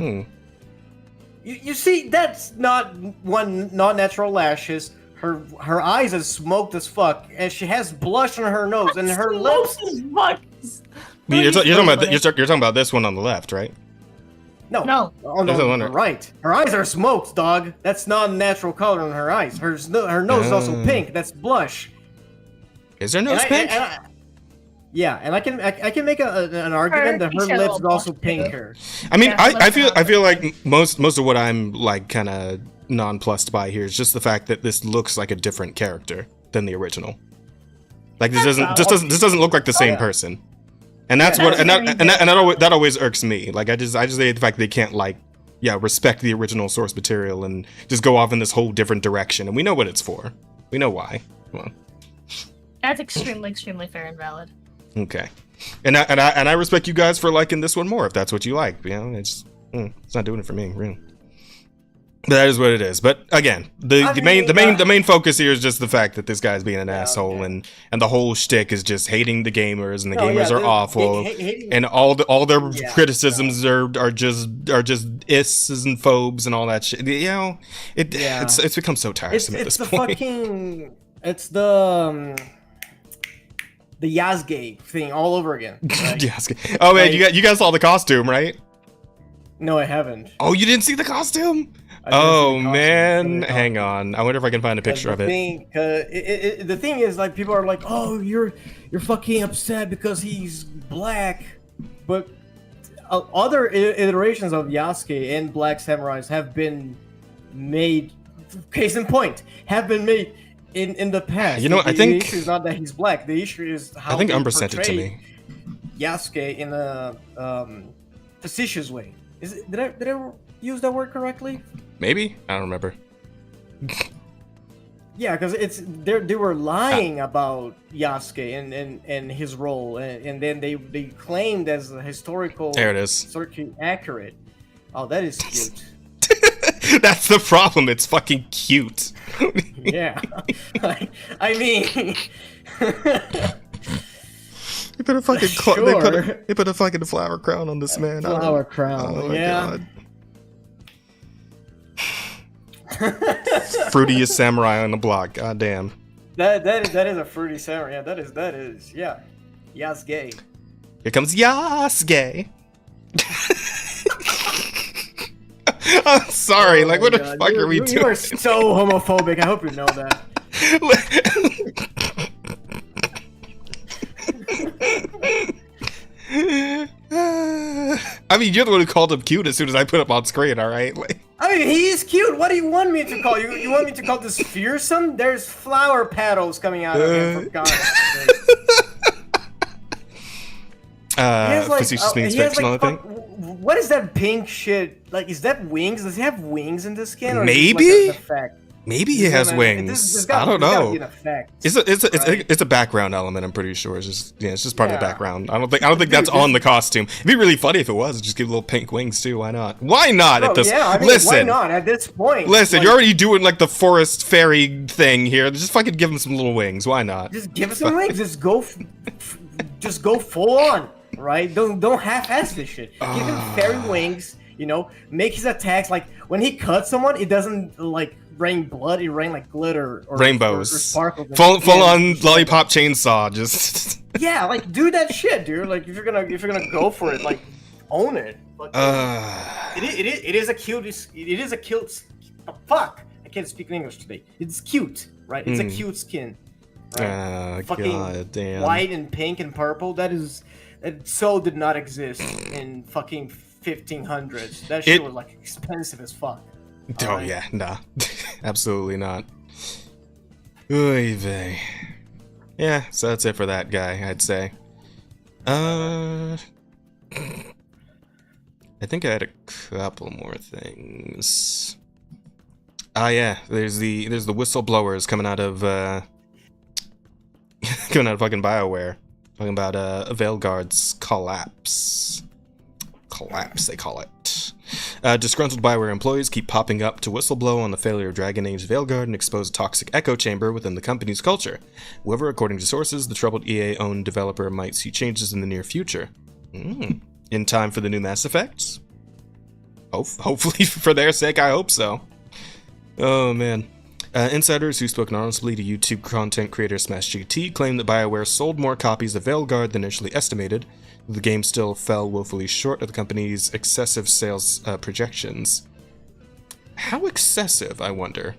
You see, that's not natural lashes. Her eyes are smoked as fuck, and she has blush on her nose, and her lips. You're talking about this one on the left, right? No. On the right. Her eyes are smoked, dog. That's not a natural color in her eyes. Her nose is also pink. That's blush. Is her nose pink? Yeah, and I can make an argument that her lips is also pinker. I mean, I feel like most of what I'm like kind of nonplussed by here is just the fact that this looks like a different character than the original. Like this doesn't look like the same person, and that's that always irks me. Like I just hate the fact they can't respect the original source material and just go off in this whole different direction. And we know what it's for. We know why. Come on. That's extremely fair and valid. Okay, and I respect you guys for liking this one more if that's what you like. You know, it's not doing it for me, really. That is what it is. But again, the main focus here is just the fact that this guy's being an asshole, and the whole shtick is just hating the gamers, and the gamers are awful, and all their criticisms are just isses and phobes and all that shit. You know, it's become so tiresome at this point. It's the Yasuke thing all over again. Right? Yasuke. Oh man, you guys saw the costume, right? No, I haven't. Oh, you didn't see the costume? Oh man, hang on. I wonder if I can find a picture of it. The thing is, like, people are like, "Oh, you're fucking upset because he's black," but other iterations of Yasuke and Black Samurais have been made. Case in point, have been made in the past. You know, I think the issue is not that he's black. The issue is how I think Umbra sent it to me. Yasuke in a facetious way. Did I use that word correctly? Maybe, I don't remember. Yeah, because they were lying about Yasuke and his role, and then they claimed as a historical. There it is. Historically accurate. Oh, that is cute. That's the problem. It's fucking cute. Yeah, I mean. They put a fucking sure. they put a fucking flower crown on this man. Flower crown. Oh my yeah. God. Fruitiest samurai on the block. God damn. That is a fruity samurai. Yeah, that is yeah. Yasuke. Here comes Yasuke. I'm sorry. Like, what the fuck are we doing? You are so homophobic. I hope you know that. I mean, you're the one who called him cute as soon as I put him on screen, alright? Like, I mean, he's cute. What do you want me to call you? You want me to call this fearsome? There's flower petals coming out of him, for God's sake. Facetious means fictional, I think. What is that pink shit? Like, is that wings? Does he have wings in this skin? Or maybe? Is it like an effect? Maybe he has wings. I don't know. It's a background element. I'm pretty sure. It's just part of the background. I don't think that's on the costume. It'd be really funny if it was. Just give little pink wings too. Why not? Why not at this? Yeah, I mean, listen. Why not at this point? Listen, you're already doing like the forest fairy thing here. Just fucking give him some little wings. Why not? Just give him some wings. Just go full on. Right? Don't half-ass this shit. Give him fairy wings. You know, make his attacks like when he cuts someone, it doesn't like rain blood. It rain like glitter or rainbows, or sparkles. Full on lollipop chainsaw. Just yeah, like do that shit, dude. Like if you're gonna go for it, like own it. It is a cute. Fuck! I can't speak English today. It's cute, right? It's a cute skin. Right? Fucking God damn. White and pink and purple. That so did not exist in fucking 1500s. That shit was like expensive as fuck. Oh yeah, nah, absolutely not. Oy vey. Yeah, so that's it for that guy, I'd say. I think I had a couple more things. Ah yeah, there's the whistleblowers coming out of fucking BioWare. Talking about Veilguard's collapse. Collapse, they call it. Disgruntled BioWare employees keep popping up to whistleblow on the failure of Dragon Age Veilguard and expose a toxic echo chamber within the company's culture. However, according to sources, the troubled EA-owned developer might see changes in the near future. In time for the new Mass Effect? Hopefully, for their sake, I hope so. Oh, man. Insiders who spoke honestly to YouTube content creator SmashGT claim that BioWare sold more copies of Veilguard than initially estimated. The game still fell woefully short of the company's excessive sales projections. How excessive, I wonder?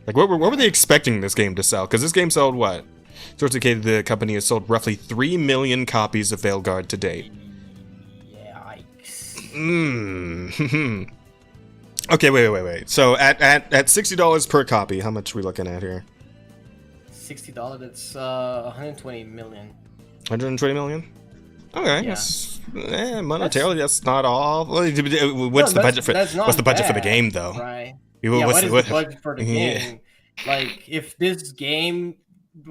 Like, what were they expecting this game to sell? Because this game sold what? Sources indicated the company has sold roughly 3 million copies of Veilguard to date. Yikes. Okay, wait. So at $60 per copy, how much are we looking at here? $60. That's 120 million. 120 million? Okay, yeah. Monetarily, that's not all. What's the budget for the game, though? Right. What is the budget for the game? Like, if this game,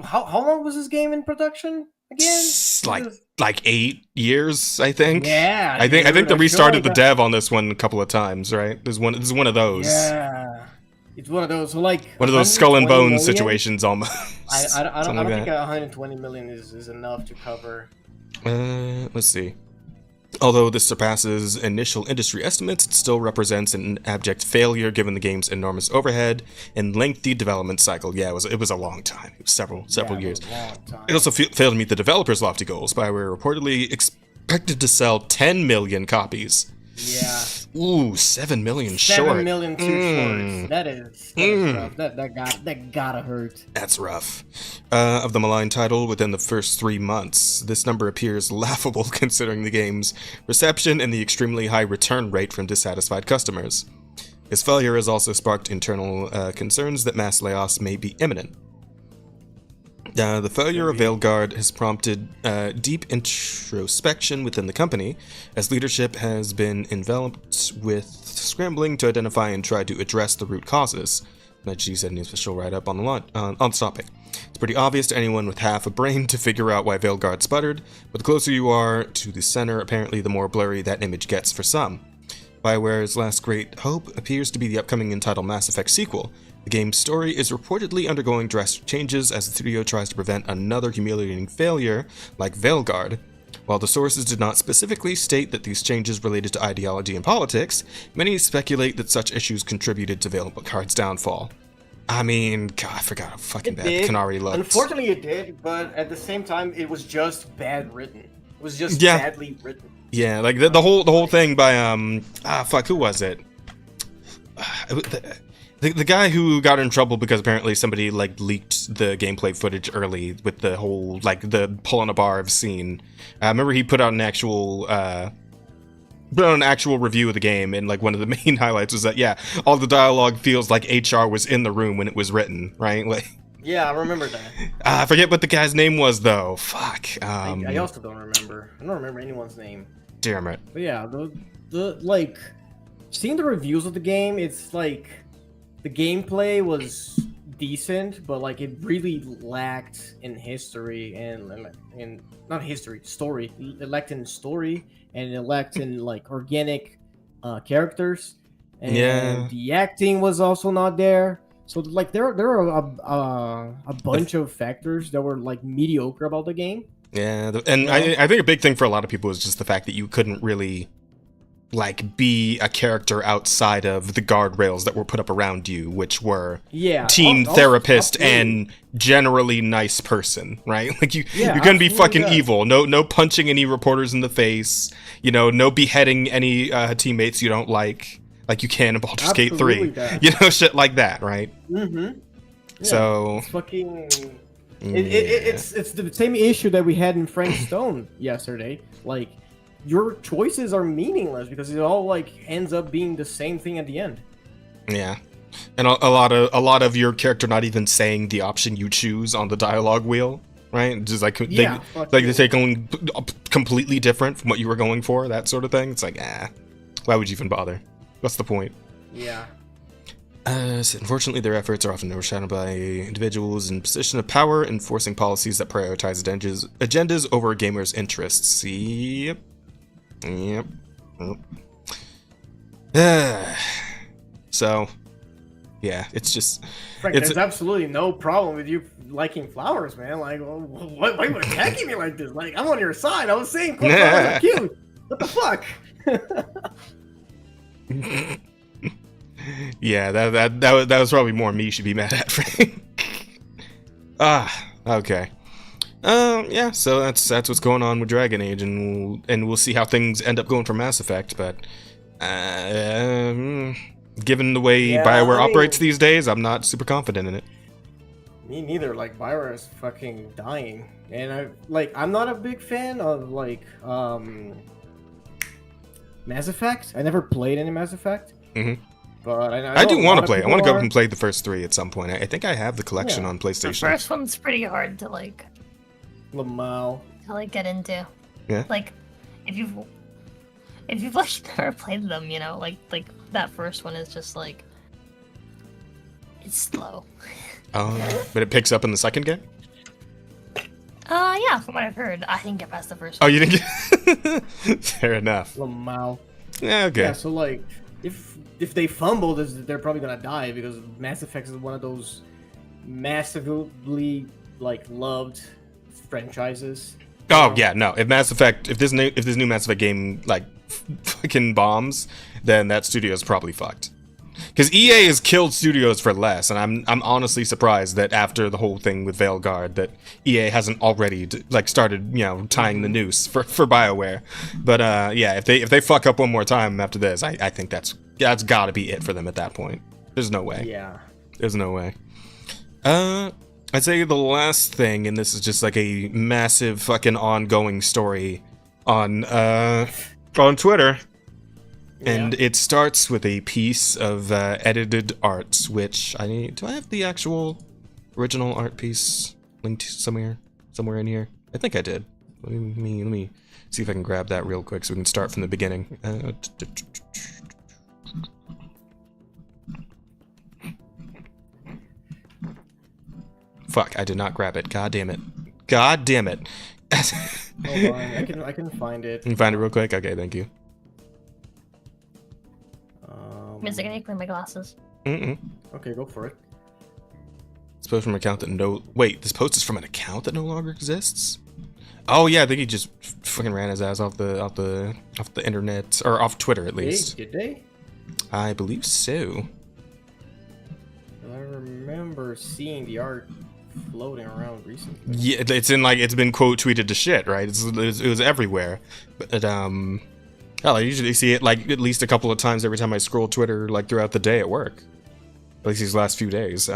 how long was this game in production? again? Like 8 years, I think. Yeah. I think they feel restarted like the dev on this one a couple of times, right? This is one of those. Yeah. It's one of those. So like One of those skull and 120 bones million? situations almost. I don't Something like think that. 120 million is enough to cover. Let's see. Although this surpasses initial industry estimates, it still represents an abject failure given the game's enormous overhead and lengthy development cycle. Yeah, it was a long time. It was several years. It also failed to meet the developers' lofty goals. BioWare reportedly expected to sell 10 million copies. Yeah. Ooh, 7 million short. 7 million too short. That is rough. That gotta hurt. That's rough. Of the malign title within the first 3 months, this number appears laughable considering the game's reception and the extremely high return rate from dissatisfied customers. His failure has also sparked internal concerns that mass layoffs may be imminent. The failure of Veilguard has prompted deep introspection within the company, as leadership has been enveloped with scrambling to identify and try to address the root causes. That she said in his official write-up on the topic. It's pretty obvious to anyone with half a brain to figure out why Veilguard sputtered, but the closer you are to the center, apparently the more blurry that image gets for some. BioWare's last great hope appears to be the upcoming entitled Mass Effect sequel. The game's story is reportedly undergoing drastic changes as the studio tries to prevent another humiliating failure like Veilguard. While the sources did not specifically state that these changes related to ideology and politics, many speculate that such issues contributed to Veilguard's downfall. I mean, God, I forgot how fucking bad Canary looked. Unfortunately, it did, but at the same time, it was just bad written. It was just badly written. Yeah, like the whole thing by who was it? The guy who got in trouble because apparently somebody like leaked the gameplay footage early with the whole like the pulling a bar of scene. I remember he put out an actual review of the game, and like one of the main highlights was that all the dialogue feels like HR was in the room when it was written, right? Like yeah, I remember that. I forget what the guy's name was though. Fuck. I also don't remember. I don't remember anyone's name. Damn it. But yeah, the like seeing the reviews of the game, it's like the gameplay was decent, but like it really lacked in history and not history, story. It lacked in story and it lacked in like organic characters, and the acting was also not there. So like there are a bunch of factors that were like mediocre about the game. Yeah, and I think a big thing for a lot of people is just the fact that you couldn't really like be a character outside of the guardrails that were put up around you, which were teen therapist and generally nice person, right? Like you couldn't be fucking evil. No punching any reporters in the face. You know, no beheading any teammates you don't like you can in Baldur's Gate 3. You know, shit like that, right? Mm-hmm. Yeah, so it's fucking. It's the same issue that we had in Frank Stone yesterday. Like, your choices are meaningless because it all like ends up being the same thing at the end. Yeah, and a lot of your character not even saying the option you choose on the dialogue wheel, right? Just like they take on completely different from what you were going for, that sort of thing. It's like, why would you even bother? What's the point? Yeah. So unfortunately, their efforts are often overshadowed by individuals in position of power enforcing policies that prioritize agendas over gamers' interests. Yep. So, yeah, it's just... Frank, there's absolutely no problem with you liking flowers, man. Like, why are you attacking me like this? Like, I'm on your side. I was saying flowers are cute. What the fuck? Yeah, that was probably more me you should be mad at, Frank. Okay. Yeah, so that's what's going on with Dragon Age, and we'll see how things end up going for Mass Effect, but given the way BioWare operates these days, I'm not super confident in it. Me neither. Like, BioWare is fucking dying, and I'm not a big fan of like Mass Effect. I never played any Mass Effect. Mm-hmm. But I do want to play. I want to go up and play the first 3 at some point. I think I have the collection on PlayStation. The first one's pretty hard to get into. Yeah. Like, if you've like never played them, you know, like that first one is just like it's slow. Oh, but it picks up in the second game? Yeah, from what I've heard, I didn't get past the first Oh, one. you didn't get... Fair enough. Lamau. Yeah, okay. Yeah, so like, if they fumble, they're probably gonna die because Mass Effect is one of those massively like loved franchises. Oh yeah, no. If Mass Effect, if this new Mass Effect game like fucking bombs, then that studio is probably fucked. Because EA has killed studios for less, and I'm honestly surprised that after the whole thing with Veilguard, that EA hasn't already like started, you know, tying the noose for BioWare. But yeah, if they fuck up one more time after this, I think that's got to be it for them at that point. There's no way. Yeah. There's no way. I'd say the last thing, and this is just like a massive fucking ongoing story on Twitter. And it starts with a piece of edited art, which do I have the actual original art piece linked somewhere in here? I think I did. Let me see if I can grab that real quick so we can start from the beginning. Fuck, I did not grab it. God damn it. God damn it. Hold on, I can find it. Can you find it real quick? Okay, thank you. Give me a second, I need to clean my glasses. Okay, go for it. This post from an account that wait, this post is from an account that no longer exists? Oh yeah, I think he just fucking ran his ass off the internet, or off Twitter at least. Did they? I believe so. I remember seeing the art floating around recently. Yeah, it's been quote tweeted to shit, right? It was everywhere. But hell, I usually see it like at least a couple of times every time I scroll Twitter, like throughout the day at work. At least these last few days.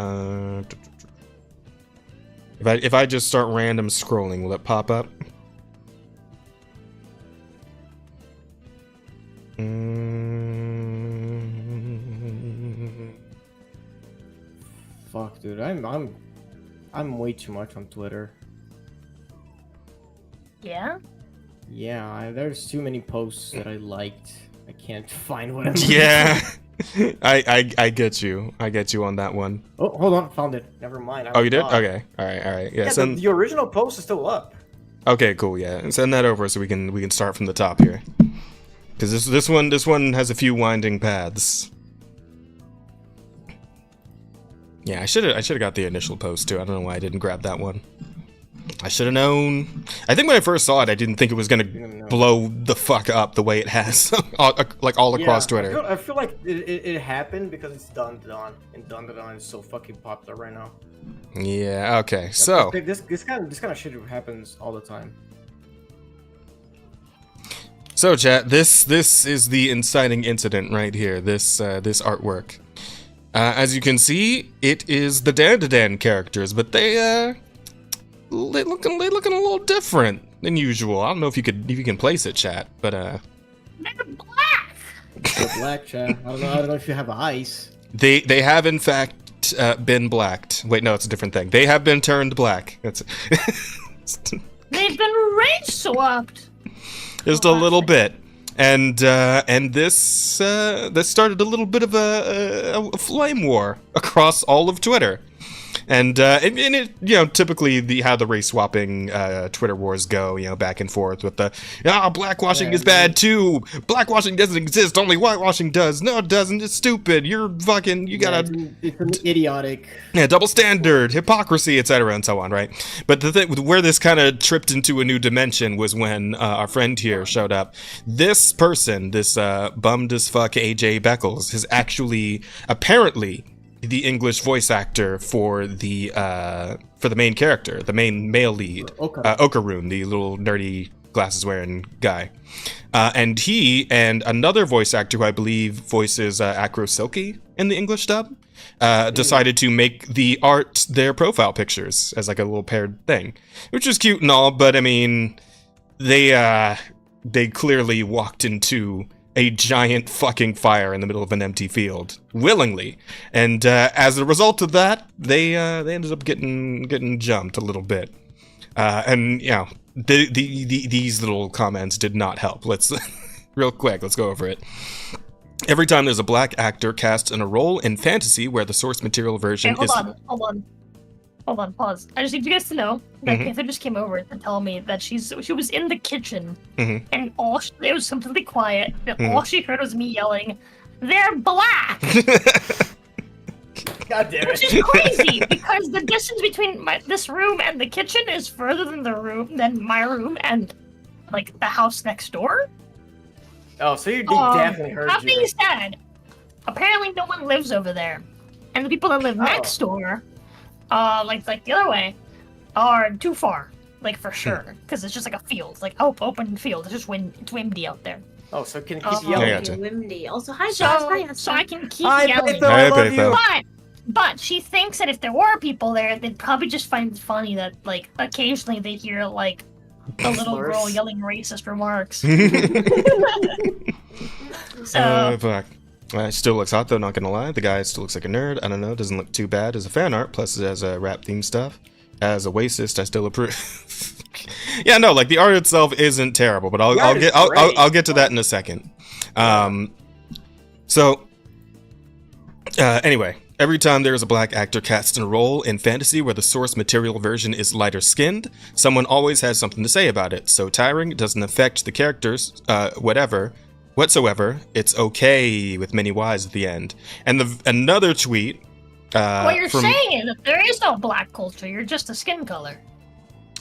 If I just start random scrolling, will it pop up? Fuck, dude, I'm way too much on Twitter. Yeah? Yeah, there's too many posts that I liked. I can't find what I'm Yeah. I get you. I get you on that one. Oh, hold on, found it. Never mind. Oh, you did? Okay. All right. Yeah. Yeah, the original post is still up. Okay, cool. Yeah, send that over so we can start from the top here. Because this one has a few winding paths. Yeah, I should have got the initial post too. I don't know why I didn't grab that one. I should have known. I think when I first saw it, I didn't think it was gonna blow the fuck up the way it has, like all across Twitter. I feel like it happened because it's Dun-Dun, and Dun-Dun is so fucking popular right now. Yeah. Okay. So this kind of shit happens all the time. So chat, this is the inciting incident right here. This artwork. As you can see, it is the Dan characters, but they looking a little different than usual. I don't know if you can place it, chat, but They're black! They're black, chat. I don't know if you have eyes. They have in fact been blacked. Wait, no, it's a different thing. They have been turned black. That's They've been race swapped! just a little bit. And this started a little bit of a flame war across all of Twitter. And it, you know, typically how the race swapping Twitter wars go, you know, back and forth with the blackwashing is bad too. Blackwashing doesn't exist, only whitewashing does. No, it doesn't. It's stupid. You're fucking. You gotta. It's an idiotic. Yeah, double standard, hypocrisy, etc., and so on, right? But the thing where this kind of tripped into a new dimension was when our friend here showed up. This person, this bummed as fuck AJ Beckles, is actually apparently the English voice actor for the main character, the main male lead, Okaroon, the little nerdy glasses wearing guy, and he and another voice actor who I believe voices Acro Silky in the English dub, decided to make the art their profile pictures as like a little paired thing, which was cute and all, but I mean, they clearly walked into a giant fucking fire in the middle of an empty field willingly, and as a result of that, they ended up getting jumped a little bit, and you know, these little comments did not help. Let's real quick, let's go over it. Every time there's a black actor cast in a role in fantasy where the source material version Hold hold on, pause. I just need you guys to know that Mhm. Panther just came over to tell me that she was in the kitchen, Mhm. and it was completely quiet, and Mhm. all she heard was me yelling, "They're black!" God damn Which it. is crazy, because the distance between this room and the kitchen is further than my room and, like, the house next door. Oh, so you definitely heard That you. being said, apparently no one lives over there, and the people that live next door, like the other way, are too far, like for sure, because it's just like a field, like open field. It's just it's windy out there. Oh, so can Oh, keep yelling. I gotcha. Windy. Also, hi, Josh. Hi, So I can keep Hi, yelling. Panther, I Hey, love you. Panther. But she thinks that if there were people there, they'd probably just find it funny that, like, occasionally they hear, like, a little Slurs. girl yelling racist remarks. So, Fuck. Still looks hot though, not gonna lie. The guy still looks like a nerd. I don't know, doesn't look too bad as a fan art, plus it has a rap theme stuff. As a racist, I still approve. Yeah, no, like the art itself isn't terrible, but I'll get to that in a second. Anyway, every time there is a black actor cast in a role in fantasy where the source material version is lighter skinned, someone always has something to say about it. So tiring, it doesn't affect the characters, whatsoever. It's okay with many Y's at the end. And another tweet. what you're saying is that there is no black culture, you're just a skin color.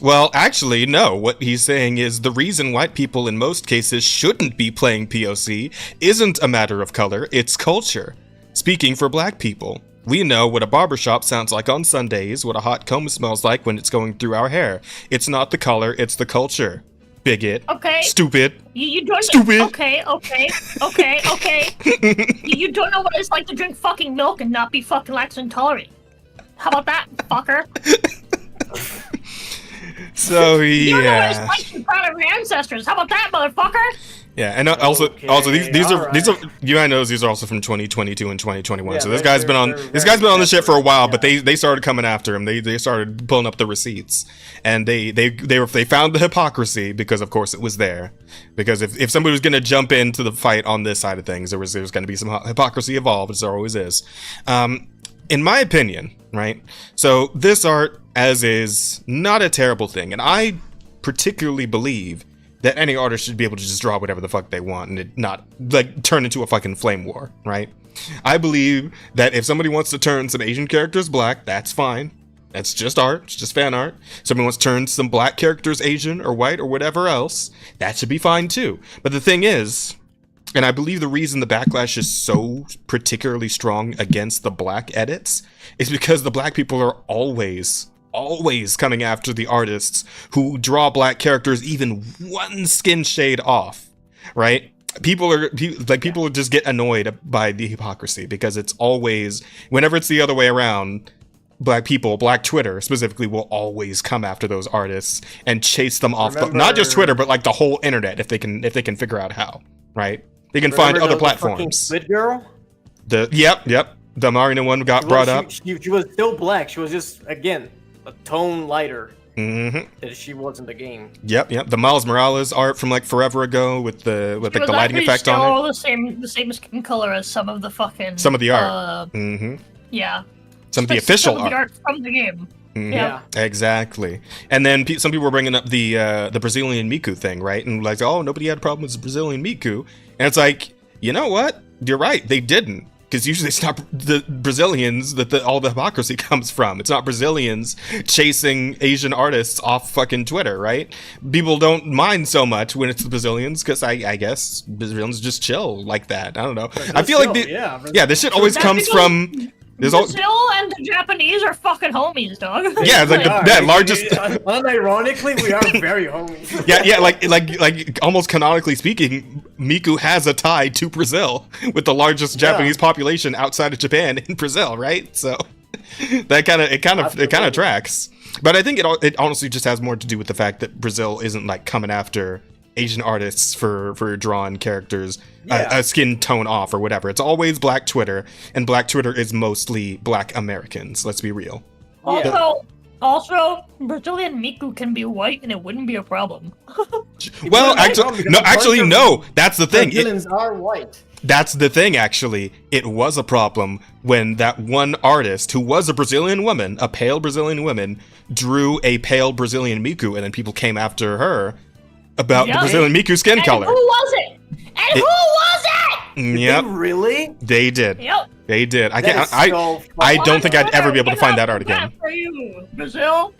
Well, actually, no. What he's saying is the reason white people in most cases shouldn't be playing POC isn't a matter of color, it's culture. Speaking for black people, we know what a barbershop sounds like on Sundays, what a hot comb smells like when it's going through our hair. It's not the color, it's the culture. Bigot. Okay. Stupid. You don't. Stupid. Okay. You don't know what it's like to drink fucking milk and not be fucking lactose intolerant. How about that, fucker? So You don't know what it's yeah. like to be proud of your ancestors. How about that, motherfucker? Yeah, and also these are alright. you might know these are also from 2022 and 2021. Yeah, so this they're- guy's been on they're this guy's been on the shit for a while, but yeah. they started coming after him. They started pulling up the receipts, and they found the hypocrisy because of course it was there. Because if somebody was gonna jump into the fight on this side of things, there was gonna be some hypocrisy involved, as there always is. In my opinion, right? So this art as is not a terrible thing, and I particularly believe that any artist should be able to just draw whatever the fuck they want and it not like turn into a fucking flame war, right? I believe that if somebody wants to turn some Asian characters black, that's fine. That's just art, it's just fan art. Somebody wants to turn some black characters Asian or white or whatever else, that should be fine too. But the thing is, and I believe the reason the backlash is so particularly strong against the black edits is because the black people are always coming after the artists who draw black characters even one skin shade off, right? People just get annoyed by the hypocrisy because it's always, whenever it's the other way around, black Twitter specifically will always come after those artists and chase them off, not just Twitter, but like the whole internet if they can figure out how, right? They can find other platforms. Squid girl? Yep. The Marina one got brought up. She was still black. She was just, again, a tone lighter. Mm-hmm. That she was in the game. Yep. The Miles Morales art from like forever ago with the lighting effect on it. All the same skin color as some of the art. Mm-hmm. Yeah. Some of the official some of the art from the game. Mm-hmm. Yeah. Exactly. And then some people were bringing up the Brazilian Miku thing, right? And like, oh, nobody had a problem with the Brazilian Miku. And it's like, you know what? You're right. They didn't. Because usually it's not the Brazilians that all the hypocrisy comes from. It's not Brazilians chasing Asian artists off fucking Twitter, right? People don't mind so much when it's the Brazilians because I guess Brazilians just chill like that. I don't know. I feel like this shit always comes from. Brazil and the Japanese are fucking homies, dog. Yeah, like the largest. Unironically, we are very homies. Yeah, like almost canonically speaking, Miku has a tie to Brazil with the largest Japanese population outside of Japan in Brazil, right? So that kind of tracks. But I think it honestly just has more to do with the fact that Brazil isn't like coming after Asian artists for drawing characters a skin tone off or whatever. It's always black Twitter, and black Twitter is mostly black Americans. Let's be real. Also, Brazilian Miku can be white and it wouldn't be a problem. Well, actually, no. That's the thing. Brazilians are white. that's the thing, actually. It was a problem when that one artist, who was a Brazilian woman, a pale Brazilian woman, drew a pale Brazilian Miku, and then people came after her about the Brazilian Miku skin color. Who was it? And who was it? Yep. Really? They did. Yep. They did. I That can't. is so I don't think I'd ever be able to find that art again. For you, Brazil.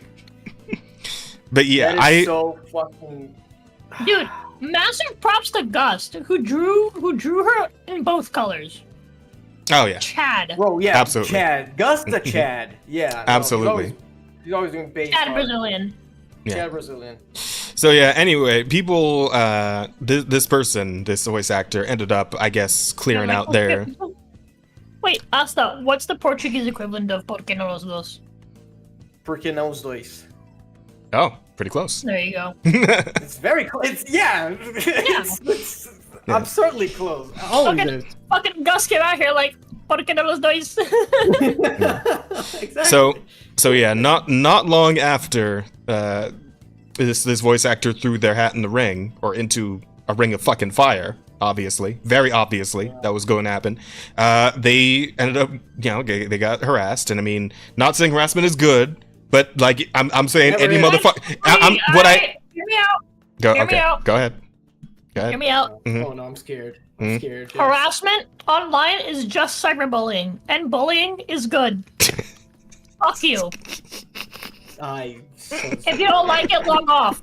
But yeah, That is so fucking. Dude, massive props to Gust, who drew her in both colors. Oh yeah. Chad. Bro, yeah. Absolutely. Chad. Gusta Chad. Yeah. Absolutely. He's always doing base Chad art. Brazilian. Yeah. Chad Brazilian. So yeah, anyway, people, this person, this voice actor, ended up, I guess, clearing out their... Wait, Asta, what's the Portuguese equivalent of Porque no los dos? Porque não os dois. Oh, pretty close. There you go. It's very close. It's I'm certainly close. Fucking Gus came out here like, Porque no los dos. Exactly. So yeah, not long after this voice actor threw their hat in the ring, or into a ring of fucking fire, obviously, very obviously, that was going to happen. They ended up, they got harassed, and I mean, not saying harassment is good, but like I'm saying any motherfucker. Hear me out. Hear me out. Go ahead. Hear me out. Mhm. Oh no, I'm scared. I'm scared. Yes. Harassment online is just cyberbullying, and bullying is good. Fuck you. If you don't like it, log off.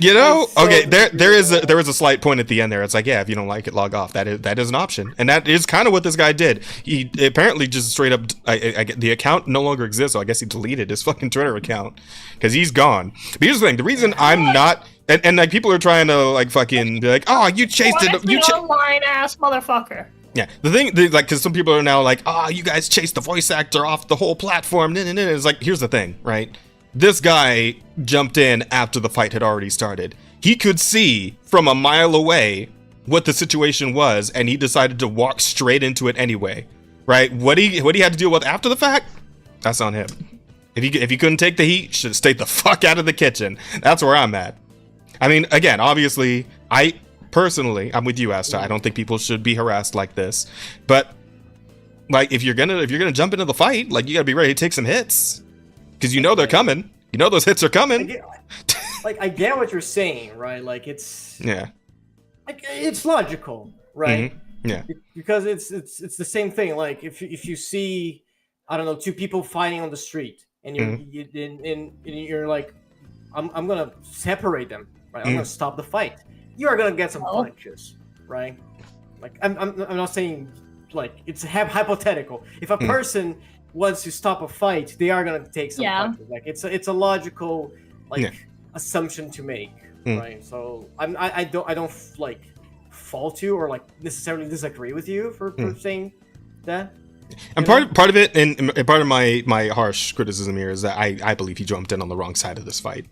Okay, there is a slight point at the end there. It's like, yeah, if you don't like it, log off. That is an option, and that is kind of what this guy did. He apparently just straight up, the account no longer exists, so I guess he deleted his fucking Twitter account because he's gone. But here's the thing: the reason I'm not, and like people are trying to like fucking be like, oh, you chased it, you online ass motherfucker. Yeah, the thing, like, because some people are now like, oh, you guys chased the voice actor off the whole platform. It's like, here's the thing, right? This guy jumped in after the fight had already started. He could see from a mile away what the situation was, and he decided to walk straight into it anyway, right? What he had to deal with after the fact, that's on him. If he couldn't take the heat, should have stayed the fuck out of the kitchen. That's where I'm at. I mean, again, obviously, personally, I'm with you, Asta. I don't think people should be harassed like this. But like, if you're gonna jump into the fight, like, you gotta be ready to take some hits, because they're coming. You know those hits are coming. I get what you're saying, right? Like, it's it's logical, right? Mm-hmm. Yeah. Because it's the same thing. Like, if you see, I don't know, two people fighting on the street, and you're like, I'm gonna separate them, right? I'm gonna stop the fight. You are gonna get some punches, right? Like, I'm not saying, like, it's hypothetical. If a person wants to stop a fight, they are gonna take some punches. Like, it's a logical assumption to make, right? So I don't like fault you or like necessarily disagree with you for saying that. And part of it, and part of my harsh criticism here is that I believe he jumped in on the wrong side of this fight.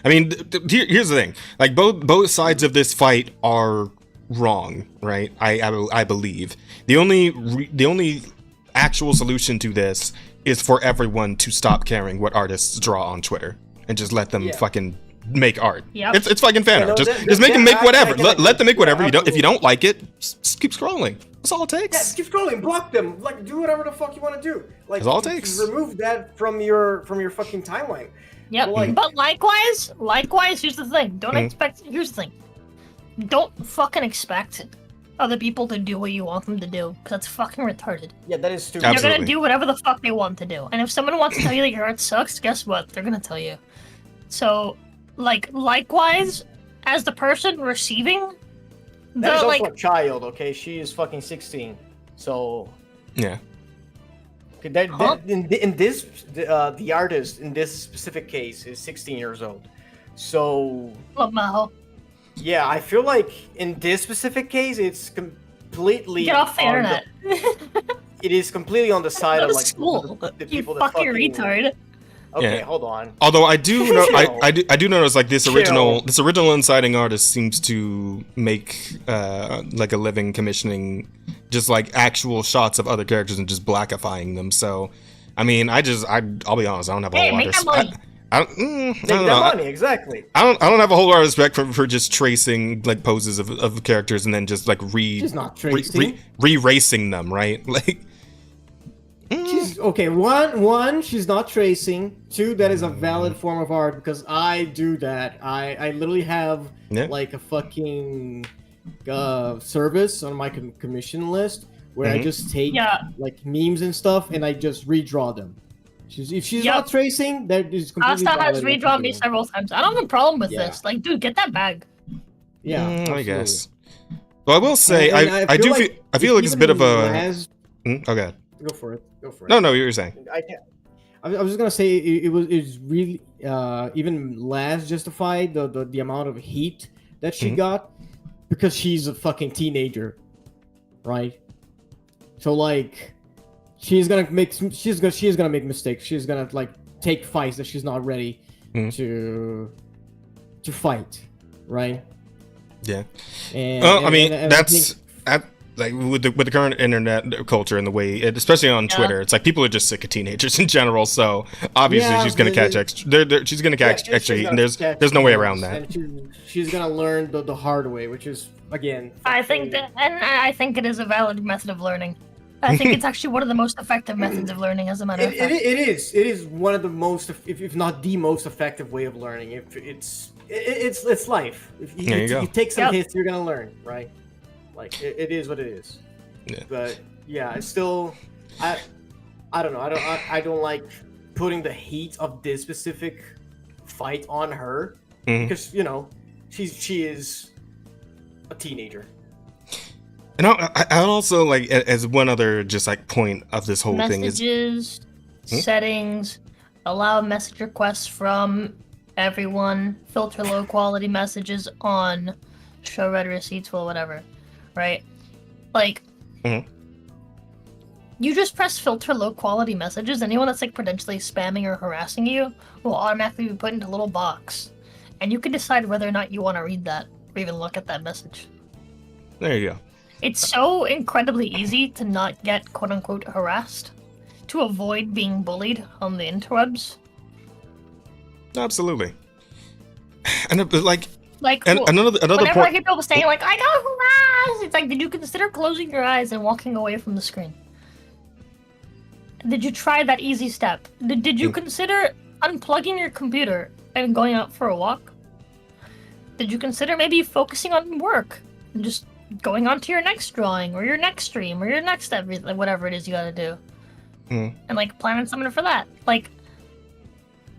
I mean, here's the thing: like, both sides of this fight are wrong, right? I believe the only actual solution to this is for everyone to stop caring what artists draw on Twitter and just let them fucking make art. Yep. It's fucking fan art. Just make them make whatever. Let them make whatever. If you don't like it, just keep scrolling. That's all it takes. Yeah, keep scrolling. Block them. Like, do whatever the fuck you want to do. Like, that's all it takes. Remove that from your fucking timeline. Yep. But likewise, here's the thing. Here's the thing. Don't fucking expect other people to do what you want them to do, because that's fucking retarded. Yeah, that is stupid. They're gonna do whatever the fuck they want to do. And if someone wants to tell you that your art sucks, guess what? They're gonna tell you. So, like, likewise, as the person receiving, that is also a child, okay? She is fucking 16. So... Yeah. Okay, in this, the artist in this specific case is 16 years old. So... Yeah, I feel like in this specific case, it's completely... Get off the internet. It is completely on the side of, like, school. The people you that fucking retard. Okay, hold on. Although I do know, I do notice, like, this original inciting artist seems to make like a living commissioning just like actual shots of other characters and just blackifying them. So, I mean, I'll be honest, I don't have a whole lot. I don't Take know. that money, exactly. I don't have a whole lot of respect for just tracing like poses of characters and then just like She's not tracing. re-racing them, right? Like She's okay. One, she's not tracing. Two, that is a valid form of art because I do that. I literally have like a fucking service on my commission list where I just take like memes and stuff and I just redraw them. If she's not tracing, that is completely Asta has valid. redrawn me several times. I don't have a problem with this. Like, dude, get that bag. Yeah, I guess. Well, I will say I feel like it's a bit of a. Okay. Go for it. No, you were saying. I can't. I was just gonna say it was really even Laz justified the amount of heat that she got because she's a fucking teenager, right? So like, she's gonna make mistakes. She's gonna like take fights that she's not ready to fight, right? Yeah. And, I mean, and that's like with the current internet culture and the way, especially on Twitter, it's like people are just sick of teenagers in general. So obviously, she's gonna catch extra. She's gonna catch extra heat, and there's no way around that. And she's gonna learn the hard way, which is again. I think it is a valid method of learning. I think it's actually one of the most effective methods of learning, as a matter of fact. It is one of the most, if not the most effective way of learning. It's life. If you take some hits, you're gonna learn, right? Like it is what it is. Yeah. But yeah, it's still, I don't know. I don't like putting the heat of this specific fight on her because she is a teenager. And I also like as one other just like point of this whole thing is messages, settings, allow message requests from everyone, filter low quality messages on, show read receipts, well, whatever, right? Like, you just press filter low quality messages. Anyone that's like potentially spamming or harassing you will automatically be put into a little box, and you can decide whether or not you want to read that or even look at that message. There you go. It's so incredibly easy to not get quote-unquote harassed, to avoid being bullied on the interwebs. Absolutely. And another whenever point. I hear people saying like, I got harassed, it's like, did you consider closing your eyes and walking away from the screen? Did you try that easy step? Did you consider unplugging your computer and going out for a walk? Did you consider maybe focusing on work and just going on to your next drawing or your next stream or your next whatever it is you gotta do, and like planning something for that? Like,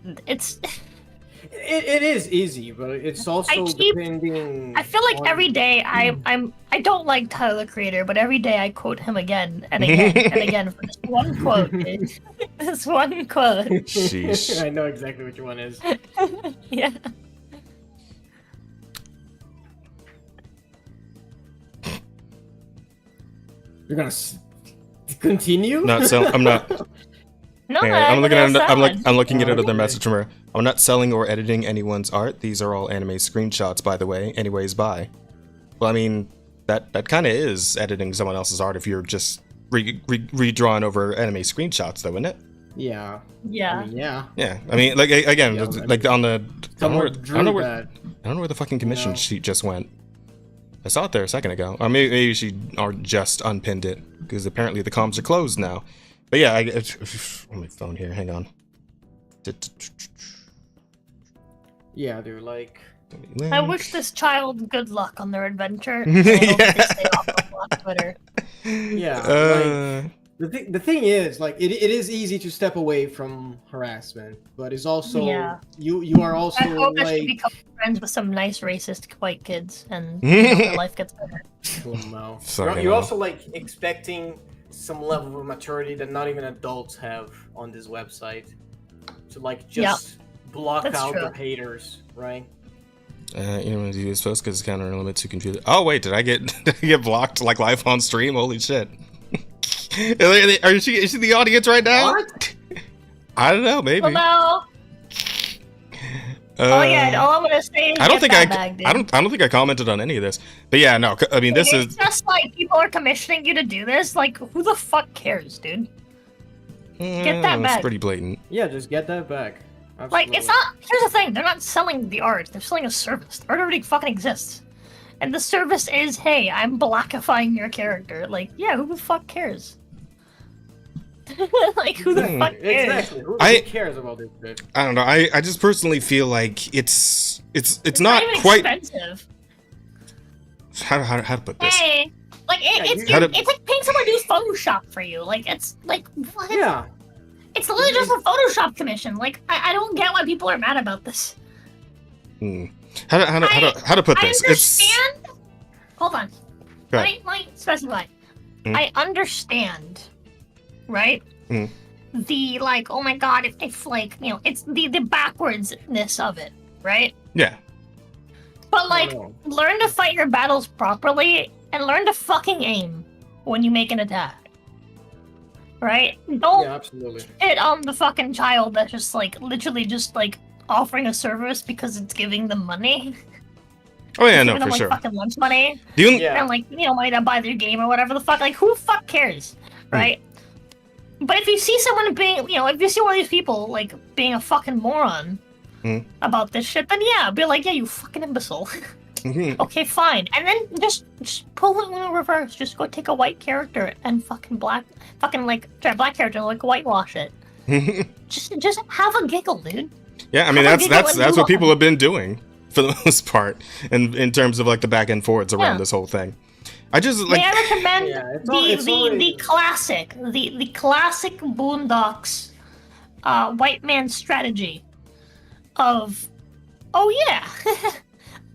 it is easy, but it's also depending. I feel like every day I don't like Tyler the Creator, but every day I quote him again and again and again for this one quote. This one quote. Sheesh. I know exactly which one is. Yeah. You're gonna continue? Not so. I'm not. No, I'm looking at another message from her. I'm not selling or editing anyone's art. These are all anime screenshots, by the way. Anyways, bye. Well, I mean, that kind of is editing someone else's art if you're just redrawing over anime screenshots, though, isn't it? Yeah. Yeah. I mean, yeah. Yeah. I mean, like again, like on the. I don't know where the fucking commission sheet just went. I saw it there a second ago. Or maybe she just unpinned it because apparently the comms are closed now. But yeah, on my phone here. Hang on. Yeah, dude. Like, I wish this child good luck on their adventure. And I hope they stay off of Twitter. Yeah. Like, the thing is, like, it is easy to step away from harassment, but it's also you are also I hope like I should become friends with some nice racist white kids, and their life gets better. Oh, no. You're also like expecting some level of maturity that not even adults have on this website to like just block out the haters, right? You don't want to do this post because it's kind of a little bit too confusing. Oh wait, did I get blocked like live on stream? Holy shit! Is she the audience right now? What? I don't know, maybe. Well, all I'm gonna say is I don't think I commented on any of this. But yeah, no. I mean, this is just like people are commissioning you to do this. Like, who the fuck cares, dude? Get that back. It's pretty blatant. Yeah, just get that back. Like, it's not. Here's the thing: they're not selling the art; they're selling a service. The art already fucking exists, and the service is, hey, I'm blackifying your character. Like, yeah, who the fuck cares? Like, who the fuck cares? Exactly. Who cares about this shit? I don't know. I just personally feel like it's not even quite expensive. how to put this. Hey, like it's like paying someone to do Photoshop for you. Like it's like what? Yeah. It's literally just a Photoshop commission. Like I don't get why people are mad about this. How to put this? I understand. Hold on. Go Let me specify. I understand, right? The like, oh my god, if like, you know, it's the backwardsness of it, right? Yeah. But like, learn to fight your battles properly and learn to fucking aim when you make an attack. Right? Don't absolutely. hit on the fucking child that's just like literally just like offering a service because it's giving them money. Oh yeah, no, giving them, for like, sure. Fucking lunch money. Yeah. And like, you know, money to buy their game or whatever the fuck. Like, who the fuck cares? Right? But if you see someone being, you know, if you see one of these people like being a fucking moron about this shit, then yeah, be like, yeah, you fucking imbecile. Okay, fine. And then just pull it in reverse. Just go take a white character and fucking black character and like whitewash it. just have a giggle, dude. Yeah, I mean that's what people have been doing for the most part, in terms of like the back and forwards around this whole thing. I just like. May I recommend the classic Boondocks white man strategy of, oh yeah,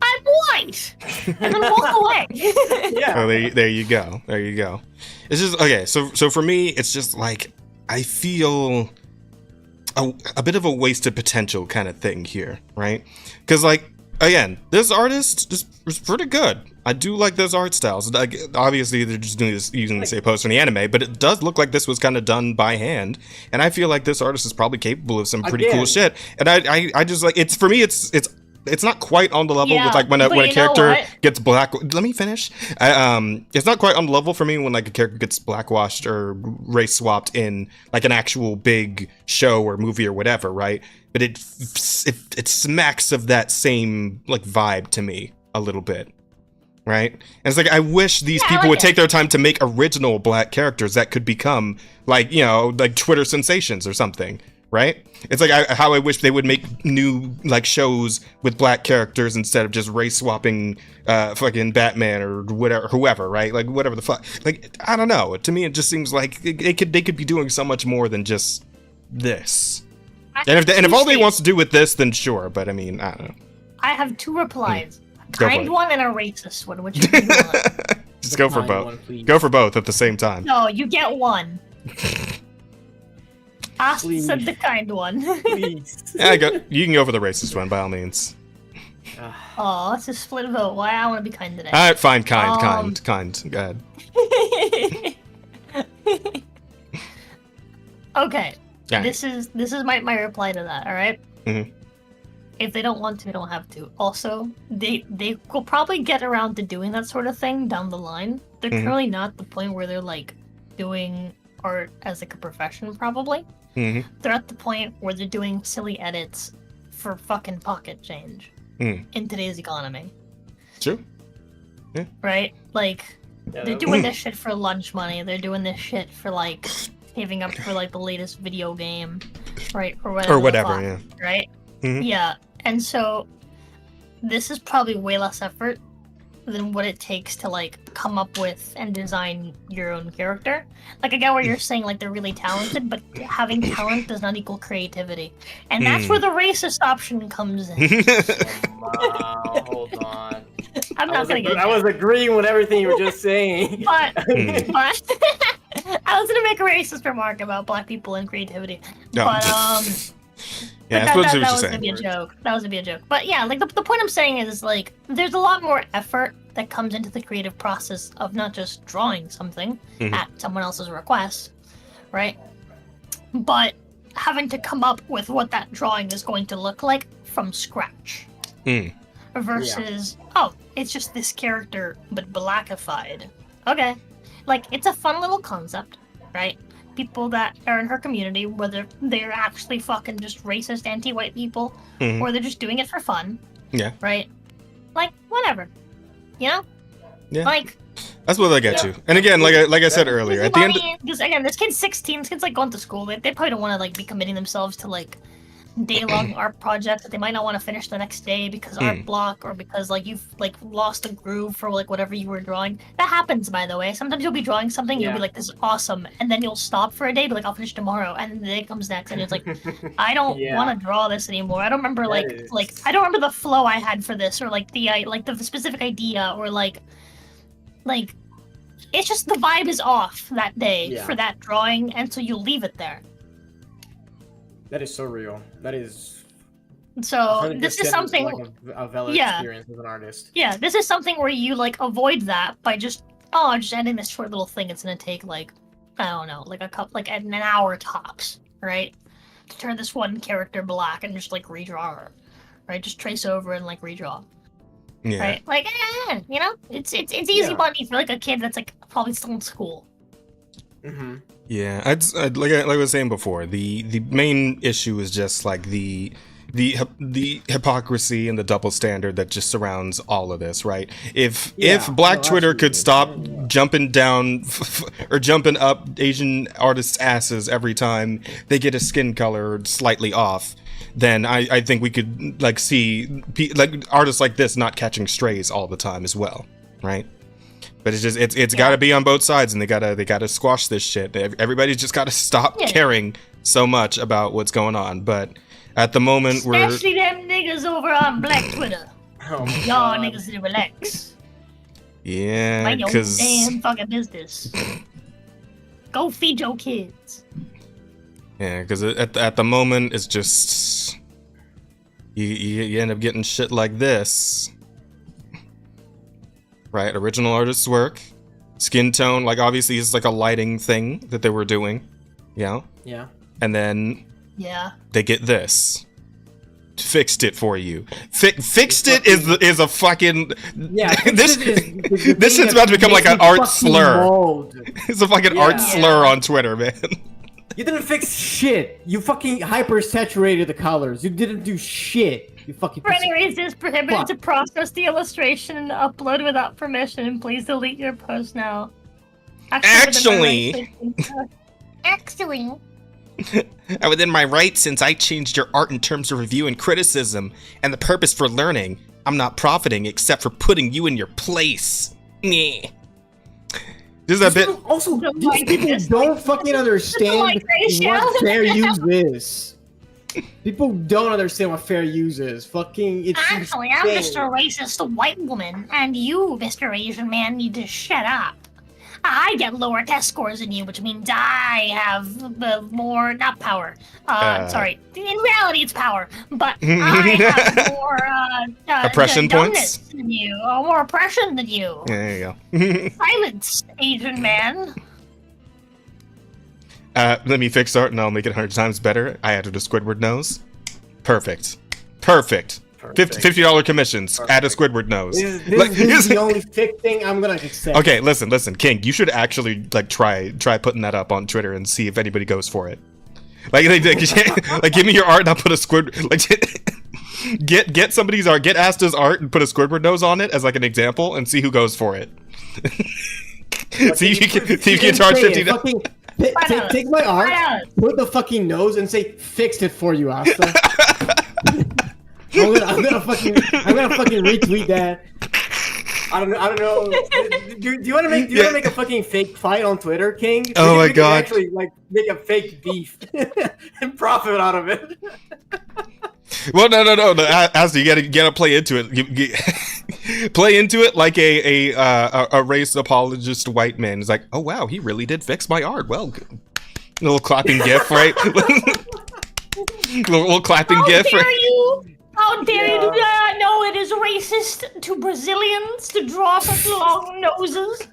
I'm white, and then walk away. Yeah. Oh, there you go. There you go. It's just okay. So for me, it's just like I feel a bit of a wasted potential kind of thing here, right? Because like again, this artist is pretty good. I do like those art styles. Like, obviously, they're just doing this using the same post from the anime, but it does look like this was kind of done by hand. And I feel like this artist is probably capable of some pretty cool shit. And I just like it's for me. It's not quite on the level with like when a character gets black. Let me finish. It's not quite on the level for me when like a character gets blackwashed or race swapped in like an actual big show or movie or whatever, right? But it smacks of that same like vibe to me a little bit. Right? And it's like, I wish these people would take their time to make original black characters that could become like, you know, like Twitter sensations or something, right? It's like how I wish they would make new like shows with black characters instead of just race swapping fucking Batman or whatever, whoever, right? Like whatever the fuck. Like, I don't know. To me, it just seems like they could be doing so much more than just this. And if all they wants to do with this, then sure. But I mean, I don't know. I have two replies. Kind one and a racist one. Which one do you want? Just go for both. Go for both at the same time. No, you get one. I said the kind one. Please. Yeah, you can go for the racist one by all means. Oh, it's a split vote. Why I want to be kind today. All right, fine, kind. Go ahead. Okay. Yeah. This is my reply to that. All right. Mm-hmm. If they don't want to, they don't have to. Also, they will probably get around to doing that sort of thing down the line. They're currently not at the point where they're like doing art as like a profession. Probably. They're at the point where they're doing silly edits for fucking pocket change in today's economy. True. Yeah. Right? Like, they're doing this shit for lunch money. They're doing this shit for like saving up for like the latest video game, right? Or whatever. Yeah. Right? Yeah. And so this is probably way less effort than what it takes to like come up with and design your own character. Like, I get where you're saying like they're really talented, but having talent does not equal creativity. And that's where the racist option comes in. Wow, hold on. I'm not gonna get I was agreeing with everything you were just saying. But I was gonna make a racist remark about black people and creativity. No. But yeah, that what was gonna be a joke. That was gonna be a joke. But yeah, like the point I'm saying is like there's a lot more effort that comes into the creative process of not just drawing something at someone else's request, right? But having to come up with what that drawing is going to look like from scratch. Versus, oh, it's just this character but blackified. Okay. Like, it's a fun little concept, right? people that are in her community, whether they're actually fucking just racist anti-white people, or they're just doing it for fun. Yeah. Right? Like, whatever. You know? Yeah. Like, that's what I get you. And again, like I said earlier, at the end, because again, this kid's 16. This kid's like going to school. They probably don't want to like be committing themselves to like day-long art projects that they might not want to finish the next day because art block or because like you've like lost a groove for like whatever you were drawing. That happens, by the way. Sometimes you'll be drawing something, you'll be like, "This is awesome," and then you'll stop for a day, be like, "I'll finish tomorrow," and then the day comes next, and it's like, "I don't want to draw this anymore. I don't remember like I don't remember the flow I had for this or like the specific idea or like." It's just the vibe is off that day for that drawing, and so you leave it there. That is so real. That is. So this is something. Like a valid experience as an artist. Yeah, this is something where you like avoid that by just ending this short little thing. It's gonna take like I don't know, like a couple, like an hour tops, right? To turn this one character black and just like redraw her, right? Just trace over and like redraw. yeah. Right? Like, you know, it's easy money for like a kid that's like probably still in school. Mm-hmm. Yeah, I'd like I was saying before, the main issue is just like the hypocrisy and the double standard that just surrounds all of this, right? If Black Twitter could stop jumping down or jumping up Asian artists' asses every time they get a skin color slightly off, then I think we could like see like artists like this not catching strays all the time as well, right? But it's just it's got to be on both sides, and they gotta squash this shit. Everybody's just got to stop caring so much about what's going on. But at the moment, especially them niggas over on Black Twitter. Y'all niggas need to relax. Yeah, because damn fucking business. Go feed your kids. Yeah, because at the moment it's just you end up getting shit like this. Right, original artist's work, skin tone, like obviously it's like a lighting thing that they were doing, you know? Yeah. And then they get this. Fixed it for you. Fixed it is a fucking this shit's about to become like an art slur. It's a fucking art slur on Twitter, man. You didn't fix shit. You fucking hyper saturated the colors. You didn't do shit. You fucking. For any reason, it's prohibited to process the illustration and upload without permission. Please delete your post now. Actually. I'm within my rights since I changed your art in terms of review and criticism, and the purpose for learning. I'm not profiting except for putting you in your place. Nyeh. This is a bit. Also, these people don't fucking understand what fair use is. People don't understand what fair use is. Fucking, it's actually, I'm just a racist white woman, and you, Mr. Asian man, need to shut up. I get lower test scores than you, which means I have more, not power. Sorry. In reality, it's power, but I have more oppression points than you, or more oppression than you. Yeah, there you go. Silence, Asian man. Let me fix art and I'll make it 100 times better. I added a Squidward nose. Perfect. $50 commissions. Perfect. Add a Squidward nose. This is the only fix thing I'm gonna accept. Okay, listen, King. You should actually like try putting that up on Twitter and see if anybody goes for it. Like give me your art and I'll put a Squidward. Like get somebody's art. Get Asta's art and put a Squidward nose on it as like an example and see who goes for it. See if you can charge $50. Take my art, put the fucking nose, and say "fixed it for you, Asta." I'm gonna fucking retweet that. I don't know. Do you want to make a fucking fake fight on Twitter, King? Oh my god! Actually, like make a fake beef and profit out of it. Well, no. Asta, you gotta play into it. Play into it like a race apologist white man. He's like, oh wow, he really did fix my art. Well, little clapping gif, right? little clapping gif. How dare you do not know it is racist to Brazilians to draw such long noses?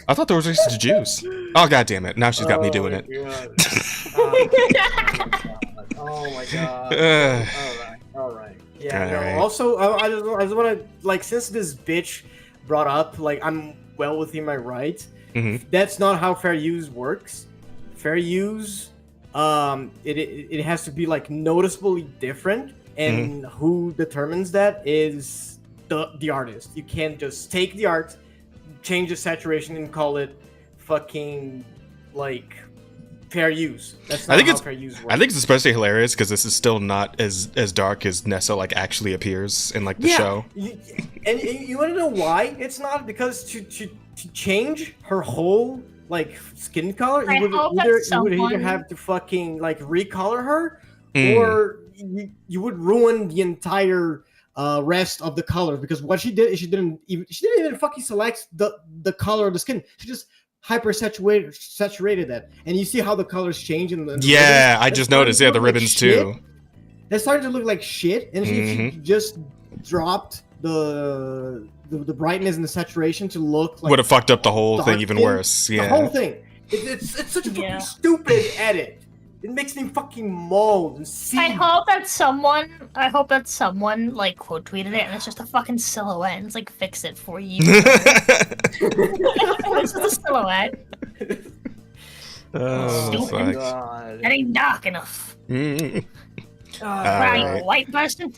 I thought there was racist to Jews. Oh god damn it! Now she's got me doing it. Oh my god. All right. Yeah. No, also, I just want to like, since this bitch brought up, like I'm well within my rights. Mhm. That's not how fair use works. Fair use, it has to be like noticeably different, and who determines that is the artist. You can't just take the art, change the saturation, and call it fucking like fair use. That's not how fair use works. I think it's especially hilarious because this is still not as dark as Nessa like actually appears in like the show. And you want to know why it's not? Because to change her whole like skin color, you would either have to fucking like recolor her, or you would ruin the entire rest of the colors. Because what she did is she didn't even fucking select the color of the skin. She just saturated that, and you see how the colors change in the yeah, I just noticed. Yeah, the ribbons too. That's starting to look like shit, and she just dropped the brightness and the saturation to look like would have fucked up the whole thing even worse. Yeah, the whole thing. It's such a fucking stupid edit. It makes me fucking mold and see. I hope that someone like quote tweeted it and it's just a fucking silhouette and it's like fix it for you. It's just a silhouette. Stupid. God. That ain't dark enough. Are you a white person?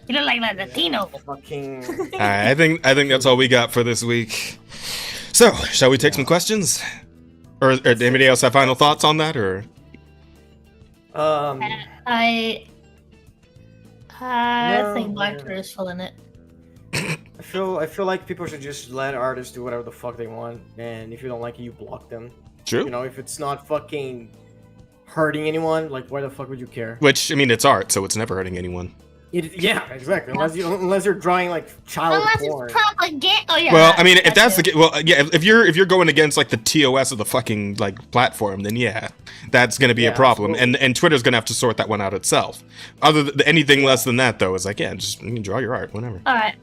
You look like a Latino. Fucking. All right, I think that's all we got for this week. So, shall we take some questions? Or did anybody else have final thoughts on that, or? I think Black Twitter is filling it. I feel like people should just let artists do whatever the fuck they want, and if you don't like it, you block them. True. You know, if it's not fucking hurting anyone, like why the fuck would you care? Which, I mean, it's art, so it's never hurting anyone. Yeah, exactly. Unless you're drawing like child porn. It's propaganda. Oh yeah. Well, I mean, if that's the case, well, yeah, if you're going against like the TOS of the fucking like platform, then yeah, that's gonna be a problem, and Twitter's gonna have to sort that one out itself. Other than anything less than that, though, is like, yeah, just you can draw your art, whatever. All right.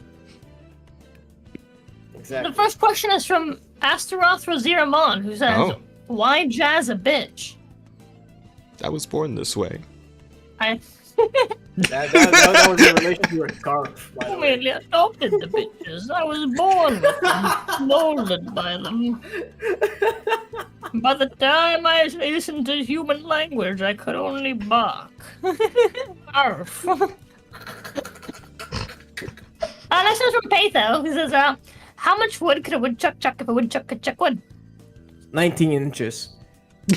Exactly. The first question is from Astaroth Roziramon, who says, "Why jazz a bitch?" I was born this way. That was in relation to your scarf. I merely adopted the bitches. I was born with them, molded by them. By the time I listened to human language, I could only bark. Arf. Next one's from Patho, who says, how much wood could a woodchuck chuck if a woodchuck could chuck wood? 19 inches. I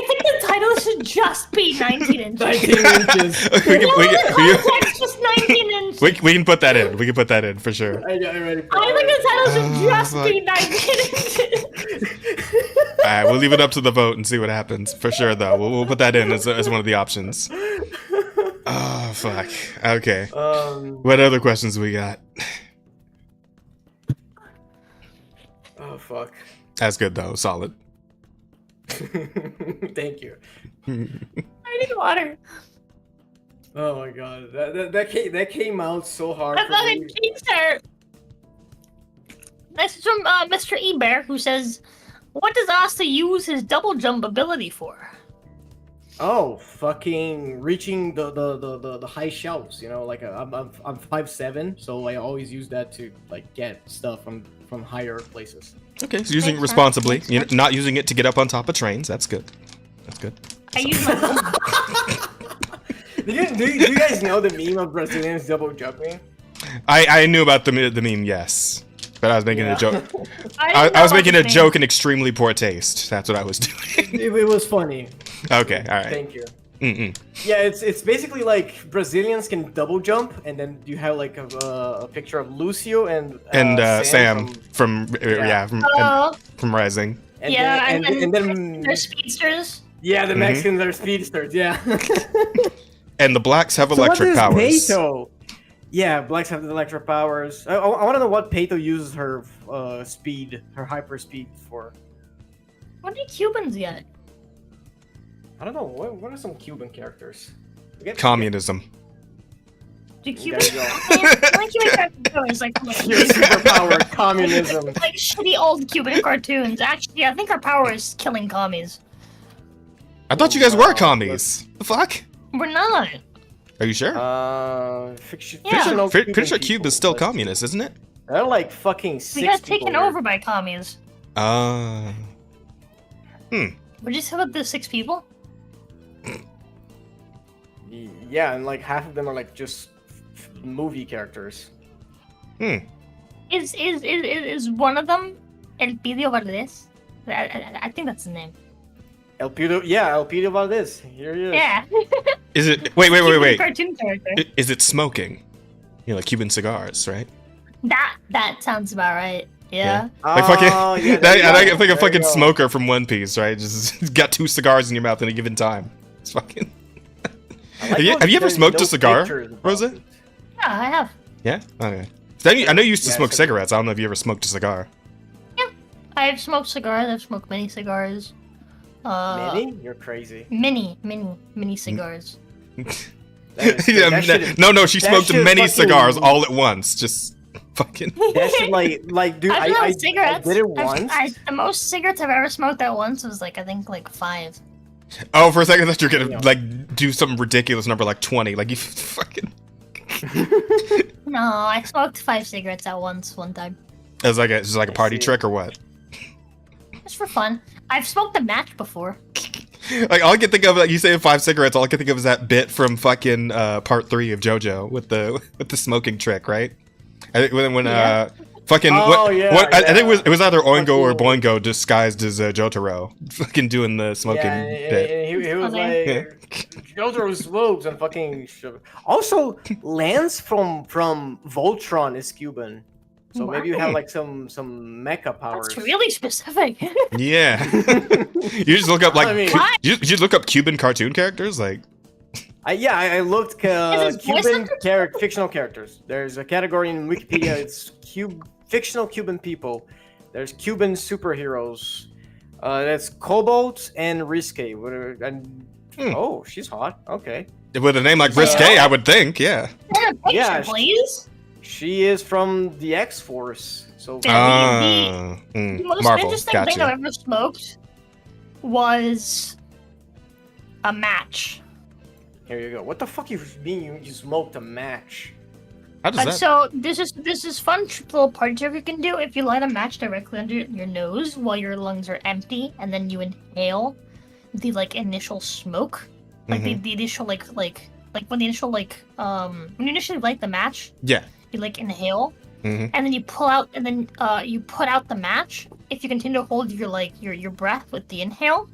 think the title should just be 19 inches. 19 inches. Just 19 inches. We can put that in. We can put that in for sure. I think the title should just be 19 inches. Alright, we'll leave it up to the vote and see what happens. For sure, though. We'll put that in as one of the options. Oh, fuck. Okay. What other questions we got? Oh, fuck. That's good, though. Solid. Thank you. I need water. Oh my god, that came out so hard. I fucking cheeks hurt. This is from Mr. Ebear, who says, "What does Asta use his double jump ability for?" Oh, fucking reaching the high shelves. You know, like I'm 5'7", so I always use that to like get stuff from higher places. Okay, so using it responsibly. You're not using it to get up on top of trains. That's good. That's good. I use my. do you guys know the meme of Brazilians double jumping? I knew about the meme, yes, but I was making a joke. I was making a joke in extremely poor taste. That's what I was doing. It was funny. Okay, all right. Thank you. Yeah, it's basically like Brazilians can double jump, and then you have like a picture of Lucio and Sam from Rising. And then they're speedsters. Yeah, the Mexicans are speedsters. Yeah. And the blacks have electric powers. Peito? Yeah, blacks have the electric powers. I want to know what Peito uses her speed, her hyper speed for. What are Cubans yet? I don't know. What are some Cuban characters? Communism. Do Cuban? There you go. I Cuban cartoons like Your superpower, communism. like shitty old Cuban cartoons. Actually, I think our power is killing commies. I thought you guys were commies. The fuck? We're not. Are you sure? Yeah. Pretty sure Cuba is still communist, isn't it? They're like fucking 6 We got people taken here. over by commies. Would you say about the 6 people? Yeah, and like half of them are like just movie characters. Is one of them El Pidio Valdez? I think that's the name. El Pidio Valdez. Here he is. Yeah. Is it? Wait. Cartoon character. Is it smoking? You know, like Cuban cigars, right? That sounds about right. Yeah. Like fucking, I think a There fucking you go. smoker from One Piece, right? Just got 2 cigars in your mouth at a given time. It's fucking. I like Have you ever there's smoked no a cigar, picture in the Rosa? boxes. Yeah, I have. Yeah. Okay. I know you used to Yeah, smoke so- cigarettes. I don't know if you ever smoked a cigar. I've smoked cigars. I've smoked mini cigars. Mini? You're crazy. Mini cigars. That is- Yeah, that shit is- no, she that smoked shit is many fucking- cigars all at once. Just fucking. That shit like dude, I've I smoked cigarettes. did it once. The most cigarettes I've ever smoked at once was like I think like 5. Oh, for a second, I thought you were gonna Yeah. like do some ridiculous number like 20. Like you fucking. No, I smoked 5 cigarettes at once one time. As like just like a I party see. trick or what? Just for fun. I've smoked a match before. Like all I can think of, like you say 5 cigarettes, all I can think of is that bit from fucking part 3 of JoJo with the smoking trick, right? I think when Yeah. fucking Oh, what, yeah, what I think yeah. it was either Oingo or Fucking- Boingo disguised as Jotaro, fucking doing the smoking Yeah, bit. and he was Okay. like, Jotaro smokes and fucking. Also, Lance from Voltron is Cuban, so maybe you have like some mecha powers. That's really specific. Yeah, you just look up like I mean- What? you just look up Cuban cartoon characters, like I looked Is his voice Cuban fictional characters. There's a category in Wikipedia. It's fictional Cuban people. There's Cuban superheroes. That's Cobalt and Risque. Oh, she's hot. Okay. with a name like Risque, I would think, yeah. Send a picture, Yeah, please. She is from the X Force. So The most Marvel, interesting thing gotcha. I've ever smoked was a match. here you go. What the fuck you mean you smoked a match? How does that? So this is fun little party trick you can do if you light a match directly under your nose while your lungs are empty, and then you inhale the like initial smoke, like the initial like when the initial when you initially light the match, Yeah. you like inhale, Mhm. and then you pull out, and then you put out the match. If you continue to hold your breath with the inhale,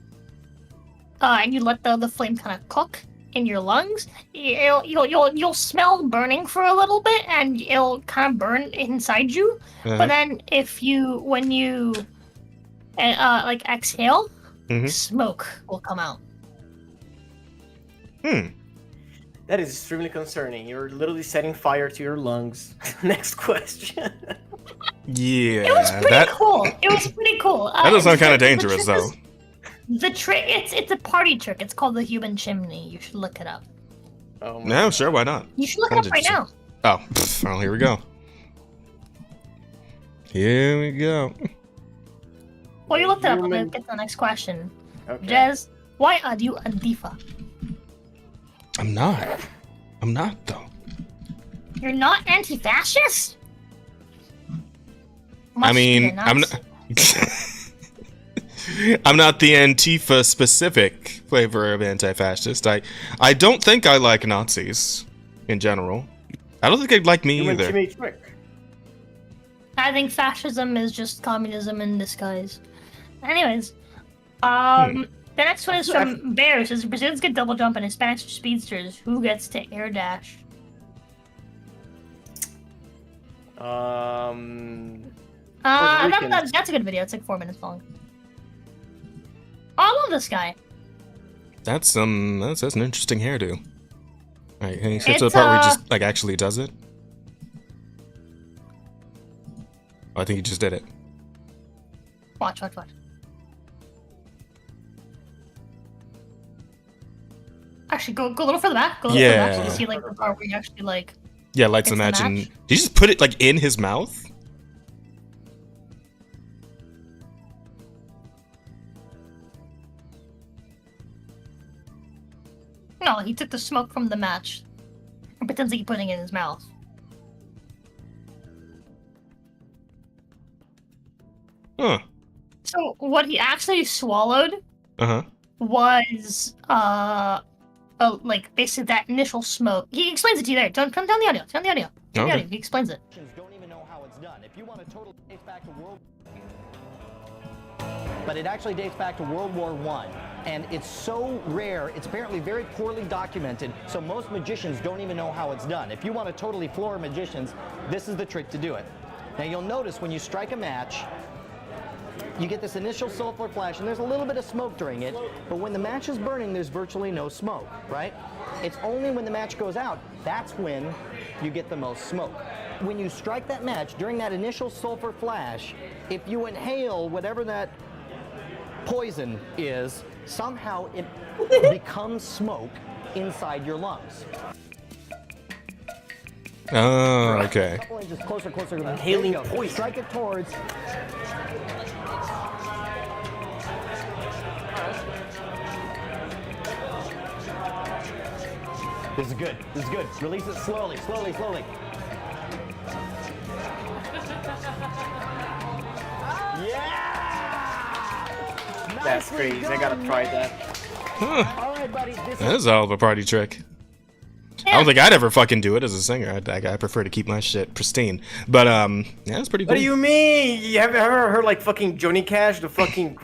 and you let the flame kind of cook in your lungs, you'll smell burning for a little bit, and it'll kind of burn inside you. But then when you like exhale, Mhm. smoke will come out. That is extremely concerning. You're literally setting fire to your lungs. Next question. Yeah, It was pretty cool. It was pretty cool. that does sound kind of the dangerous, trick though. is- The trick, it's a party trick. It's called the human chimney. You should look it up. Oh my No, God. sure, why not? You should look it up right now. Oh, well, here we go. Here we go. Well, you looked it up. I'm Human- gonna get to the next question. Okay. Jez, why are you Antifa? I'm not. I'm not, though. You're not anti-fascist? I Must be mean, a I'm Nazi. not. I'm not the Antifa specific flavor of anti-fascist. I don't think I like Nazis in general. I don't think they'd like me Human either. chimney trick. I think fascism is just communism in disguise. Anyways, the next one is from Bear. Says Brazilians get double jump and Hispanics are speedsters. Who gets to air dash? Ricans. That's a good video. It's like 4 minutes long. Oh, I love this guy. That's an interesting hairdo. Alright, can you skip to the It's, part where he just like actually does it? Oh, I think he just did it. Watch. Actually, go a little further back. Go a little further back so you Yeah. see like the part where he actually like Yeah, lights the match, and did you just put it like in his mouth? No, he took the smoke from the match and pretends like he's putting it in his mouth. Huh. So what he actually swallowed was like basically that initial smoke. He explains it to you there. Don't come down the audio. Turn the audio. Turn the audio. He explains it. Don't even know how it's done. If you want to totally dates back to but it actually dates back to World War I. And it's so rare, it's apparently very poorly documented, so most magicians don't even know how it's done. If you want to totally floor magicians, this is the trick to do it. Now you'll notice when you strike a match, you get this initial sulfur flash, and there's a little bit of smoke during it, but when the match is burning, there's virtually no smoke, right? It's only when the match goes out, that's when you get the most smoke. When you strike that match, during that initial sulfur flash, if you inhale whatever that poison is, somehow it becomes smoke inside your lungs. Oh, okay. Just closer, closer. Inhaling poison. Strike it towards. This is good. This is good. Release it slowly, slowly, slowly. Yeah! That's crazy. I gotta try that. All right, buddy. That is a hell of a party trick. I don't think I'd ever fucking do it as a singer. I prefer to keep my shit pristine. But yeah, it's pretty cool. What do you mean? You haven't ever heard like fucking Johnny Cash, the fucking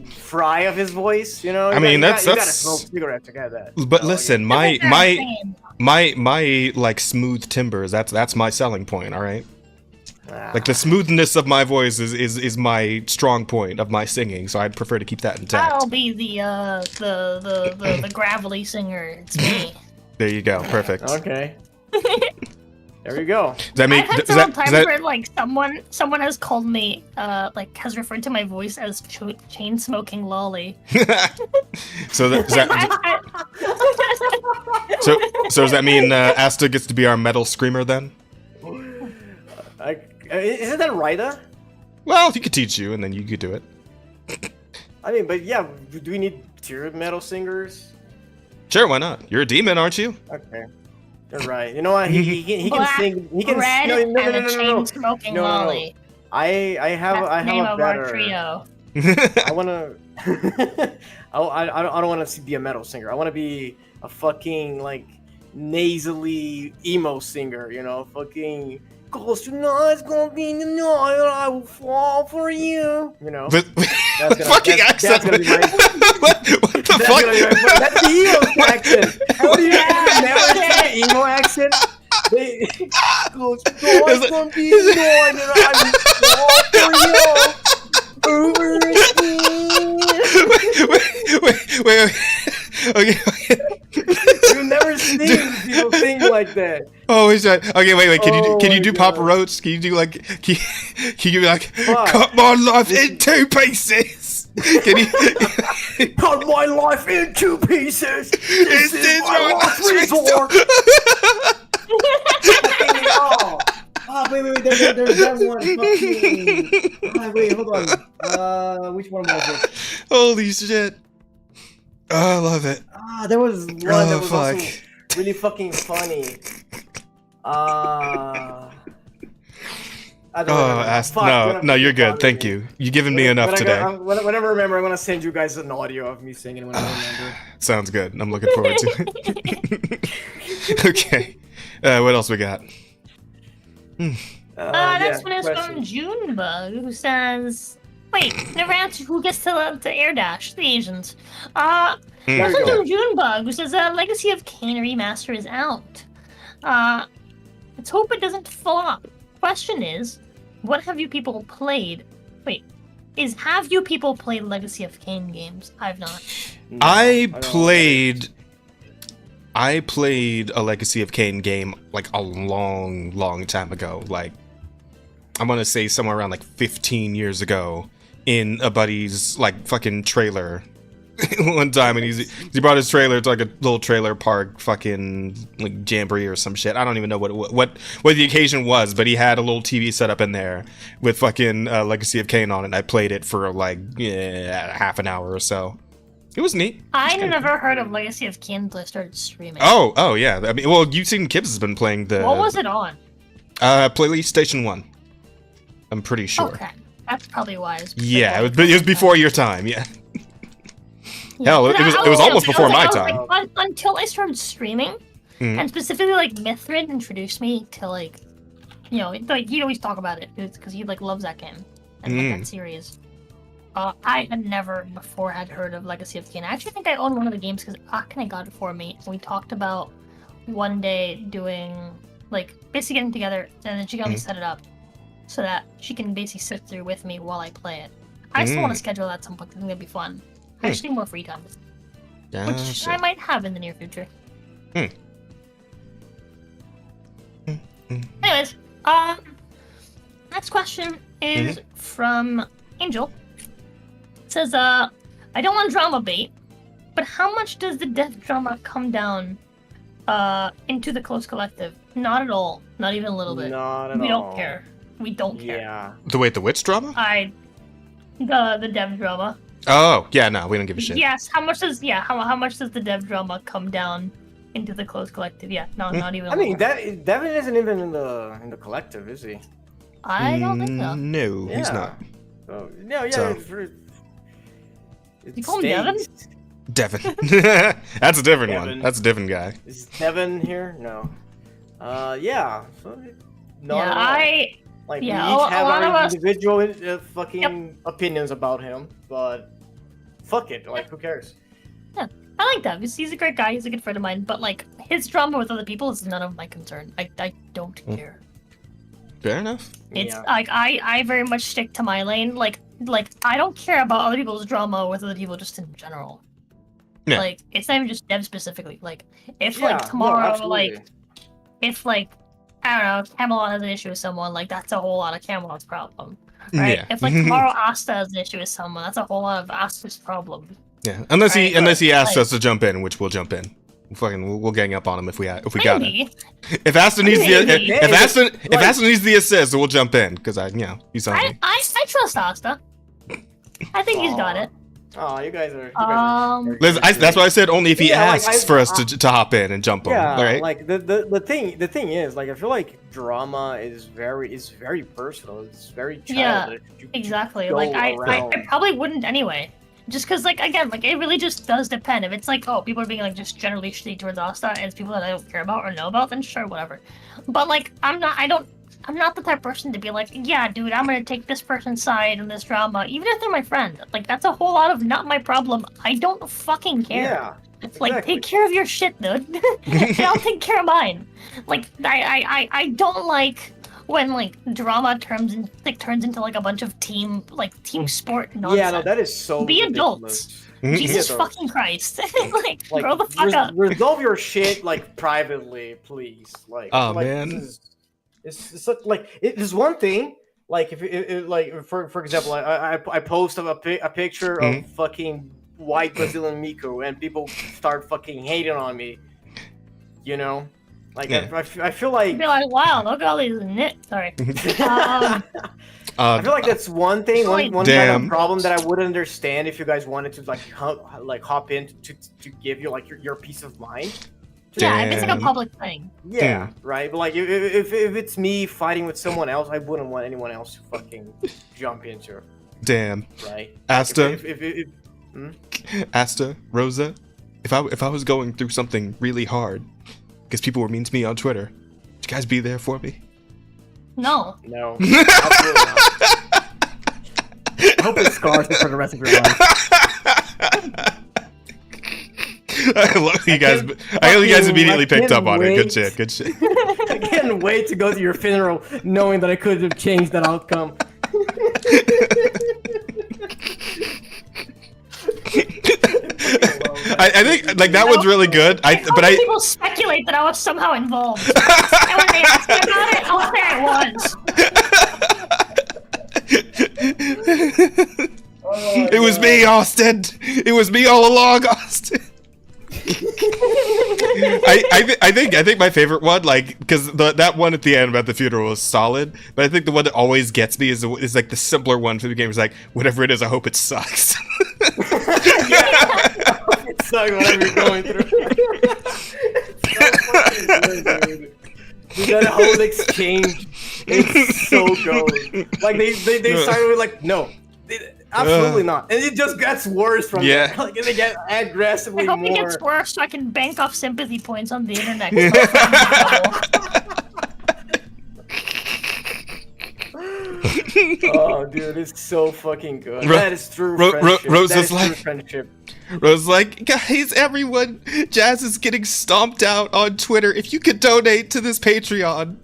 fry of his voice? You know? I mean, you gotta that's. smoke cigarettes to get that. But listen, my like smooth timbers. That's my selling point. All right. Like the smoothness of my voice is my strong point of my singing, so I'd prefer to keep that intact. I'll be the gravelly singer. It's me. There you go. Perfect. Okay. There we go. Does that mean? I've had several times where like someone has called me like has referred to my voice as chain smoking lolly. So does that mean Asta gets to be our metal screamer then? Isn't that Ryda? Well, he could teach you, and then you could do it. I mean, but yeah, do we need tier metal singers? Sure, why not? You're a demon, aren't you? Okay, you're right. You know what? He can sing. He can. No. Smoking lolly. I have a better. Trio. I wanna. I don't want to be a metal singer. I want to be a fucking like nasally emo singer. You know, fucking. Cause tonight's gonna be the night I will fall for you. You know, fucking accent. That's gonna be my. what the fuck? That's the emo accent. How do you never say emo accent? Cause tonight's gonna be the night that I will fall for you. Wait. Okay. You never seen people sing like that. Oh, he's right. Okay, wait. Can you do Papa Roach? Can you do like? Can you like cut my life in two pieces? Can you cut my life in two pieces? This is my last resort. Wait. There's that one. Wait, hold on. Which one was it? Holy shit. Oh, I love it. There was one that was also really fucking funny. I don't know. No, you're good. Thank you. You've given me enough today. Whenever I remember, I'm gonna send you guys an audio of me singing when I remember. Sounds good. I'm looking forward to it. Okay. What else we got? Next one is from Junebug, who says, "Wait, never answered who gets to air dash the Asians." That's from Junebug, who says, "Legacy of Kain remaster is out. Let's hope it doesn't flop." Question is, what have you people played? Wait, have you people played Legacy of Kain games? I've not. No, I played a Legacy of Kain game like a long time ago. Like, I'm gonna say somewhere around like 15 years ago in a buddy's like fucking trailer one time, and he brought his trailer to like a little trailer park, fucking like jamboree or some shit. I don't even know what the occasion was, but he had a little TV set up in there with fucking Legacy of Kain on it. And I played it for like half an hour or so. It was neat. I never heard of Legacy of Kain until I started streaming. Oh yeah. I mean, well, you've seen Kibbs has been playing the. What was it on? PlayStation 1. I'm pretty sure. Okay, that's probably why. Yeah, it was before your time. Yeah. Hell, it was almost before my time. Like, until I started streaming, and specifically like Mithrin introduced me to like, you know, like he'd always talk about it because he like loves that game and like, that series. I had never before had heard of Legacy of Kain. I actually think I own one of the games because Akane got it for me. We talked about one day doing like basically getting together, and then she got me set it up so that she can basically sit through with me while I play it. I still want to schedule that at some point. I think that'd be fun. I just need more free time, which I might have in the near future. Anyways, next question is from Angel. It says, I don't want drama bait, but how much does the death drama come down into the close collective? Not at all. Not even a little bit. Not at all. We don't care. We don't care. Yeah. The witch drama? The dev drama. Oh yeah, no, we don't give a shit. Yes. How much does the dev drama come down into the close collective? Yeah. No, not even. I mean, Devin isn't even in the collective, is he? I don't think so. No, he's not. So, no, yeah. So. You call him Devin? Devin. That's a different one. That's a different guy. Is Devin here? No. Yeah. So, we each have our individual fucking opinions about him, but fuck it, like who cares? Yeah, I like that. He's a great guy. He's a good friend of mine. But like his drama with other people is none of my concern. I don't care. Fair enough. It's like I very much stick to my lane. Like I don't care about other people's drama with other people just in general. Yeah. Like it's not even just dev specifically. Like if like tomorrow if like I don't know, Camelot has an issue with someone, like that's a whole lot of Camelot's problem. Right? Yeah. If like tomorrow Asta has an issue with someone, that's a whole lot of Asta's problem. Yeah. Unless he asks us to jump in, which we'll jump in. We'll gang up on him if we got it. If Asta needs if Asta needs the assist, we'll jump in because he's on me. I trust Asta. I think he's got it. Oh, you guys are. That's why I said only if he asks for us to hop in and jump on. Right? Like the thing is, like I feel like drama is very personal. It's very childish. Yeah, exactly. Like I probably wouldn't anyway. Just because, like, again, like, it really just does depend. If it's like, oh, people are being, like, just generally shitty towards Asta, and it's people that I don't care about or know about, then sure, whatever. But, like, I'm not the type of person to be like, yeah, dude, I'm gonna take this person's side in this drama, even if they're my friend. Like, that's a whole lot of not my problem. I don't fucking care. Yeah, exactly. Like, take care of your shit, dude. And I'll take care of mine. Like, I don't like when like drama turns into like a bunch of team sport nonsense. Yeah, no, that is so be adults. Jesus fucking Christ. like grow the fuck up. Resolve your shit like privately, please. Like, oh like, man, it's like there's one thing. Like if like for example, I post a picture of fucking white Brazilian Miku and people start fucking hating on me. You know. Like I feel like wow, look at all these nits. Sorry. I feel like that's one thing, one kind of problem that I would understand if you guys wanted to like hop in to give you like your peace of mind. Yeah, if it's like a public thing. Yeah, right. But like if it's me fighting with someone else, I wouldn't want anyone else to fucking jump into it. Damn. Right. Asta. Asta, Rosa, if I was going through something really hard, because people were mean to me on Twitter, would you guys be there for me? No. No. Absolutely not. I hope it scars you for the rest of your life. I love you guys. I hope you guys immediately picked up on it. Good shit. Good shit. I can't wait to go to your funeral knowing that I could have changed that outcome. I think like that was really good. People speculate that I was somehow involved. And when they asked me about it, I'll say I was. Oh It was me, Austin. It was me all along, Austin. I think my favorite one, like, because that one at the end about the funeral was solid, but I think the one that always gets me is like the simpler one for the game. Is like, whatever it is, I hope it sucks. It sucks whatever you're going through. That whole exchange is so good. Like they started with like, no, absolutely not, and it just gets worse from there. Like they get aggressively more. I hope it gets worse so I can bank off sympathy points on the internet. Oh, dude, it's so fucking good. That is true friendship. Rose that is like, friendship. Rose like, guys, everyone, Jazz is getting stomped out on Twitter. If you could donate to this Patreon,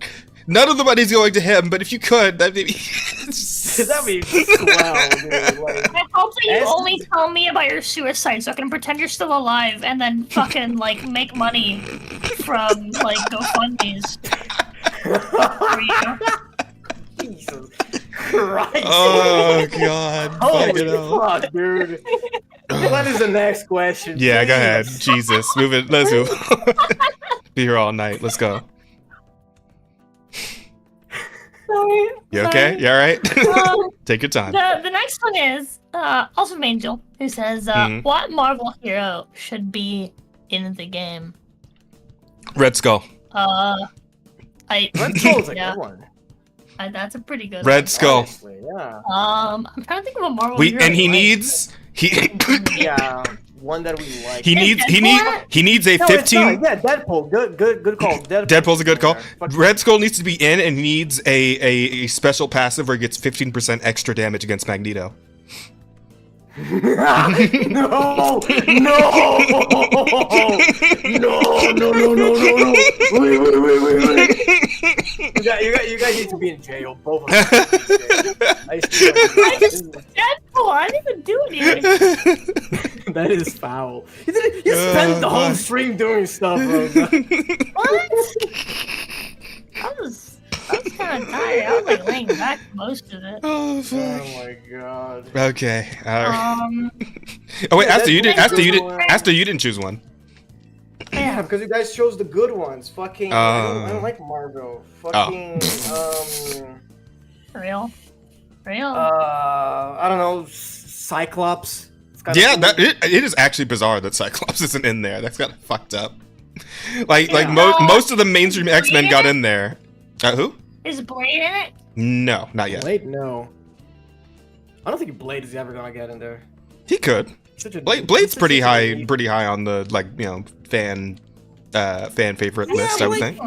none of the money's going to him, but if you could, that'd be that'd be swell, dude. Like, I hope that you only tell me about your suicide so I can pretend you're still alive and then fucking like make money from like GoFundMe's for you. Jesus Christ. Oh god. Holy fuck, dude. What is the next question? Yeah, please? go ahead. Jesus. Move it. Let's move. Be here all night. Let's go. Sorry. You okay? You alright? Take your time. The next one is also from Angel, who says, what Marvel hero should be in the game? Red Skull. Red Skull is a good one. That's a pretty good Red one. Skull. Honestly, yeah. I'm trying to think of a Marvel hero. And he needs yeah, one that we like. He needs a 15. Yeah, Deadpool. Good call. Deadpool's a good call. Red Skull needs to be in and needs a special passive where he gets 15% extra damage against Magneto. No! Wait. You guys need to be in jail, both of them. Deadpool, I didn't even do anything. That is foul. You spent the whole stream doing stuff, bro. What? I was kind of tired. I was like laying back most of it. Oh fuck. Oh my god. Okay. Oh wait, Asta, you didn't choose one. Yeah, because you guys chose the good ones. Fucking, I don't like Margot. Fucking, Real. I don't know, Cyclops. Yeah, cool. It is actually bizarre that Cyclops isn't in there. That's kind of fucked up. Like most of the mainstream X-Men got in there. Who? Is Blade in it? No, not yet. Blade, no. I don't think Blade is ever gonna get in there. He could. Blade's pretty high on the fan favorite list, I would think.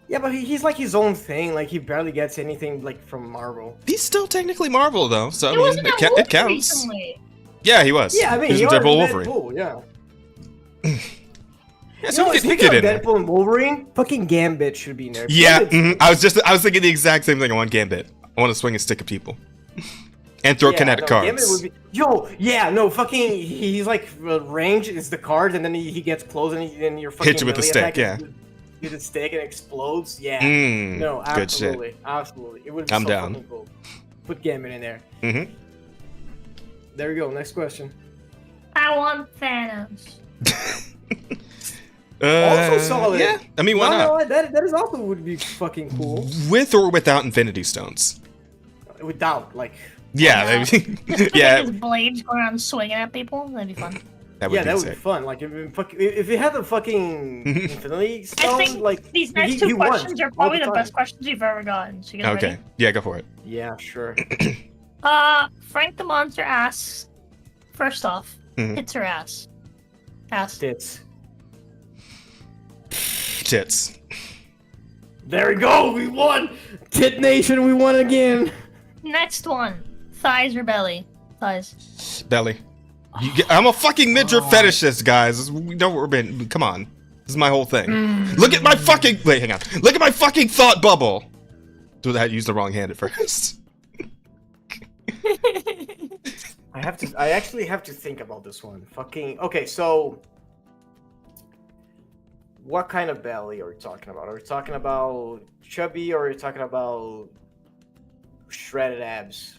Yeah, but he's like his own thing. Like he barely gets anything like from Marvel. He's still technically Marvel though, so I mean it counts. Recently. Yeah, he was. Yeah, I mean he was Deadpool Wolverine. Yeah. Yeah, so he get in Deadpool and Wolverine, fucking Gambit should be in there. Yeah, I was thinking the exact same thing. I want Gambit. I want to swing a stick at people. And throw kinetic cards. Gambit would be, fucking, he's like, range is the cards, and then he gets close, and then you're fucking hit you with a stick, yeah. Hit a stick and explodes, yeah. No, absolutely, good shit. Absolutely. It would be I'm so down. fucking cool. Put Gambit in there. Mm-hmm. There we go, next question. I want Thanos. Also solid. Yeah, I mean, why not? No, that is also would be fucking cool. With or without Infinity Stones? Without, like... Yeah, yeah. His blades going around swinging at people, that'd be fun. That would be fun. Like if you had the fucking Infinity Stone, I think like these next two questions are probably the best questions you've ever gotten. So you guys ready? Yeah, go for it. Yeah, sure. Frank the Monster asks, first off, tits or ass? Ass. Tits. Tits. There we go. We won. Tit Nation. We won again. Next one. Thighs or belly? Thighs. Belly. I'm a fucking midriff fetishist, guys. We know what we're being. Come on. This is my whole thing. Look at my fucking. Wait, hang on. Look at my fucking thought bubble. Dude, I had used the wrong hand at first. I actually have to think about this one. Fucking. Okay, so. What kind of belly are we talking about? Are we talking about chubby or are we talking about shredded abs?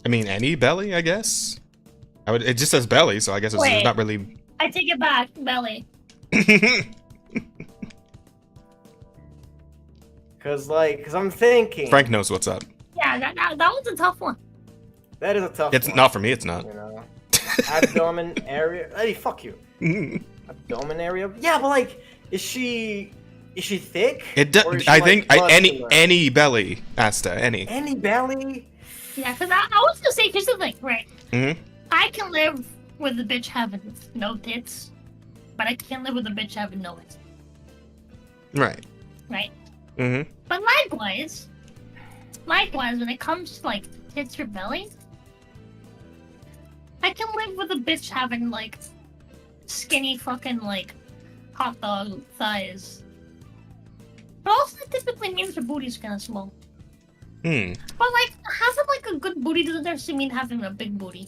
I mean, any belly, I guess. It just says belly, so I guess it's Wait. not really. I take it back, belly. Cause I'm thinking. Frank knows what's up. Yeah, that one's a tough one. That is a tough It's one. not for me. It's not. You know, abdomen area. Hey, fuck you. Abdomen area. Yeah, but like, is she thick? Or is she, I like, think muscular? any belly, Asta, any. Any belly. Yeah, because I was gonna say, here's the thing, right? Mm-hmm. I can live with a bitch having no tits, but I can't live with a bitch having no tits, Right. right? Mm-hmm. But likewise, when it comes to like tits or belly, I can live with a bitch having like skinny fucking like hot dog thighs. But also that typically means your booty's kind of small. Hmm. But like having like a good booty doesn't necessarily mean having a big booty.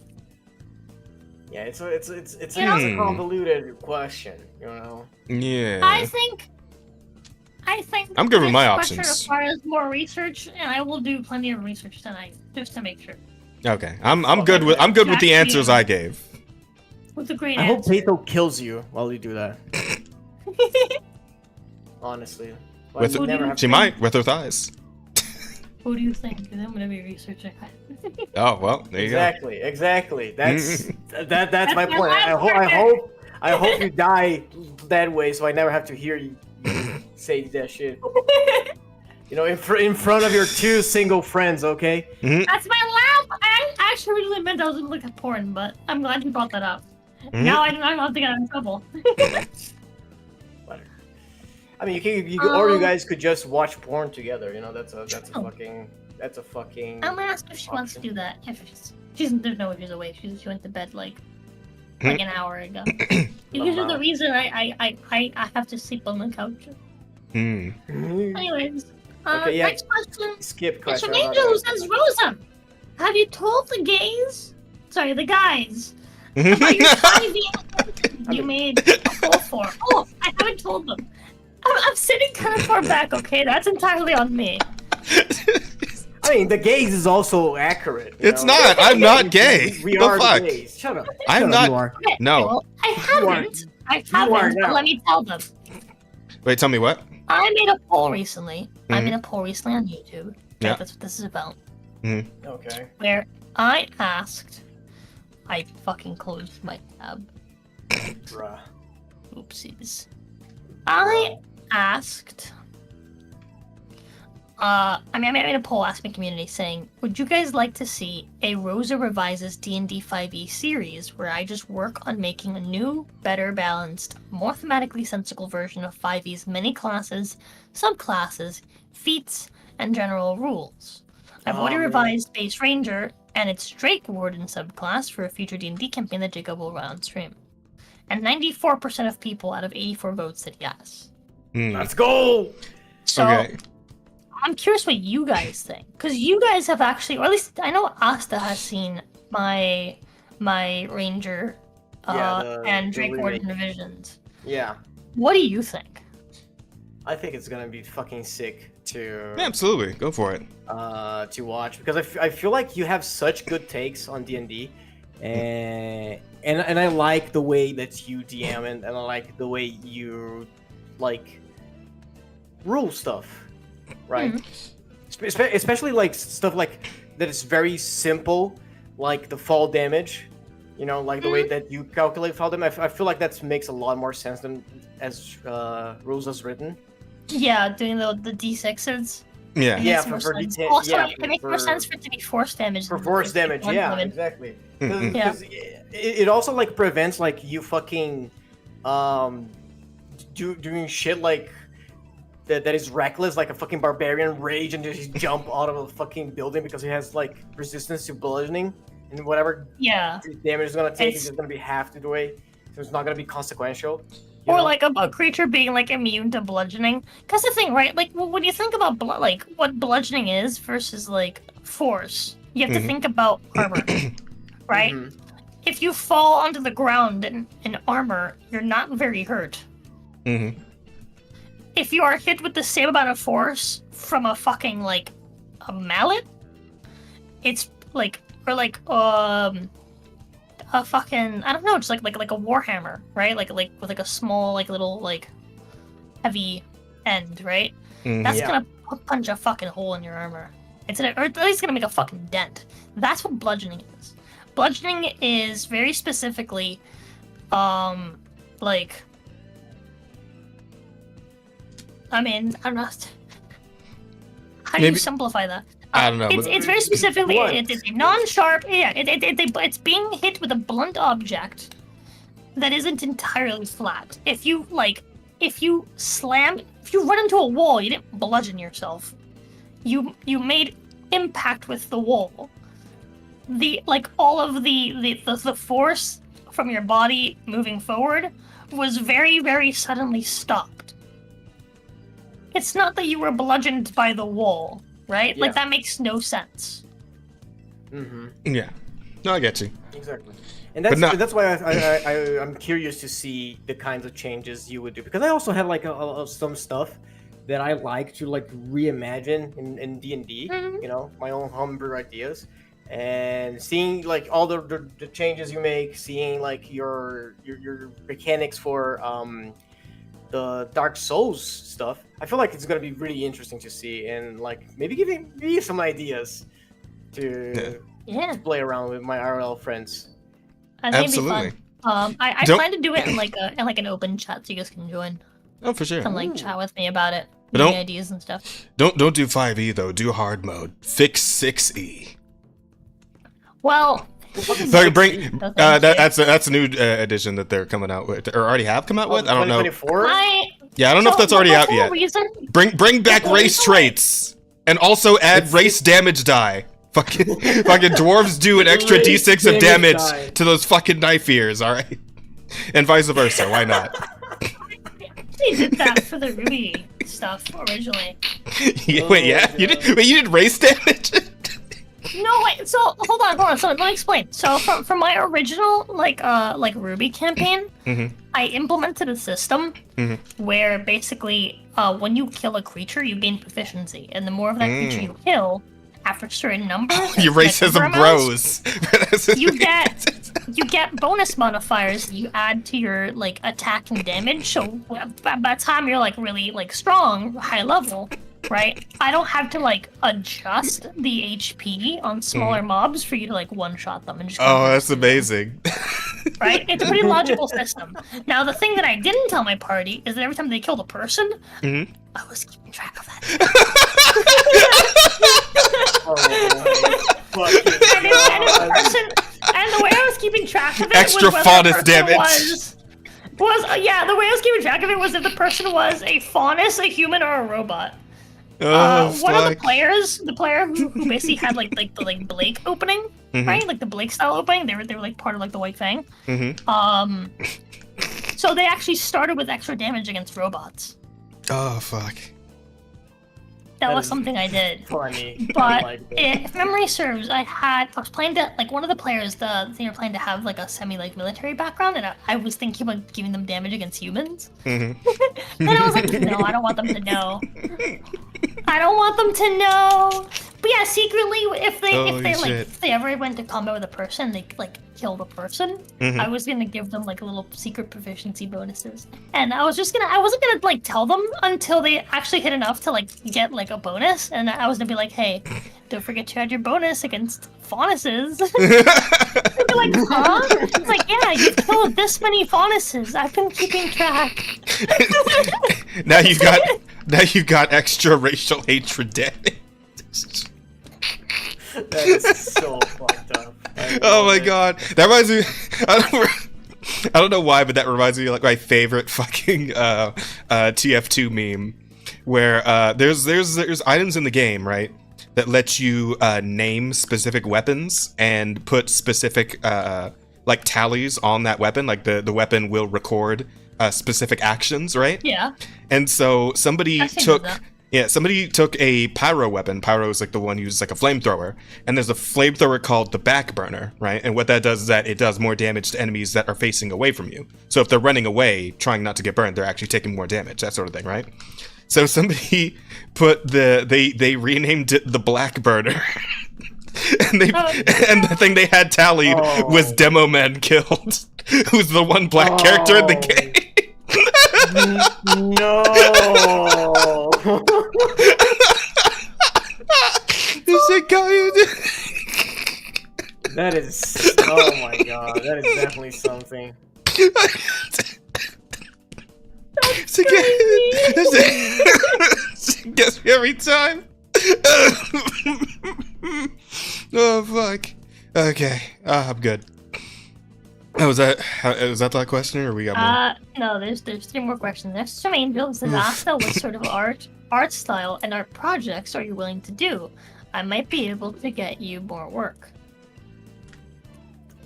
Yeah, it's a You know? convoluted question, you know. Yeah. I think I'm good with this my question options. requires more research, and I will do plenty of research tonight just to make sure. Okay. I'm good with the answers I gave. With a great I hope answer. Peto kills you while you do that. Honestly. Like, With you never have she to- might with her thighs. What do you think? 'Cause I'm gonna be researching. Oh well, there you Exactly. That's Mm-hmm. that's my my point. last I hope you die that way, so I never have to hear you say that shit. You know, in front of your two single friends, okay? That's my laugh. I actually really meant I was gonna look at porn, but I'm glad you brought that up. Mhm. Now I don't have to get in trouble. I mean, you or you guys could just watch porn together. You know, that's a fucking. I'm gonna ask if she wants to do that. If she's there's no way she's awake. She went to bed like Hmm? an hour ago. These are the reason I have to sleep on the couch. Hmm. Anyways, Okay, yeah. next question. Skip It's question. from Angel who says, Rosa, have you told the the guys, about your 5e you made a poll for? Oh, I haven't told them. I'm sitting kind of far back, okay? That's entirely on me. I mean, the gaze is also accurate. you It's know? not. I'm not gay. We The are fuck? gays. Shut up. I'm Shut up, not. you are. Okay, No. well, I haven't. I are haven't, now. but let me tell them. Wait, tell me what? I made a poll recently. I Mhm. made a poll recently on YouTube. Okay, Yeah. that's what this is about. Okay. Where I asked, I fucking closed my tab. Bruh. Oopsies. I asked. I made a poll asking the community saying, would you guys like to see a Rosa Revises D&D 5e series where I just work on making a new, better balanced, more thematically sensible version of 5e's many classes, subclasses, feats, and general rules? I've already man. revised Base Ranger and its Drake Warden subclass for a future D&D campaign that Jacob will run on stream. And 94% of people out of 84 votes said yes. Hmm. Let's go. So Okay. I'm curious what you guys think, because you guys have actually, or at least I know Asta has seen my Ranger and Drake remake. Warden divisions. Yeah. What do you think? I think it's gonna be fucking sick to Yeah, absolutely. Go for it. to watch because I feel like you have such good takes on D&D, and I like the way that you DM and I like the way you like rule stuff, right? Especially like stuff like that is very simple, like the fall damage. You know, like the way that you calculate fall damage. I feel like that makes a lot more sense than as rules as written. Yeah, doing the d6s. Yeah. It Yeah, makes more for sense. D10 Also, yeah, it makes more sense for it to be force damage. For than force for it to be damage, blunt yeah, damage. exactly. Mhm. Because it also like prevents like you fucking doing shit like that is reckless, like a fucking barbarian rage and just jump out of a fucking building because he has like resistance to bludgeoning and whatever Yeah. damage is gonna take It's- is just gonna be half the way, so it's not gonna be consequential. you Or know? like a creature being like immune to bludgeoning. Cause the thing, right? Like when you think about like what bludgeoning is versus like force, you have to Mhm. think about armor, right? Mhm. If you fall onto the ground in armor, you're not very hurt. Mm-hmm. If you are hit with the same amount of force from a fucking like a mallet, it's like a fucking, I don't know, just like a warhammer, right? Like with like a small like little like heavy end, right? That's gonna punch a fucking hole in your armor. Or at least gonna make a fucking dent. That's what bludgeoning is. Bludgeoning is very specifically, like, I mean, I don't know. How do you simplify that? I don't know. It's very specifically, it's a non-sharp, it's being hit with a blunt object that isn't entirely flat. If you run into a wall, you didn't bludgeon yourself. You made impact with the wall. All of the force from your body moving forward was very, very suddenly stopped. It's not that you were bludgeoned by the wall, right? Yeah. Like, that makes no sense. Yeah. No, I get you. Exactly. And that's why I'm curious to see the kinds of changes you would do, because I also have like some stuff that I like to like reimagine in D&D, you know, my own homebrew ideas, and seeing like all the changes you make, seeing like your mechanics for the Dark Souls stuff. I feel like it's gonna be really interesting to see, and like maybe giving me some ideas to play around with my RL friends. I think it'd be fun. I plan to do it in like an open chat so you guys can join. Oh, for sure. And like chat with me about it. But Give me ideas and stuff. Don't do 5e though. Do hard mode. Fix 6e. Well, Sorry, that's a new edition that they're coming out with, or already have come out with. I don't know. 2024? Yeah, I don't know if that's already out yet. Bring back race traits, and also add race damage die. Fucking dwarves do an extra d6 of damage to those fucking knife ears, all right, and vice versa. Why not? They did that for the Ruby stuff originally. You did race damage. No, wait. So hold on. So let me explain. So from my original like Ruby campaign, I implemented a system where basically when you kill a creature, you gain proficiency, and the more of that creature you kill, after a certain number, your racism grows. You get bonus modifiers you add to your like attack and damage. So by the time you're like really like strong, high level, right? I don't have to like adjust the HP on smaller mobs for you to like one-shot them and just. Oh, that's amazing. Right? It's a pretty logical system. Now, the thing that I didn't tell my party is that every time they killed a person, I was keeping track of that. And the way I was keeping track of it extra was faunus damage. The way I was keeping track of it was if the person was a faunus, a human, or a robot. One of the player who basically had like the Blake opening, right? Like the Blake style opening. They were like part of like the White Fang. So they actually started with extra damage against robots. Oh fuck. That was something I did. Funny. But if memory serves, I was planning to, like, one of the players, they were planning to have, like, a semi, military background, and I was thinking about giving them damage against humans. And I was like, no, I don't want them to know. I don't want them to know. But yeah, secretly, if they ever went to combat with a person, they, like, killed a person, I was gonna give them, like, little secret proficiency bonuses. And I wasn't gonna, like, tell them until they actually hit enough to, like, get, like, a bonus. And I was gonna be like, hey, don't forget to add your bonus against faunuses. They'd be like, huh? It's like, yeah, you've killed this many faunuses. I've been keeping track. Now you've got extra racial hatred damage. That is so fucked up. Oh my god, that reminds me. I don't know why, but that reminds me of like my favorite fucking TF2 meme, where there's items in the game, right, that let you name specific weapons and put specific like tallies on that weapon. Like the weapon will record specific actions, right? Yeah. And so somebody took a pyro weapon. Pyro is like the one used like a flamethrower, and there's a flamethrower called the backburner, right? And what that does is that it does more damage to enemies that are facing away from you. So if they're running away, trying not to get burned, they're actually taking more damage, that sort of thing, right? So somebody put they renamed it the black burner. and the thing they had tallied was Demo Man killed, who's the one black character in the game. No. That is. Oh my god, that is definitely something. She gets me every time. Oh fuck. Okay, I'm good. Oh, was that the question, or we got more? No, there's 3 more questions. Next from Angel says, Asta, what sort of art style and art projects are you willing to do? I might be able to get you more work.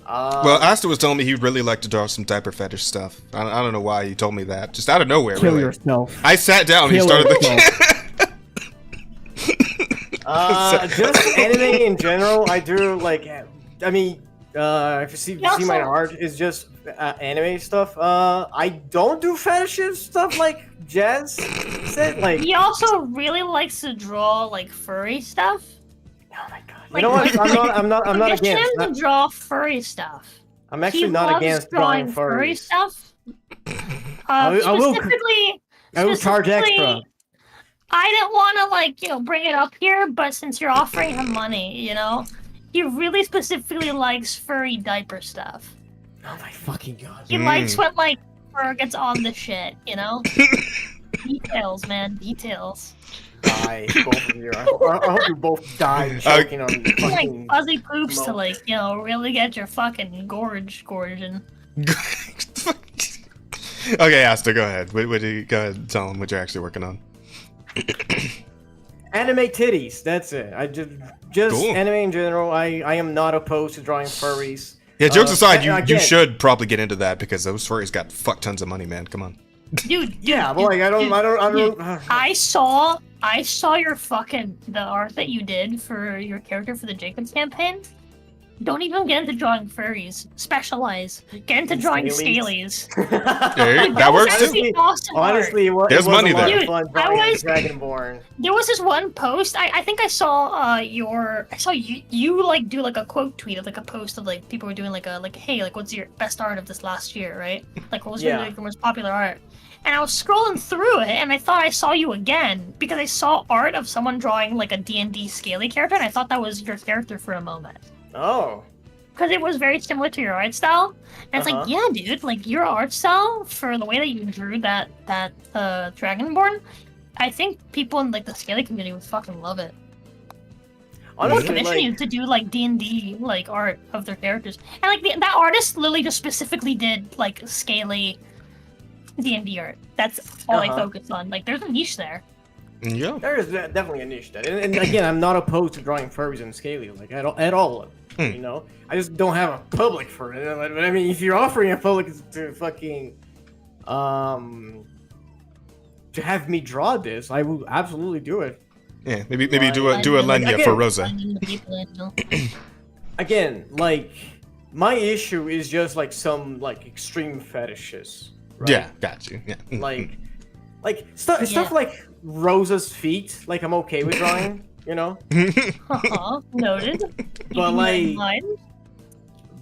Well, Asta was telling me he'd really like to draw some diaper fetish stuff. I don't know why he told me that. Just out of nowhere, Kill really. yourself. I sat down and he started just anime in general. I do like. I mean, if you see my art, is just anime stuff. I don't do fetishes stuff like Jazz said. Like he also really likes to draw like furry stuff. Oh my god! You know what? I'm not against. Him to draw furry stuff. I'm actually not against drawing furry stuff. I will charge extra. I didn't want to bring it up here, but since you're offering him money, he really specifically likes furry diaper stuff. Oh my fucking god! He likes when fur gets on the shit, Details, man, details. Die, both of you. I hope you both die choking on fucking fuzzy poops to really get your fucking gorging. Okay, Asta, go ahead. Go ahead and tell him what you're actually working on. Anime titties, that's it. I just cool. Anime in general. I am not opposed to drawing furries. Yeah, jokes aside, you should probably get into that because those furries got fuck tons of money, man. Come on. Dude, yeah, but I don't. I saw your the art that you did for your character for the Jacobs campaign. Don't even get into drawing furries. Specialize. Get into drawing scalies. Hey, that works too. Awesome honestly, there's money there. Dude, Dragonborn. There was this one post. I think I saw you do a quote tweet of a post of people were doing hey, what's your best art of this last year, right? What was your most popular art? And I was scrolling through it, and I thought I saw you again because I saw art of someone drawing a D&D scaly character, and I thought that was your character for a moment. Oh. Because it was very similar to your art style. And it's yeah, dude, your art style for the way that you drew that Dragonborn, I think people in the scaly community would fucking love it. Honestly, commission you to do D&D art of their characters. And that artist literally just specifically did scaly D&D art. That's all I focus on. There's a niche there. Yeah. There is definitely a niche there. And again, I'm not opposed to drawing furries and scaly at all. I just don't have a public for it. But I mean, if you're offering a public to fucking to have me draw this, I will absolutely do it. Yeah, maybe do a Lenya for Rosa. Again, my issue is just some extreme fetishes. Right? Yeah, got you. Yeah. Stuff like Rosa's feet. I'm okay with drawing. Noted.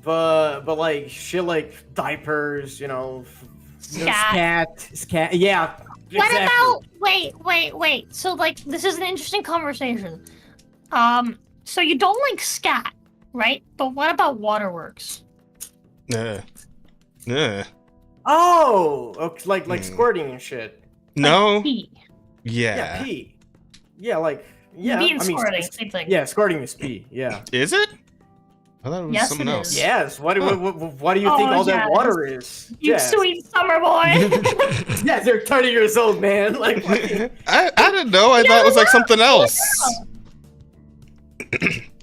But shit diapers. Scat. Yeah. What about wait? So this is an interesting conversation. So you don't like scat, right? But what about waterworks? Yeah. Oh, okay, squirting and shit. No. Pee. Yeah. Yeah, pee. Yeah, Pee and squirting, same thing. Yeah, squirting is pee. Yeah. Is it? I thought it was something else. Yes. What do you think all that water is? You sweet summer boy. Yeah, they're 30 years old, man. I didn't know. I thought it was something else.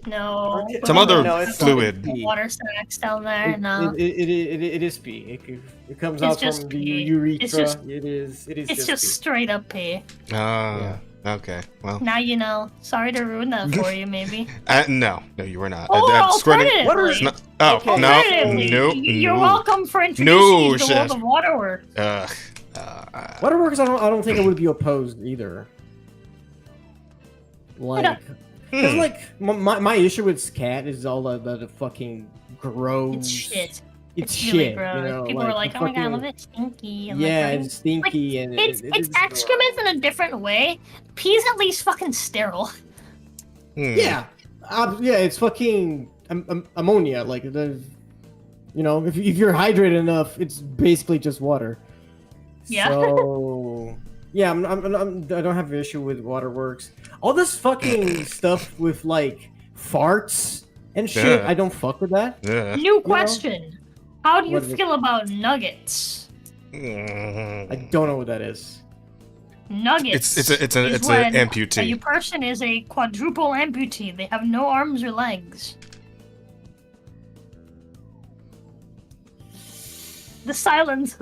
No. Some other fluid. Water snacks down there. No. It is pee. It comes out from the urethra. It's just straight up pee. Yeah. Okay. Well. Now you know. Sorry to ruin that for you, maybe. No, you were not. Alternatively. No. You're welcome for introducing you to the world of waterworks. Waterworks, I don't think I would be opposed either. Because like my issue with cat is all the fucking gross. It's shit. It's really shit. gross. You know, People are like, the "Oh my god, I fucking- love it, stinky." I'm Yeah, like, it's stinky and it's excrement in a different way. Pee's at least fucking sterile. Yeah, yeah, it's fucking ammonia. Like there's, you know, if you're hydrated enough, it's basically just water. Yeah. So yeah, I don't have an issue with waterworks. All this fucking stuff with like farts and shit, Yeah. I don't fuck with that. Yeah. New question: How do you What is it? feel about nuggets? I don't know what that is. Nuggets. It's an when amputee. A person is a quadruple amputee. They have no arms or legs. The silence.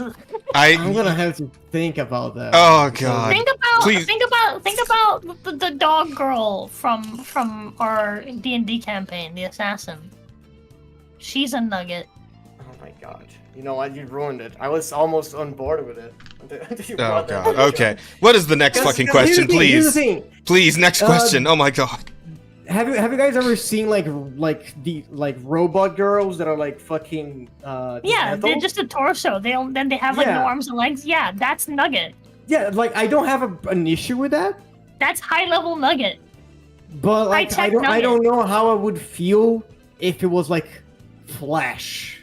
I'm gonna have to think about that. Oh god. Think about Please. think about the dog girl from our D&D campaign, the assassin. She's a nugget. Oh my god. You know what? You ruined it. I was almost on board with it. until you Oh brought that god. up. Okay. What is the next fucking question, Here's the please? thing. Please, next question. Oh my god. Have you guys ever seen like robot girls that are like fucking Yeah, dismantled? they're just a torso. They have like no Yeah. arms and legs. Yeah, that's nugget. Yeah, like I don't have an issue with that, That's high level nugget. but like I High-tech don't nugget. know how I would feel if it was like flash,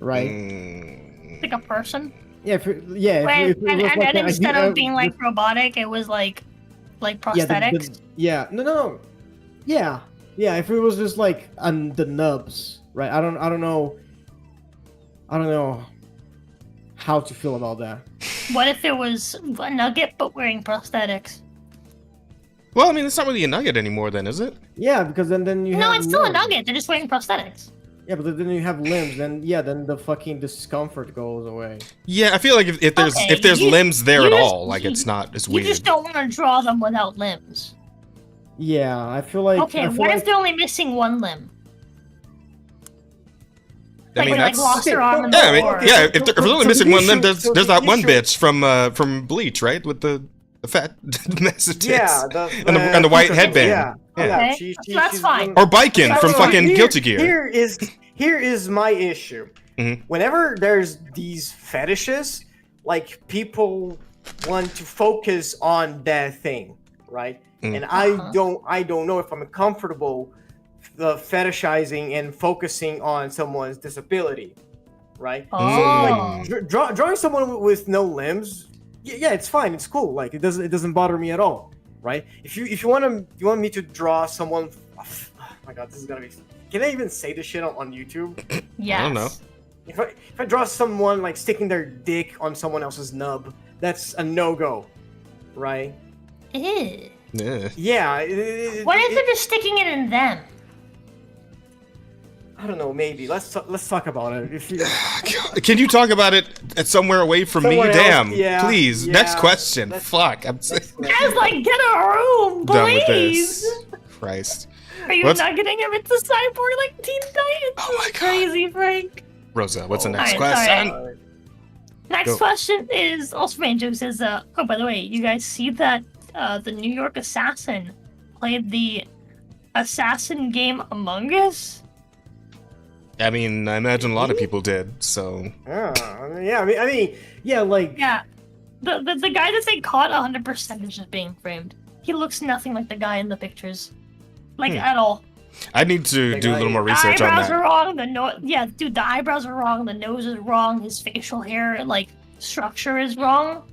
right? Like a person. Yeah, if it was And like then instead a- of being like robotic, it was like yeah, prosthetics. no, yeah, if it was just like on the nubs, right? I don't know how to feel about that. What if it was a nugget but wearing prosthetics? Well, I mean, it's not really a nugget anymore, then, is it? Yeah, because then you No, have it's still a limbs. nugget. They're just wearing prosthetics. Yeah, but then you have limbs. Then the fucking discomfort goes away. Yeah, I feel like if there's Okay, if there's you- limbs there you at just- all, like it's not as You weird. just don't want to draw them without limbs. Yeah, I feel like. Okay, I feel what like, if they're only missing one limb? I mean, Like that's lost their arm in yeah. I the mean, war. yeah. If they're only So missing the one limb, issue- there's so there's the that one issue- bitch from Bleach, right? With the fat massive tits Yeah, and the white future- headband. Yeah, Okay, that's she's fine. Or Biken from No, fucking here- Guilty Gear. Here is my issue. Mhm. Whenever there's these fetishes, like people want to focus on that thing, right? Mm. And I don't know if I'm comfortable fetishizing and focusing on someone's disability, right? Oh. So like drawing someone with no limbs, yeah, it's fine, it's cool. Like it doesn't bother me at all, right? If you want me to draw someone, oh my god, this is gonna be. Can I even say this shit on YouTube? Yes. I don't know. If I draw someone like sticking their dick on someone else's nub, that's a no-go, right? Ew. Yeah. Yeah. What if they're just sticking it in them? I don't know. Maybe let's talk about it. If you, Can you talk about it at somewhere away from me? Somewhere else, Damn. yeah, Please. yeah. Next question. Let's- Fuck. I'm let's- Guys, like, get a room, done with please. this. Christ. Are you What's- not getting him into cyborg like Teen Titans? Oh my God. Crazy, Frank. Rosa, what's the Oh. next Alright, question? alright. Next Go. question is also from Angel. Says, oh, by the way, you guys see that the New York Assassin played the assassin game Among Us? I mean, I imagine a lot of people did, so. yeah. I mean, yeah. Like, Yeah. The guy that they caught 100% is just being framed. He looks nothing like the guy in the pictures. Like, at all. I need to Like, do a little more The research on eyebrows are that. wrong. The eyebrows are wrong. The nose is wrong. His facial hair, like, structure is wrong.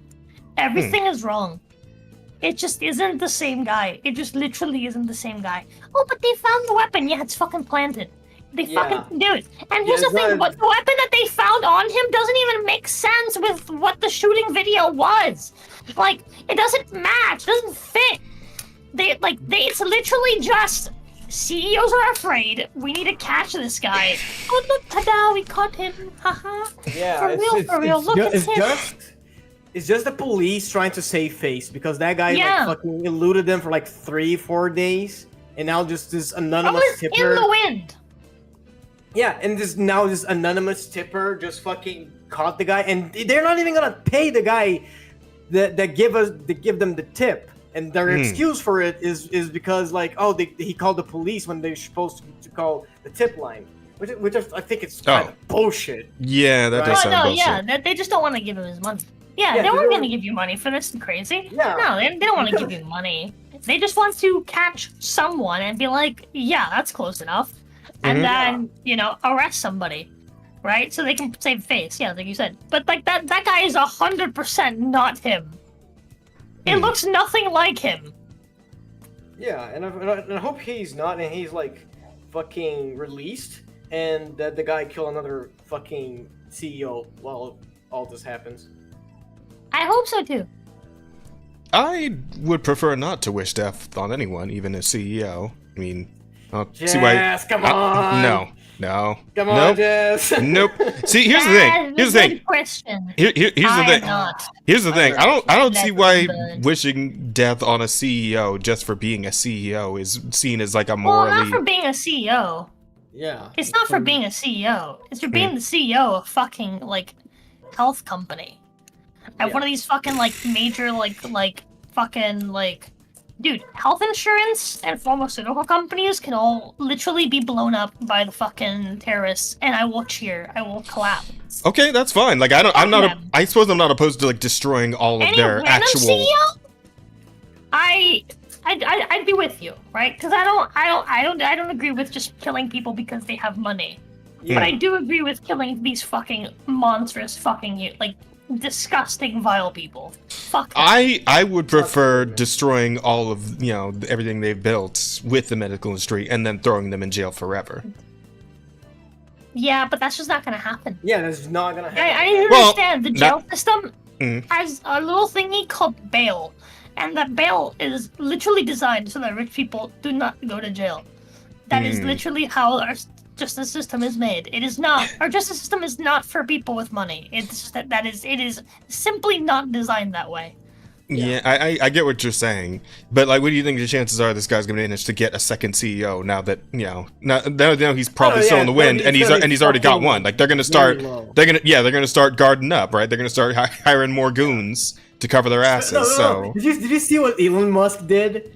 Everything is wrong. It just isn't the same guy. It just literally isn't the same guy. Oh, but they found the weapon. Yeah, it's fucking planted. They fucking do it. And here's the it's thing: not- what the weapon that they found on him doesn't even make sense with what the shooting video was. Like, it doesn't match. Doesn't fit. It's literally just. CEOs are afraid. We need to catch this guy. Oh look, tada! We caught him. Haha. yeah. For real. Look at him. It's just the police trying to save face because that guy Yeah. like fucking eluded them for like 3-4 days, and now just this I anonymous was tipper. in the wind. Yeah, and this anonymous tipper just fucking caught the guy, and they're not even gonna pay the guy that give them the tip. And their excuse for it is because like, oh, he called the police when they're supposed to call the tip line, which I think it's kind of bullshit. Yeah, that does sound bullshit. Yeah, they just don't want to give him his money. Yeah, they weren't going to give you money for this. Crazy. Yeah. No, they don't want to give you money. They just want to catch someone and be like, yeah, that's close enough, and then arrest somebody, right? So they can save face. Yeah, like you said. But like that guy is 100% not him. It looks nothing like him. Yeah, and I hope he's not, and he's like fucking released, and that the guy kill another fucking CEO while all this happens. I hope so too. I would prefer not to wish death on anyone, even a CEO. I mean, Jess, come on! No. Come on, Jess! Nope. See, here's the thing. Here's the thing. Question. Here's the thing. Here's the thing. I don't see why wishing death on a CEO just for being a CEO is seen as like a morally. Well, not for being a CEO. Yeah. It's not for being a CEO. It's for being the CEO of a fucking like health company. At one of these fucking like major like fucking like, dude, health insurance and pharmaceutical companies can all literally be blown up by the fucking terrorists, and I will cheer. I will clap. Okay, that's fine. Like I suppose I'm not opposed to like destroying all of their actual. CEO? I'd be with you, right? Because I don't agree with just killing people because they have money. Yeah. But I do agree with killing these fucking monstrous fucking like disgusting vile people. Fuck them. I would prefer destroying all of everything they've built with the medical industry and then throwing them in jail forever. Yeah, but that's just not gonna happen. Yeah, that's not gonna happen. I understand the jail system has a little thingy called bail, and that bail is literally designed so that rich people do not go to jail. That is literally how our justice system is made. It is not. Our justice system is not for people with money. It's just it is simply not designed that way. Yeah, I get what you're saying, but like, what do you think the chances are this guy's going to manage to get a second CEO now that now he's probably still in the wind and he's already got one? Like they're going to start guarding up, right? They're going to start hiring more goons to cover their asses. No. So did you see what Elon Musk did?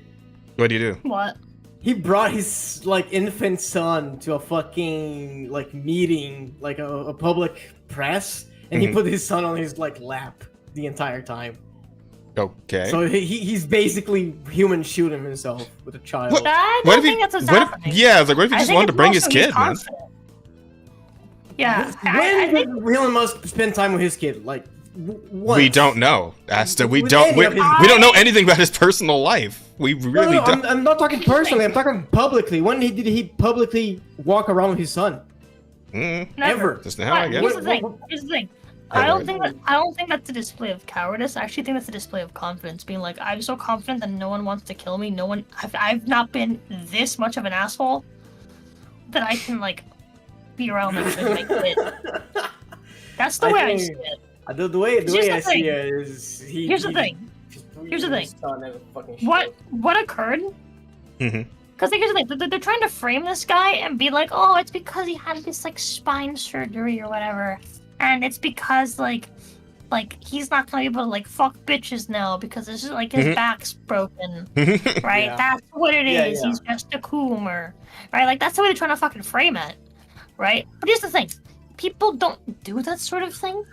What do you do? What? He brought his like infant son to a fucking like meeting, like a public press, and he put his son on his like lap the entire time. Okay. So he's basically human shooting himself with a child. What? I don't think that's what's happening. Yeah, I was like, what if he just wanted to bring his kid, man? Yeah. When did Elon Musk spend time with his kid? Like, once. We don't know. We don't know anything about his personal life. We really don't. I'm not talking personally. I'm talking publicly. When did he publicly walk around with his son? Never. Just now, I guess. Here's the thing. I don't think that's a display of cowardice. I actually think that's a display of confidence. Being like, I'm so confident that no one wants to kill me. I've not been this much of an asshole that I can like be around them and make it. That's the way I see it. The way I see it is Here's the thing. What occurred? Because here's the thing. They're trying to frame this guy and be like, oh, it's because he had this like spine surgery or whatever. And it's because like he's not gonna be able to like fuck bitches now because it's just like his back's broken, right? Yeah. That's what it is. Yeah. He's just a coomer, right? Like that's the way they're trying to fucking frame it, right? But here's the thing: people don't do that sort of thing.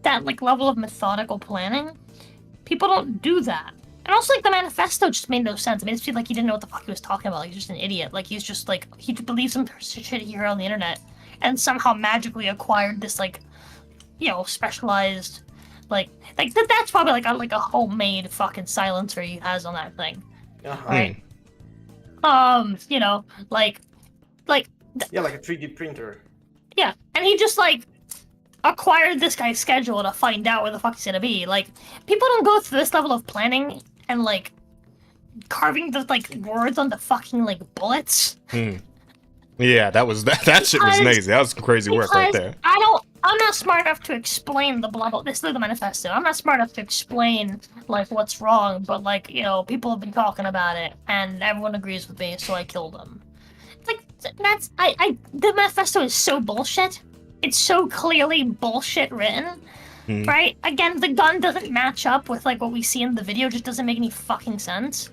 That like level of methodical planning, people don't do that. And also like the manifesto just made no sense. I mean, it seemed like he didn't know what the fuck he was talking about. Like, he's just an idiot. Like he's just like he believes some shit he heard on the internet. And somehow magically acquired this like, specialized, that's probably like a homemade fucking silencer he has on that thing, right? Like a 3D printer. Yeah, and he just like acquired this guy's schedule to find out where the fuck he's gonna be. Like, people don't go through this level of planning and like carving the like words on the fucking like bullets. Yeah, that shit was amazing. That was some crazy work right there. I'm not smart enough to explain this is the manifesto. I'm not smart enough to explain like what's wrong, but like, people have been talking about it and everyone agrees with me, so I killed them. It's like the manifesto is so bullshit. It's so clearly bullshit written right? Again, the gun doesn't match up with like what we see in the video. It just doesn't make any fucking sense.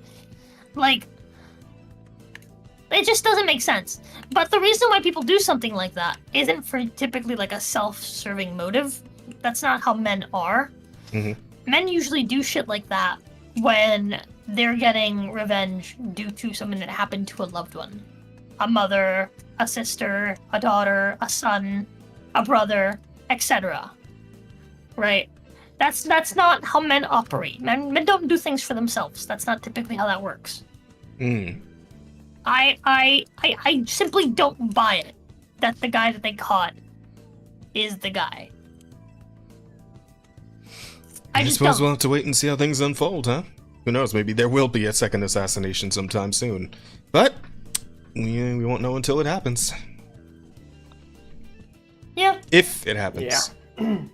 Like, it just doesn't make sense. But the reason why people do something like that isn't for typically like a self-serving motive. That's not how men are. Men usually do shit like that when they're getting revenge due to something that happened to a loved one. A mother, a sister, a daughter, a son, a brother, etc. Right? That's not how men operate. Men don't do things for themselves. That's not typically how that works. I simply don't buy it that the guy that they caught is the guy. I suppose we'll have to wait and see how things unfold, huh? Who knows, maybe there will be a second assassination sometime soon. But we won't know until it happens. Yeah. If it happens. Yeah.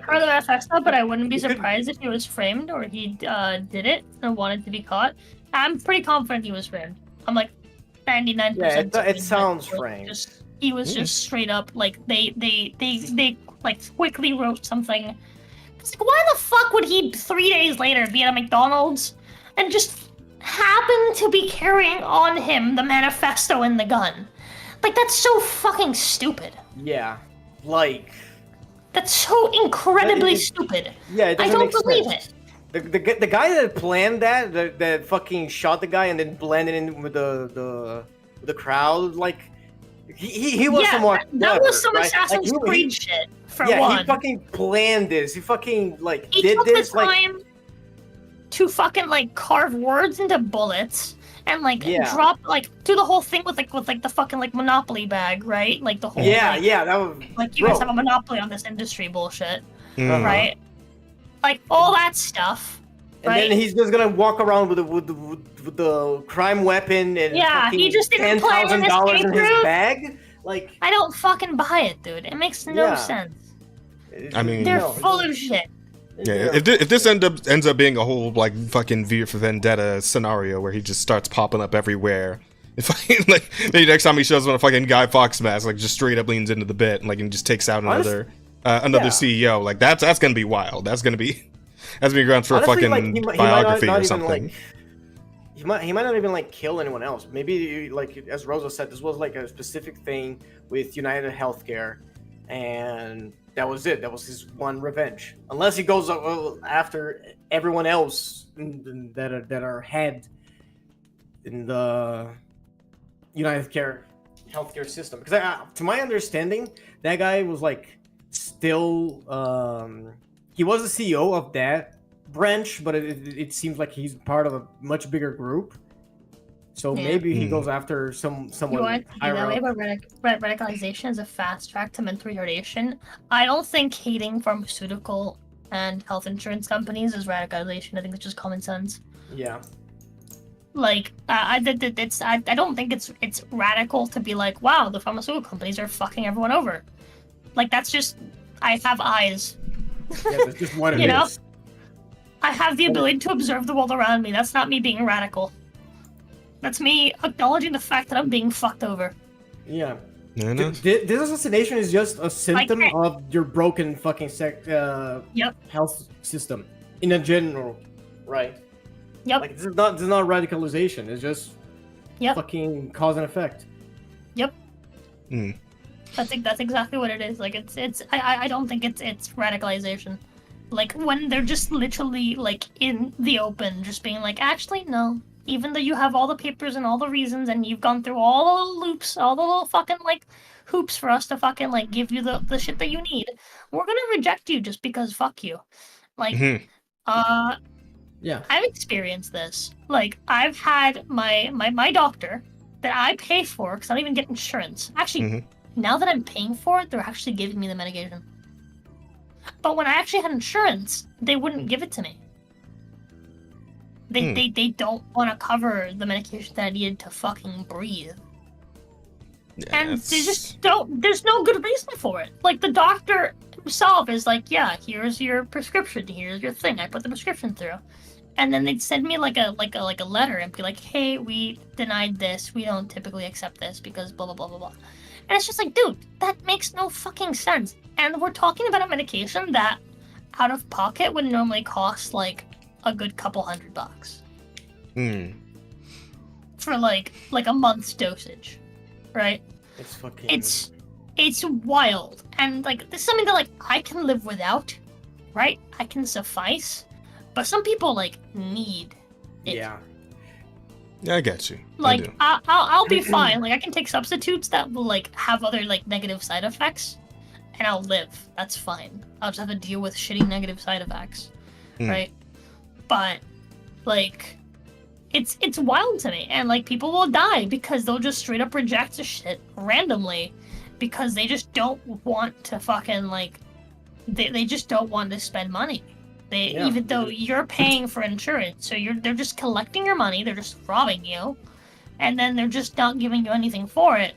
Heard the manifesto, but I wouldn't be surprised if he was framed or he did it and wanted to be caught. I'm pretty confident he was framed. I'm like 99%. Yeah, it sounds framed. He was just straight up like they like quickly wrote something. It's like, why the fuck would he 3 days later be at a McDonald's and just happen to be carrying on him the manifesto and the gun? Like, that's so fucking stupid. Yeah, like... That's so incredibly stupid. Yeah, it I doesn't don't make believe sense. The guy that planned that fucking shot the guy and then blended in with the crowd, like... He was somewhat that was some right? Assassin's Creed shit, for one. one. He fucking planned this. He fucking, like, He did took this, the time to fucking, like, carve words into bullets and, like, drop, like, do the whole thing with the fucking, like, Monopoly bag, right? Like, the whole, that was... Like, you guys have a monopoly on this industry bullshit, right? Like, all that stuff, and right? then he's just gonna walk around with the crime weapon and he just didn't play with his $10,000 in his fruit. bag. Like, I don't fucking buy it, dude. It makes no sense. I mean, They're full of shit. Yeah, if this ends up being a whole like fucking V for Vendetta scenario where he just starts popping up everywhere, if like maybe next time he shows up in a fucking Guy Fawkes mask, like just straight up leans into the bit and like and just takes out another CEO, like that's gonna be wild. That's gonna be grounds for honestly, a fucking like, biography or something. He might not even like kill anyone else. Maybe like as Rosa said, this was like a specific thing with United Healthcare, and that was it. That was his one revenge. Unless he goes after everyone else that are head in the United Healthcare system. Because to my understanding, that guy was like still he was the CEO of that branch, but it seems like he's part of a much bigger group. So maybe he goes after someone higher that way, up. but radicalization is a fast track to mental retardation. I don't think hating pharmaceutical and health insurance companies is radicalization. I think it's just common sense. Yeah. Like, I don't think it's radical to be like, wow, the pharmaceutical companies are fucking everyone over. Like, that's just, I have eyes. Yeah, that's just what it you know? is. I have the ability to observe the world around me. That's not me being radical. That's me acknowledging the fact that I'm being fucked over. Yeah. This assassination is just a symptom of your broken fucking health system in a general, right? Yep. Like this is not radicalization. It's just fucking cause and effect. Yep. That's exactly what it is. Like I don't think it's radicalization. Like when they're just literally like in the open, just being like, actually no. Even though you have all the papers and all the reasons and you've gone through all the little loops, all the little fucking like hoops for us to fucking like give you the shit that you need, we're gonna reject you just because fuck you. Like yeah. I've experienced this. Like I've had my doctor that I pay for because I don't even get insurance. Actually, now that I'm paying for it, they're actually giving me the medication. But when I actually had insurance, they wouldn't give it to me. They don't want to cover the medication that I needed to fucking breathe. And they just don't, there's no good reason for it. Like the doctor himself is like, yeah, here's your prescription, here's your thing. I put the prescription through. And then they'd send me like a letter and be like, hey, we denied this. We don't typically accept this because blah, blah, blah, blah, blah. And it's just like, dude, that makes no fucking sense. And we're talking about a medication that out of pocket would normally cost like a good couple $100. For like a month's dosage, right? It's fucking. It's wild, and like this is something that like I can live without, right? I can suffice, but some people like need it. Yeah. Yeah, I get you. Like I'll be fine. Like I can take substitutes that will like have other like negative side effects, and I'll live. That's fine. I'll just have to deal with shitty negative side effects, right? But like, it's wild to me, and like people will die because they'll just straight up reject the shit randomly, because they just don't want to fucking like, they just don't want to spend money. Even though you're paying for insurance, so they're just collecting your money, they're just robbing you, and then they're just not giving you anything for it,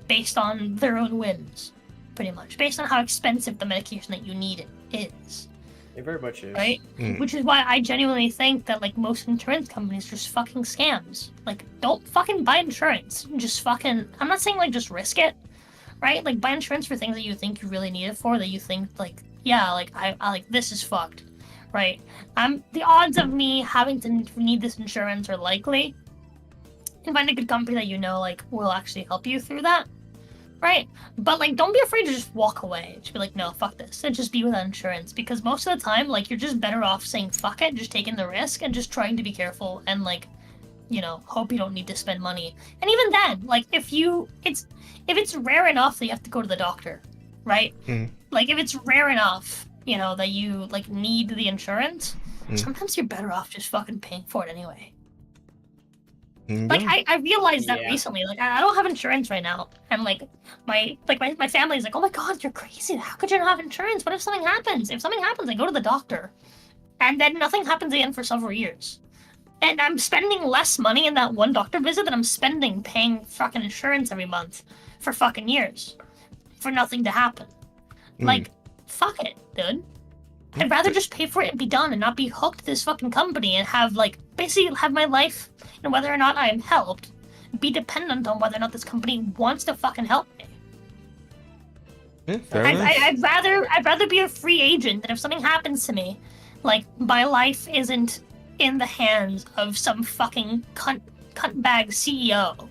based on their own whims, pretty much, based on how expensive the medication that you need is. It very much is. Right? Which is why I genuinely think that like most insurance companies are just fucking scams. Like, don't fucking buy insurance. Just fucking, I'm not saying like just risk it, right? Like buy insurance for things that you think you really need it for, that you think like, yeah, like I like this is fucked. Right, the odds of me having to need this insurance are likely. And find a good company that you know like will actually help you through that, right? But like, don't be afraid to just walk away. Just be like, no, fuck this, and just be without insurance. Because most of the time, like, you're just better off saying fuck it, just taking the risk, and just trying to be careful and like, you know, hope you don't need to spend money. And even then, like, if it's rare enough that you have to go to the doctor, right? Like, if it's rare enough, you know, that you like need the insurance, sometimes you're better off just fucking paying for it anyway. Like I realized that recently. Like I don't have insurance right now, and like my family is like, oh my god, you're crazy, how could you not have insurance? What if something happens? If something happens, I go to the doctor, and then nothing happens again for several years, and I'm spending less money in that one doctor visit than I'm spending paying fucking insurance every month for fucking years for nothing to happen. Like, fuck it, dude. I'd rather just pay for it and be done, and not be hooked to this fucking company and have like basically have my life, and whether or not I am helped, be dependent on whether or not this company wants to fucking help me. I'd rather be a free agent than if something happens to me, like my life isn't in the hands of some fucking cuntbag CEO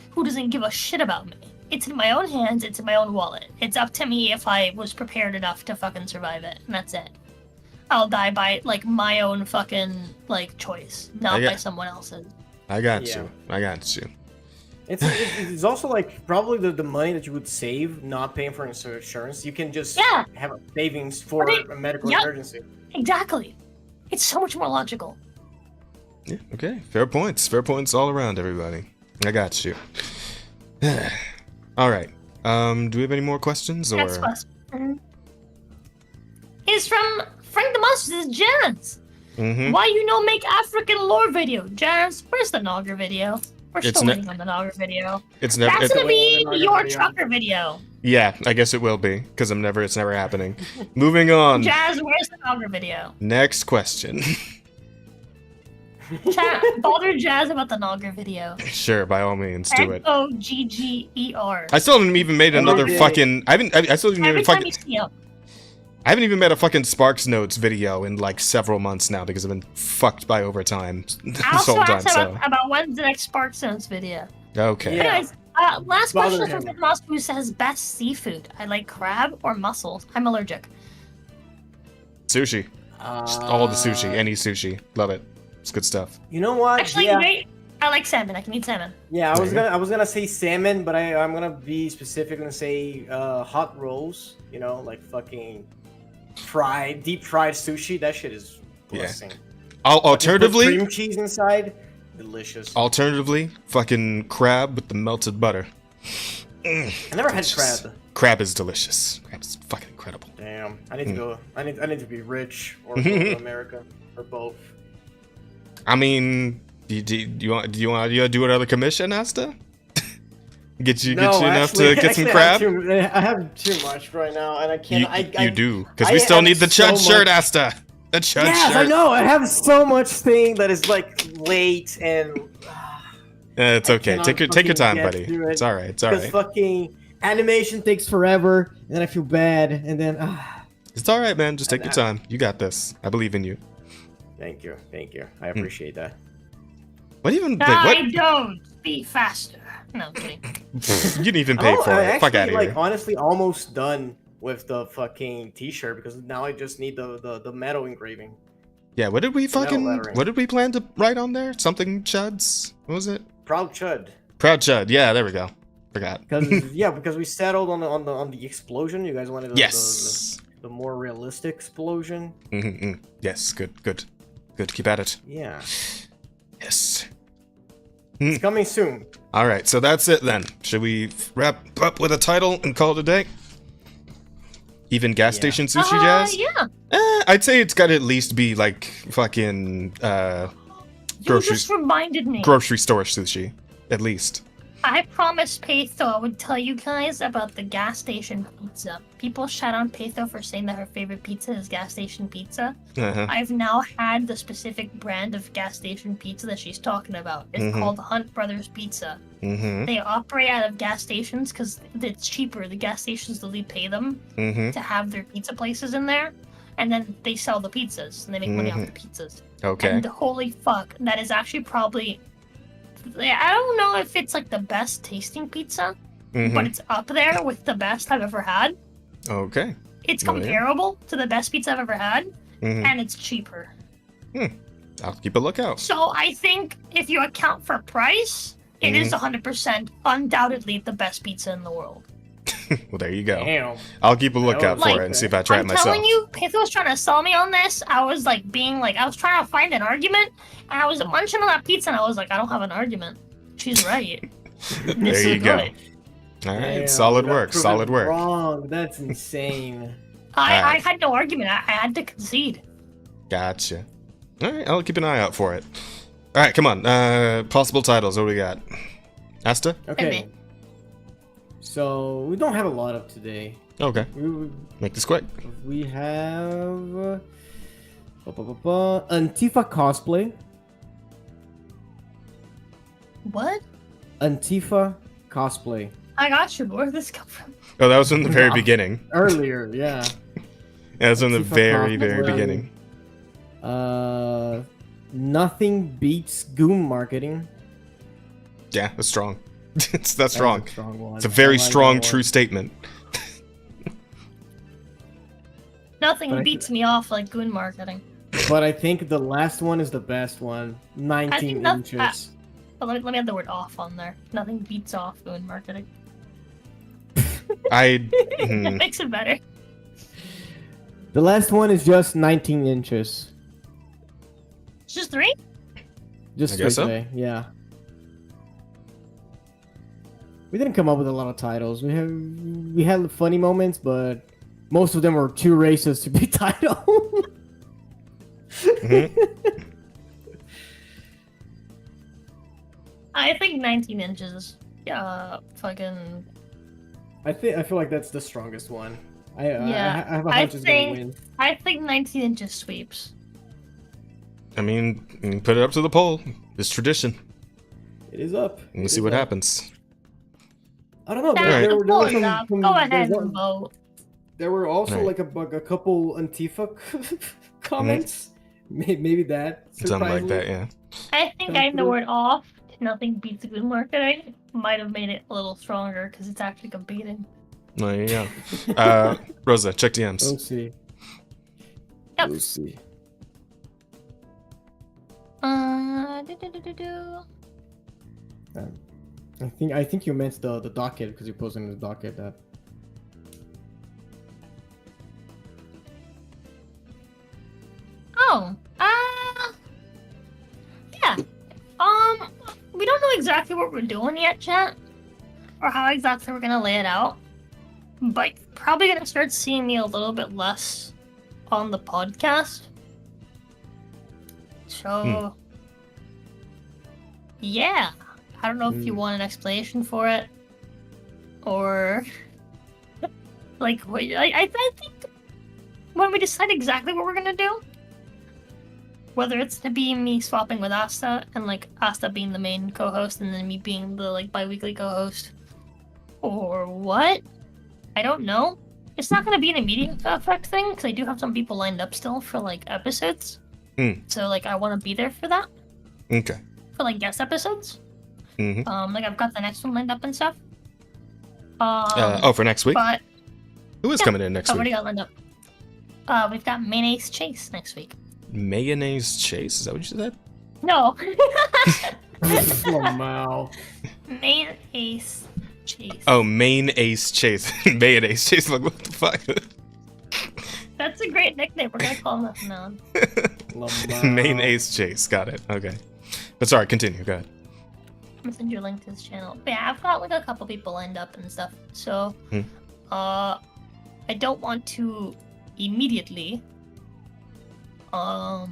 who doesn't give a shit about me. It's in my own hands, it's in my own wallet. It's up to me if I was prepared enough to fucking survive it, and that's it. I'll die by, like, my own fucking, like, choice, not by someone else's. I got you. It's also, like, probably the money that you would save not paying for insurance. You can just have a savings for a medical emergency. Exactly. It's so much more logical. Yeah, okay. Fair points. Fair points all around, everybody. I got you. All right. Do we have any more questions? Or Next question is from Frank the Monster's Jazz. Why you no make African lore video? Jazz, where's the Nogger video? We're still waiting on the Nogger video. It's never. That's gonna be your trucker video. Yeah, I guess it will be, because it's never happening. Moving on. Jazz, where's the Nogger video? Next question. Chat, bother Jazz about the Nogger video. Sure, by all means, do it. Nogger. I still haven't even made another fucking. I still haven't even fucking. I haven't even made a fucking Sparks Notes video in like several months now because I've been fucked by overtime this whole time. About when's the next Sparks Notes video. Okay. Yeah. Anyways, last question from Fitmoss, who says best seafood. I like crab or mussels. I'm allergic. Sushi. Just all the sushi, any sushi, love it. It's good stuff. You know what? Actually, I like salmon. I can eat salmon. Yeah, I was gonna say salmon, but I'm gonna be specific and say hot rolls. You know, like fucking deep fried sushi. That shit is blessing. Alternatively, cream cheese inside, delicious. Alternatively, fucking crab with the melted butter. I never had crab. Crab is delicious. Crab is fucking incredible. Damn, I need to go. I need to be rich or go to America or both. I mean, do you want to do another commission, Asta? Get you enough to get some crab? I have too much right now, and I can't. You do, because we still need the Chud shirt, Asta. The Chud shirt. Yes, I know. I have so much thing that is like late and. It's okay. Take your time, buddy. It's all right. It's all right. Fucking animation takes forever, and then I feel bad, and then It's all right, man. Just take your time. You got this. I believe in you. Thank you. I appreciate that. What even? Wait, I what? don't. Be faster. No, I'm kidding. You didn't even pay for it. Fuck out of here. Honestly, almost done with the fucking T-shirt because now I just need the metal engraving. Yeah, what did we lettering. what did we plan to write on there? Something Chuds? What was it? Proud Chud. Proud Chud. Yeah, there we go. Forgot. Because we settled on the explosion. You guys wanted the more realistic explosion. Yes, good. Keep at it. Yeah. Yes. It's coming soon. All right, so that's it then. Should we wrap up with a title and call it a day? Even gas station sushi jazz? Yeah. I'd say it's got to at least be like fucking You just reminded me. grocery store sushi, at least. I promised Peito I would tell you guys about the gas station pizza. People shout on Peito for saying that her favorite pizza is gas station pizza. I've now had the specific brand of gas station pizza that she's talking about. It's called Hunt Brothers Pizza. They operate out of gas stations because it's cheaper. The gas stations literally pay them to have their pizza places in there. And then they sell the pizzas and they make money off the pizzas. Okay. And holy fuck, that is actually probably... I don't know if it's like the best tasting pizza, but it's up there with the best I've ever had. Okay. It's comparable to the best pizza I've ever had, and it's cheaper. I'll keep a lookout. So I think if you account for price, it is 100% undoubtedly the best pizza in the world. Well, there you go. Damn. I'll keep a lookout for Like, it and see if I try it I'm myself. telling you, Pithil was trying to sell me on this. I was like I was trying to find an argument, and I was munching on that pizza, and I was like, I don't have an argument. She's right. There you go. All right, Damn, solid we got work. proven Solid work. Wrong. That's insane. I had no argument. I had to concede. Gotcha. All right, I'll keep an eye out for it. All right, come on. Possible titles. What do we got? Asta? Okay. So we don't have a lot of today. Okay. Make this quick. We have Antifa cosplay. What? Antifa cosplay. I got you. Where did this come from? Oh, that was in the very beginning. Earlier, yeah. That was in the Antifa very cosplay. beginning. Nothing beats Goon marketing. Yeah, that's strong. That's strong. A strong one. It's a very I like strong, that true one. statement. Nothing beats me off like Goon marketing. But I think the last one is the best one. 19 inches. But let me have the word off on there. Nothing beats off Goon marketing. That makes it better. The last one is just 19 inches. It's just 3? Just I guess so. today, yeah. We didn't come up with a lot of titles. We had funny moments, but most of them were too racist to be titled. I think 19 inches. Fucking. I feel like that's the strongest one. I have a I hunch it's gonna win. think 19 inches sweeps. I mean, you can put it up to the poll. It's tradition. It is up. We'll see what happens. I don't know. There were some, Go ahead and vote. There were also Right. like a couple Antifa comments. Maybe that. Something like that, surprisingly. yeah. I think I know word off. Nothing beats Goon marketing. Might have made it a little stronger because it's actually competing. There you go. Rosa, check DMs. We'll see. Yep. We'll see. I think you meant the docket because you're posting the docket that. Oh, yeah. We don't know exactly what we're doing yet, chat, or how exactly we're gonna lay it out. But probably gonna start seeing me a little bit less on the podcast. So, yeah. I don't know if you want an explanation for it, or like what. I think when we decide exactly what we're gonna do, whether it's to be me swapping with Asta and like Asta being the main co-host and then me being the like bi-weekly co-host, or what? I don't know. It's not going to be an immediate effect thing because I do have some people lined up still for like episodes. So like I want to be there for that. Okay. For like guest episodes. Mm-hmm. Like I've got the next one lined up and stuff. For next week? But Who is coming in next I've already week? got lined up. We've got Mayonnaise Chase next week. Mayonnaise Chase? Is that what you said? No. Oh, wow. Mayonnaise Chase. Oh, Main Ace Chase. Mayonnaise Chase. Like, what the fuck? That's a great nickname. We're gonna call him that from now on. Main Ace Chase. Got it. Okay. But sorry, continue. Go ahead. I'm gonna send you a link to his channel. But yeah, I've got like a couple people lined up and stuff. So, I don't want to immediately, try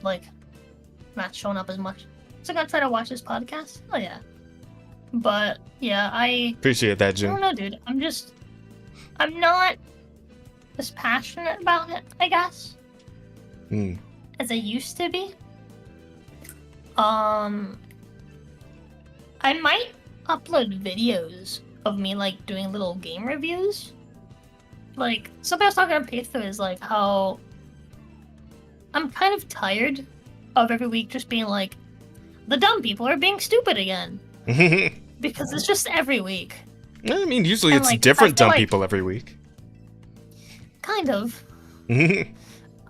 like not showing up as much. So I'm gonna try to watch this podcast. Oh yeah. But yeah, I Appreciate that, I Jim. don't know, dude. I'm not as passionate about it, I guess, as I used to be. I might upload videos of me like doing little game reviews. Like something I was talking on Paythrough is like how I'm kind of tired of every week just being like, the dumb people are being stupid again. Because it's just every week. I mean, usually And, it's like, different I feel dumb like- people every week. Kind of. They're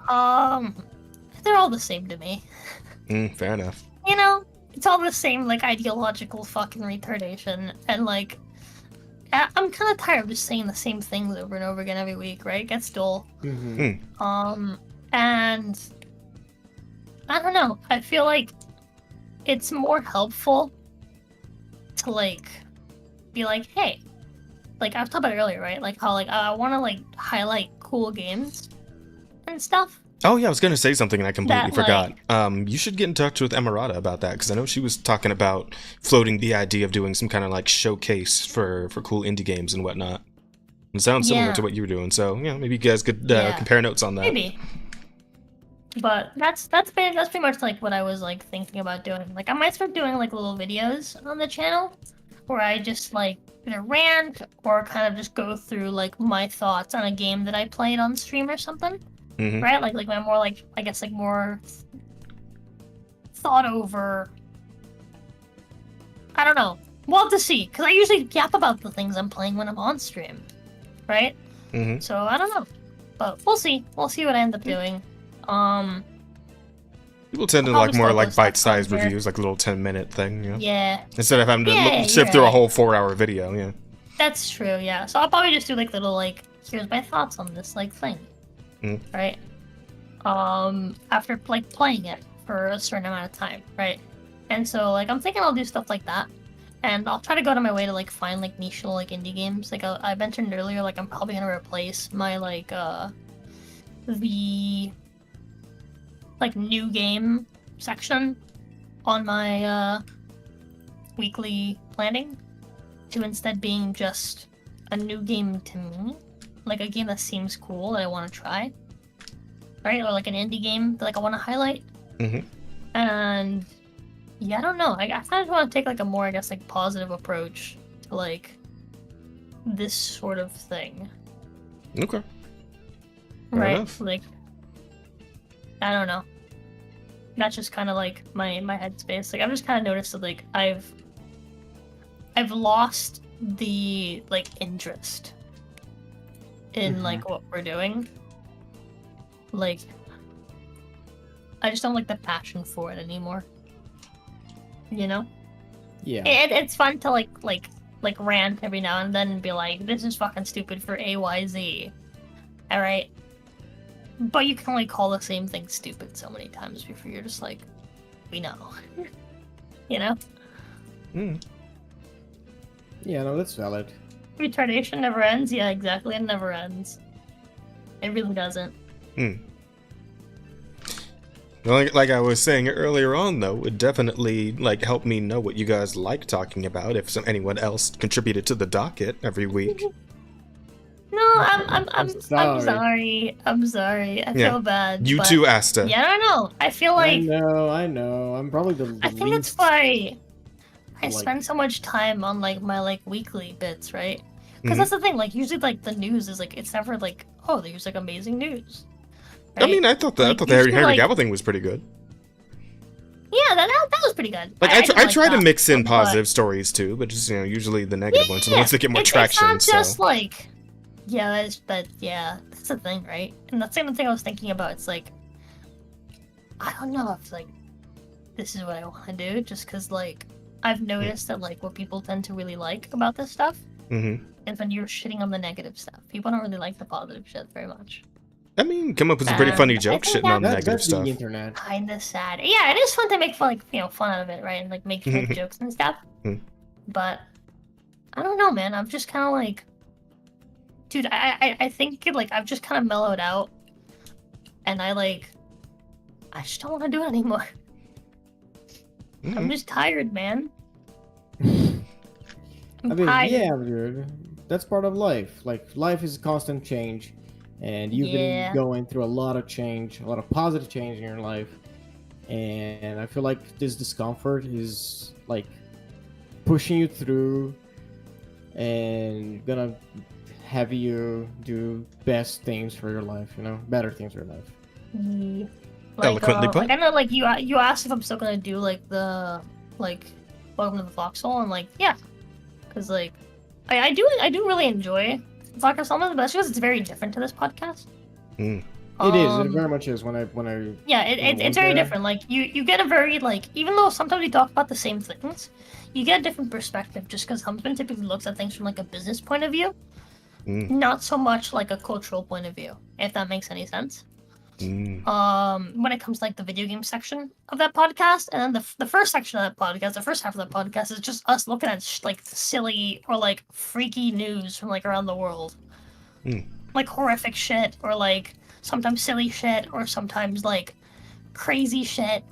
all the same to me. Fair enough. You know, it's all the same, like, ideological fucking retardation. And, like, I'm kind of tired of just saying the same things over and over again every week, right? It gets dull. And I don't know. I feel like it's more helpful to, like, be like, hey, like, I was talking about it earlier, right? Like, how, like, I want to, like, highlight cool games and stuff. Oh yeah, I was gonna say something and I completely That, forgot. You should get in touch with Emirata about that because I know she was talking about floating the idea of doing some kind of like showcase for cool indie games and whatnot. It sounds similar Yeah. to what you were doing, so yeah, maybe you guys could Yeah. compare notes on that. Maybe. But that's pretty much like what I was like thinking about doing. Like I might start doing like little videos on the channel where I just like either rant or kind of just go through like my thoughts on a game that I played on stream or something. Right? Like my more like I guess like more thought over. I don't know. We'll have to see, because I usually yap about the things I'm playing when I'm on stream. Right? So I don't know. But we'll see. We'll see what I end up doing. People tend to I'll like just more upload like stuff bite-sized on here. reviews, like a little 10-minute thing, you know? Yeah. Instead of having to Yeah, sift you're through a right. whole 4-hour video, yeah. That's true, yeah. So I'll probably just do like little like, here's my thoughts on this like thing. Right? After like playing it for a certain amount of time, right? And so like I'm thinking I'll do stuff like that. And I'll try to go out of my way to like find like niche little like indie games. Like I mentioned earlier, like I'm probably gonna replace my like the like new game section on my weekly planning to instead being just a new game to me, like a game that seems cool that I want to try, right? Or like an indie game that like I want to highlight. And yeah, I don't know. I kind of want to take like a more, I guess, like positive approach to like this sort of thing. Okay. Fair Right? enough. Like, I don't know. That's just kind of like my headspace. Like I've just kind of noticed that like I've lost the like interest in like what we're doing. Like I just don't like the passion for it anymore. You know? Yeah. It's fun to like rant every now and then and be like, this is fucking stupid for AYZ. Alright? But you can only call the same thing stupid so many times before you're just like, we know. You know? Yeah, no, that's valid. Retardation never ends? Yeah, exactly. It never ends. It really doesn't. Like I was saying earlier on, though, it would definitely like help me know what you guys like talking about if anyone else contributed to the docket every week. No, I'm sorry. I'm sorry. I feel bad. You but too, Asta. Yeah, I don't know. I feel like I know. I'm probably the I think least. that's why I spend so much time on like my like weekly bits, right? Because Mhm. that's the thing. Like usually, like the news is like it's never like, oh, there's like amazing news. I mean, I thought the Like, Henry usually, like- Cavill thing was pretty good. Yeah, that was pretty good. Like did I try to that, mix in but- positive stories too, but just usually the negative ones are the ones that get more traction. It's not just so like, yeah, that's the thing, right? And that's the same thing I was thinking about. It's like, I don't know if like this is what I want to do, just because like I've noticed that like what people tend to really like about this stuff Mhm. is when you're shitting on the negative stuff. People don't really like the positive shit very much. I mean, come up with some pretty funny I jokes think shitting on the That, negative that's stuff. the internet. Kind of sad. Yeah, it is fun to make fun, like fun out of it, right? And like make like, jokes and stuff. Mm. But I don't know, man. I'm just kind of like, dude. I think like I've just kind of mellowed out, and I just don't want to do it anymore. I'm just tired, man. I'm I mean, tired. yeah, dude. That's part of life. Like, life is a constant change. And you've Yeah. been going through a lot of change, a lot of positive change in your life. And I feel like this discomfort is, like, pushing you through and gonna have you do best things for your life, you know? Better things for your life. Yeah. Eloquently put. Like I know, like you asked if I'm still gonna do like the Welcome to the Foxhole, and like yeah, because like I do really enjoy Foxhole, but that's because it's very different to this podcast. Mm. It is. It very much is when I Yeah, went it's very there. different. Like you get a very like, even though sometimes we talk about the same things, you get a different perspective just because Huntsman typically looks at things from like a business point of view, not so much like a cultural point of view, if that makes any sense. When it comes to like the video game section of that podcast, and then the first section of that podcast, the first half of that podcast is just us looking at like silly or like freaky news from like around the world, like horrific shit, or like sometimes silly shit, or sometimes like crazy shit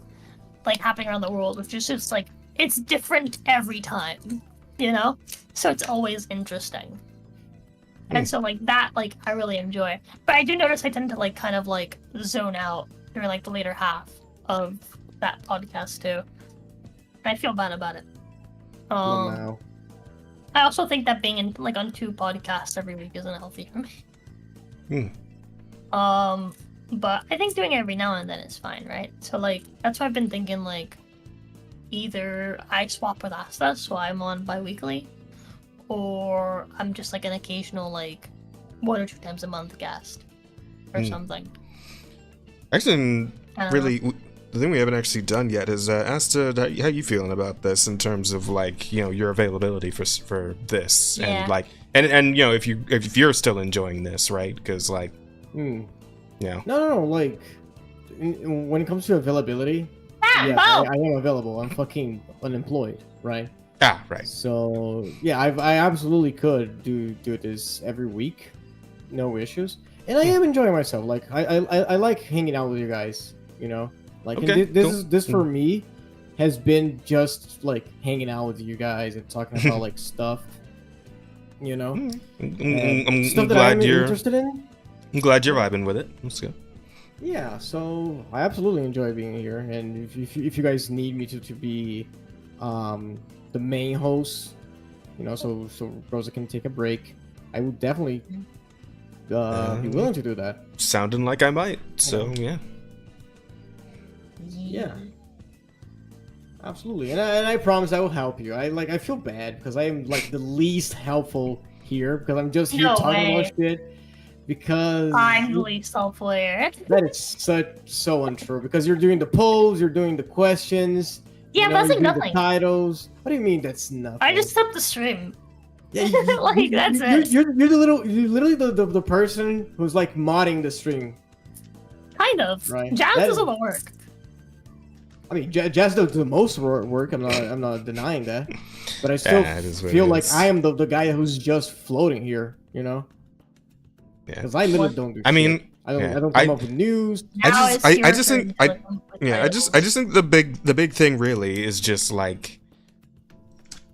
like happening around the world, which is just like it's different every time, you know? So it's always interesting. And so like that, like I really enjoy. But I do notice I tend to like kind of like zone out during like the later half of that podcast too. And I feel bad about it. Wow. I also think that being in like on 2 podcasts every week isn't healthy for me. But I think doing it every now and then is fine, right? So like that's why I've been thinking like either I swap with Asta, so I'm on bi-weekly, or I'm just like an occasional like 1 or 2 times a month guest or something. Actually, I don't really, the thing we haven't actually done yet is Asta, how you feeling about this in terms of like your availability for this and like and if you're still enjoying this, right? Because like No, like when it comes to availability, yeah, I am available. I'm fucking unemployed, right? Right. So yeah, I absolutely could do this every week, no issues, and I am enjoying myself. Like I like hanging out with you guys, you know. Like Okay, and cool. this for me has been just like hanging out with you guys and talking about like stuff, you know. I'm Stuff that glad I'm you're interested in. I'm glad you're vibing with it. Let's go. Yeah, so I absolutely enjoy being here, and if you guys need me to be the main host, you know, so Rosa can take a break, I would definitely be willing to do that. Sounding like I might. So yeah. Yeah. Absolutely, and I promise I will help you. I feel bad because I am like the least helpful here because I'm just here talking about shit. Because I'm the least helpful here. That is so untrue. Because you're doing the polls, you're doing the questions. Yeah, but that's like you're doing nothing. The titles. What do you mean that's nothing? I just set the stream. Yeah, like that's it. You're literally the person who's like modding the stream. Kind of. Right. Jazz does all the work. I mean, Jazz does the most work. I'm not denying that. But I still feel like I am the guy who's just floating here. You know. Because I literally don't do. I mean, I don't come up with news. I just think I just think the big thing really is just like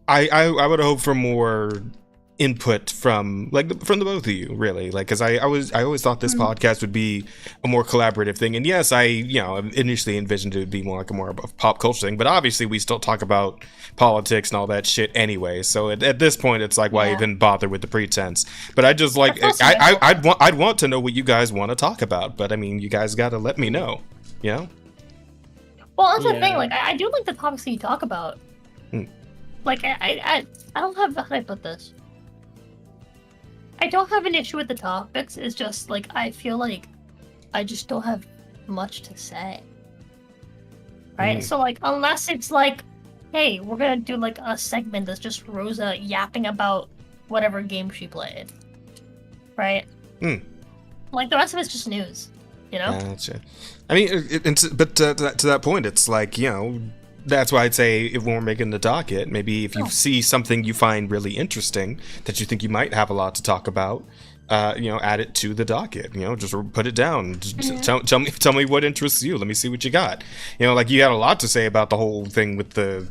I would hope for more input from from the both of you, really, like, because I always thought this podcast would be a more collaborative thing. And yes, I initially envisioned it would be more like a more of a pop culture thing, but obviously we still talk about politics and all that shit anyway, so at this point it's like, why even bother with the pretense? But I just like, I'd want to know what you guys want to talk about, but I mean, you guys got to let me know, you know. Well, that's the thing, like, I do like the topics that you talk about. Like, I don't have, how do I put this? I don't have an issue with the topics, it's just, like, I feel like I just don't have much to say. Right? So, like, unless it's like, hey, we're gonna do, like, a segment that's just Rosa yapping about whatever game she played. Right? Like, the rest of it's just news, you know? Gotcha. I mean, but to that point, it's like, you know, that's why I'd say if we're making the docket, maybe if you see something you find really interesting that you think you might have a lot to talk about, you know, add it to the docket. You know, just put it down. Just tell me what interests you. Let me see what you got. You know, like, you had a lot to say about the whole thing with the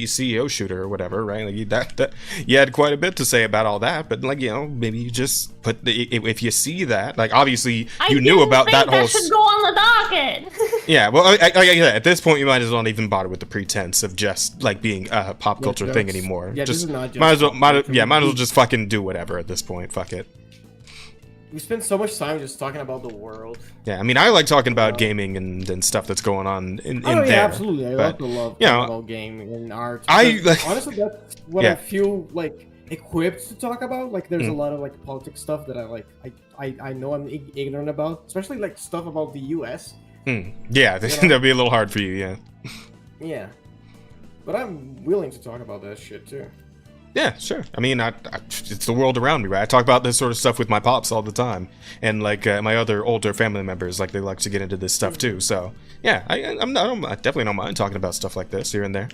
CEO shooter or whatever, right? Like, that you had quite a bit to say about all that. But, like, you know, maybe you just put if you see that, like, obviously you knew about that whole. That should go on the docket. Yeah, well, at this point, you might as well not even bother with the pretense of just, like, being a pop culture thing anymore. Yeah, just, this is not just might as well just fucking do whatever at this point. Fuck it. We spend so much time just talking about the world. Yeah, I mean, I like talking about gaming and stuff that's going on in there. Yeah, absolutely. I but, love you know, talking about gaming and art. Honestly, that's what I feel like equipped to talk about. Like, there's a lot of, like, politics stuff that I know I'm ignorant about, especially, like, stuff about the U.S. Yeah, that'd be a little hard for you. Yeah. Yeah, but I'm willing to talk about that shit too. Yeah, sure. I mean, it's the world around me, right? I talk about this sort of stuff with my pops all the time, and like my other older family members, like, they like to get into this stuff too. So yeah, I definitely don't mind talking about stuff like this here and there.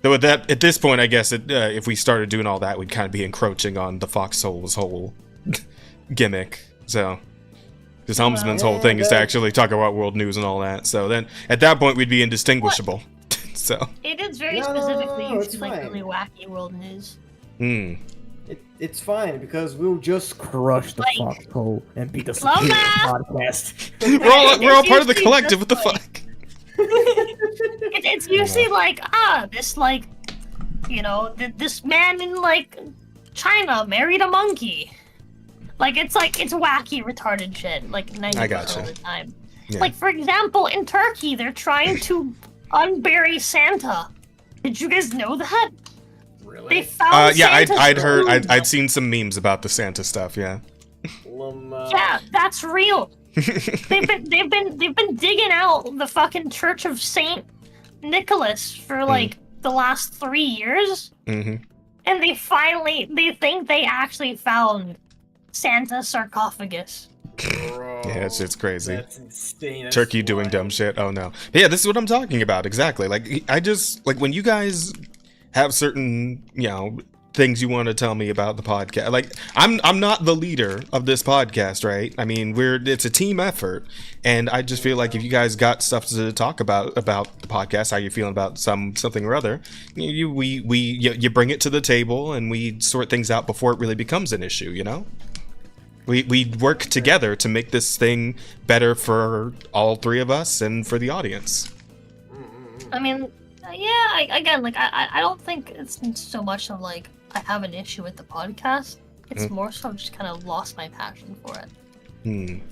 Though at this point, I guess if we started doing all that, we'd kind of be encroaching on the Foxhole's whole gimmick. So, because Helmsman's whole thing is to actually talk about world news and all that. So then, at that point, we'd be indistinguishable. So it is very specifically used like really wacky world news. It's fine because we'll just crush the Foxhole and be the superior podcast. We're all part of the collective. What the fuck? It's usually like, this, like, you know, this man in, like, China married a monkey. Like, it's wacky, retarded shit, like 90% of the time. Yeah. Like, for example, in Turkey, they're trying to unbury Santa. Did you guys know that? Really? They found Santa's I'd seen some memes about the Santa stuff. Yeah. Yeah, that's real. they've been digging out the fucking Church of Saint Nicholas for like the last 3 years, and they think they actually found Santa's sarcophagus. Bro, yeah, it's crazy. That's insane. That's Turkey doing dumb shit. Oh no. Yeah, this is what I'm talking about. Exactly. Like, I just, like, when you guys have certain, you know, things you want to tell me about the podcast. Like, I'm not the leader of this podcast, right? I mean, it's a team effort, and I just feel like if you guys got stuff to talk about the podcast, how you're feeling about something or other, you bring it to the table and we sort things out before it really becomes an issue, you know? We work together to make this thing better for all three of us and for the audience. I mean, yeah, again, like, I don't think it's so much of, like, I have an issue with the podcast. It's more so I've just kind of lost my passion for it.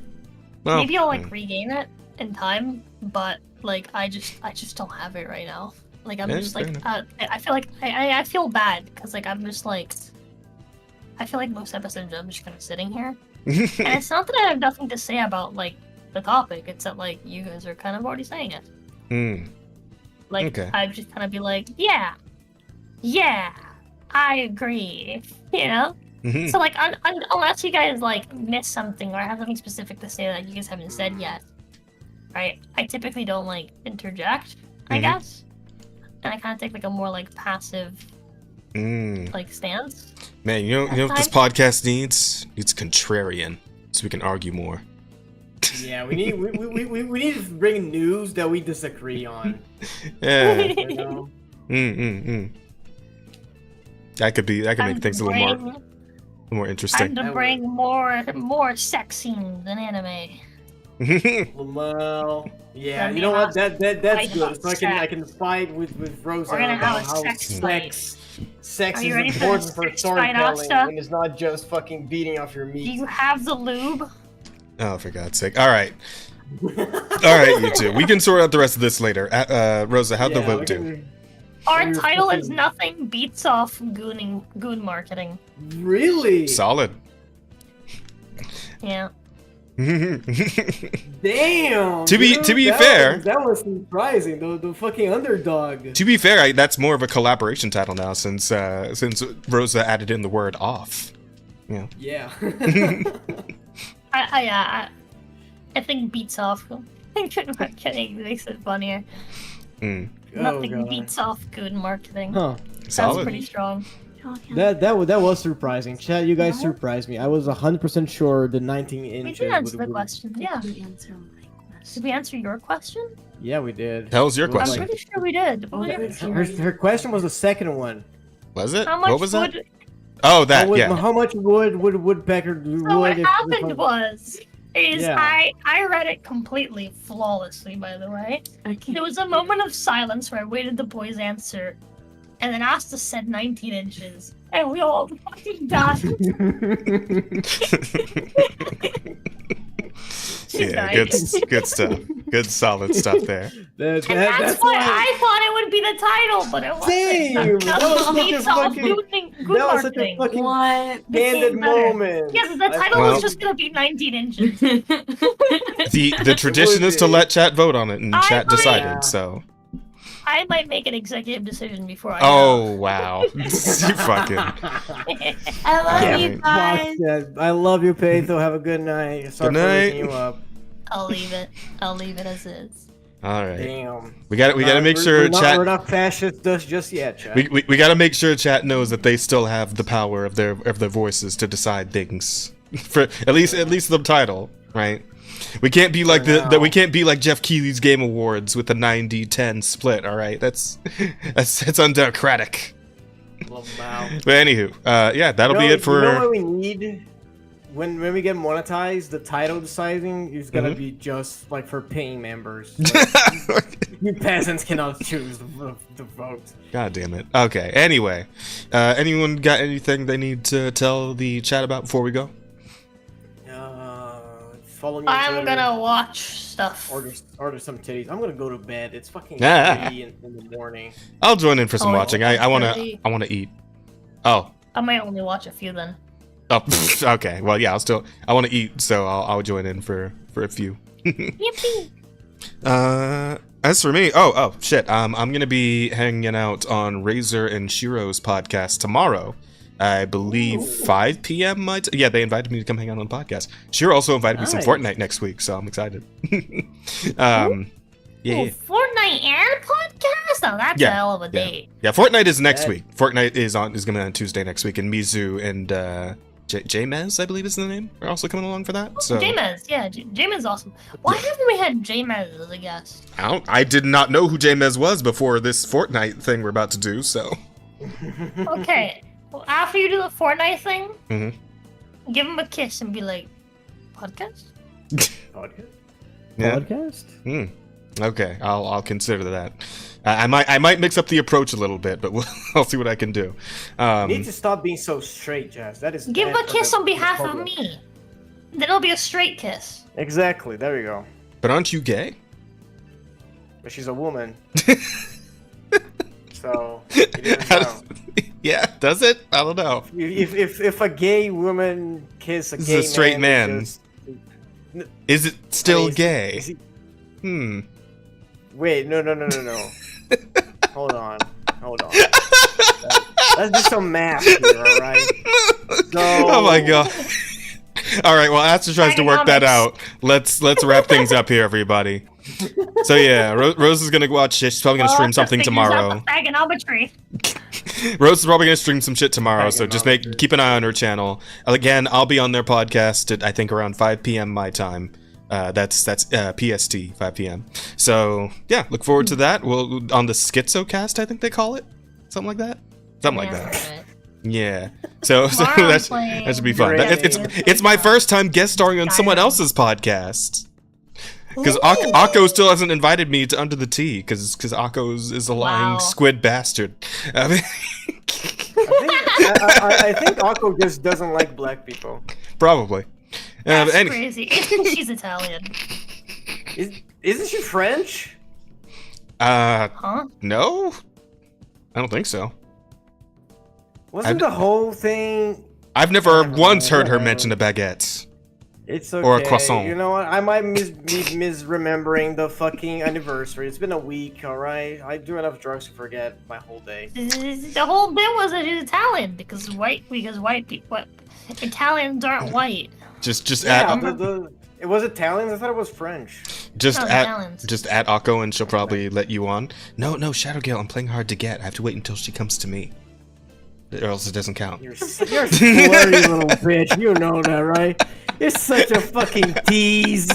Well, maybe I'll, like, regain it in time, but, like, I just don't have it right now. Like, I'm just, like, I feel like, I feel bad, because, like, I'm just, like, I feel like most episodes I'm just kind of sitting here. And it's not that I have nothing to say about, like, the topic, it's that, like, you guys are kind of already saying it. Like, I'd just kind of be like, yeah, I agree, you know? So, like, unless you guys, like, miss something or have something specific to say that you guys haven't said yet, right? I typically don't, like, interject, I guess. And I kind of take, like, a more, like, passive, like, stance. Man, you know what this podcast needs? It's contrarian, so we can argue more. Yeah, we need to bring news that we disagree on. Yeah. You know? That could make things a little more. More interesting. Time to bring more sex scenes in anime. Well, yeah, Then you know we what? have That's fight good. about So I can fight with Rosa We're gonna about have a how sex fight. sex Are is you ready for important this for sex fight, storytelling, Asta? and it's not just fucking beating off your Do meat. you have the lube? Oh, for God's sake! All right, you two. We can sort out the rest of this later. Rosa, how'd the Yeah, vote we do? can- Our You're title is fucking- Nothing Beats Off Goon Marketing. Really? Solid. Yeah. Damn. To be dude, fair- that was surprising. The fucking underdog. To be fair, that's more of a collaboration title now since Rosa added in the word "off." Yeah. Yeah. I think beats off Good Marketing makes it funnier. Mm. Nothing God. beats off good marketing. Huh. That's Solid. pretty strong. That was surprising. Chat, you guys surprised me. I was 100% sure the 19 We inches did answer the would- question. Yeah. Did we answer your question? Yeah, we did. That was your It was question. I'm pretty sure we did. What was it? Her question was the second one. Was it? How much What was that? would... Oh, that. Yeah. How much would Woodpecker So would what if happened was Yeah. I read it completely flawlessly, by the way. There was a moment of silence where I waited the boy's answer, and then Asta said 19 inches, and we all fucking died. Yeah, good stuff. Good solid stuff there. And that's why I thought it would be the title, but it Damn, wasn't. that was such a Beats off fucking- good that was such a marketing. fucking What? candid moment. Yes, the title Well- was just gonna be 19 inches. The tradition is to let chat vote on it, and chat decided. So. I might make an executive decision before I Oh wow! You fucking. I love Damn you it. guys. I love you, Peito. Have a good night. Sorry Good for night. waking you up. I'll leave it. I'll leave it as is. All right. Damn. We got to make sure chat. We're not fascist just yet, chat. We got to make sure chat knows that they still have the power of their voices to decide things. For at least the title, right? We can't be like we can't be like Jeff Keighley's Game Awards with the 90-10 split. All right, that's undemocratic. Wow. But anywho, yeah, that'll be it for. You know what we need when we get monetized? The title deciding is gonna be just like for paying members. Like, you peasants cannot choose the vote. God damn it. Okay. Anyway, anyone got anything they need to tell the chat about before we go? Follow me. on I'm Twitter. gonna watch stuff. Order some titties. I'm gonna go to bed. It's fucking Ah. 3 in the morning. I'll join in for some Oh, watching. I wanna eat. Oh. I might only watch a few then. Oh. Okay. Well, yeah. I want to eat, so I'll join in for a few. Yippee! As for me, oh shit. I'm gonna be hanging out on Razor and Shiro's podcast tomorrow. I believe 5 p.m. Yeah, they invited me to come hang out on the podcast. Shiro also invited me some Nice. Fortnite next week, so I'm excited. Oh, Yeah. Fortnite and podcast? Oh, that's a hell of a date. Yeah, Fortnite is next Yeah. week. Fortnite is gonna be on Tuesday next week, and Mizu and J-Mez, I believe is the name, are also coming along for that. So J-Mez, yeah, J-Mez is awesome. Why haven't we had J-Mez as a guest? I did not know who J-Mez was before this Fortnite thing we're about to do. So Okay, well, after you do the Fortnite thing, Mhm. give him a kiss and be like, podcast? Podcast. yeah. Podcast. Okay, I'll consider that. I might mix up the approach a little bit, but I'll see what I can do. You need to stop being so straight, Jazz. That is. Give him a kiss on behalf of public. me. Then it'll be a straight kiss. Exactly. There you go. But aren't you gay? But she's a woman. So. It doesn't count. Yeah, does it? I don't know. If a gay woman kiss a This gay is a straight man. it's just- Is it still is he- gay? is he- Hmm. Wait, no. Hold on. Let's do some math here, alright? Oh my god. All right, well, Asta tries to work that out. Let's wrap things up here, everybody. So yeah, Rose is gonna watch shit. She's probably gonna stream something tomorrow. Trigonometry. Rose is probably gonna stream some shit tomorrow, so just keep an eye on her channel. Again, I'll be on their podcast at I think around 5 p.m. my time. That's PST 5 p.m. So yeah, look forward to that. We'll on the Schizocast, I think they call it, something like that. Yeah. So that should be fun. It's my first time guest starring on someone else's podcast. Because Akko still hasn't invited me to Under the Tea, because Akko is a lying squid bastard. I think Akko just doesn't like black people. Probably. That's crazy. She's Italian. Isn't she French? Huh? No? I don't think so. Wasn't the whole thing... I've never once heard her mention a baguette. It's okay. Or a croissant. You know what? I might be misremembering the fucking anniversary. It's been a week, alright? I do enough drugs to forget my whole day. The whole bit was that she's Italian because white people, Italians aren't white. Just add. It was Italian. I thought it was French. Just add Akko and she'll probably let you on. No, Shadowgale, I'm playing hard to get. I have to wait until she comes to me, or else it doesn't count. You're a slurry little bitch. You know that, right? You're such a fucking tease.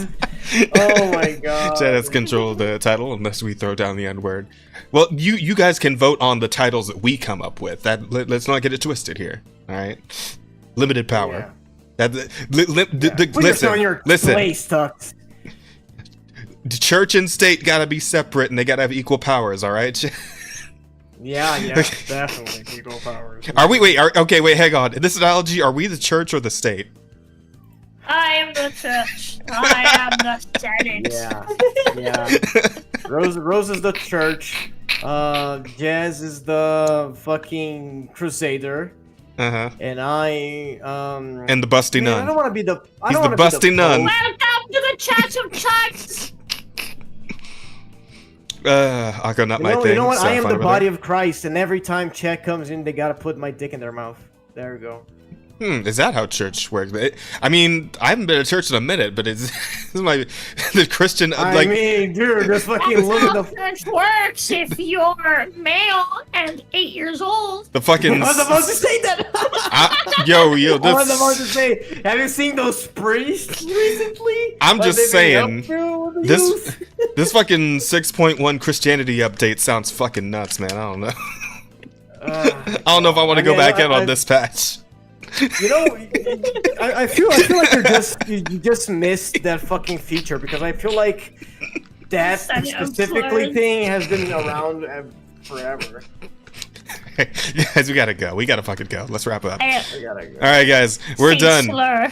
Oh my god. Chad has control of the title unless we throw down the N word. Well, you guys can vote on the titles that we come up with. Let's not get it twisted here. All right. Limited power. Yeah. Listen. Place, Tux. The church and state gotta be separate, and they gotta have equal powers. All right. Yeah, definitely equal powers. Are we? Wait, hang on. In this analogy, are we the church or the state? I am the church. I am the Senate. Yeah. Rose is the church. Jazz is the fucking crusader. And I and the busty nun. I don't want to be the. He's the busty nun. Welcome to the Church of Chucks. Akko, not my thing. You know what? So I am the body of Christ, and every time Czech comes in, they gotta put my dick in their mouth. There we go. Is that how church works? I mean, I haven't been to church in a minute, but this is the Christian. I mean, dude, just fucking look at the church works if you're male and 8 years old. The fucking. I was supposed to say that. Yo, I was supposed to say. Have you seen those priests recently? I'm just saying. This fucking 6.1 Christianity update sounds fucking nuts, man. I don't know. I don't know if I want to go back in on this patch. You know, I feel like you just missed that fucking feature, because I feel like that specifically thing has been around forever. Guys, we gotta go. We gotta fucking go. Let's wrap up. We gotta go. All right, guys, we're done. Slur.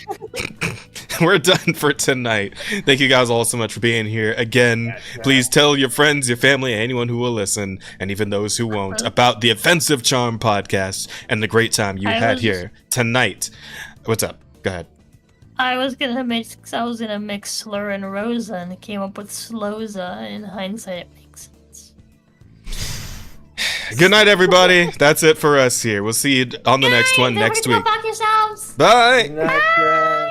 We're done for tonight. Thank you guys all so much for being here. Again, please tell your friends, your family, anyone who will listen, and even those who won't, about the Offensive Charm podcast and the great time you had here tonight. What's up? Go ahead. I was gonna mix Slur and Rosa, and came up with Sloza. In hindsight, it makes sense. Good night, everybody. That's it for us here. We'll see you on the next one next week. Go fuck yourselves. Bye. Good night,